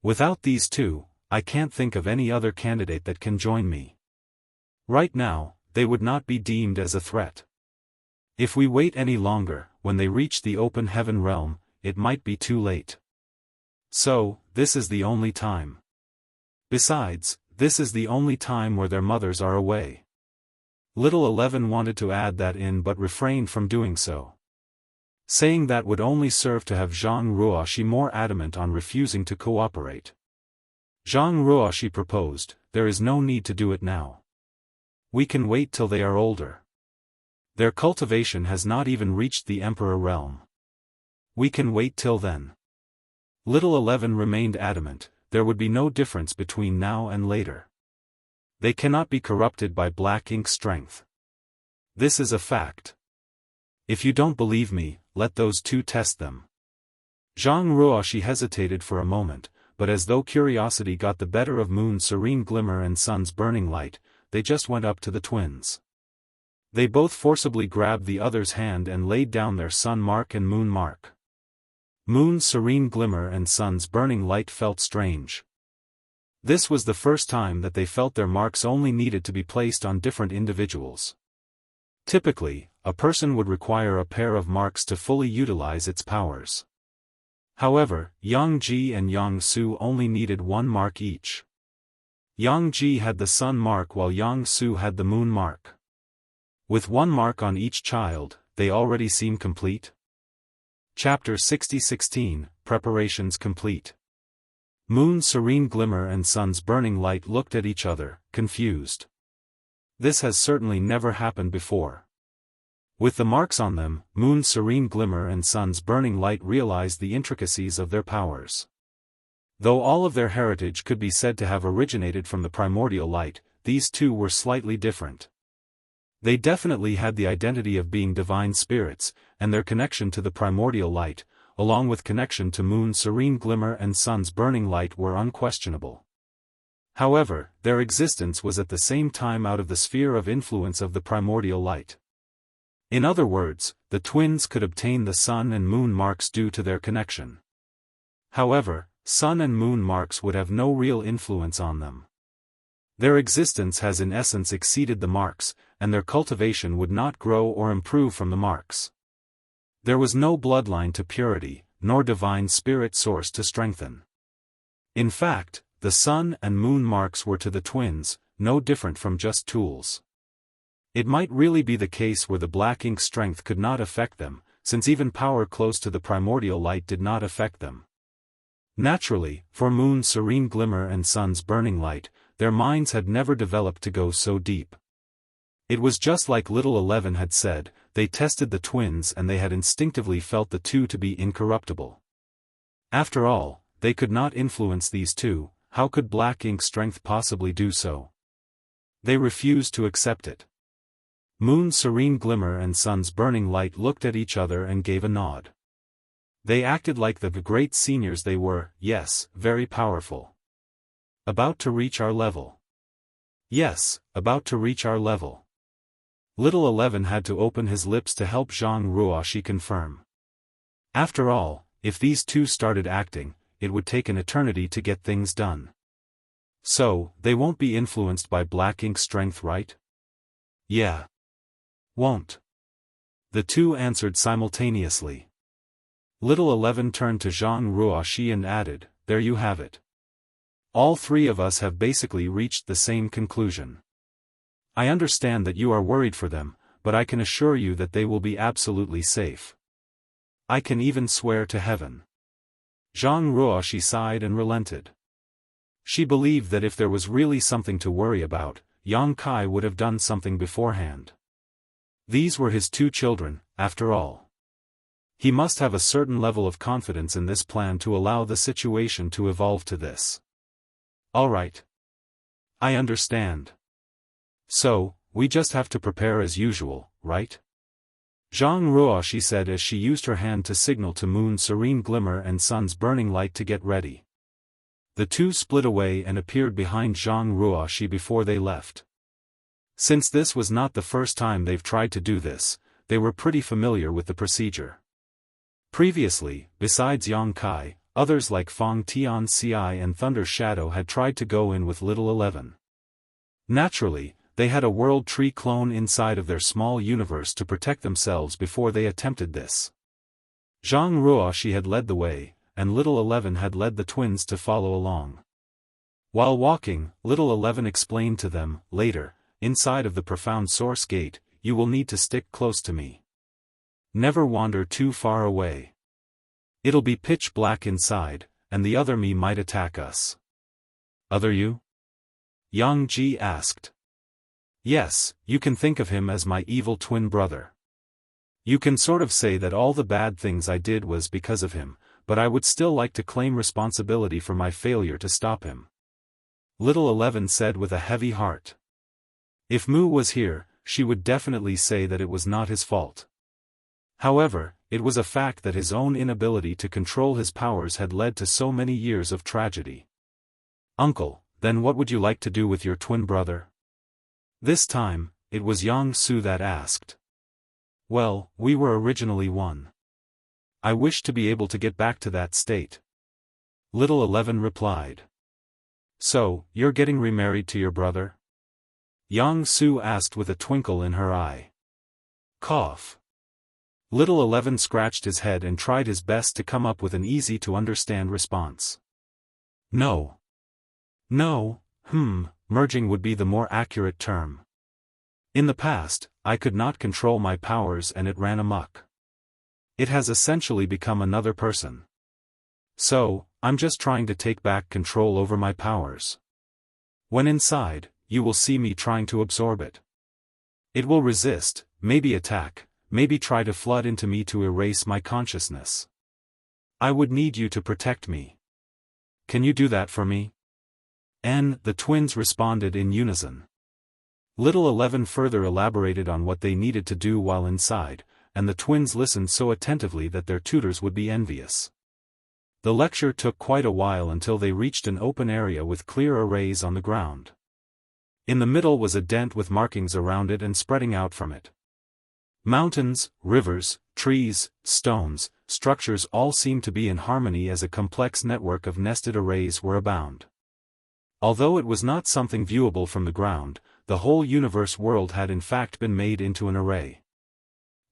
Without these two, I can't think of any other candidate that can join me. Right now, they would not be deemed as a threat. If we wait any longer, when they reach the open heaven realm, it might be too late. So, this is the only time. Besides, this is the only time where their mothers are away. Little 11 wanted to add that in but refrained from doing so. Saying that would only serve to have Zhang Ruoxi more adamant on refusing to cooperate. Zhang Ruoxi proposed, there is no need to do it now. We can wait till they are older. Their cultivation has not even reached the Emperor realm. We can wait till then. Little 11 remained adamant, there would be no difference between now and later. They cannot be corrupted by black ink strength. This is a fact. If you don't believe me, let those two test them. Zhang Ruoxi hesitated for a moment, but as though curiosity got the better of Moon's serene glimmer and Sun's burning light, they just went up to the twins. They both forcibly grabbed the other's hand and laid down their sun mark and moon mark. Moon's serene glimmer and Sun's burning light felt strange. This was the first time that they felt their marks only needed to be placed on different individuals. Typically, a person would require a pair of marks to fully utilize its powers. However, Yang Ji and Yang Su only needed one mark each. Yang Ji had the sun mark while Yang Su had the moon mark. With one mark on each child, they already seem complete. Chapter 60-16, Preparations complete. Moon's serene glimmer and Sun's burning light looked at each other, confused. This has certainly never happened before. With the marks on them, Moon's serene glimmer and Sun's burning light realized the intricacies of their powers. Though all of their heritage could be said to have originated from the primordial light, these two were slightly different. They definitely had the identity of being divine spirits, and their connection to the primordial light, along with connection to Moon's serene glimmer and Sun's burning light were unquestionable. However, their existence was at the same time out of the sphere of influence of the primordial light. In other words, the twins could obtain the sun and moon marks due to their connection. However, sun and moon marks would have no real influence on them. Their existence has in essence exceeded the marks, and their cultivation would not grow or improve from the marks. There was no bloodline to purity, nor divine spirit source to strengthen. In fact, the sun and moon marks were to the twins, no different from just tools. It might really be the case where the black ink strength could not affect them, since even power close to the primordial light did not affect them. Naturally, for Moon's serene glimmer and Sun's burning light, their minds had never developed to go so deep. It was just like Little 11 had said, they tested the twins and they had instinctively felt the two to be incorruptible. After all, they could not influence these two, how could black ink strength possibly do so? They refused to accept it. Moon's serene glimmer and Sun's burning light looked at each other and gave a nod. They acted like the great seniors they were, yes, very powerful. About to reach our level. Yes, about to reach our level. Little 11 had to open his lips to help Zhang Ruoxi confirm. After all, if these two started acting, it would take an eternity to get things done. So, they won't be influenced by black ink strength, right? Yeah. Won't. The two answered simultaneously. Little 11 turned to Zhang Ruoxi and added, there you have it. All three of us have basically reached the same conclusion. I understand that you are worried for them, but I can assure you that they will be absolutely safe. I can even swear to heaven. Zhang Ruoxi sighed and relented. She believed that if there was really something to worry about, Yang Kai would have done something beforehand. These were his two children, after all. He must have a certain level of confidence in this plan to allow the situation to evolve to this. All right. I understand. So, we just have to prepare as usual, right? Zhang Ruoxi said as she used her hand to signal to Moon's serene glimmer and Sun's burning light to get ready. The two split away and appeared behind Zhang Ruoxi before they left. Since this was not the first time they've tried to do this, they were pretty familiar with the procedure. Previously, besides Yang Kai, others like Fang Tianci and Thunder Shadow had tried to go in with Little 11. Naturally, they had a World Tree clone inside of their small universe to protect themselves before they attempted this. Zhang Ruoxi had led the way, and Little 11 had led the twins to follow along. While walking, Little 11 explained to them, later, inside of the profound source gate, you will need to stick close to me. Never wander too far away. It'll be pitch black inside, and the other me might attack us. Other you? Yang Ji asked. Yes, you can think of him as my evil twin brother. You can sort of say that all the bad things I did was because of him, but I would still like to claim responsibility for my failure to stop him. Little 11 said with a heavy heart. If Mu was here, she would definitely say that it was not his fault. However, it was a fact that his own inability to control his powers had led to so many years of tragedy. Uncle, then what would you like to do with your twin brother? This time, it was Yang Su that asked. Well, we were originally one. I wish to be able to get back to that state. Little 11 replied. So, you're getting remarried to your brother? Yang Su asked with a twinkle in her eye. Cough. Little 11 scratched his head and tried his best to come up with an easy-to-understand response. No. No, merging would be the more accurate term. In the past, I could not control my powers and it ran amok. It has essentially become another person. So, I'm just trying to take back control over my powers. When inside, you will see me trying to absorb it. It will resist, maybe attack, maybe try to flood into me to erase my consciousness. I would need you to protect me. Can you do that for me? The twins responded in unison. Little 11 further elaborated on what they needed to do while inside, and the twins listened so attentively that their tutors would be envious. The lecture took quite a while until they reached an open area with clear arrays on the ground. In the middle was a dent with markings around it and spreading out from it. Mountains, rivers, trees, stones, structures all seemed to be in harmony as a complex network of nested arrays were abound. Although it was not something viewable from the ground, the whole universe world had in fact been made into an array.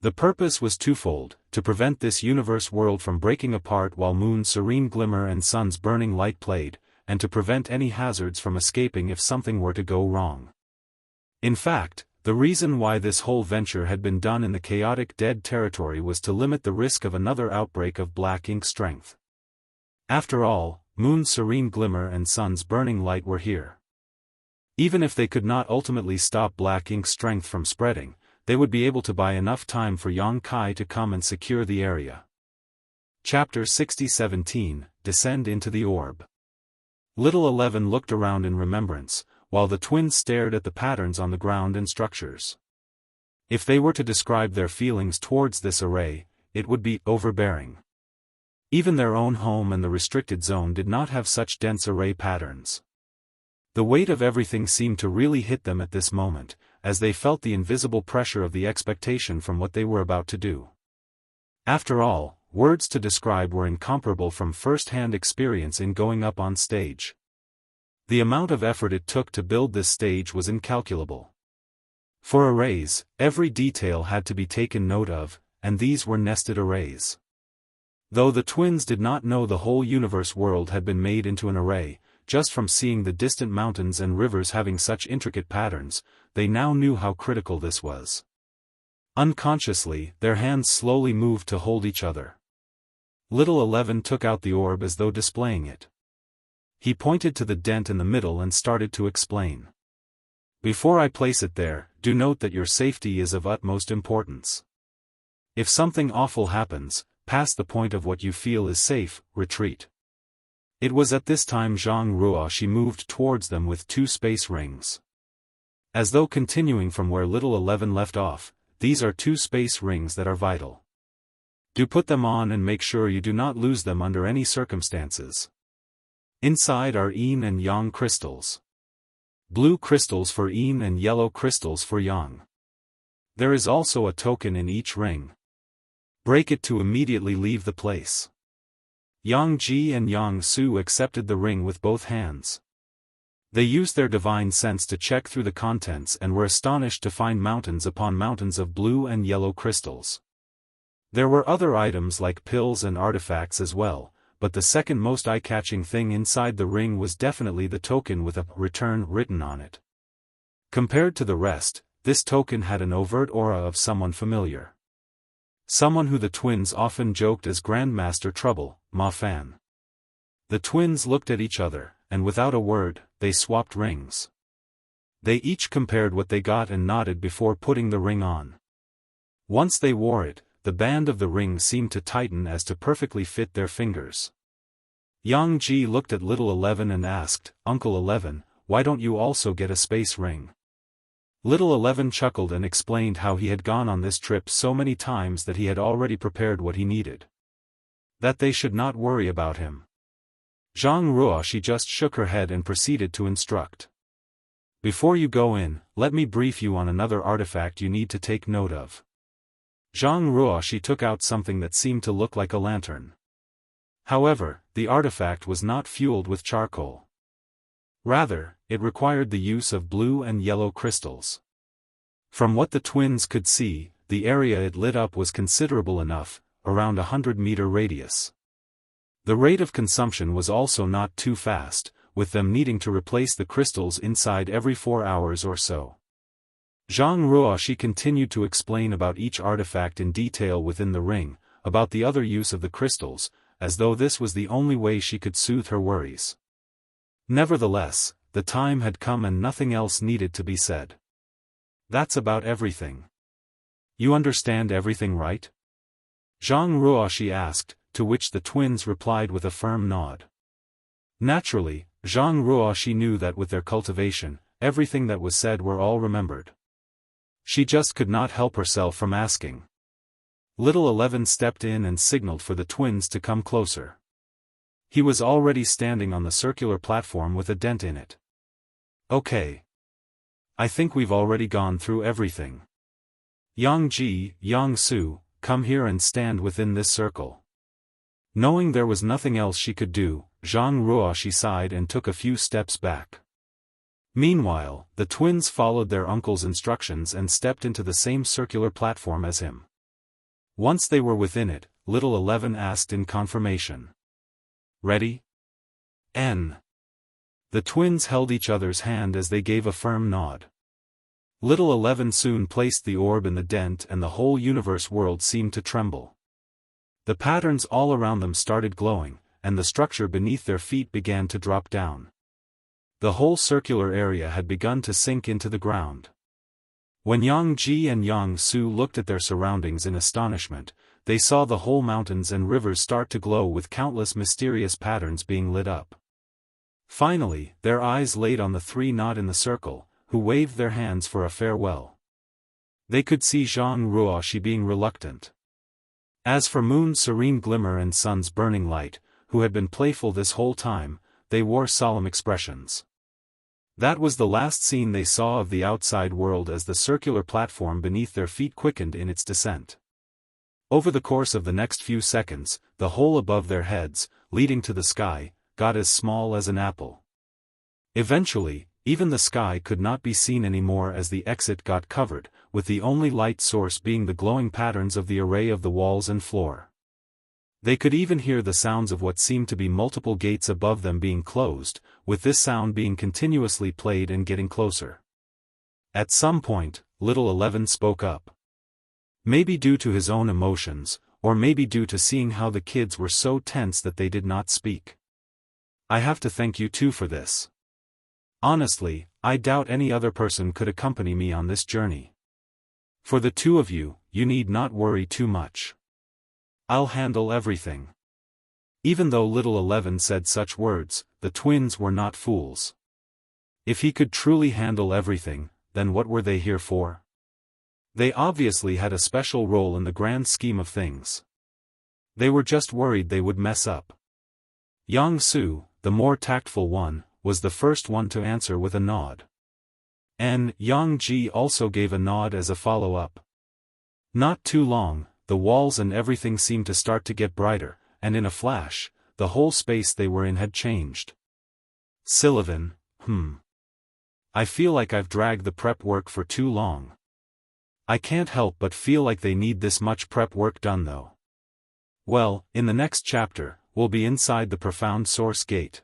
The purpose was twofold, to prevent this universe world from breaking apart while moon's serene glimmer and sun's burning light played, and to prevent any hazards from escaping if something were to go wrong. In fact, the reason why this whole venture had been done in the chaotic dead territory was to limit the risk of another outbreak of black ink strength. After all, moon's serene glimmer and sun's burning light were here. Even if they could not ultimately stop black ink strength from spreading, they would be able to buy enough time for Yang Kai to come and secure the area. Chapter 60-17, Descend into the Orb. Little 11 looked around in remembrance, while the twins stared at the patterns on the ground and structures. If they were to describe their feelings towards this array, it would be overbearing. Even their own home and the restricted zone did not have such dense array patterns. The weight of everything seemed to really hit them at this moment, as they felt the invisible pressure of the expectation from what they were about to do. After all, words to describe were incomparable from first-hand experience in going up on stage. The amount of effort it took to build this stage was incalculable. For arrays, every detail had to be taken note of, and these were nested arrays. Though the twins did not know the whole universe world had been made into an array, just from seeing the distant mountains and rivers having such intricate patterns, they now knew how critical this was. Unconsciously, their hands slowly moved to hold each other. Little 11 took out the orb as though displaying it. He pointed to the dent in the middle and started to explain. Before I place it there, do note that your safety is of utmost importance. If something awful happens, past the point of what you feel is safe, retreat. It was at this time Zhang Ruoxi moved towards them with 2 space rings. As though continuing from where Little 11 left off, these are 2 space rings that are vital. Do put them on and make sure you do not lose them under any circumstances. Inside are yin and yang crystals. Blue crystals for yin and yellow crystals for yang. There is also a token in each ring. Break it to immediately leave the place. Yang Ji and Yang Su accepted the ring with both hands. They used their divine sense to check through the contents and were astonished to find mountains upon mountains of blue and yellow crystals. There were other items like pills and artifacts as well, but the second most eye-catching thing inside the ring was definitely the token with a return written on it. Compared to the rest, this token had an overt aura of someone familiar. Someone who the twins often joked as Grandmaster Trouble, Ma Fan. The twins looked at each other, and without a word, they swapped rings. They each compared what they got and nodded before putting the ring on. Once they wore it, the band of the ring seemed to tighten as to perfectly fit their fingers. Yang Ji looked at Little 11 and asked, "Uncle 11, why don't you also get a space ring?" Little 11 chuckled and explained how he had gone on this trip so many times that he had already prepared what he needed. That they should not worry about him. Zhang Ruoxi just shook her head and proceeded to instruct. "Before you go in, let me brief you on another artifact you need to take note of." Zhang Ruoxi took out something that seemed to look like a lantern. However, the artifact was not fueled with charcoal. Rather, it required the use of blue and yellow crystals. From what the twins could see, the area it lit up was considerable enough, around 100-meter radius. The rate of consumption was also not too fast, with them needing to replace the crystals inside every 4 hours or so. Zhang Ruoxi continued to explain about each artifact in detail within the ring, about the other use of the crystals, as though this was the only way she could soothe her worries. Nevertheless, the time had come and nothing else needed to be said. "That's about everything. You understand everything, right?" Zhang Ruoxi asked, to which the twins replied with a firm nod. Naturally, Zhang Ruoxi knew that with their cultivation, everything that was said were all remembered. She just could not help herself from asking. Little 11 stepped in and signaled for the twins to come closer. He was already standing on the circular platform with a dent in it. "Okay. I think we've already gone through everything. Yang Ji, Yang Su, come here and stand within this circle." Knowing there was nothing else she could do, Zhang Ruoxi sighed and took a few steps back. Meanwhile, the twins followed their uncle's instructions and stepped into the same circular platform as him. Once they were within it, Little 11 asked in confirmation. "Ready?" N. The twins held each other's hand as they gave a firm nod. Little 11 soon placed the orb in the dent and the whole universe world seemed to tremble. The patterns all around them started glowing, and the structure beneath their feet began to drop down. The whole circular area had begun to sink into the ground. When Yang Ji and Yang Su looked at their surroundings in astonishment, they saw the whole mountains and rivers start to glow with countless mysterious patterns being lit up. Finally, their eyes laid on the three not in the circle, who waved their hands for a farewell. They could see Zhang Ruoxi being reluctant. As for Moon's serene glimmer and Sun's burning light, who had been playful this whole time, they wore solemn expressions. That was the last scene they saw of the outside world as the circular platform beneath their feet quickened in its descent. Over the course of the next few seconds, the hole above their heads, leading to the sky, got as small as an apple. Eventually, even the sky could not be seen anymore as the exit got covered, with the only light source being the glowing patterns of the array of the walls and floor. They could even hear the sounds of what seemed to be multiple gates above them being closed, with this sound being continuously played and getting closer. At some point, Little 11 spoke up. Maybe due to his own emotions, or maybe due to seeing how the kids were so tense that they did not speak. "I have to thank you too for this. Honestly, I doubt any other person could accompany me on this journey. For the two of you, you need not worry too much. I'll handle everything." Even though Little 11 said such words, the twins were not fools. If he could truly handle everything, then what were they here for? They obviously had a special role in the grand scheme of things. They were just worried they would mess up. Yang Su, the more tactful one, was the first one to answer with a nod. Yang also gave a nod as a follow-up. Not too long, the walls and everything seemed to start to get brighter, and in a flash, the whole space they were in had changed. Sylvan, I feel like I've dragged the prep work for too long. I can't help but feel like they need this much prep work done though. Well, in the next chapter, we'll be inside the profound source gate.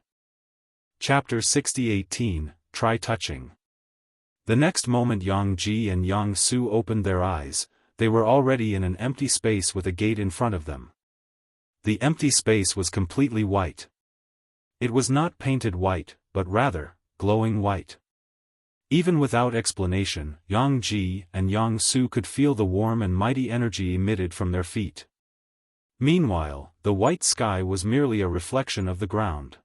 Chapter 60:18, Try Touching. The next moment Yang and Yang Su opened their eyes, they were already in an empty space with a gate in front of them. The empty space was completely white. It was not painted white, but rather, glowing white. Even without explanation, Yang and Yang Su could feel the warm and mighty energy emitted from their feet. Meanwhile, the white sky was merely a reflection of the ground.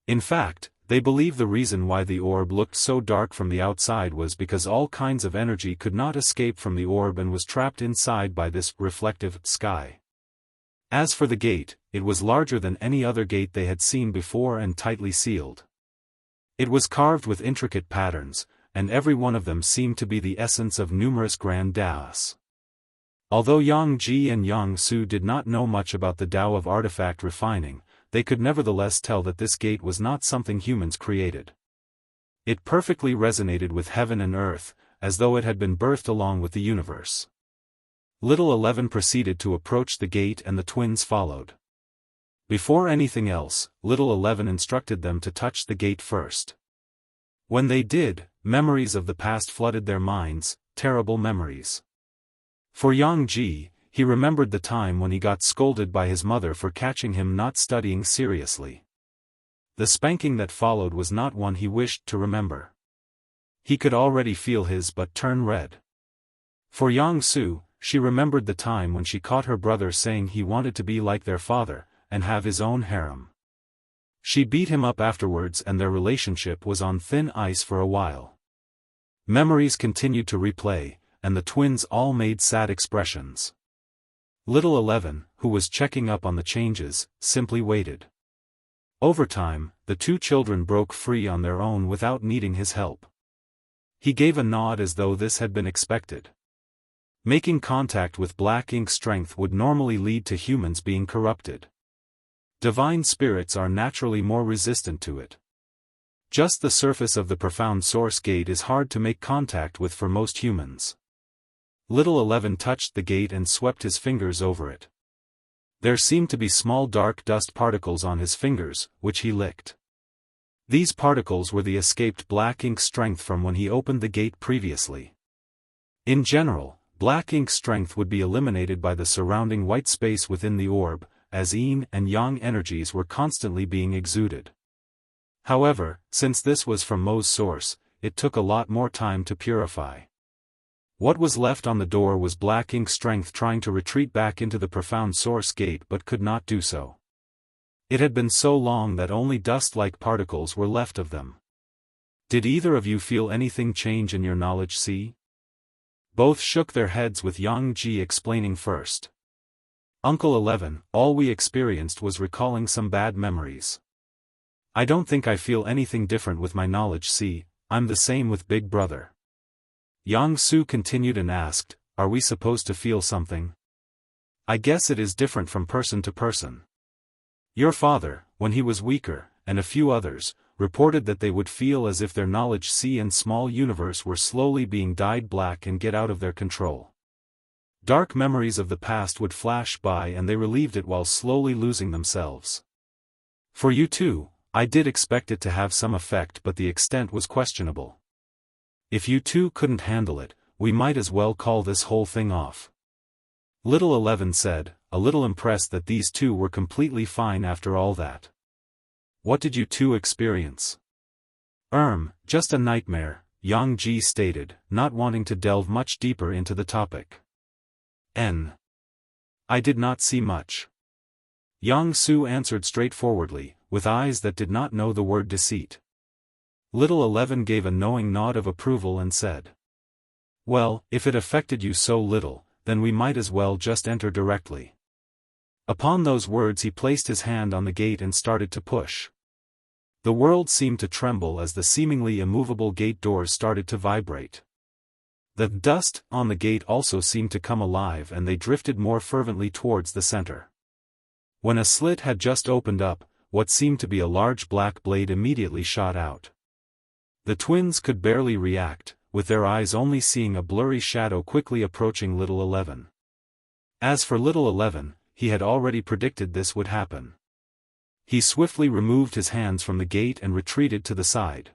In fact, they believe the reason why the orb looked so dark from the outside was because all kinds of energy could not escape from the orb and was trapped inside by this reflective sky. As for the gate, it was larger than any other gate they had seen before and tightly sealed. It was carved with intricate patterns, and every one of them seemed to be the essence of numerous grand Daoists. Although Yang and Yang Su did not know much about the Tao of artifact refining, they could nevertheless tell that this gate was not something humans created. It perfectly resonated with heaven and earth, as though it had been birthed along with the universe. Little 11 proceeded to approach the gate and the twins followed. Before anything else, Little 11 instructed them to touch the gate first. When they did, memories of the past flooded their minds, terrible memories. For Yang, he remembered the time when he got scolded by his mother for catching him not studying seriously. The spanking that followed was not one he wished to remember. He could already feel his butt turn red. For Yang Su, she remembered the time when she caught her brother saying he wanted to be like their father, and have his own harem. She beat him up afterwards and their relationship was on thin ice for a while. Memories continued to replay, and the twins all made sad expressions. Little 11, who was checking up on the changes, simply waited. Over time, the two children broke free on their own without needing his help. He gave a nod as though this had been expected. Making contact with black ink strength would normally lead to humans being corrupted. Divine spirits are naturally more resistant to it. Just the surface of the profound source gate is hard to make contact with for most humans. Little 11 touched the gate and swept his fingers over it. There seemed to be small dark dust particles on his fingers, which he licked. These particles were the escaped black ink strength from when he opened the gate previously. In general, black ink strength would be eliminated by the surrounding white space within the orb, as yin and yang energies were constantly being exuded. However, since this was from Mo's source, it took a lot more time to purify. What was left on the door was black ink strength trying to retreat back into the profound source gate but could not do so. It had been so long that only dust-like particles were left of them. Did either of you feel anything change in your knowledge? See? Both shook their heads with Yang explaining first. Uncle 11, all we experienced was recalling some bad memories. I don't think I feel anything different with my knowledge. See, I'm the same with Big Brother. Yang Su continued and asked, are we supposed to feel something? I guess it is different from person to person. Your father, when he was weaker, and a few others, reported that they would feel as if their knowledge and small universe were slowly being dyed black and get out of their control. Dark memories of the past would flash by and they relieved it while slowly losing themselves. For you too, I did expect it to have some effect but the extent was questionable. If you two couldn't handle it, we might as well call this whole thing off. Little 11 said, a little impressed that these two were completely fine after all that. What did you two experience? Just a nightmare, Yang stated, not wanting to delve much deeper into the topic. I did not see much. Yang Su answered straightforwardly, with eyes that did not know the word deceit. Little 11 gave a knowing nod of approval and said, well, if it affected you so little, then we might as well just enter directly. Upon those words he placed his hand on the gate and started to push. The world seemed to tremble as the seemingly immovable gate doors started to vibrate. The dust on the gate also seemed to come alive, and they drifted more fervently towards the center. When a slit had just opened up, what seemed to be a large black blade immediately shot out. The twins could barely react, with their eyes only seeing a blurry shadow quickly approaching Little 11. As for Little 11, he had already predicted this would happen. He swiftly removed his hands from the gate and retreated to the side.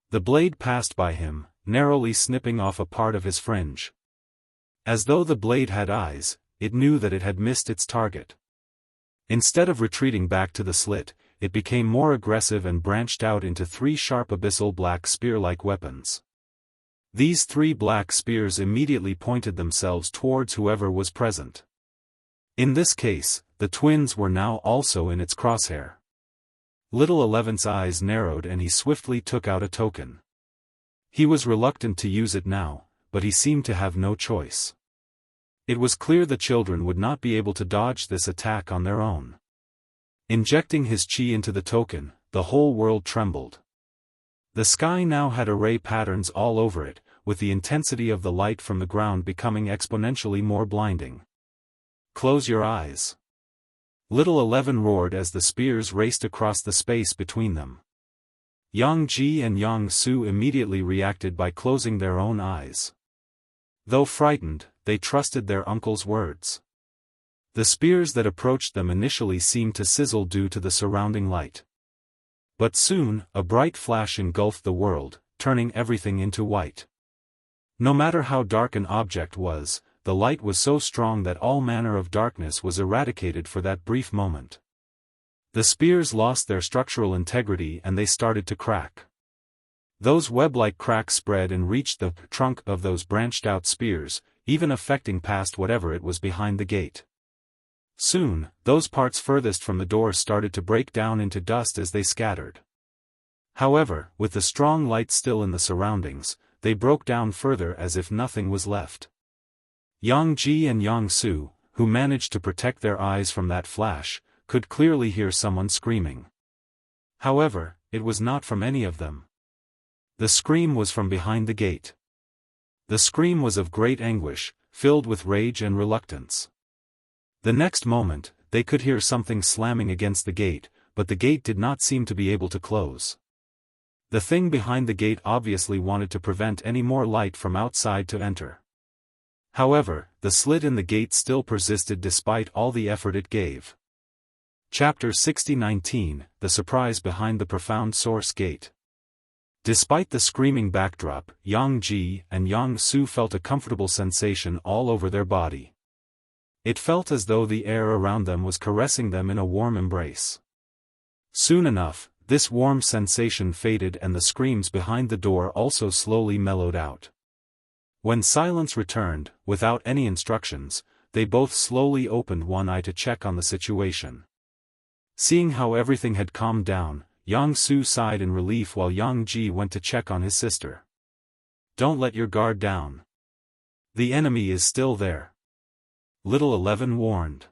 The blade passed by him, narrowly snipping off a part of his fringe. As though the blade had eyes, it knew that it had missed its target. Instead of retreating back to the slit, it became more aggressive and branched out into 3 sharp abyssal black spear-like weapons. These 3 black spears immediately pointed themselves towards whoever was present. In this case, the twins were now also in its crosshair. Little 11's eyes narrowed and he swiftly took out a token. He was reluctant to use it now, but he seemed to have no choice. It was clear the children would not be able to dodge this attack on their own. Injecting his chi into the token, the whole world trembled. The sky now had array patterns all over it, with the intensity of the light from the ground becoming exponentially more blinding. "Close your eyes." Little 11 roared as the spears raced across the space between them. Jianghu and Jiangsu immediately reacted by closing their own eyes. Though frightened, they trusted their uncle's words. The spears that approached them initially seemed to sizzle due to the surrounding light. But soon, a bright flash engulfed the world, turning everything into white. No matter how dark an object was, the light was so strong that all manner of darkness was eradicated for that brief moment. The spears lost their structural integrity and they started to crack. Those web-like cracks spread and reached the trunk of those branched-out spears, even affecting past whatever it was behind the gate. Soon, those parts furthest from the door started to break down into dust as they scattered. However, with the strong light still in the surroundings, they broke down further as if nothing was left. Jianghu and Jiangsu, who managed to protect their eyes from that flash, could clearly hear someone screaming. However, it was not from any of them. The scream was from behind the gate. The scream was of great anguish, filled with rage and reluctance. The next moment, they could hear something slamming against the gate, but the gate did not seem to be able to close. The thing behind the gate obviously wanted to prevent any more light from outside to enter. However, the slit in the gate still persisted despite all the effort it gave. Chapter 60-19, The Surprise Behind the Profound Source Gate. Despite the screaming backdrop, Jianghu and Jiangsu felt a comfortable sensation all over their body. It felt as though the air around them was caressing them in a warm embrace. Soon enough, this warm sensation faded and the screams behind the door also slowly mellowed out. When silence returned, without any instructions, they both slowly opened one eye to check on the situation. Seeing how everything had calmed down, Jiangsu sighed in relief while Jianghu went to check on his sister. "Don't let your guard down. The enemy is still there," Little 11 warned.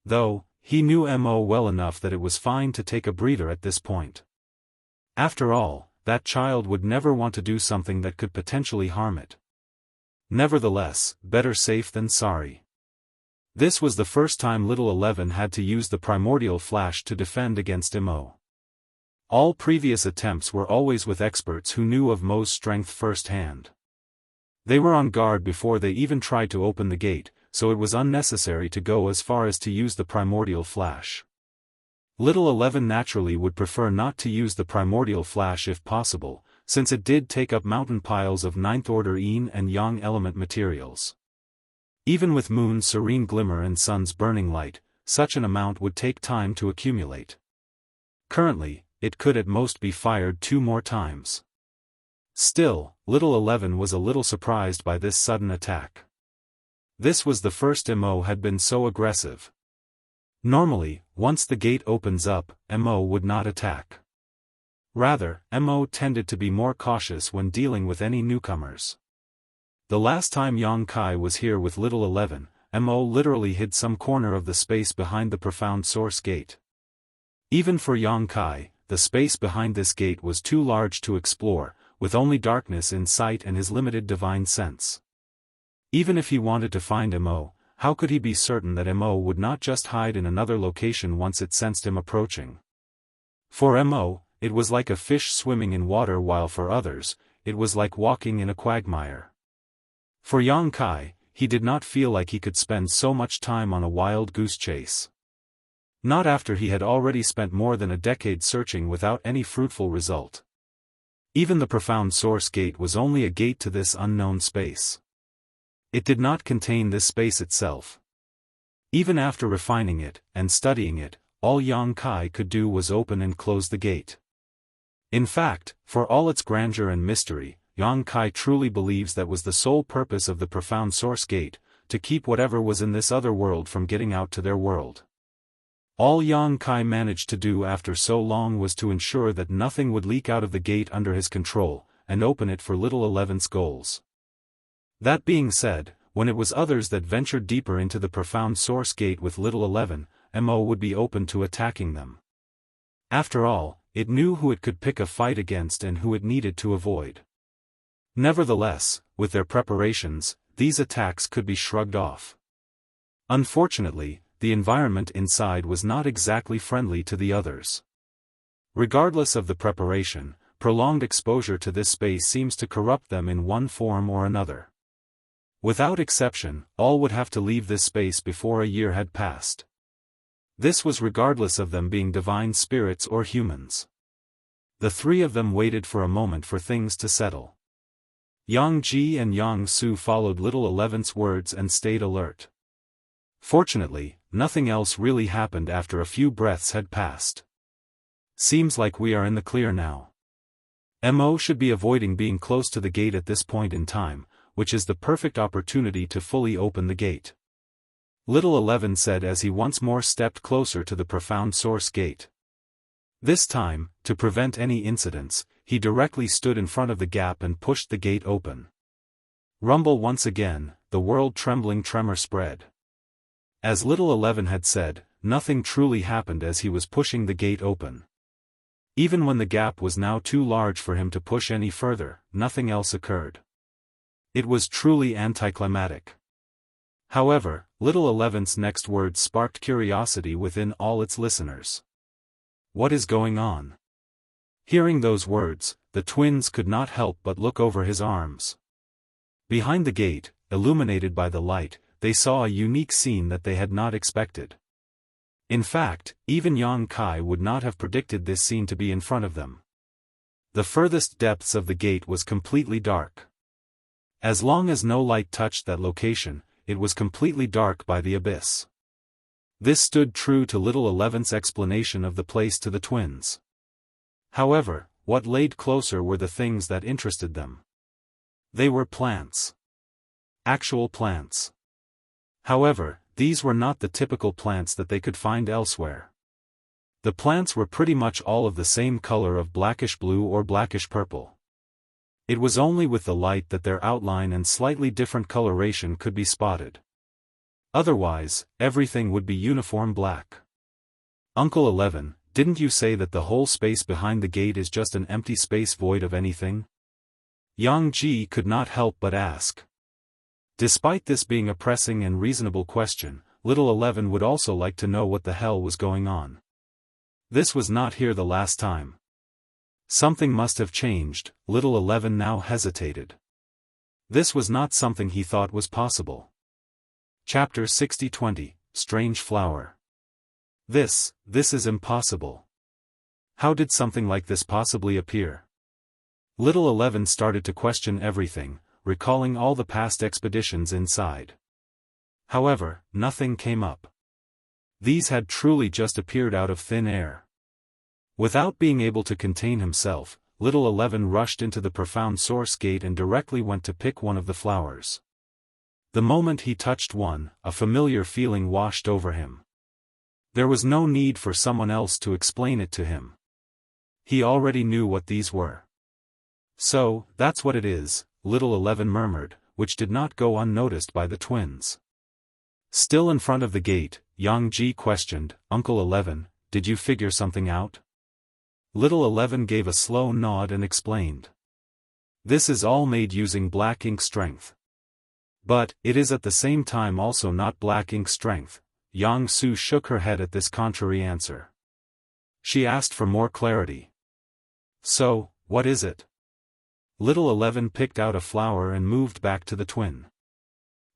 Though, he knew Mo well enough that it was fine to take a breather at this point. After all, that child would never want to do something that could potentially harm it. Nevertheless, better safe than sorry. This was the first time Little 11 had to use the primordial flash to defend against Mo. All previous attempts were always with experts who knew of Mo's strength firsthand. They were on guard before they even tried to open the gate, so it was unnecessary to go as far as to use the primordial flash. Little 11 naturally would prefer not to use the primordial flash if possible, since it did take up mountain piles of 9th-order yin and yang element materials. Even with moon's serene glimmer and sun's burning light, such an amount would take time to accumulate. Currently, it could at most be fired 2 more times. Still, Little 11 was a little surprised by this sudden attack. This was the first Mo had been so aggressive. Normally, once the gate opens up, Mo would not attack. Rather, Mo tended to be more cautious when dealing with any newcomers. The last time Yang Kai was here with Little 11, Mo literally hid some corner of the space behind the profound source gate. Even for Yang Kai, the space behind this gate was too large to explore, with only darkness in sight and his limited divine sense. Even if he wanted to find Mo, how could he be certain that Mo would not just hide in another location once it sensed him approaching? For Mo, it was like a fish swimming in water, while for others, it was like walking in a quagmire. For Xianxia, he did not feel like he could spend so much time on a wild goose chase. Not after he had already spent more than a decade searching without any fruitful result. Even the profound source gate was only a gate to this unknown space. It did not contain this space itself. Even after refining it, and studying it, all Xianxia could do was open and close the gate. In fact, for all its grandeur and mystery, Xianxia truly believes that was the sole purpose of the profound source gate, to keep whatever was in this other world from getting out to their world. All Xianxia managed to do after so long was to ensure that nothing would leak out of the gate under his control, and open it for Little Eleven's goals. That being said, when it was others that ventured deeper into the profound source gate with Little 11, Mo would be open to attacking them. After all, it knew who it could pick a fight against and who it needed to avoid. Nevertheless, with their preparations, these attacks could be shrugged off. Unfortunately, the environment inside was not exactly friendly to the others. Regardless of the preparation, prolonged exposure to this space seems to corrupt them in one form or another. Without exception, all would have to leave this space before a year had passed. This was regardless of them being divine spirits or humans. The three of them waited for a moment for things to settle. Jianghu and Jiangsu followed Little 11's words and stayed alert. Fortunately, nothing else really happened after a few breaths had passed. Seems like we are in the clear now. Mo should be avoiding being close to the gate at this point in time, which is the perfect opportunity to fully open the gate. Little 11 said as he once more stepped closer to the profound source gate. This time, to prevent any incidents, he directly stood in front of the gap and pushed the gate open. Rumble once again, the world-trembling tremor spread. As Little 11 had said, nothing truly happened as he was pushing the gate open. Even when the gap was now too large for him to push any further, nothing else occurred. It was truly anticlimactic. However, Little 11's next words sparked curiosity within all its listeners. What is going on? Hearing those words, the twins could not help but look over his arms. Behind the gate, illuminated by the light, they saw a unique scene that they had not expected. In fact, even Xianxia would not have predicted this scene to be in front of them. The furthest depths of the gate was completely dark. As long as no light touched that location, it was completely dark by the abyss. This stood true to Little 11's explanation of the place to the twins. However, what laid closer were the things that interested them. They were plants. Actual plants. However, these were not the typical plants that they could find elsewhere. The plants were pretty much all of the same color of blackish blue or blackish purple. It was only with the light that their outline and slightly different coloration could be spotted. Otherwise, everything would be uniform black. Uncle 11, didn't you say that the whole space behind the gate is just an empty space void of anything? Jianghu could not help but ask. Despite this being a pressing and reasonable question, Little 11 would also like to know what the hell was going on. This was not here the last time. Something must have changed. Little 11 now hesitated. This was not something he thought was possible. Chapter 60-20, Strange Flower. This is impossible. How did something like this possibly appear? Little 11 started to question everything, recalling all the past expeditions inside. However, nothing came up. These had truly just appeared out of thin air. Without being able to contain himself, Little 11 rushed into the profound source gate and directly went to pick one of the flowers. The moment he touched one, a familiar feeling washed over him. There was no need for someone else to explain it to him. He already knew what these were. So, that's what it is, Little 11 murmured, which did not go unnoticed by the twins. Still in front of the gate, Jianghu questioned, Uncle 11, did you figure something out? Little 11 gave a slow nod and explained. This is all made using black ink strength. But, it is at the same time also not black ink strength. Jianghu shook her head at this contrary answer. She asked for more clarity. So, what is it? Little 11 picked out a flower and moved back to the twin.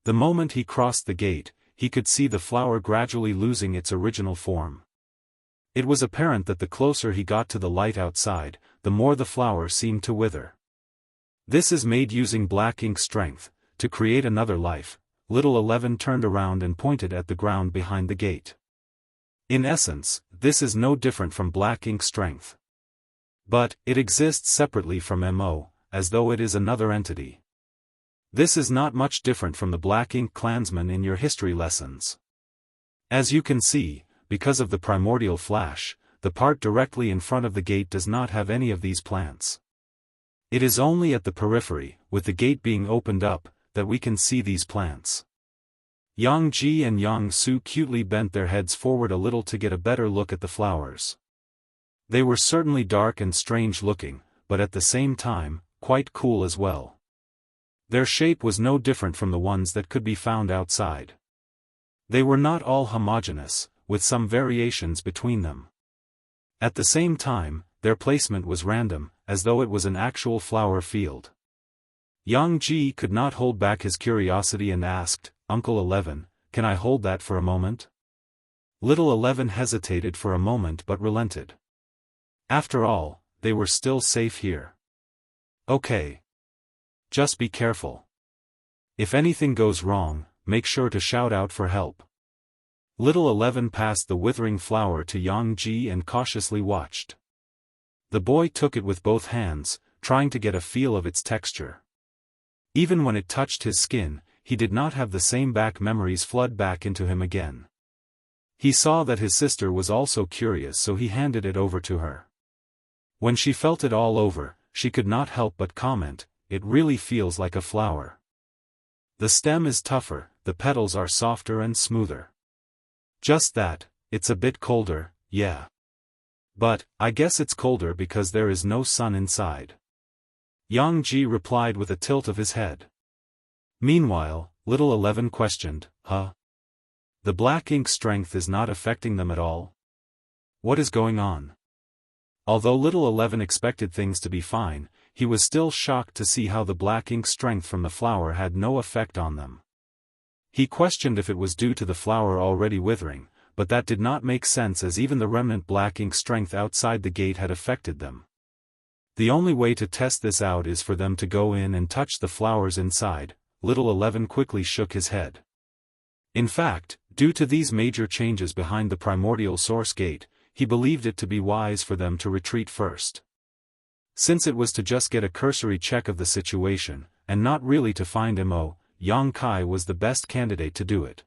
The moment he crossed the gate, he could see the flower gradually losing its original form. It was apparent that the closer he got to the light outside, the more the flower seemed to wither. This is made using black ink strength, to create another life. Little 11 turned around and pointed at the ground behind the gate. In essence, this is no different from black ink strength. But, it exists separately from MO, as though it is another entity. This is not much different from the black ink clansmen in your history lessons. As you can see, because of the primordial flash, the part directly in front of the gate does not have any of these plants. It is only at the periphery, with the gate being opened up, that we can see these plants. Jiangji and Jianghu cutely bent their heads forward a little to get a better look at the flowers. They were certainly dark and strange looking, but at the same time, quite cool as well. Their shape was no different from the ones that could be found outside. They were not all homogeneous, with some variations between them. At the same time, their placement was random, as though it was an actual flower field. Jiangji could not hold back his curiosity and asked, Uncle 11, can I hold that for a moment? Little 11 hesitated for a moment but relented. After all, they were still safe here. Okay. Just be careful. If anything goes wrong, make sure to shout out for help. Little 11 passed the withering flower to Jiangji and cautiously watched. The boy took it with both hands, trying to get a feel of its texture. Even when it touched his skin, he did not have the same back memories flood back into him again. He saw that his sister was also curious, so he handed it over to her. When she felt it all over, she could not help but comment, it really feels like a flower. The stem is tougher, the petals are softer and smoother. Just that, it's a bit colder, yeah. But, I guess it's colder because there is no sun inside. Jiangji replied with a tilt of his head. Meanwhile, Little 11 questioned, huh? The black ink strength is not affecting them at all? What is going on? Although Little 11 expected things to be fine, he was still shocked to see how the black ink strength from the flower had no effect on them. He questioned if it was due to the flower already withering, but that did not make sense as even the remnant black ink strength outside the gate had affected them. The only way to test this out is for them to go in and touch the flowers inside. Little 11 quickly shook his head. In fact, due to these major changes behind the primordial source gate, he believed it to be wise for them to retreat first. Since it was to just get a cursory check of the situation, and not really to find Mo, Yang Kai was the best candidate to do it.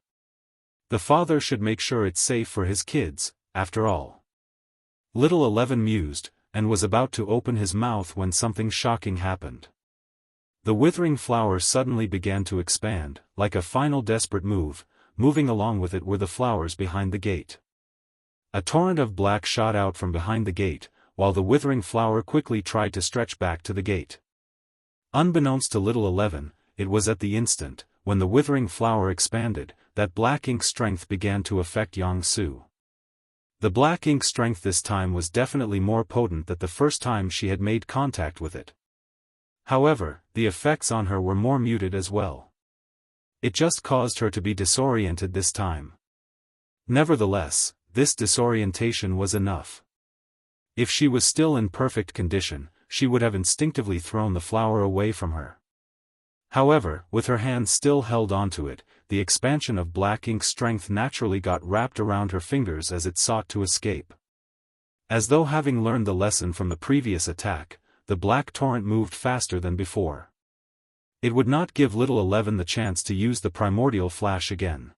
The father should make sure it's safe for his kids, after all. Little 11 mused, and was about to open his mouth when something shocking happened. The withering flowers suddenly began to expand, like a final desperate move. Moving along with it were the flowers behind the gate. A torrent of black shot out from behind the gate, while the withering flower quickly tried to stretch back to the gate. Unbeknownst to Little 11, it was at the instant, when the withering flower expanded, that black ink strength began to affect Jianghu. The black ink strength this time was definitely more potent than the first time she had made contact with it. However, the effects on her were more muted as well. It just caused her to be disoriented this time. Nevertheless, this disorientation was enough. If she was still in perfect condition, she would have instinctively thrown the flower away from her. However, with her hands still held onto it, the expansion of black ink strength naturally got wrapped around her fingers as it sought to escape. As though having learned the lesson from the previous attack, the black torrent moved faster than before. It would not give Little 11 the chance to use the primordial flash again.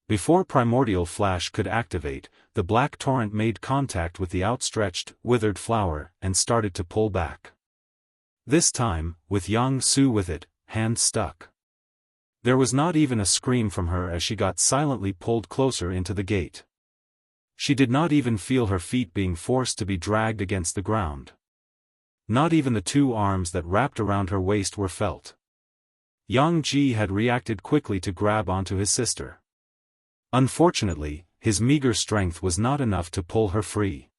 Before primordial flash could activate, the black torrent made contact with the outstretched, withered flower, and started to pull back. This time, with Jianghu with it, hand stuck. There was not even a scream from her as she got silently pulled closer into the gate. She did not even feel her feet being forced to be dragged against the ground. Not even the two arms that wrapped around her waist were felt. Yang Ji had reacted quickly to grab onto his sister. Unfortunately, his meager strength was not enough to pull her free.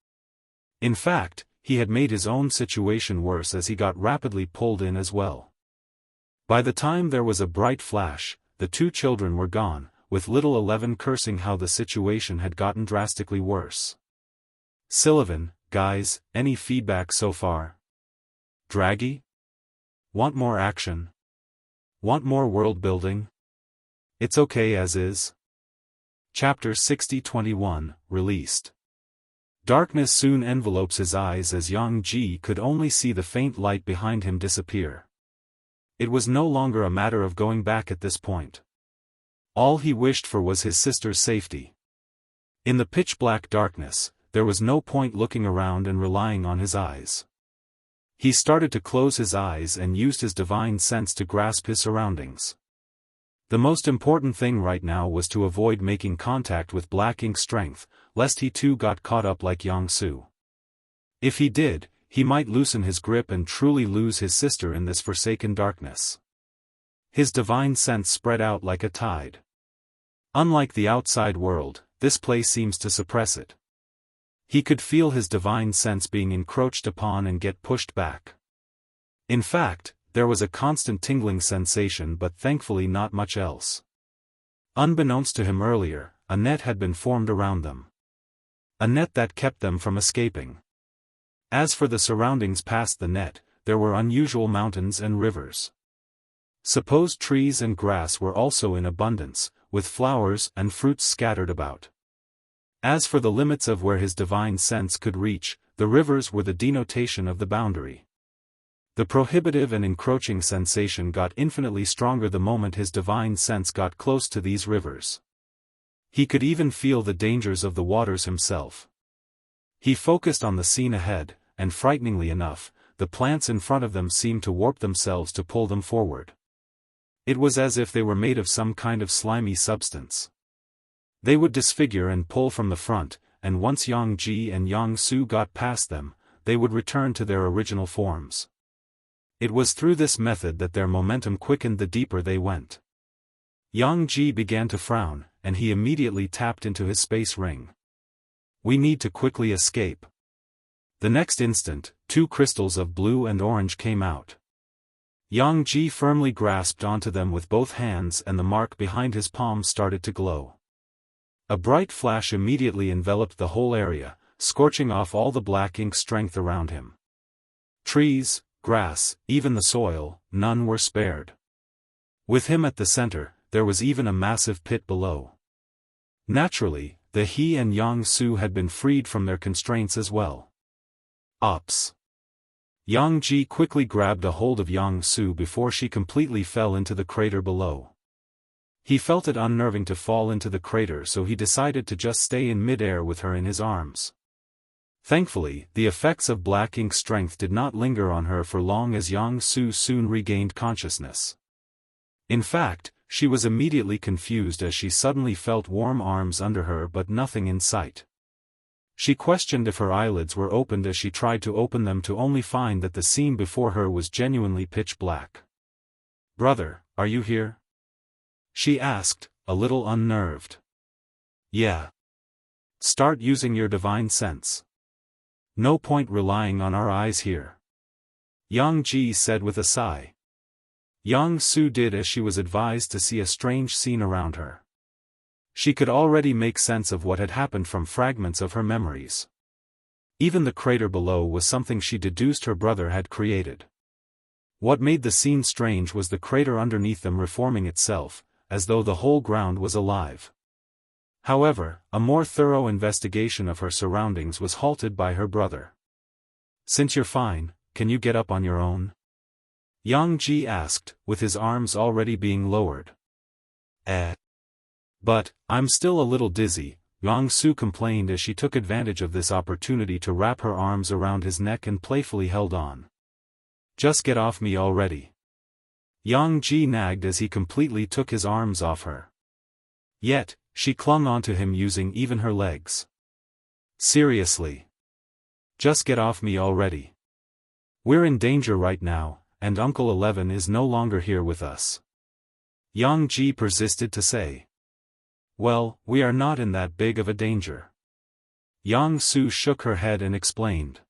In fact, he had made his own situation worse as he got rapidly pulled in as well. By the time there was a bright flash, the two children were gone, with little 11 cursing how the situation had gotten drastically worse. Sullivan, guys, any feedback so far? Draggy? Want more action? Want more world building? It's okay as is. Chapter 60-21, released. Darkness soon envelopes his eyes as Yang Ji could only see the faint light behind him disappear. It was no longer a matter of going back at this point. All he wished for was his sister's safety. In the pitch-black darkness, there was no point looking around and relying on his eyes. He started to close his eyes and used his divine sense to grasp his surroundings. The most important thing right now was to avoid making contact with Black Ink strength, lest he too got caught up like Jianghu. If he did, he might loosen his grip and truly lose his sister in this forsaken darkness. His divine sense spread out like a tide. Unlike the outside world, this place seems to suppress it. He could feel his divine sense being encroached upon and get pushed back. In fact, there was a constant tingling sensation but thankfully not much else. Unbeknownst to him earlier, a net had been formed around them. A net that kept them from escaping. As for the surroundings past the net, there were unusual mountains and rivers. Supposed trees and grass were also in abundance, with flowers and fruits scattered about. As for the limits of where his divine sense could reach, the rivers were the denotation of the boundary. The prohibitive and encroaching sensation got infinitely stronger the moment his divine sense got close to these rivers. He could even feel the dangers of the waters himself. He focused on the scene ahead, and frighteningly enough, the plants in front of them seemed to warp themselves to pull them forward. It was as if they were made of some kind of slimy substance. They would disfigure and pull from the front, and once Yang Ji and Jianghu got past them, they would return to their original forms. It was through this method that their momentum quickened the deeper they went. Yang Ji began to frown, and he immediately tapped into his space ring. We need to quickly escape. The next instant, two crystals of blue and orange came out. Yang Ji firmly grasped onto them with both hands and the mark behind his palm started to glow. A bright flash immediately enveloped the whole area, scorching off all the Black Ink strength around him. Trees, grass, even the soil, none were spared. With him at the center, there was even a massive pit below. Naturally, the he and Jianghu had been freed from their constraints as well. Ops. Yang Ji quickly grabbed a hold of Jianghu before she completely fell into the crater below. He felt it unnerving to fall into the crater, so he decided to just stay in mid-air with her in his arms. Thankfully, the effects of Black Ink strength did not linger on her for long as Jianghu soon regained consciousness. In fact, she was immediately confused as she suddenly felt warm arms under her but nothing in sight. She questioned if her eyelids were opened as she tried to open them to only find that the scene before her was genuinely pitch black. "Brother, are you here?" she asked, a little unnerved. "Yeah. Start using your divine sense. No point relying on our eyes here," Yang Ji said with a sigh. Jianghu did as she was advised to see a strange scene around her. She could already make sense of what had happened from fragments of her memories. Even the crater below was something she deduced her brother had created. What made the scene strange was the crater underneath them reforming itself, as though the whole ground was alive. However, a more thorough investigation of her surroundings was halted by her brother. "Since you're fine, can you get up on your own?" Yang Ji asked, with his arms already being lowered. But, I'm still a little dizzy," Jianghu complained as she took advantage of this opportunity to wrap her arms around his neck and playfully held on. "Just get off me already." Yang Ji nagged as he completely took his arms off her. Yet, she clung onto him using even her legs. Seriously. Just get off me already. We're in danger right now, and Uncle 11 is no longer here with us. Yang Ji persisted to say. Well, we are not in that big of a danger. Yang Su shook her head and explained.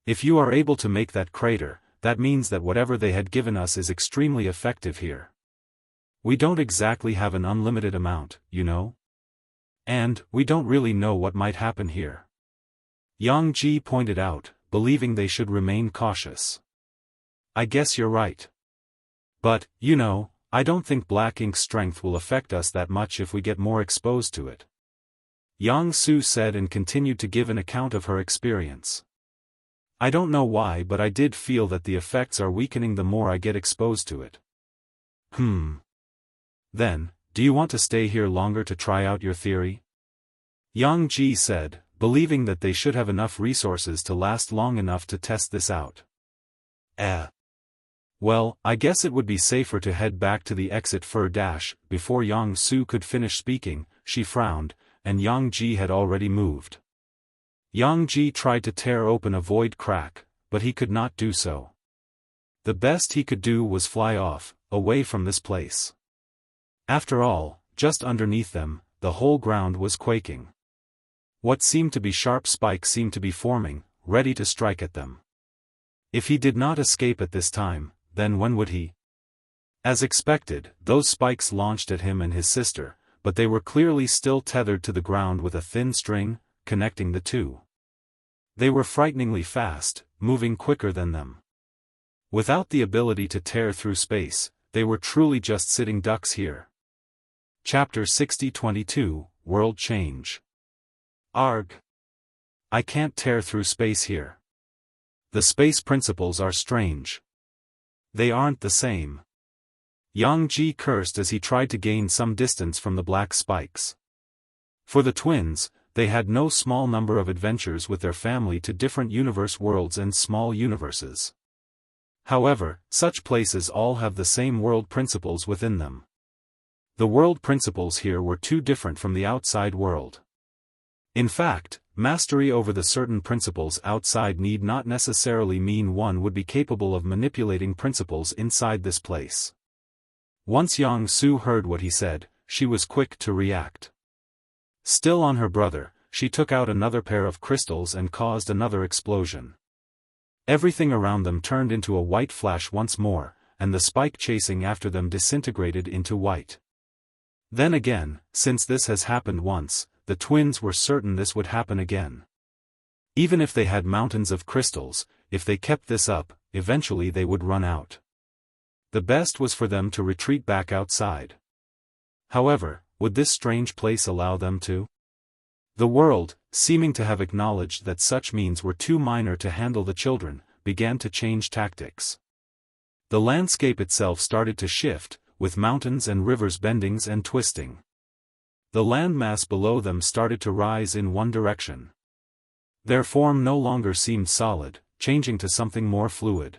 If you are able to make that crater, that means that whatever they had given us is extremely effective here. We don't exactly have an unlimited amount, you know? And, we don't really know what might happen here. Yang Ji pointed out, believing they should remain cautious. I guess you're right. But, you know, I don't think black ink's strength will affect us that much if we get more exposed to it. Yang Su said and continued to give an account of her experience. I don't know why, but I did feel that the effects are weakening the more I get exposed to it. Then, do you want to stay here longer to try out your theory? Yang Ji said, believing that they should have enough resources to last long enough to test this out. Well, I guess it would be safer to head back to the exit before Yang Su could finish speaking, she frowned, and Yang Ji had already moved. Yang Ji tried to tear open a void crack, but he could not do so. The best he could do was fly off, away from this place. After all, just underneath them, the whole ground was quaking. What seemed to be sharp spikes seemed to be forming, ready to strike at them. If he did not escape at this time, then when would he? As expected, those spikes launched at him and his sister, but they were clearly still tethered to the ground with a thin string, connecting the two. They were frighteningly fast, moving quicker than them. Without the ability to tear through space, they were truly just sitting ducks here. Chapter 60-22, World Change. Arg. I can't tear through space here. The space principles are strange. They aren't the same. Yang Ji cursed as he tried to gain some distance from the black spikes. For the twins, they had no small number of adventures with their family to different universe worlds and small universes. However, such places all have the same world principles within them. The world principles here were too different from the outside world. In fact, mastery over the certain principles outside need not necessarily mean one would be capable of manipulating principles inside this place. Once Yang Su heard what he said, she was quick to react. Still on her brother, she took out another pair of crystals and caused another explosion. Everything around them turned into a white flash once more, and the spike chasing after them disintegrated into white. Then again, since this has happened once, the twins were certain this would happen again. Even if they had mountains of crystals, if they kept this up, eventually they would run out. The best was for them to retreat back outside. However, would this strange place allow them to? The world, seeming to have acknowledged that such means were too minor to handle the children, began to change tactics. The landscape itself started to shift, with mountains and rivers bending and twisting. The landmass below them started to rise in one direction. Their form no longer seemed solid, changing to something more fluid.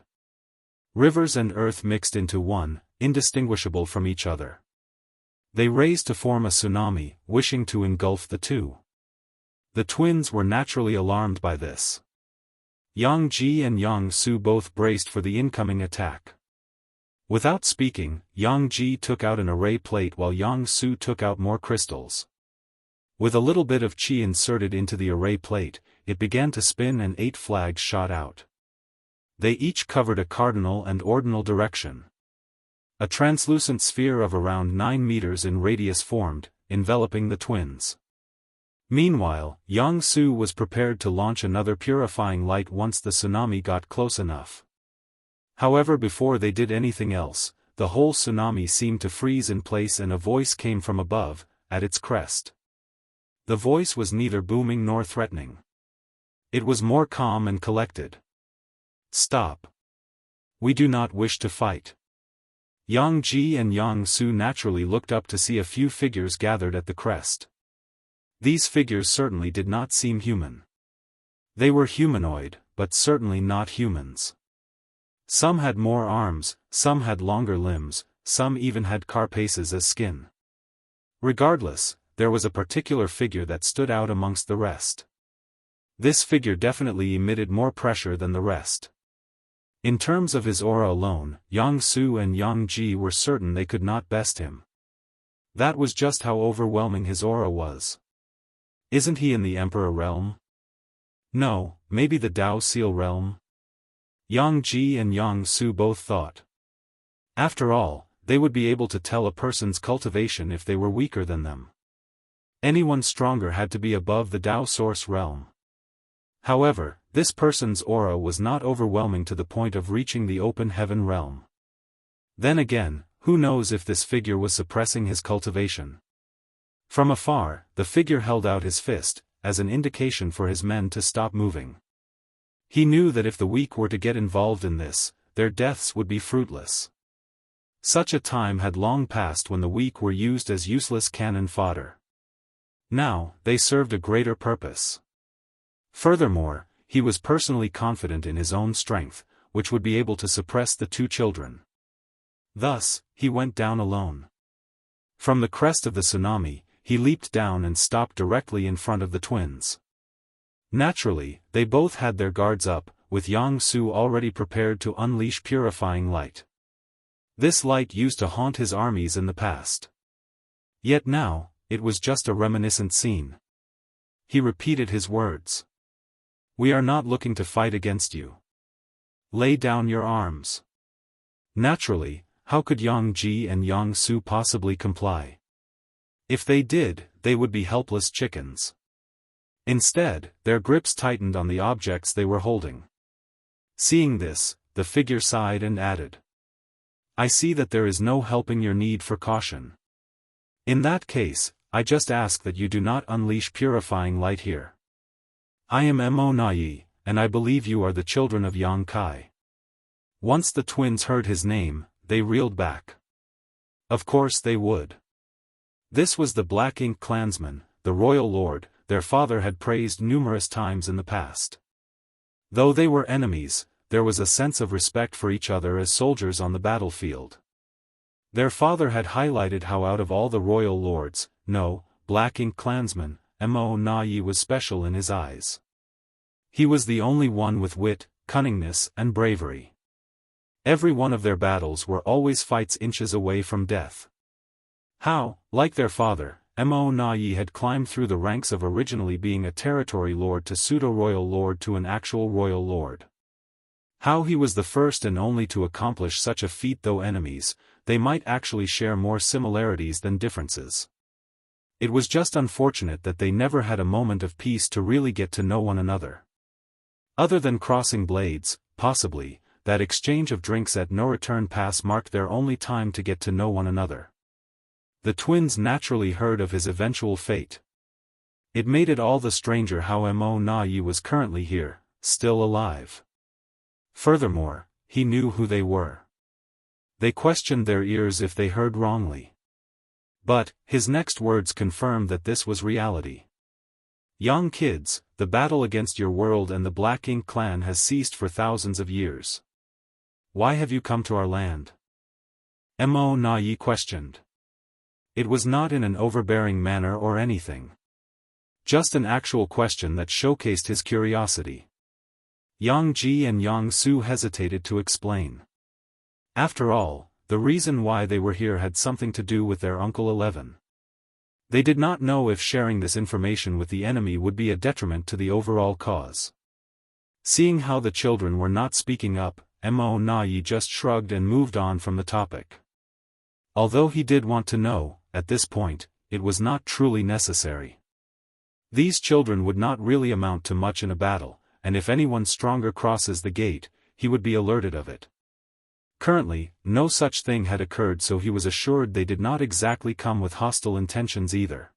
Rivers and earth mixed into one, indistinguishable from each other. They raised to form a tsunami, wishing to engulf the two. The twins were naturally alarmed by this. Yang Ji and Yang Su both braced for the incoming attack. Without speaking, Yang Ji took out an array plate while Yang Su took out more crystals. With a little bit of qi inserted into the array plate, it began to spin and 8 flags shot out. They each covered a cardinal and ordinal direction. A translucent sphere of around 9 meters in radius formed, enveloping the twins. Meanwhile, Yang Su was prepared to launch another purifying light once the tsunami got close enough. However, before they did anything else, the whole tsunami seemed to freeze in place and a voice came from above, at its crest. The voice was neither booming nor threatening. It was more calm and collected. Stop. We do not wish to fight. Yang Ji and Yang Su naturally looked up to see a few figures gathered at the crest. These figures certainly did not seem human. They were humanoid, but certainly not humans. Some had more arms, some had longer limbs, some even had carapaces as skin. Regardless, there was a particular figure that stood out amongst the rest. This figure definitely emitted more pressure than the rest. In terms of his aura alone, Jianghu and Jiangji were certain they could not best him. That was just how overwhelming his aura was. Isn't he in the Emperor realm? No, maybe the Dao Seal realm? Jiangji and Jianghu both thought. After all, they would be able to tell a person's cultivation if they were weaker than them. Anyone stronger had to be above the Dao Source realm. However, this person's aura was not overwhelming to the point of reaching the open heaven realm. Then again, who knows if this figure was suppressing his cultivation? From afar, the figure held out his fist, as an indication for his men to stop moving. He knew that if the weak were to get involved in this, their deaths would be fruitless. Such a time had long passed when the weak were used as useless cannon fodder. Now, they served a greater purpose. Furthermore, he was personally confident in his own strength, which would be able to suppress the two children. Thus, he went down alone. From the crest of the tsunami, he leaped down and stopped directly in front of the twins. Naturally, they both had their guards up, with Jianghu already prepared to unleash purifying light. This light used to haunt his armies in the past. Yet now, it was just a reminiscent scene. He repeated his words. "We are not looking to fight against you. Lay down your arms." Naturally, how could Jiangji and Jianghu possibly comply? If they did, they would be helpless chickens. Instead, their grips tightened on the objects they were holding. Seeing this, the figure sighed and added, "I see that there is no helping your need for caution. In that case, I just ask that you do not unleash purifying light here. I am Mo Nai, and I believe you are the children of Yang Kai." Once the twins heard his name, they reeled back. Of course they would. This was the Black Ink clansman, the royal lord, their father had praised numerous times in the past. Though they were enemies, there was a sense of respect for each other as soldiers on the battlefield. Their father had highlighted how out of all the royal lords, no, Black Ink clansman, Mo Nai was special in his eyes. He was the only one with wit, cunningness and bravery. Every one of their battles were always fights inches away from death. How, like their father, Mo Nai had climbed through the ranks of originally being a territory lord to pseudo-royal lord to an actual royal lord. How he was the first and only to accomplish such a feat, though enemies, they might actually share more similarities than differences. It was just unfortunate that they never had a moment of peace to really get to know one another. Other than crossing blades, possibly, that exchange of drinks at No Return Pass marked their only time to get to know one another. The twins naturally heard of his eventual fate. It made it all the stranger how Mo Nai was currently here, still alive. Furthermore, he knew who they were. They questioned their ears if they heard wrongly. But, his next words confirmed that this was reality. "Young kids, the battle against your world and the Black Ink clan has ceased for thousands of years. Why have you come to our land?" Mo Nai questioned. It was not in an overbearing manner or anything. Just an actual question that showcased his curiosity. Jiangji and Jianghu hesitated to explain. After all, the reason why they were here had something to do with their Uncle 11. They did not know if sharing this information with the enemy would be a detriment to the overall cause. Seeing how the children were not speaking up, Mo Nai just shrugged and moved on from the topic. Although he did want to know, at this point, it was not truly necessary. These children would not really amount to much in a battle, and if anyone stronger crosses the gate, he would be alerted of it. Currently, no such thing had occurred, so he was assured they did not exactly come with hostile intentions either.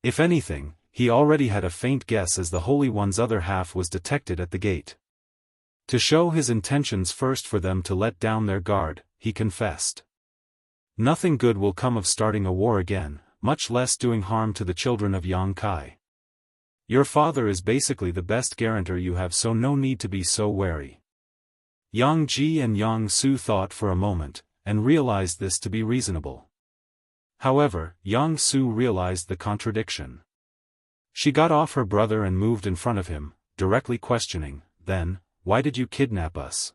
If anything, he already had a faint guess as the Holy One's other half was detected at the gate. To show his intentions first for them to let down their guard, he confessed. "Nothing good will come of starting a war again, much less doing harm to the children of Yang Kai. Your father is basically the best guarantor you have, so no need to be so wary." Jiangji and Jianghu thought for a moment, and realized this to be reasonable. However, Jianghu realized the contradiction. She got off her brother and moved in front of him, directly questioning, "Then, why did you kidnap us?"